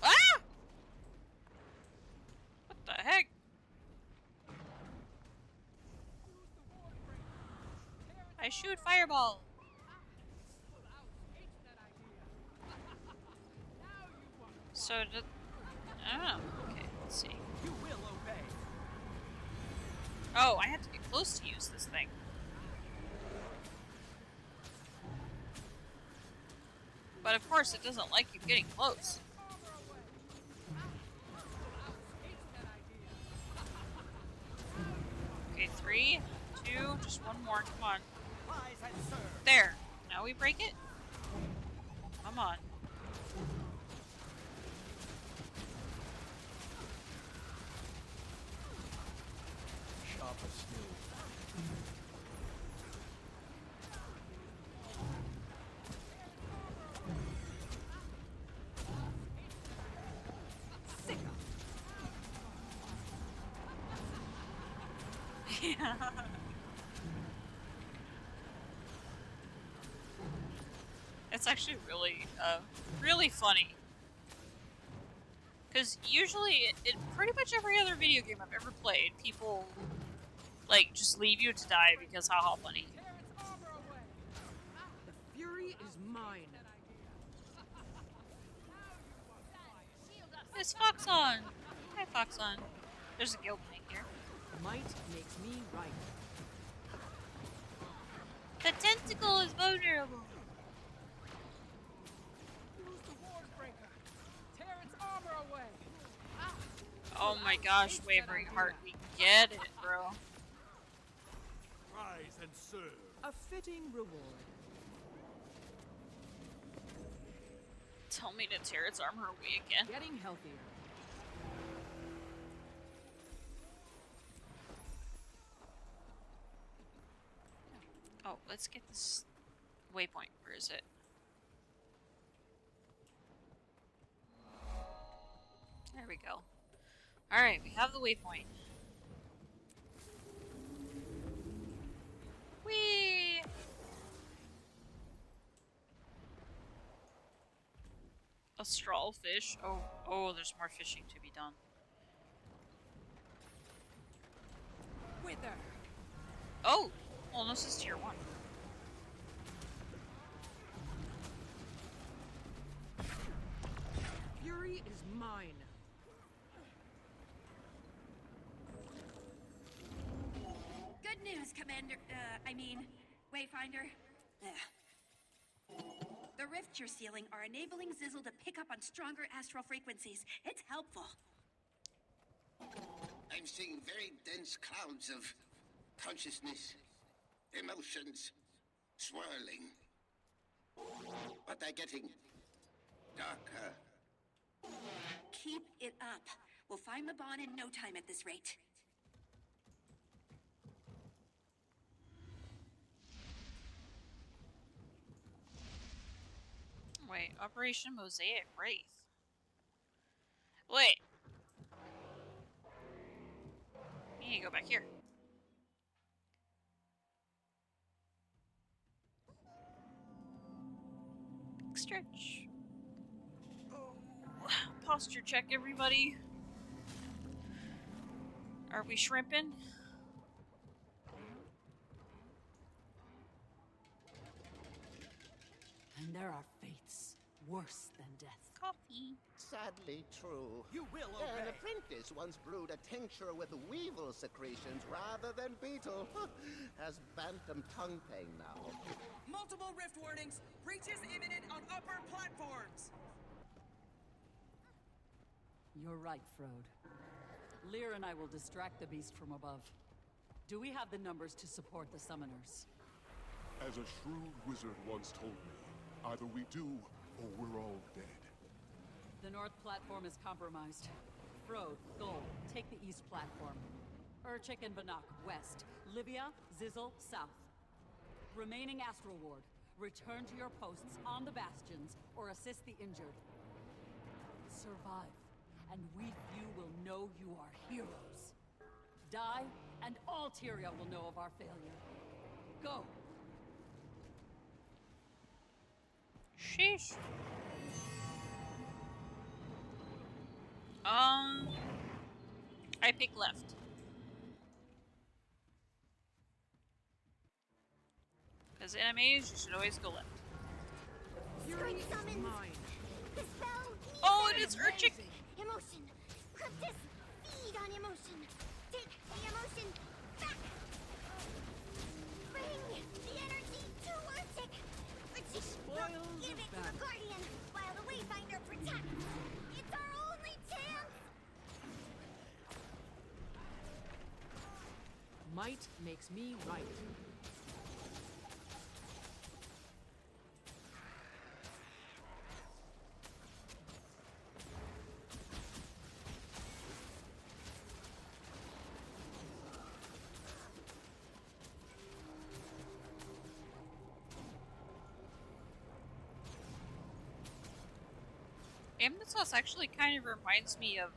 Ah! What the heck? I shoot fireball. So did... I don't know. Okay, let's see. You will obey. Oh, I have to get close to use this thing. But of course, it doesn't like you getting close. Okay, 3, 2, just one more. Come on. There. Now we break it? Come on. Sharper still. Yeah. It's actually really, really funny. Because usually, in pretty much every other video game I've ever played, people, like, just leave you to die because haha funny. The fury is mine. It's Foxon! Hi, Foxon. There's a guild mate here. Might makes me right. The tentacle is vulnerable. Oh my gosh, Wavering Heart, we get it, bro. Rise and serve. A fitting reward. Tell me to tear its armor away again. Getting healthier. Oh, let's get this waypoint. Where is it? There we go. Alright, we have the waypoint. Whee! A straw fish. Oh, there's more fishing to be done. Wither. Oh! Well, this is tier 1. Fury is mine. Good news, Commander. Wayfinder. The rifts you're sealing are enabling Zizzle to pick up on stronger astral frequencies. It's helpful. I'm seeing very dense clouds of consciousness, emotions, swirling. But they're getting darker. Keep it up. We'll find Mabon in no time at this rate. Wait, Operation Mosaic Wraith. Wait. You need to go back here. Big stretch. Oh, posture check, everybody. Are we shrimping? And there are fates, worse than death. Coffee. Sadly true. You will An obey. apprentice once brewed a tincture with weevil secretions rather than beetle. Has bantam tongue pain now. Multiple rift warnings. Breaches imminent on upper platforms. You're right, Frode. Lear and I will distract the beast from above. Do we have the numbers to support the summoners? As a shrewd wizard once told me, either we do, or we're all dead. The north platform is compromised. Frode, Gold, take the east platform. Urchik and Banach, west. Livia, Zizzle, south. Remaining Astral Ward, return to your posts on the bastions or assist the injured. Survive, and we few will know you are heroes. Die, and all Tyria will know of our failure. Go! Sheesh. I pick left. Because in a maze, you should always go left. Fury summons. The spell. Oh, it is Urchik. Emotion. Cryptus. Feed on emotion. Take the emotion back. Bring the energy to Urchik. Urchik will give it to the Guardian while the Wayfinder protects. It's our only chance. Might makes me right. Amnytas actually kind of reminds me of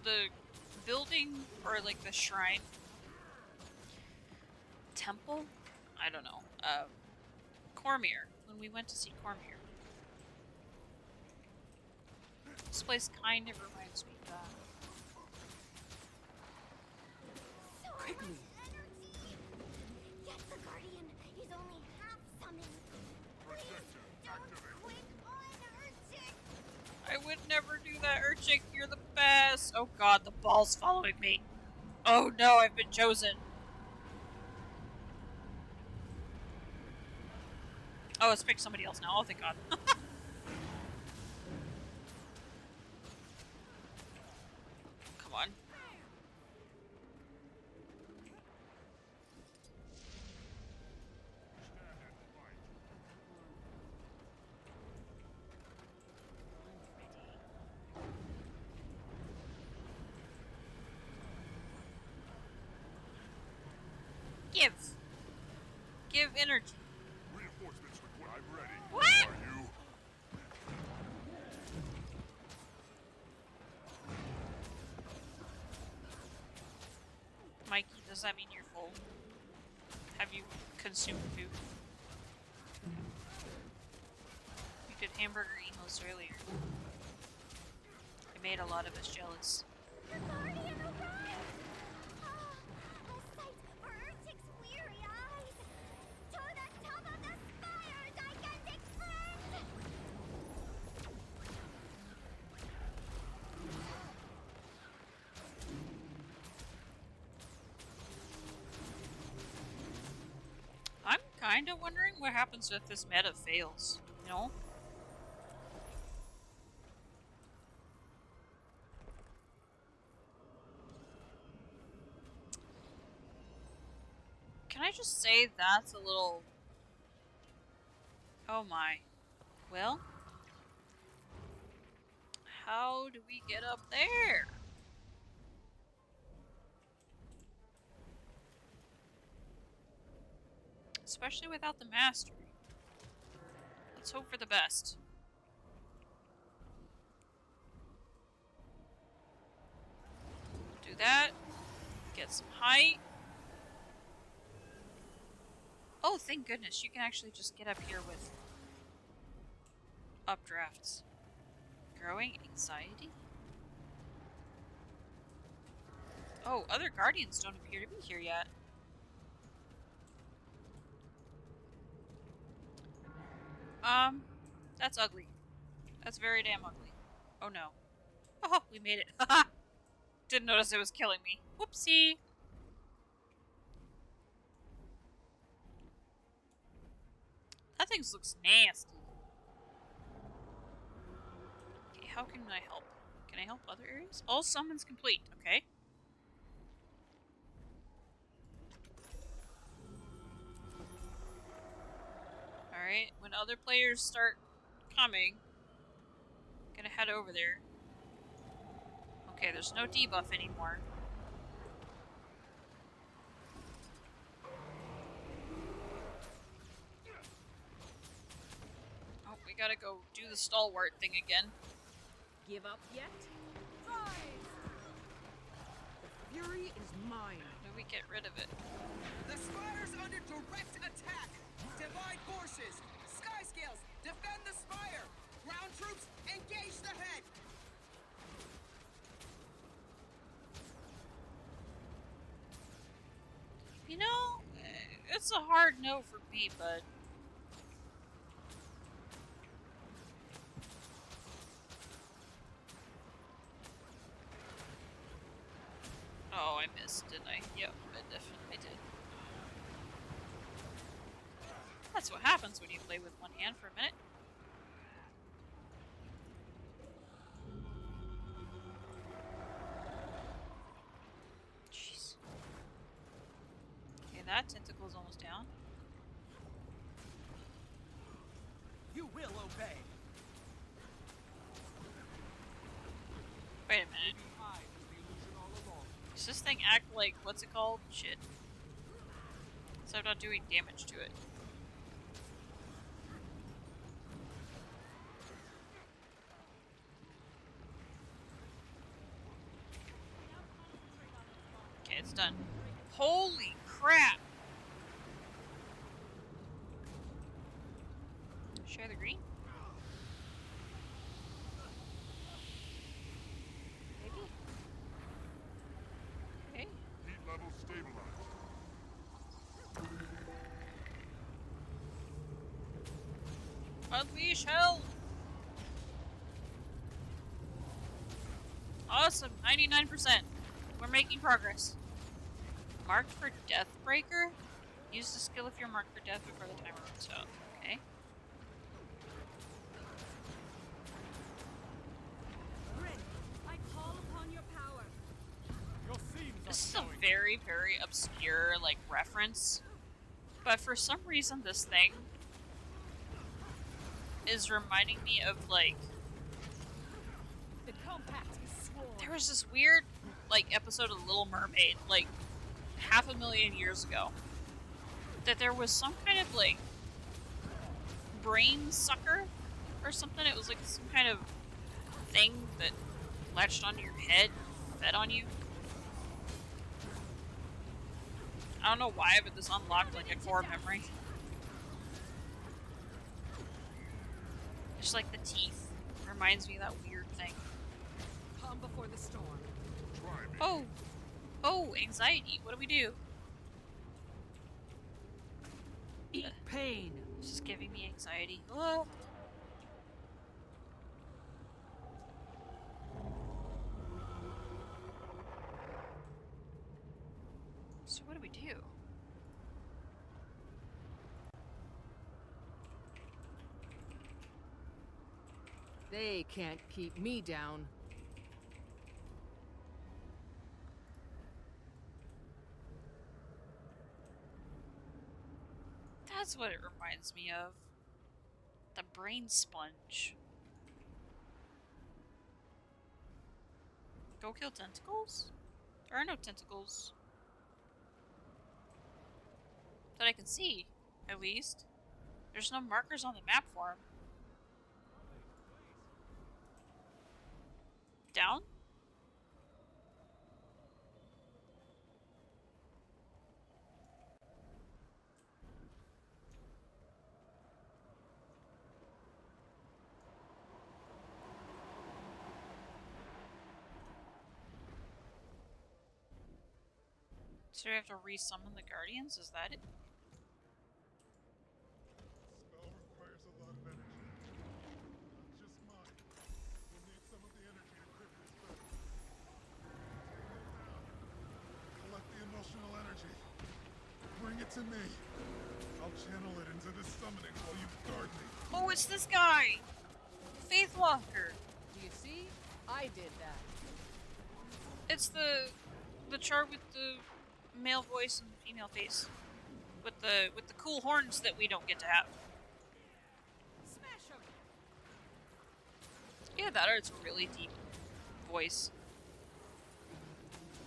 the building or like the shrine temple. I don't know. Cormier, when we went to see Cormier. This place kind of reminds me of that. Quickly. Get the Guardian. He's only half summoned. Please don't quit on Urchik. I would never do that, Urchik. You're the best. Oh god, the ball's following me. Oh no, I've been chosen. Oh, let's pick somebody else now. Oh, thank god. Come on. Give energy. Reinforcements required. I'm ready. What? Are you? Mikey, does that mean you're full? Have you consumed food? You did hamburger emos earlier. It made a lot of us jealous. The Guardian arrived! Ah, a sight for Urchik's weary eyes! To the top of the spire, gigantic friend! I'm kind of wondering what happens if this meta fails, you know? Can I just say that's a little... Oh my. Well? How do we get up there? Especially without the mastery. Let's hope for the best. Do that. Get some height. Oh, thank goodness. You can actually just get up here with updrafts. Growing anxiety? Oh, other guardians don't appear to be here yet. That's ugly. That's very damn ugly. Oh no. Oh, we made it. Haha! Didn't notice it was killing me. Whoopsie! That thing looks nasty. Okay, how can I help? Can I help other areas? All summons complete, okay. Alright, when other players start coming, I'm gonna head over there. Okay, there's no debuff anymore. Oh, we gotta go do the stalwart thing again. Give up yet? Rise! The fury is mine. How do we get rid of it? The spire's under direct attack. Divide forces. Sky scales, defend the spire. Ground troops, engage the head. You know, it's a hard no for me, but oh, I missed, didn't I? Yep, I definitely did. That's what happens when you play with one hand for a minute. Jeez. Okay, that tentacle's almost down. You will obey. Wait a minute. Does this thing act like, what's it called? Shit. So I'm not doing damage to it. Okay, it's done. Holy crap! Share the green? Maybe? Okay. Heat level stabilized. Unleash hell! Awesome, 99%. We're making progress. Marked for Deathbreaker? Use the skill if you're marked for death before the timer runs out. Okay. I call upon your power. This is a very, very obscure, like, reference. But for some reason, this thing is reminding me of, like, The compact is sworn. there was this weird, like, episode of Little Mermaid, like, 500,000 years ago, that there was some kind of, like, brain sucker or something. It was, like, some kind of thing that latched onto your head, fed on you. I don't know why, but this unlocked, like, a core memory. Just like the teeth. Reminds me of that weird thing. Calm before the storm. Oh! Oh, anxiety. What do we do? Eat pain. It's just giving me anxiety. Oh. So what do we do? They can't keep me down. That's what it reminds me of. The brain sponge. Go kill tentacles? There are no tentacles. That I can see, at least. There's no markers on the map for 'em. Down? So we have to resummon the Guardians? Is that it? Spell requires a lot of energy. it to me. I'll channel it into this summoning while you guard me. Oh, it's this guy! Faithwalker! Do you see? I did that. It's the chart with the male voice and female face. With the cool horns that we don't get to have. Smash him. Yeah, that or it's a really deep voice.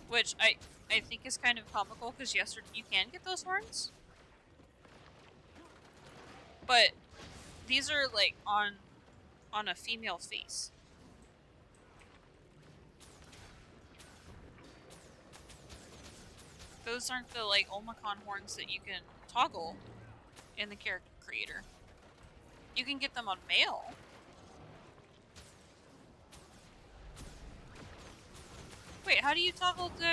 Which I think is kind of comical because yes, you can get those horns. But these are like on a female face. Those aren't the like Omicron horns that you can toggle in the character creator. You can get them on male. Wait, how do you toggle the...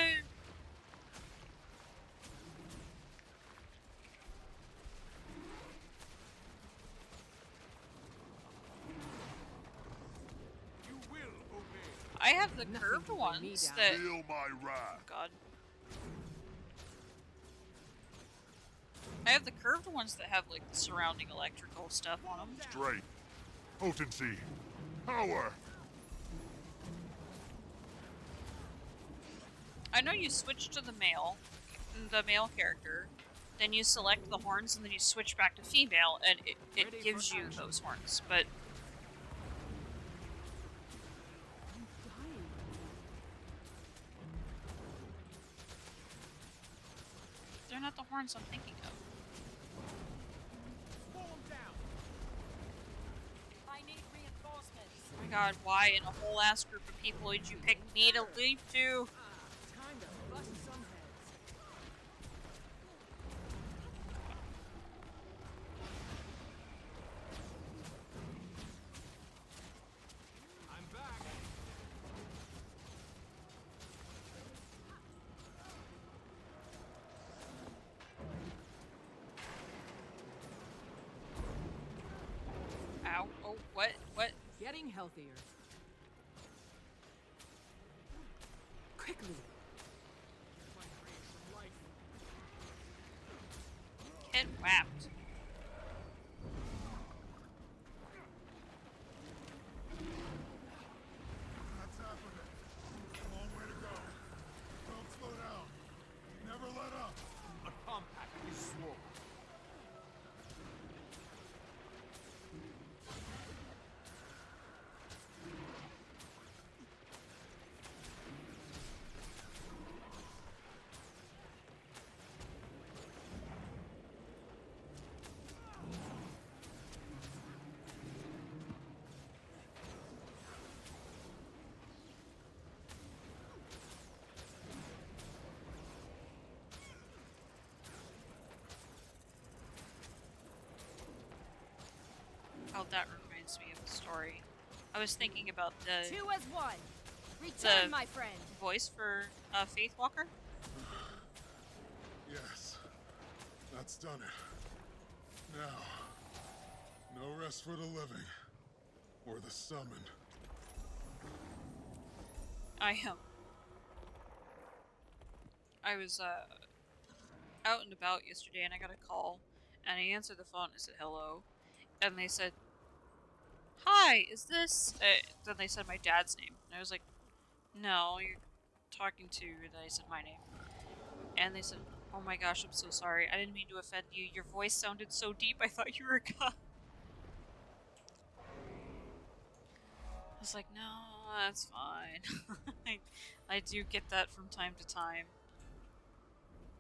You will obey. I have the curved ones that... Feel my wrath. God. I have the curved ones that have like the surrounding electrical stuff on them. Straight. Potency. Power. I know you switch to the male character, then you select the horns, and then you switch back to female, and it gives you those horns, but... They're not the horns I'm thinking of. I need reinforcements. Oh my god, why in a whole ass group of people did you pick me to leap to? Time to bust some heads. I'm back. Ow. Oh, what? What? Getting healthier. Quickly. Get whapped. That's happening. Long way to go. Don't slow down. Never let up. A compact is swole. Oh, that reminds me of the story. I was thinking about the Two as one. Return, the my friend. voice for Faithwalker. Yes. That's done it. Now, no rest for the living. Or the summoned. I was out and about yesterday and I got a call and I answered the phone and I said hello and they said, "Hi, is this..." Then they said my dad's name and I was like, "No, you're talking to..." Then I said my name and they said, "Oh my gosh, I'm so sorry. I didn't mean to offend you. Your voice sounded so deep. I thought you were a god." I was like, "No, that's fine." I do get that from time to time.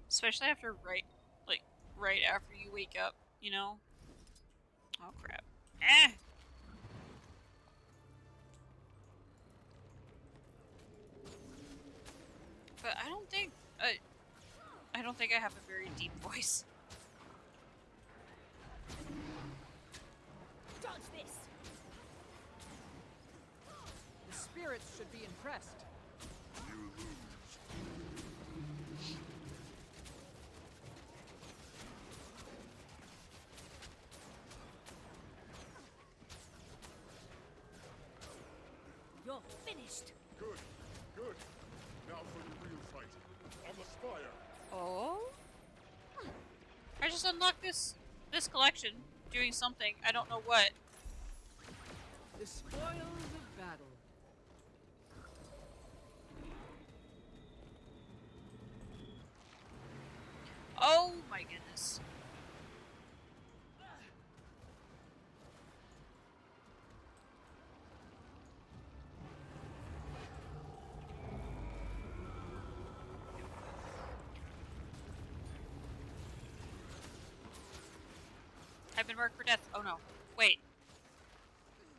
Especially after right after you wake up, you know? Oh crap. Eh! But I don't think I have a very deep voice. Dodge this. The spirits should be impressed. You lose. You're finished. Good. Good. Now for the real fight. On the spire. Oh? just unlock this collection doing something. I don't know what. The spoils of battle. Oh my goodness. I've been marked for death. Oh no. Wait.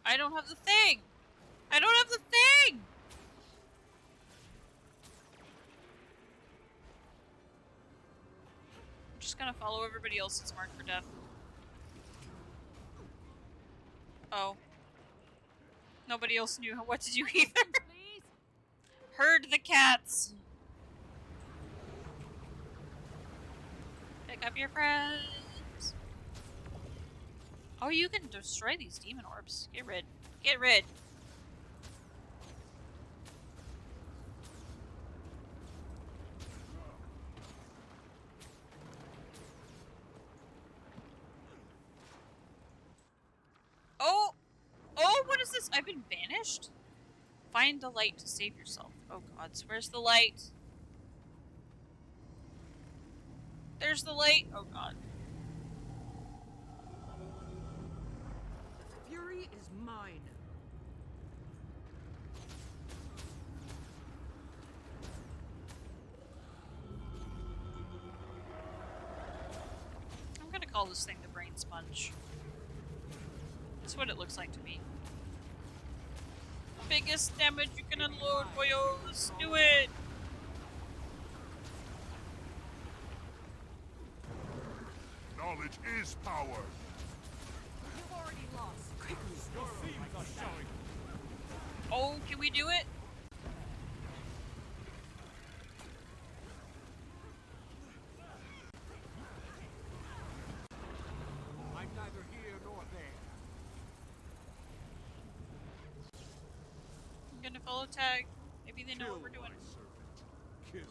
I don't have the thing! I don't have the thing! I'm just gonna follow everybody else that's marked for death. Oh. Nobody else knew what to do either. Herd the cats! Pick up your friends! Oh, you can destroy these demon orbs. Get rid. Get rid. Oh! Oh, what is this? I've been banished? Find the light to save yourself. Oh gods, where's the light? There's the light! Oh god. The fury is mine. I'm gonna call this thing the brain sponge. That's what it looks like to me. Biggest damage you can unload, boyos! Do it! Knowledge is power. You've already lost. Your themes are showing. Oh, can we do it? I'm neither here nor there. I'm gonna follow tag. Maybe they know what we're doing. Kill.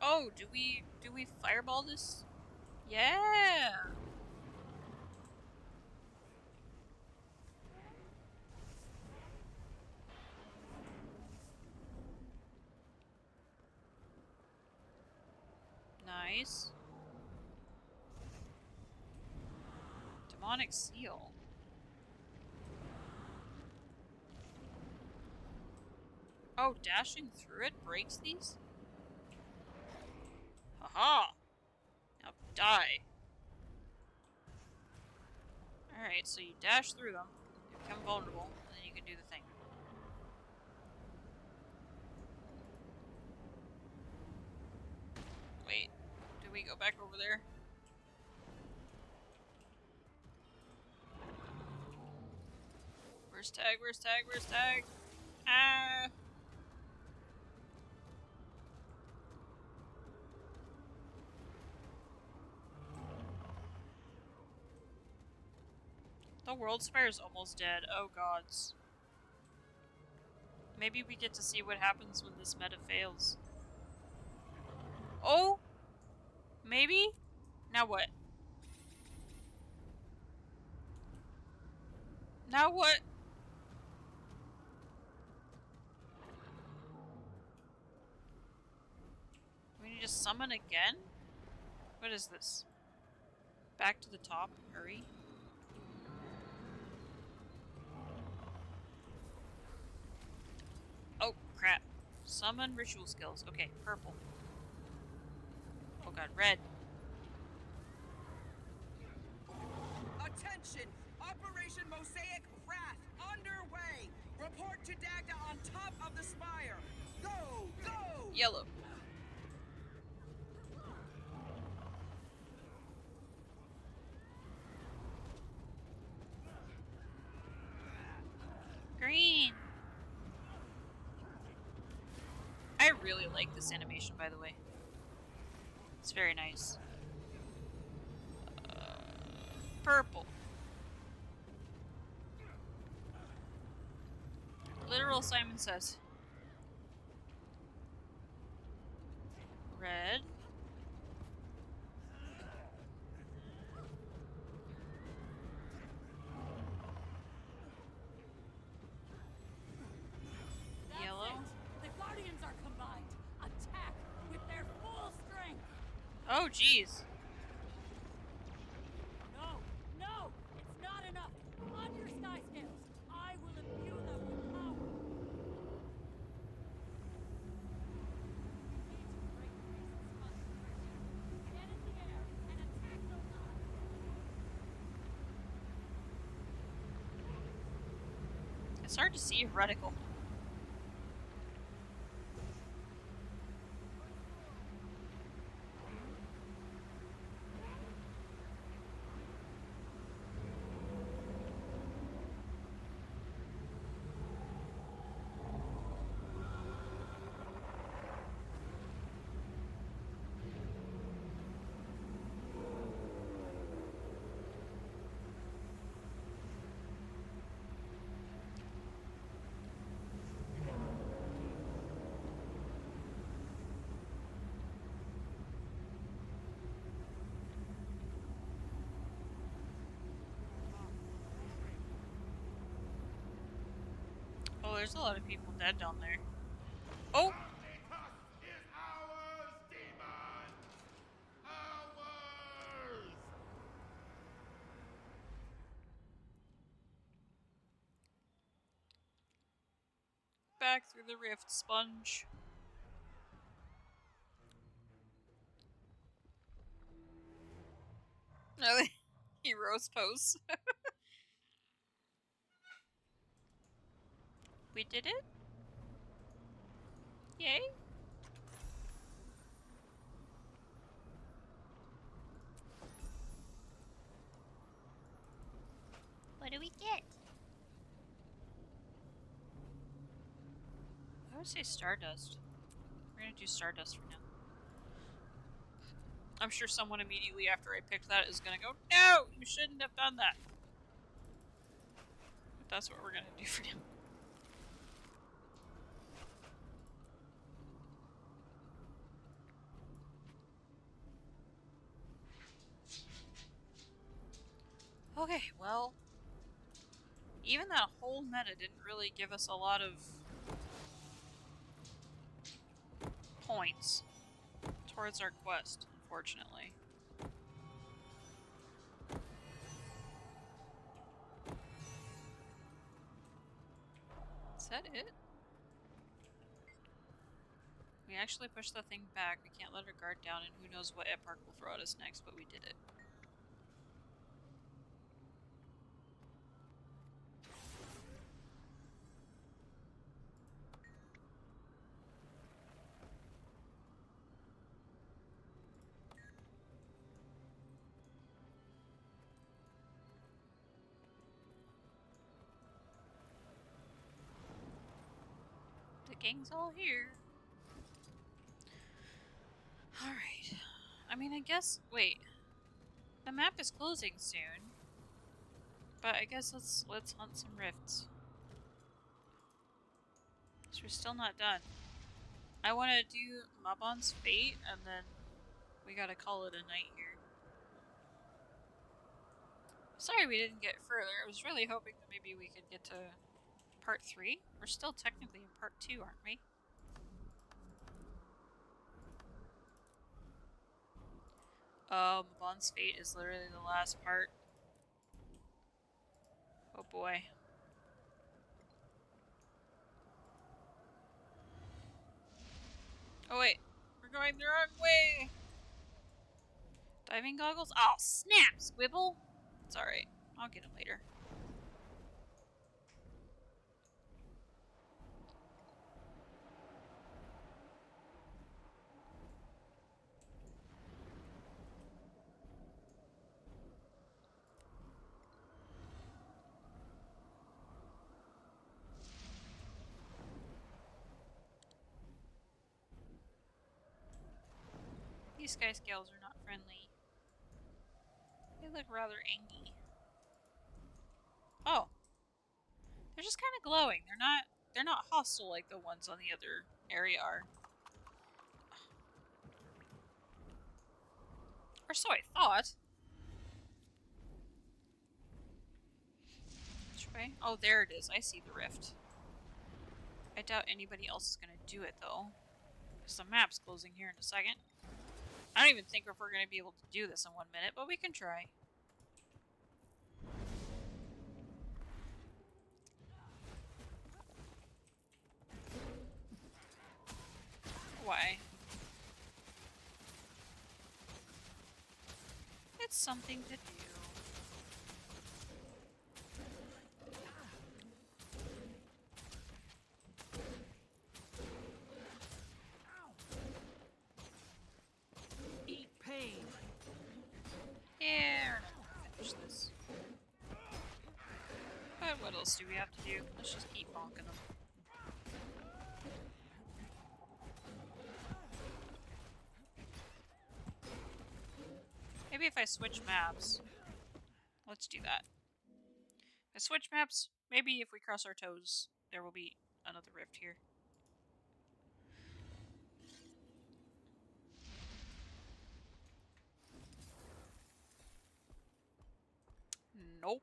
Oh, do we fireball this? Yeah. Nice. Demonic seal. Oh, dashing through it breaks these? Haha! Now die. Alright, so you dash through them, you become vulnerable, and then you can do the thing. Wait, do we go back over there? Where's tag? Where's tag? Where's tag? Ah! The World Spire is almost dead. Oh gods. Maybe we get to see what happens when this meta fails. Oh! Maybe? Now what? Now what? Do we need to summon again? What is this? Back to the top. Hurry. Oh, crap. Summon ritual skills. Okay, purple. Oh god, red. Attention! Operation Mosaic Wrath underway! Report to Dagda on top of the spire! Go! Go! Yellow. Green. I really like this animation, by the way. It's very nice. Purple. Literal Simon Says. Red. Yellow. The Guardians are combined. Attack with their full strength. Oh, jeez. No, no, it's not enough. On your sky scales, I will imbue them with power. Get in the air and attack those eyes. It's hard to see reticle. Oh, there's a lot of people dead down there. Oh! Back through the rift, sponge. No, heroes pose. We did it? Yay! What do we get? I would say Stardust. We're gonna do Stardust for now. I'm sure someone immediately after I picked that is gonna go, no! You shouldn't have done that! But that's what we're gonna do for now. Okay, well, even that whole meta didn't really give us a lot of points towards our quest, unfortunately. Is that it? We actually pushed the thing back. We can't let our guard down, and who knows what eparch will throw at us next, but we did it. The gang's all here. Alright. I mean, I guess... Wait. The map is closing soon. But I guess let's hunt some rifts. So we're still not done. I want to do Mabon's Fate, and then we gotta call it a night here. Sorry we didn't get further. I was really hoping that maybe we could get to part 3. We're still technically in part 2, aren't we? Oh, Mabon's Fate is literally the last part. Oh boy. Oh wait, we're going the wrong way! Diving goggles? Oh snap, Squibble! It's alright, I'll get them later. These sky scales are not friendly. They look rather angry. Oh. They're just kind of glowing. they're not hostile like the ones on the other area are. Or so I thought. Which way? Oh, there it is. I see the rift. I doubt anybody else is going to do it, though. Because the map's closing here in a second. I don't even think if we're going to be able to do this in 1 minute, but we can try. Why? It's something to do. Eat pain. Yeah, we're not gonna finish this. But what else do we have to do? Let's just keep bonking them. Maybe if I switch maps. Let's do that. If I switch maps, maybe if we cross our toes, there will be another rift here. Nope.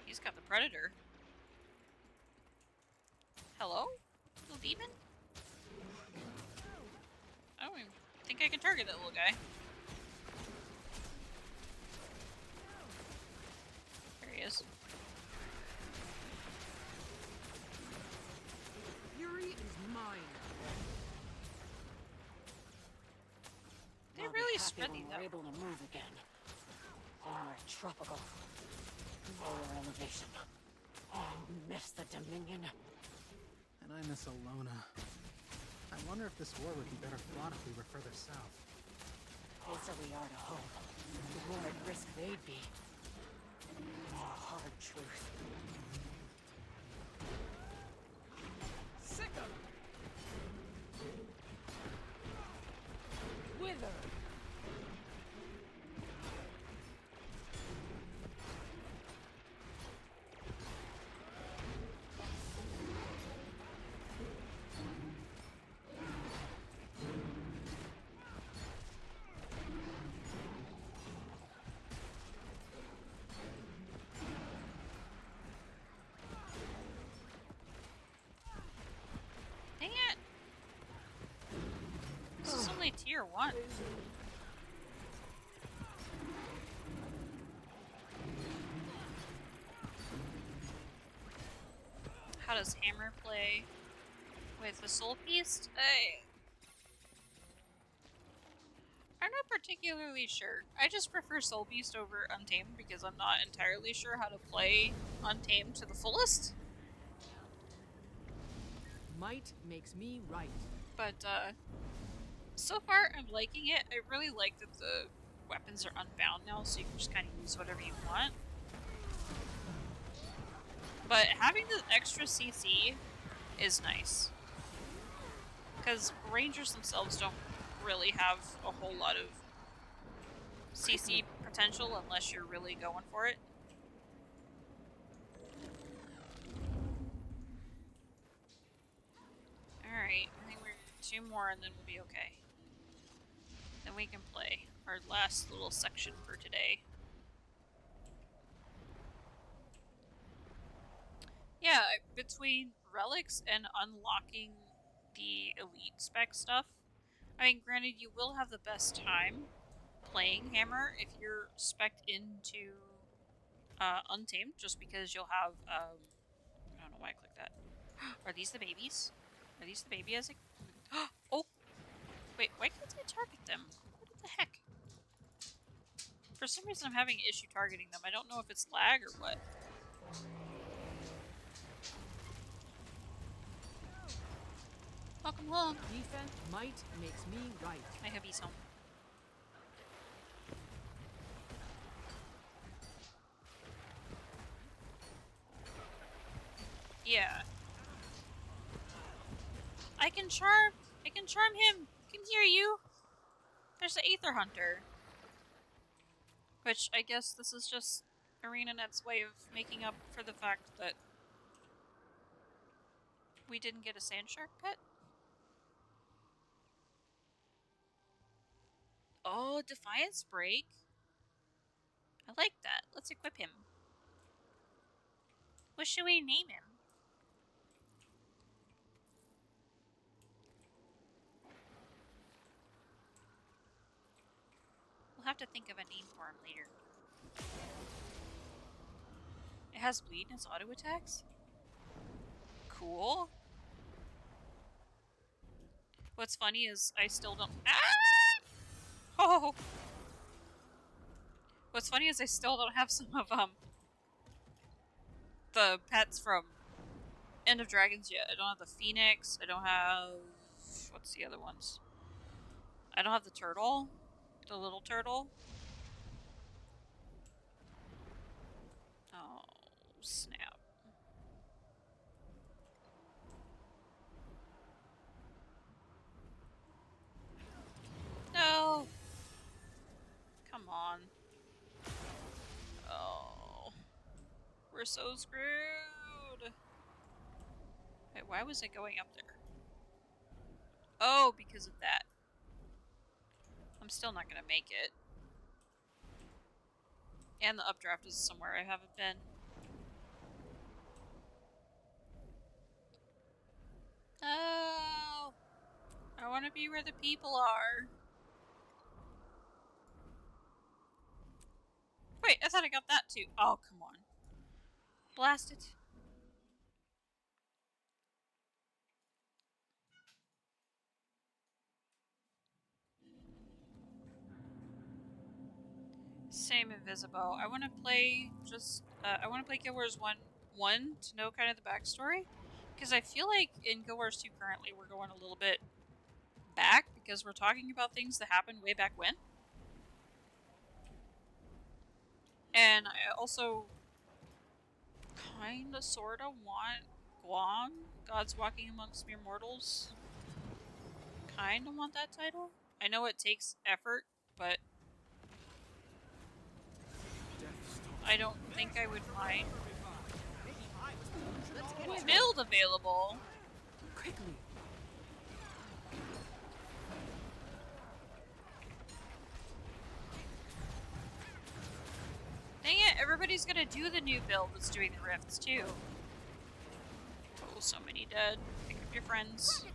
He's got the predator. Hello? Little demon? I don't even think I can target that little guy. There he is. Fury is mine. They're really spreading We're able to move again. Then we're tropical. Lower elevation. I miss the Dominion. And I miss Alona. I wonder if this war would be better fought if we were further south. Closer we are to home, the more at risk they'd be. It's a hard truth. Sick 'em! Wither! Dang it! This is only tier 1. How does Hammer play with the Soul Beast? I'm not particularly sure. I just prefer Soul Beast over Untamed because I'm not entirely sure how to play Untamed to the fullest. Might makes me right. But, so far I'm liking it. I really like that the weapons are unbound now, so you can just kind of use whatever you want. But having the extra CC is nice. Because Rangers themselves don't really have a whole lot of CC potential unless you're really going for it. Alright, I think we're gonna do 2 more and then we'll be okay. Then we can play our last little section for today. Yeah, between relics and unlocking the elite spec stuff, I mean, granted, you will have the best time playing Hammer if you're spec'd into Untamed, just because you'll have don't know why I clicked that. Are these the babies? Are these the babies? Oh! Wait, why can't I target them? What the heck? For some reason I'm having an issue targeting them. I don't know if it's lag or what. Welcome home. Defense might makes me right. My hubby's home. Yeah. I can charm him. I can hear you. There's the Aether Hunter. Which I guess this is just ArenaNet's way of making up for the fact that we didn't get a sand shark pet. Oh, Defiance Break. I like that. Let's equip him. What should we name him? We'll have to think of a name for him later. It has bleed in its auto attacks? Cool. What's funny is I still don't... Ah! Oh! What's funny is I still don't have some of, the pets from End of Dragons yet. I don't have the Phoenix, I don't have... What's the other ones? I don't have the turtle. The little turtle. Oh, snap. No! Come on. Oh. We're so screwed! Wait, why was I going up there? Oh, because of that. I'm still not gonna make it. And the updraft is somewhere I haven't been. Oh! I want to be where the people are. Wait, I thought I got that too. Oh, come on. Blast it. Same Invisible. I want to play just, I want to play Guild Wars 1 to know kind of the backstory. Because I feel like in Guild Wars 2 currently we're going a little bit back because we're talking about things that happened way back when. And I also kinda sorta want Guam, Gods Walking Amongst Mere Mortals. Kinda want that title. I know it takes effort, but I don't think I would mind. Build available. Quickly. Dang it, everybody's gonna do the new build that's doing the rifts too. Oh, so many dead. Pick up your friends.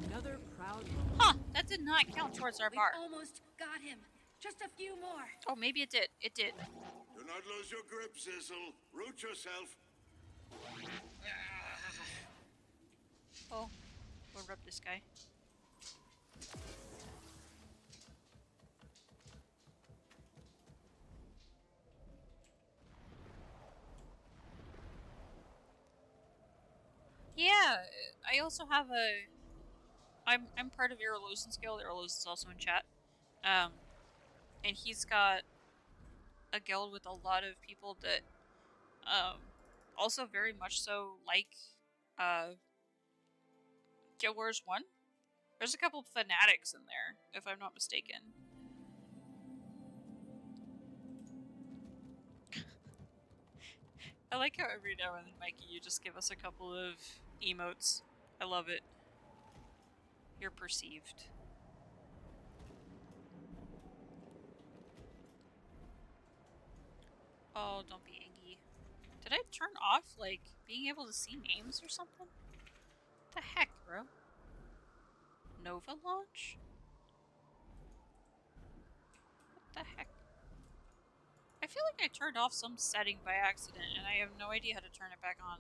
Another proud Huh, that did not count towards our bar. Almost got him. Just a few more. Oh, maybe it did. It did. Do not lose your grip, Sizzle. Root yourself. Oh, we'll rub this guy. Yeah, I also have a... I'm part of Erolozen's guild. Erolozen's also in chat. And he's got a guild with a lot of people that, also very much so like, Guild Wars 1. There's a couple of fanatics in there, if I'm not mistaken. I like how every now and then, Mikey, you just give us a couple of emotes. I love it. You're perceived. Oh, don't be angry. Did I turn off, like, being able to see names or something? What the heck, bro? Nova launch? What I turned off some setting by accident, and I have no idea how to turn it back on.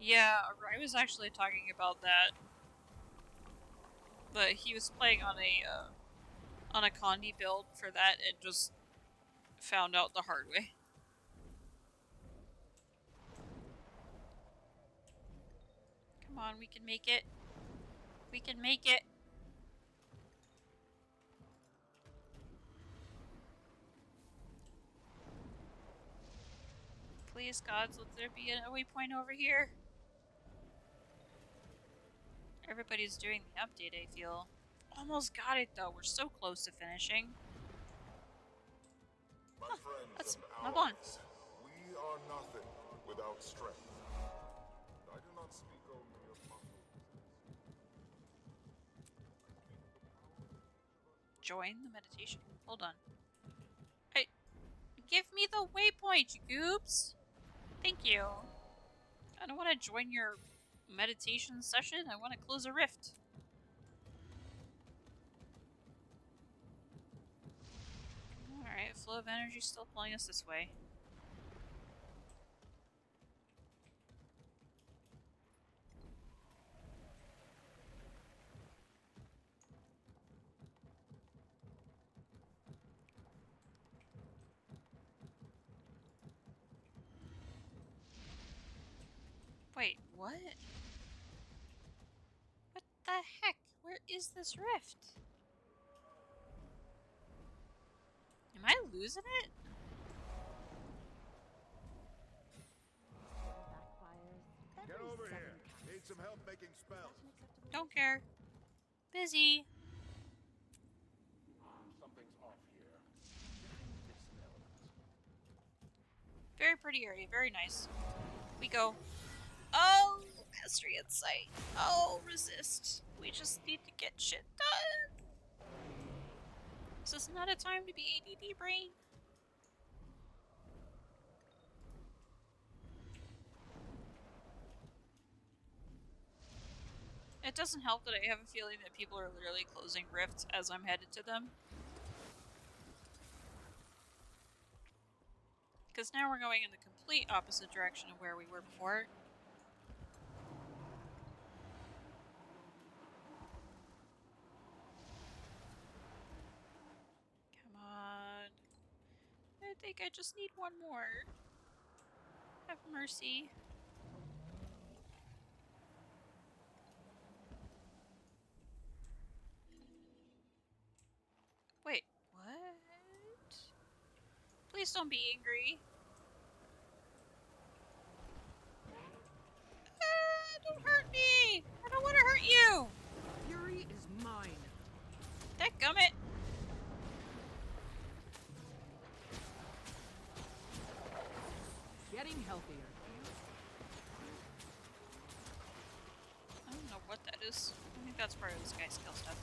Yeah, I was actually talking about that. But he was playing on a Condi build for that and just found out the hard way. Come on, we can make it. We can make it. Please, gods, let there be a waypoint over here. Everybody's doing the update, I feel. Almost got it, though. We're so close to finishing. My friends That's and Mabon. allies, we are nothing without strength. I do not speak only of muscle. Join the meditation. Hold on. Give me the waypoint, you goobs! Thank you. I don't want to join your meditation session. I want to close a rift. Alright, flow of energy still pulling us this way. Wait, what? What the heck? Where is this rift? Am I losing it? Get over here. Need some help making spells. Don't care. Busy. Something's off here. Very pretty area. Very nice. We go. Oh, mastery insight. Oh, resist. We just need to get shit done. This is not a time to be ADD brain. It doesn't help that I have a feeling that people are literally closing rifts as I'm headed to them. Because now we're going in the complete opposite direction of where we were before. Come on. I think I just need one more. Have mercy. Wait, what? Please don't be angry. Don't hurt me! I don't want to hurt you! Fury is mine. Dadgummit! Getting healthier. I don't know what that is. I think that's part of this guy's skill stuff.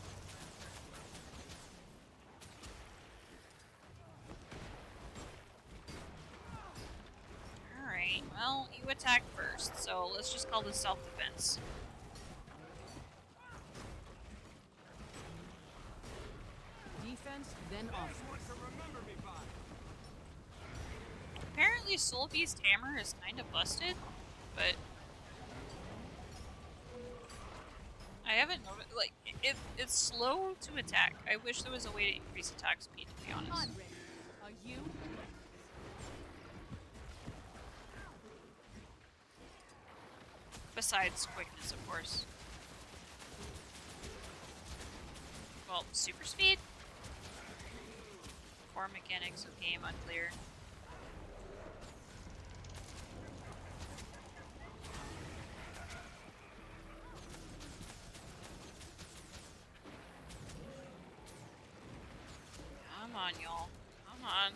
Alright, well, you attacked first, so let's just call this self-defense. Defense, then offense. Apparently Soul Beast Hammer is kind of busted, but I haven't noticed, like, it's slow to attack. I wish there was a way to increase attack speed, to be honest. Are you? Besides quickness, of course. Well, super speed? Core mechanics of game unclear. Come on, y'all. Come on.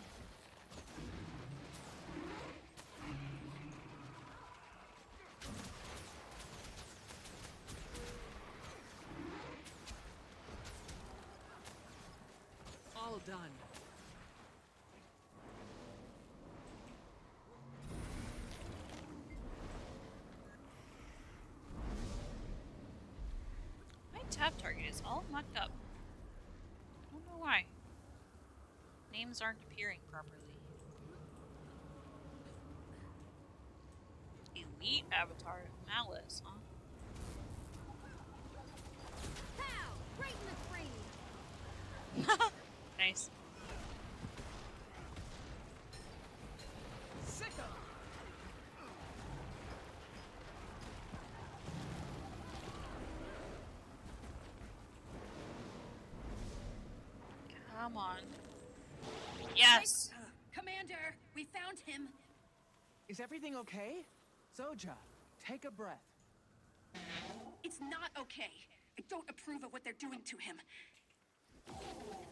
All done. tab target is all mucked up. I don't know why. Names aren't appearing properly. Elite avatar Malice, huh? Pow! Right in the cranium. Nice. Sick 'em! Come on. Yes! Commander, we found him. Is everything okay? Zoja, take a breath. It's not okay. I don't approve of what they're doing to him.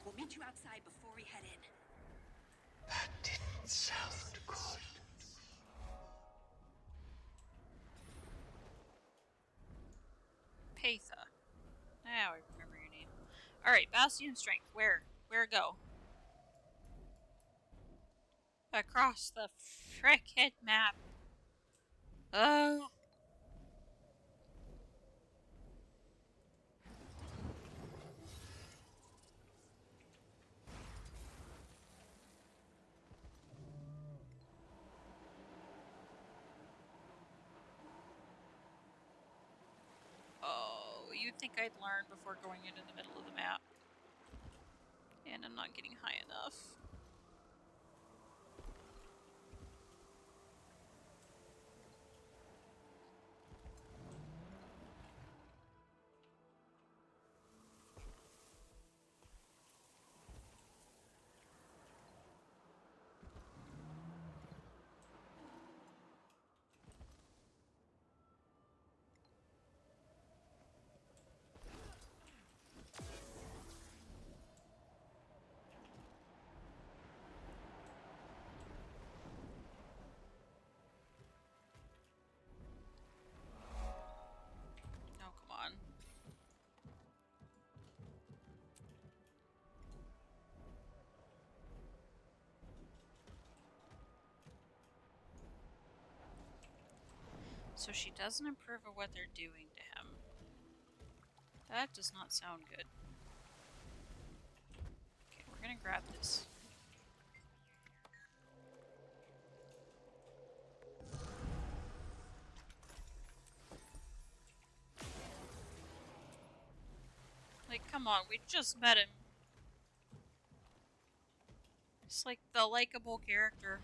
We'll meet you outside before we head in. That didn't sound good. Patha. Now I remember your name. Alright, Bastion Strength. Where? Where go? Across the frickin' map. Oh. Oh, you'd think I'd learn before going into the middle of the map. And I'm not getting high enough. Oh, come on. So she doesn't approve of what they're doing to him. That does not sound good. Okay, we're gonna grab this. Like, come on, we just met him. It's like the likable character.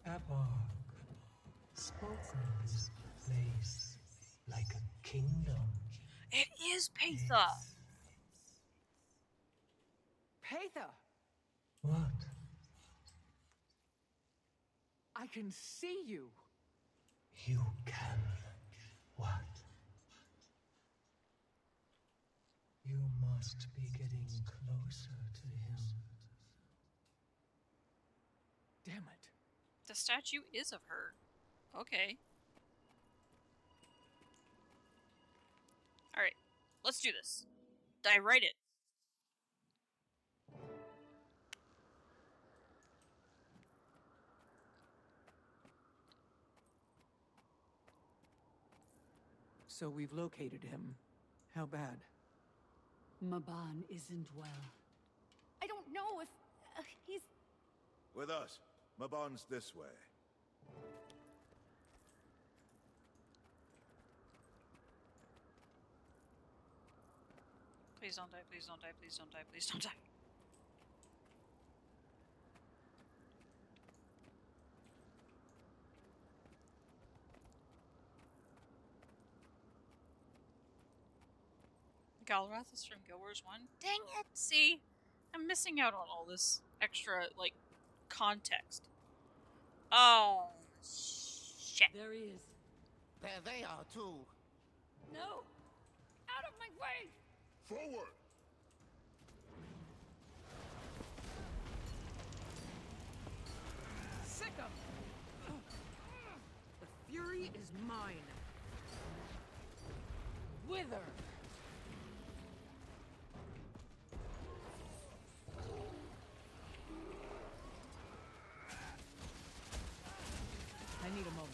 Epoch, spoken this place like a kingdom. It is Patha! Patha! What? I can see you! You can. What? You must be getting closer to him. Damn it. The statue is of her. Okay. Alright, let's do this. Dive right in. So we've located him. How bad? Mabon isn't well. I don't know if he's... With us. Mabon's this way. Please don't die, please don't die, please don't die, please don't die. Galrath is from Guild Wars 1? Dang it! See? I'm missing out on all this extra, like, context. Oh, shit. There he is. There they are, too. No! Out of my way! Forward! Sick 'em! The fury is mine. Wither! I need a moment.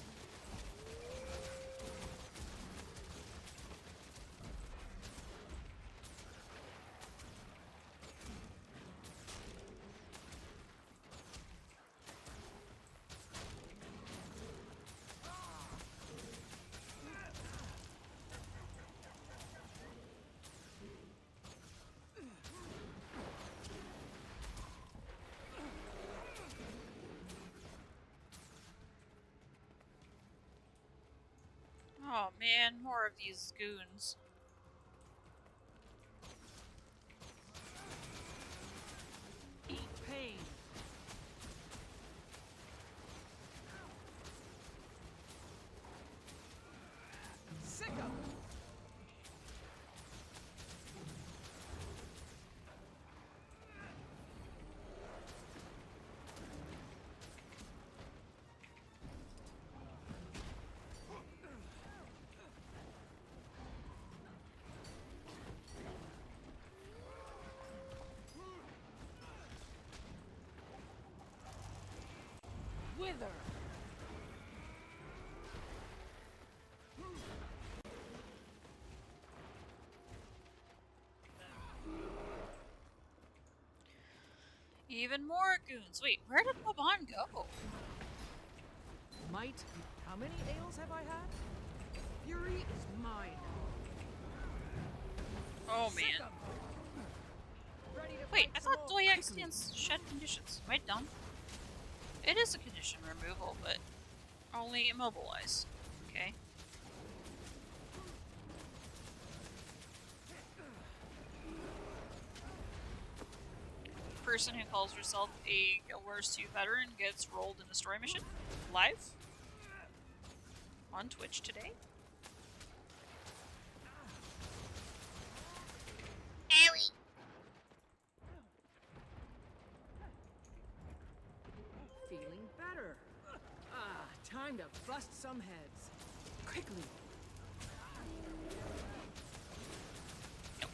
man, more of these goons. Eat pain. Sick of it. Wither. Even more goons. Wait, where did Mabon go? Might, how many ales have I had? Fury is mine. Oh man. Wait, I thought Doyak stands shed conditions. Am I dumb? It is a condition removal, but only immobilized. Okay. Person who calls herself a Guild Wars 2 veteran gets rolled in a story mission. Live. On Twitch today. Owie! Feeling better. Ah, time to bust some heads. Quickly. Nope.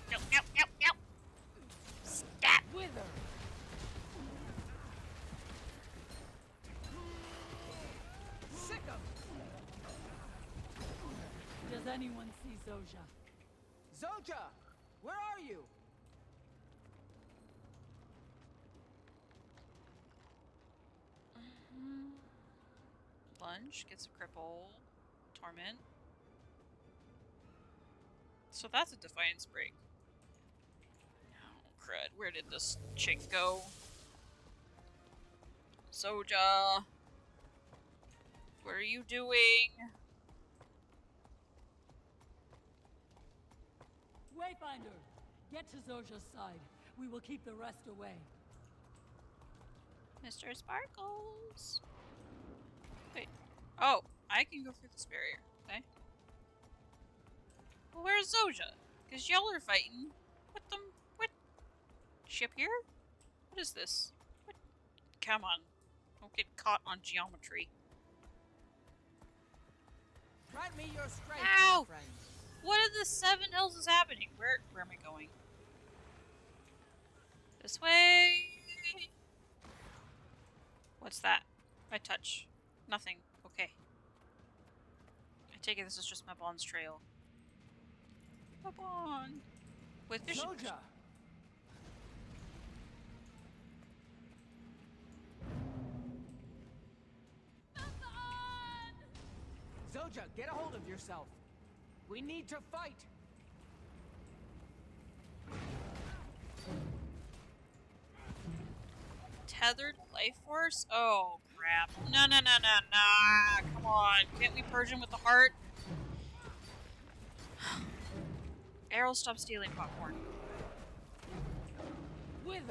Stat! Wither. Sick of. Does anyone see Zoja? Zoja, where are you? Lunge gets a cripple. Torment. So that's a Defiance break. Oh, crud. Where did this chick go? Zoja! What are you doing? Wayfinder, get to Zoja's side. We will keep the rest away. Mr. Sparkles. Wait. Oh, I can go through this barrier. Okay. Well, where's Zoja? Because y'all are fighting. What the? What? Ship here? What is this? What? Come on. Don't get caught on geometry. Grant me your strength, Ow! my friend. What in the seven hills is happening? Where am I going? This way. What's that? I touch. Nothing. Okay. I take it this is just Mabon's trail. Mabon! With vision. Zoja! Zoja, get a hold of yourself. We need to fight. Tethered life force? Oh, crap. No. Come on. Can't we purge him with the heart? Arrow, stop stealing popcorn. Wither.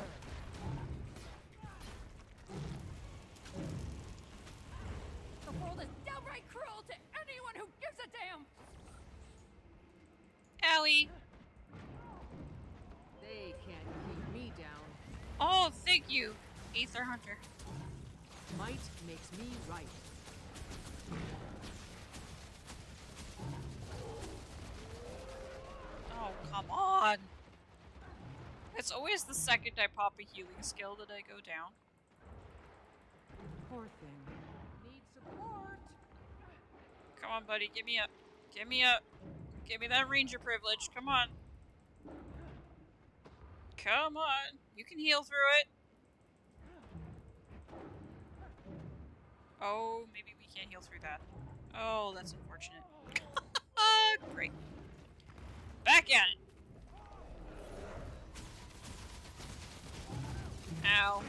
The world is downright cruel to anyone who gives a damn! Owie! They can't keep me down. Oh, thank you, Aether Hunter. Might makes me right. Oh, come on! It's always the second I pop a healing skill that I go down. Poor thing. Need support. Come on, buddy, give me up. Give me up. Give me that ranger privilege. Come on. Come on. You can heal through it. Oh, maybe we can't heal through that. Oh, that's unfortunate. Great. Back at it. Ow.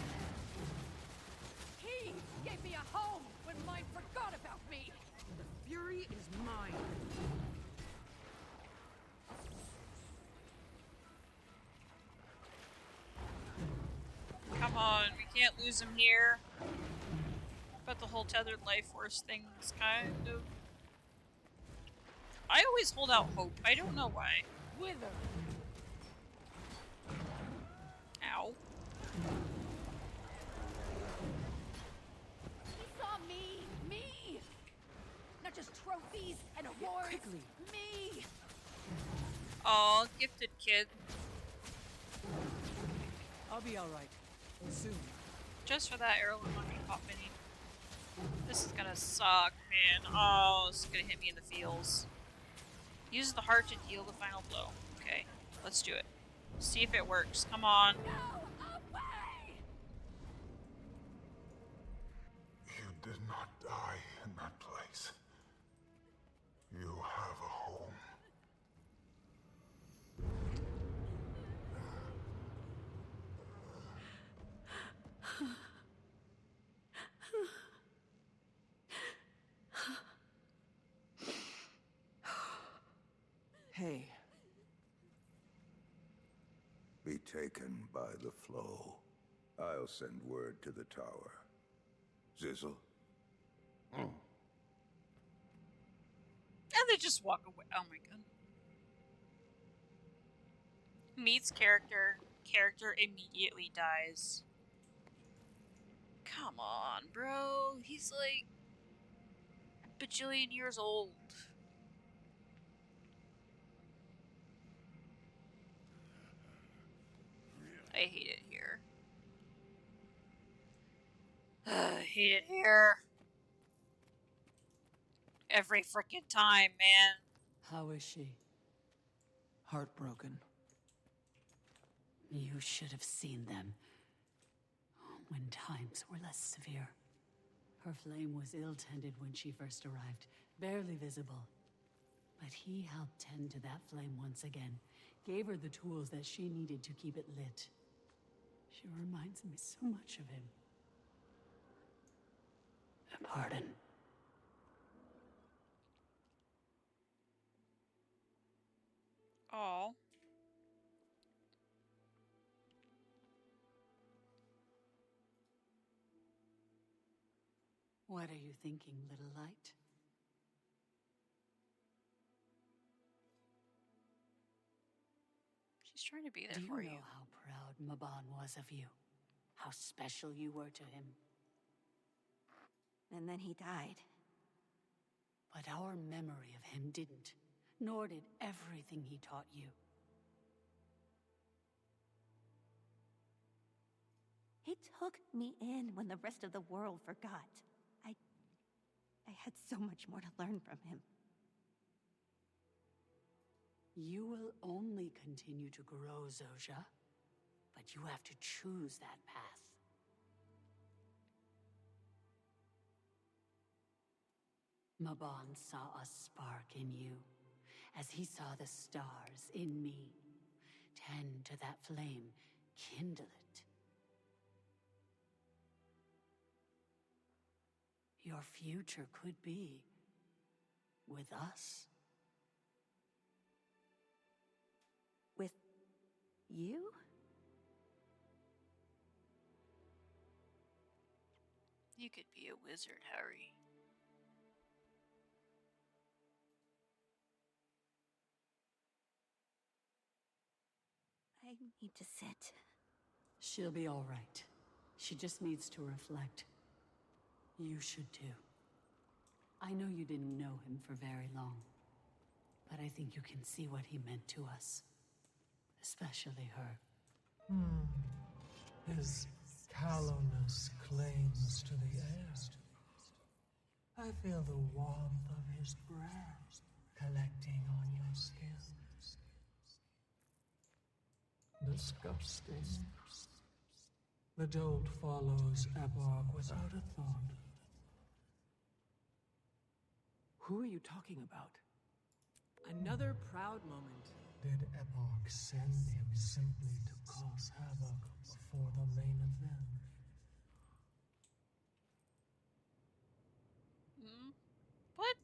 He gave me a home when mine forgot about me! The fury is mine. can't lose him here. But the whole tethered life force thing is kind of... I always hold out hope. I don't know why. Wither. Ow. He saw me! Me! Not just trophies and awards! Quickly! Me! Aw, gifted kid. I'll be alright. Soon. Just for that, arrow, I'm not gonna pop mini. This is gonna suck, man. Oh, this is gonna hit me in the feels. Use the heart to deal the final blow. Okay, let's do it. See if it works. Come on. You did not die in that place. You have a home. Hey. Be taken by the flow. I'll send word to the tower. Zizzle? And they just walk away. Oh my god. Meets character. Character immediately dies. Come on, bro. He's like a bajillion years old. I hate it here. I hate it here. Every freaking time, man. How is she? Heartbroken. You should have seen them when times were less severe. Her flame was ill-tended when she first arrived, barely visible. But he helped tend to that flame once again, gave her the tools that she needed to keep it lit. She reminds me so much of him. Pardon. Oh. What are you thinking, little light? She's trying to be there Do you for know you. how proud Mabon was of you? How special you were to him? And then he died. But our memory of him didn't, nor did everything he taught you. He took me in when the rest of the world forgot. I had so much more to learn from him. You will only continue to grow, Zojia. But you have to choose that path. Mabon saw a spark in you, as he saw the stars in me. Tend to that flame, kindle it. Your future could be with us. With you? You could be a wizard, Harry. I need to sit. She'll be all right. She just needs to reflect. You should too. I know you didn't know him for very long, but I think you can see what he meant to us. Especially her. His callowness clings to the air. I feel the warmth of his breath collecting on your skin. Disgusting. The dolt follows Eborg without a thought. Who are you talking about? Another proud moment. Did Eborg send him simply to cause havoc before the main event? What?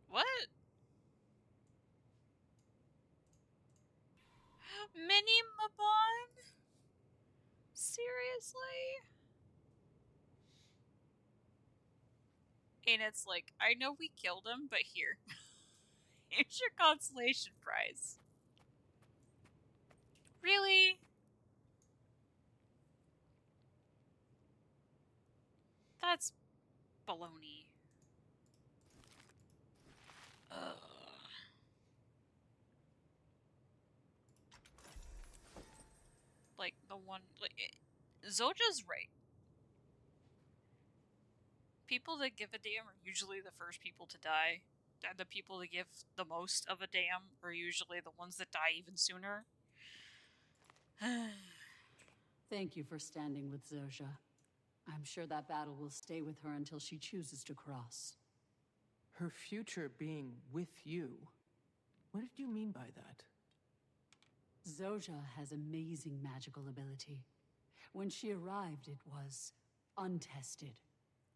What? Mini Mabon? Seriously? And it's like, I know we killed him, but here. Here's your consolation prize. Really? That's baloney. Ugh. Like, the one... Like, Zoja's right. People that give a damn are usually the first people to die. And the people that give the most of a damn are usually the ones that die even sooner. Thank you for standing with Zoja. I'm sure that battle will stay with her until she chooses to cross. Her future being with you. What did you mean by that? Zoja has amazing magical ability. When she arrived, it was untested.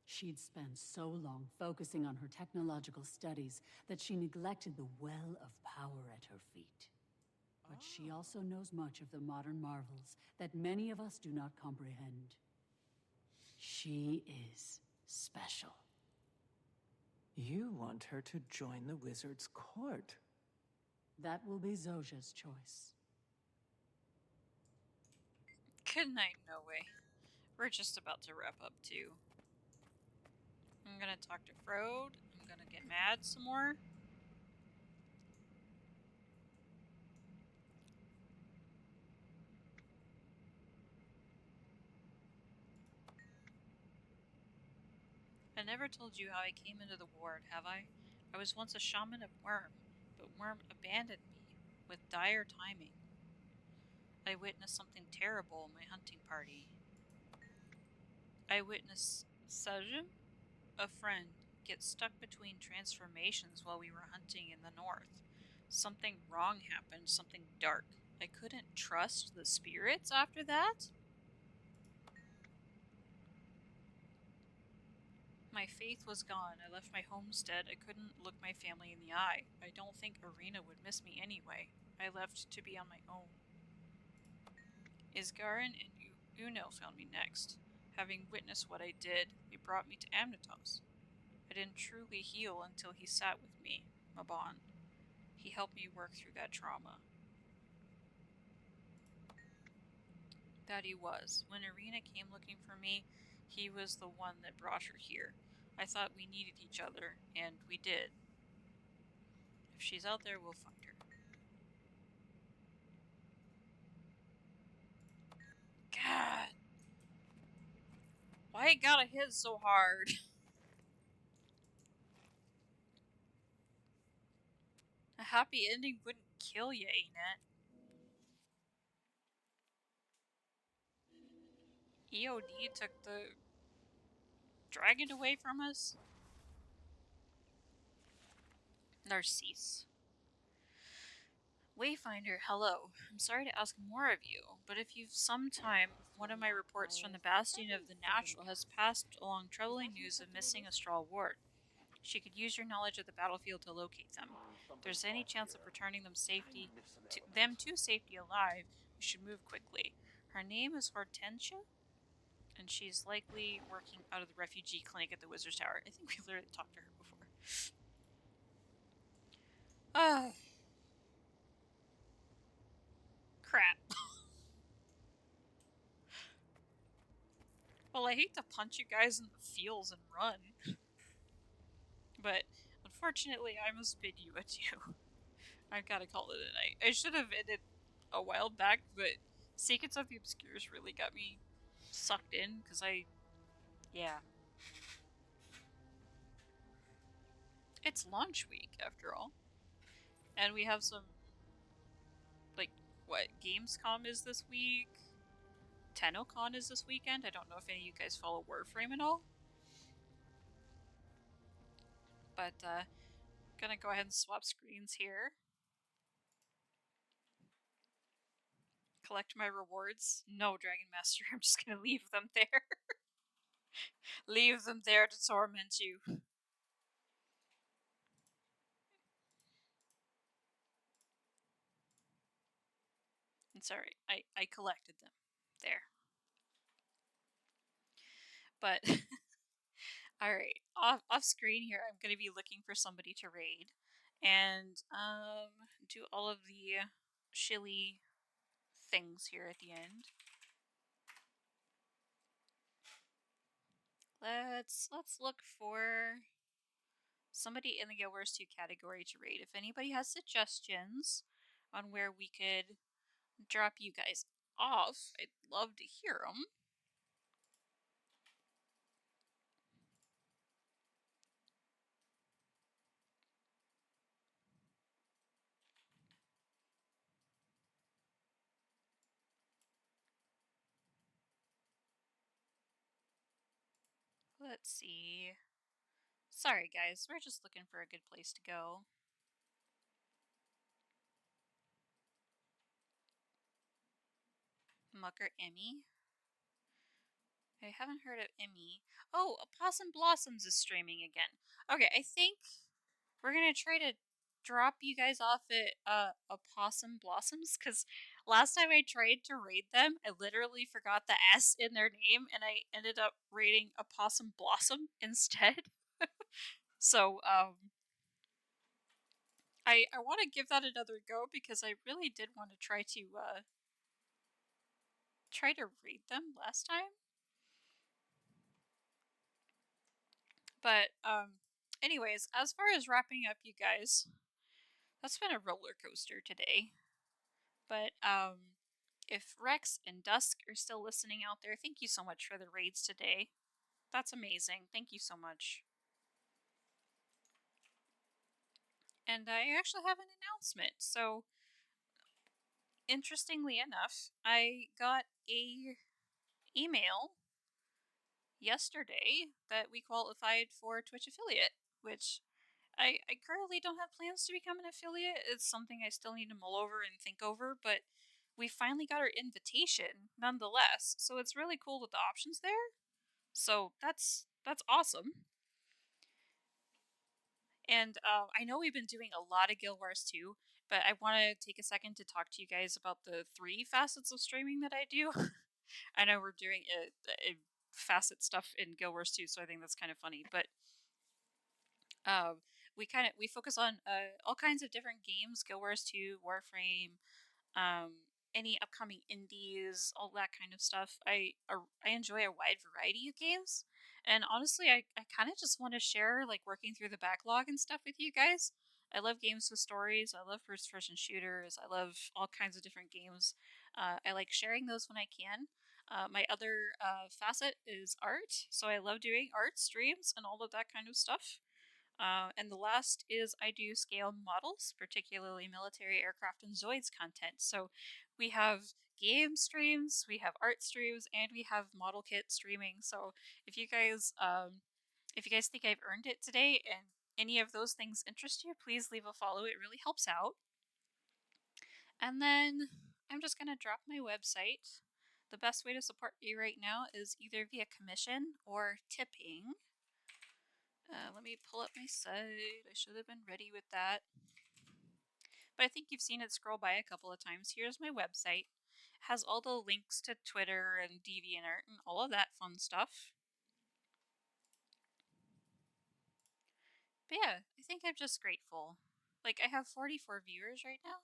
She'd spent so long focusing on her technological studies that she neglected the well of power at her feet. But she also knows much of the modern marvels that many of us do not comprehend. She is special. You want her to join the wizard's court. That will be Zoja's choice. Good night, no way. We're just about to wrap up too. I'm gonna talk to Frode. I'm gonna get mad some more. I never told you how I came into the ward, have I? I was once a shaman of Worm, but Worm abandoned me with dire timing. I witnessed something terrible in my hunting party. I witnessed Sajim, a friend, get stuck between transformations while we were hunting in the north. Something wrong happened, something dark. I couldn't trust the spirits after that? My faith was gone. I left my homestead. I couldn't look my family in the eye. I don't think Arena would miss me anyway. I left to be on my own. Isgarin and Uno found me next. Having witnessed what I did, they brought me to Amnytas. I didn't truly heal until he sat with me, Mabon. He helped me work through that trauma. That he was. When Arena came looking for me, he was the one that brought her here. I thought we needed each other, and we did. If she's out there, we'll find her. God! Why it gotta hit so hard? A happy ending wouldn't kill you, ain't it? EOD took the dragon away from us? Narcisse. Wayfinder, hello. I'm sorry to ask more of you, but if you've some time, one of my reports from the Bastion of the Natural has passed along troubling news of missing Astral Ward. She could use your knowledge of the battlefield to locate them. If there's any chance of returning them to safety alive, we should move quickly. Her name is Hortensia, and she's likely working out of the refugee clinic at the Wizard's Tower. I think we literally talked to her before. Crap. Well, I hate to punch you guys in the feels and run. But, unfortunately, I must bid you adieu. I've got to call it a night. I should have ended a while back, but Secrets of the Obscures really got me sucked in, because yeah. It's launch week, after all. And we have some, like, what, Gamescom is this week? TennoCon is this weekend? I don't know if any of you guys follow Warframe at all. But, gonna go ahead and swap screens here. Collect my rewards. No, Dragon Master, I'm just gonna leave them there. Leave them there to torment you. It's alright. I collected them. There. But Alright, off screen here, I'm gonna be looking for somebody to raid. And, do all of the shilly things here at the end. Let's look for somebody in the Guild Wars 2 category to raid. If anybody has suggestions on where we could drop you guys off, I'd love to hear them. Let's see. Sorry guys, we're just looking for a good place to go. Mucker Emmy. I haven't heard of Emmy. Oh, Opossum Blossoms is streaming again. Okay, I think we're gonna try to drop you guys off at Opossum Blossoms, because last time I tried to raid them, I literally forgot the S in their name, and I ended up raiding Opossum Blossom instead. So, I want to give that another go, because I really did want to try to raid them last time. But, anyways, as far as wrapping up, you guys, that's been a roller coaster today. But, if Rex and Dusk are still listening out there, thank you so much for the raids today. That's amazing. Thank you so much. And I actually have an announcement. So, interestingly enough, I got a email yesterday that we qualified for Twitch affiliate, which I currently don't have plans to become an affiliate. It's something I still need to mull over and think over, but we finally got our invitation nonetheless. So it's really cool with the options there. So that's awesome. And I know we've been doing a lot of Guild Wars 2, but I want to take a second to talk to you guys about the 3 facets of streaming that I do. I know we're doing a facet stuff in Guild Wars 2, so I think that's kind of funny. But we focus on all kinds of different games: Guild Wars 2, Warframe, any upcoming indies, all that kind of stuff. I enjoy a wide variety of games, and honestly, I kind of just want to share like working through the backlog and stuff with you guys. I love games with stories. I love first-person shooters. I love all kinds of different games. I like sharing those when I can. My other facet is art, so I love doing art streams and all of that kind of stuff. And the last is I do scale models, particularly military aircraft and Zoids content. So we have game streams, we have art streams, and we have model kit streaming. So if you guys think I've earned it today and any of those things interest you, please leave a follow. It really helps out. And then I'm just gonna drop my website. The best way to support me right now is either via commission or tipping. Let me pull up my site. I should have been ready with that. But I think you've seen it scroll by a couple of times. Here's my website. It has all the links to Twitter and DeviantArt and all of that fun stuff. But yeah, I think I'm just grateful. Like, I have 44 viewers right now.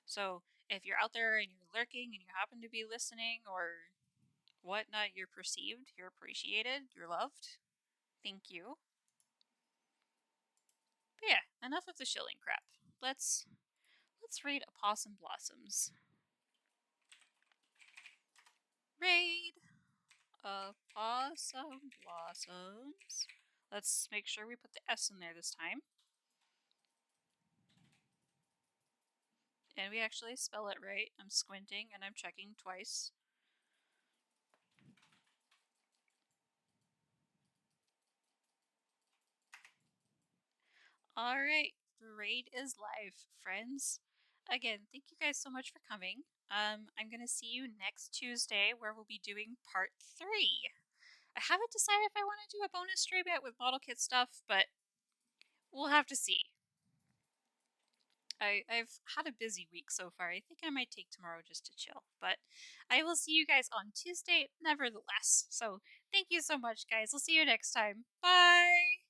So if you're out there and you're lurking and you happen to be listening or whatnot, you're perceived, you're appreciated, you're loved. Thank you. But yeah, enough of the shilling crap. Let's raid Opossum Blossoms. Raid Opossum Blossoms. Let's make sure we put the S in there this time. And we actually spell it right. I'm squinting and I'm checking twice. Alright, the raid is live, friends. Again, thank you guys so much for coming. I'm going to see you next Tuesday where we'll be doing part 3. I haven't decided if I want to do a bonus stream yet with model kit stuff, but we'll have to see. I've had a busy week so far. I think I might take tomorrow just to chill. But I will see you guys on Tuesday, nevertheless. So thank you so much, guys. I'll see you next time. Bye!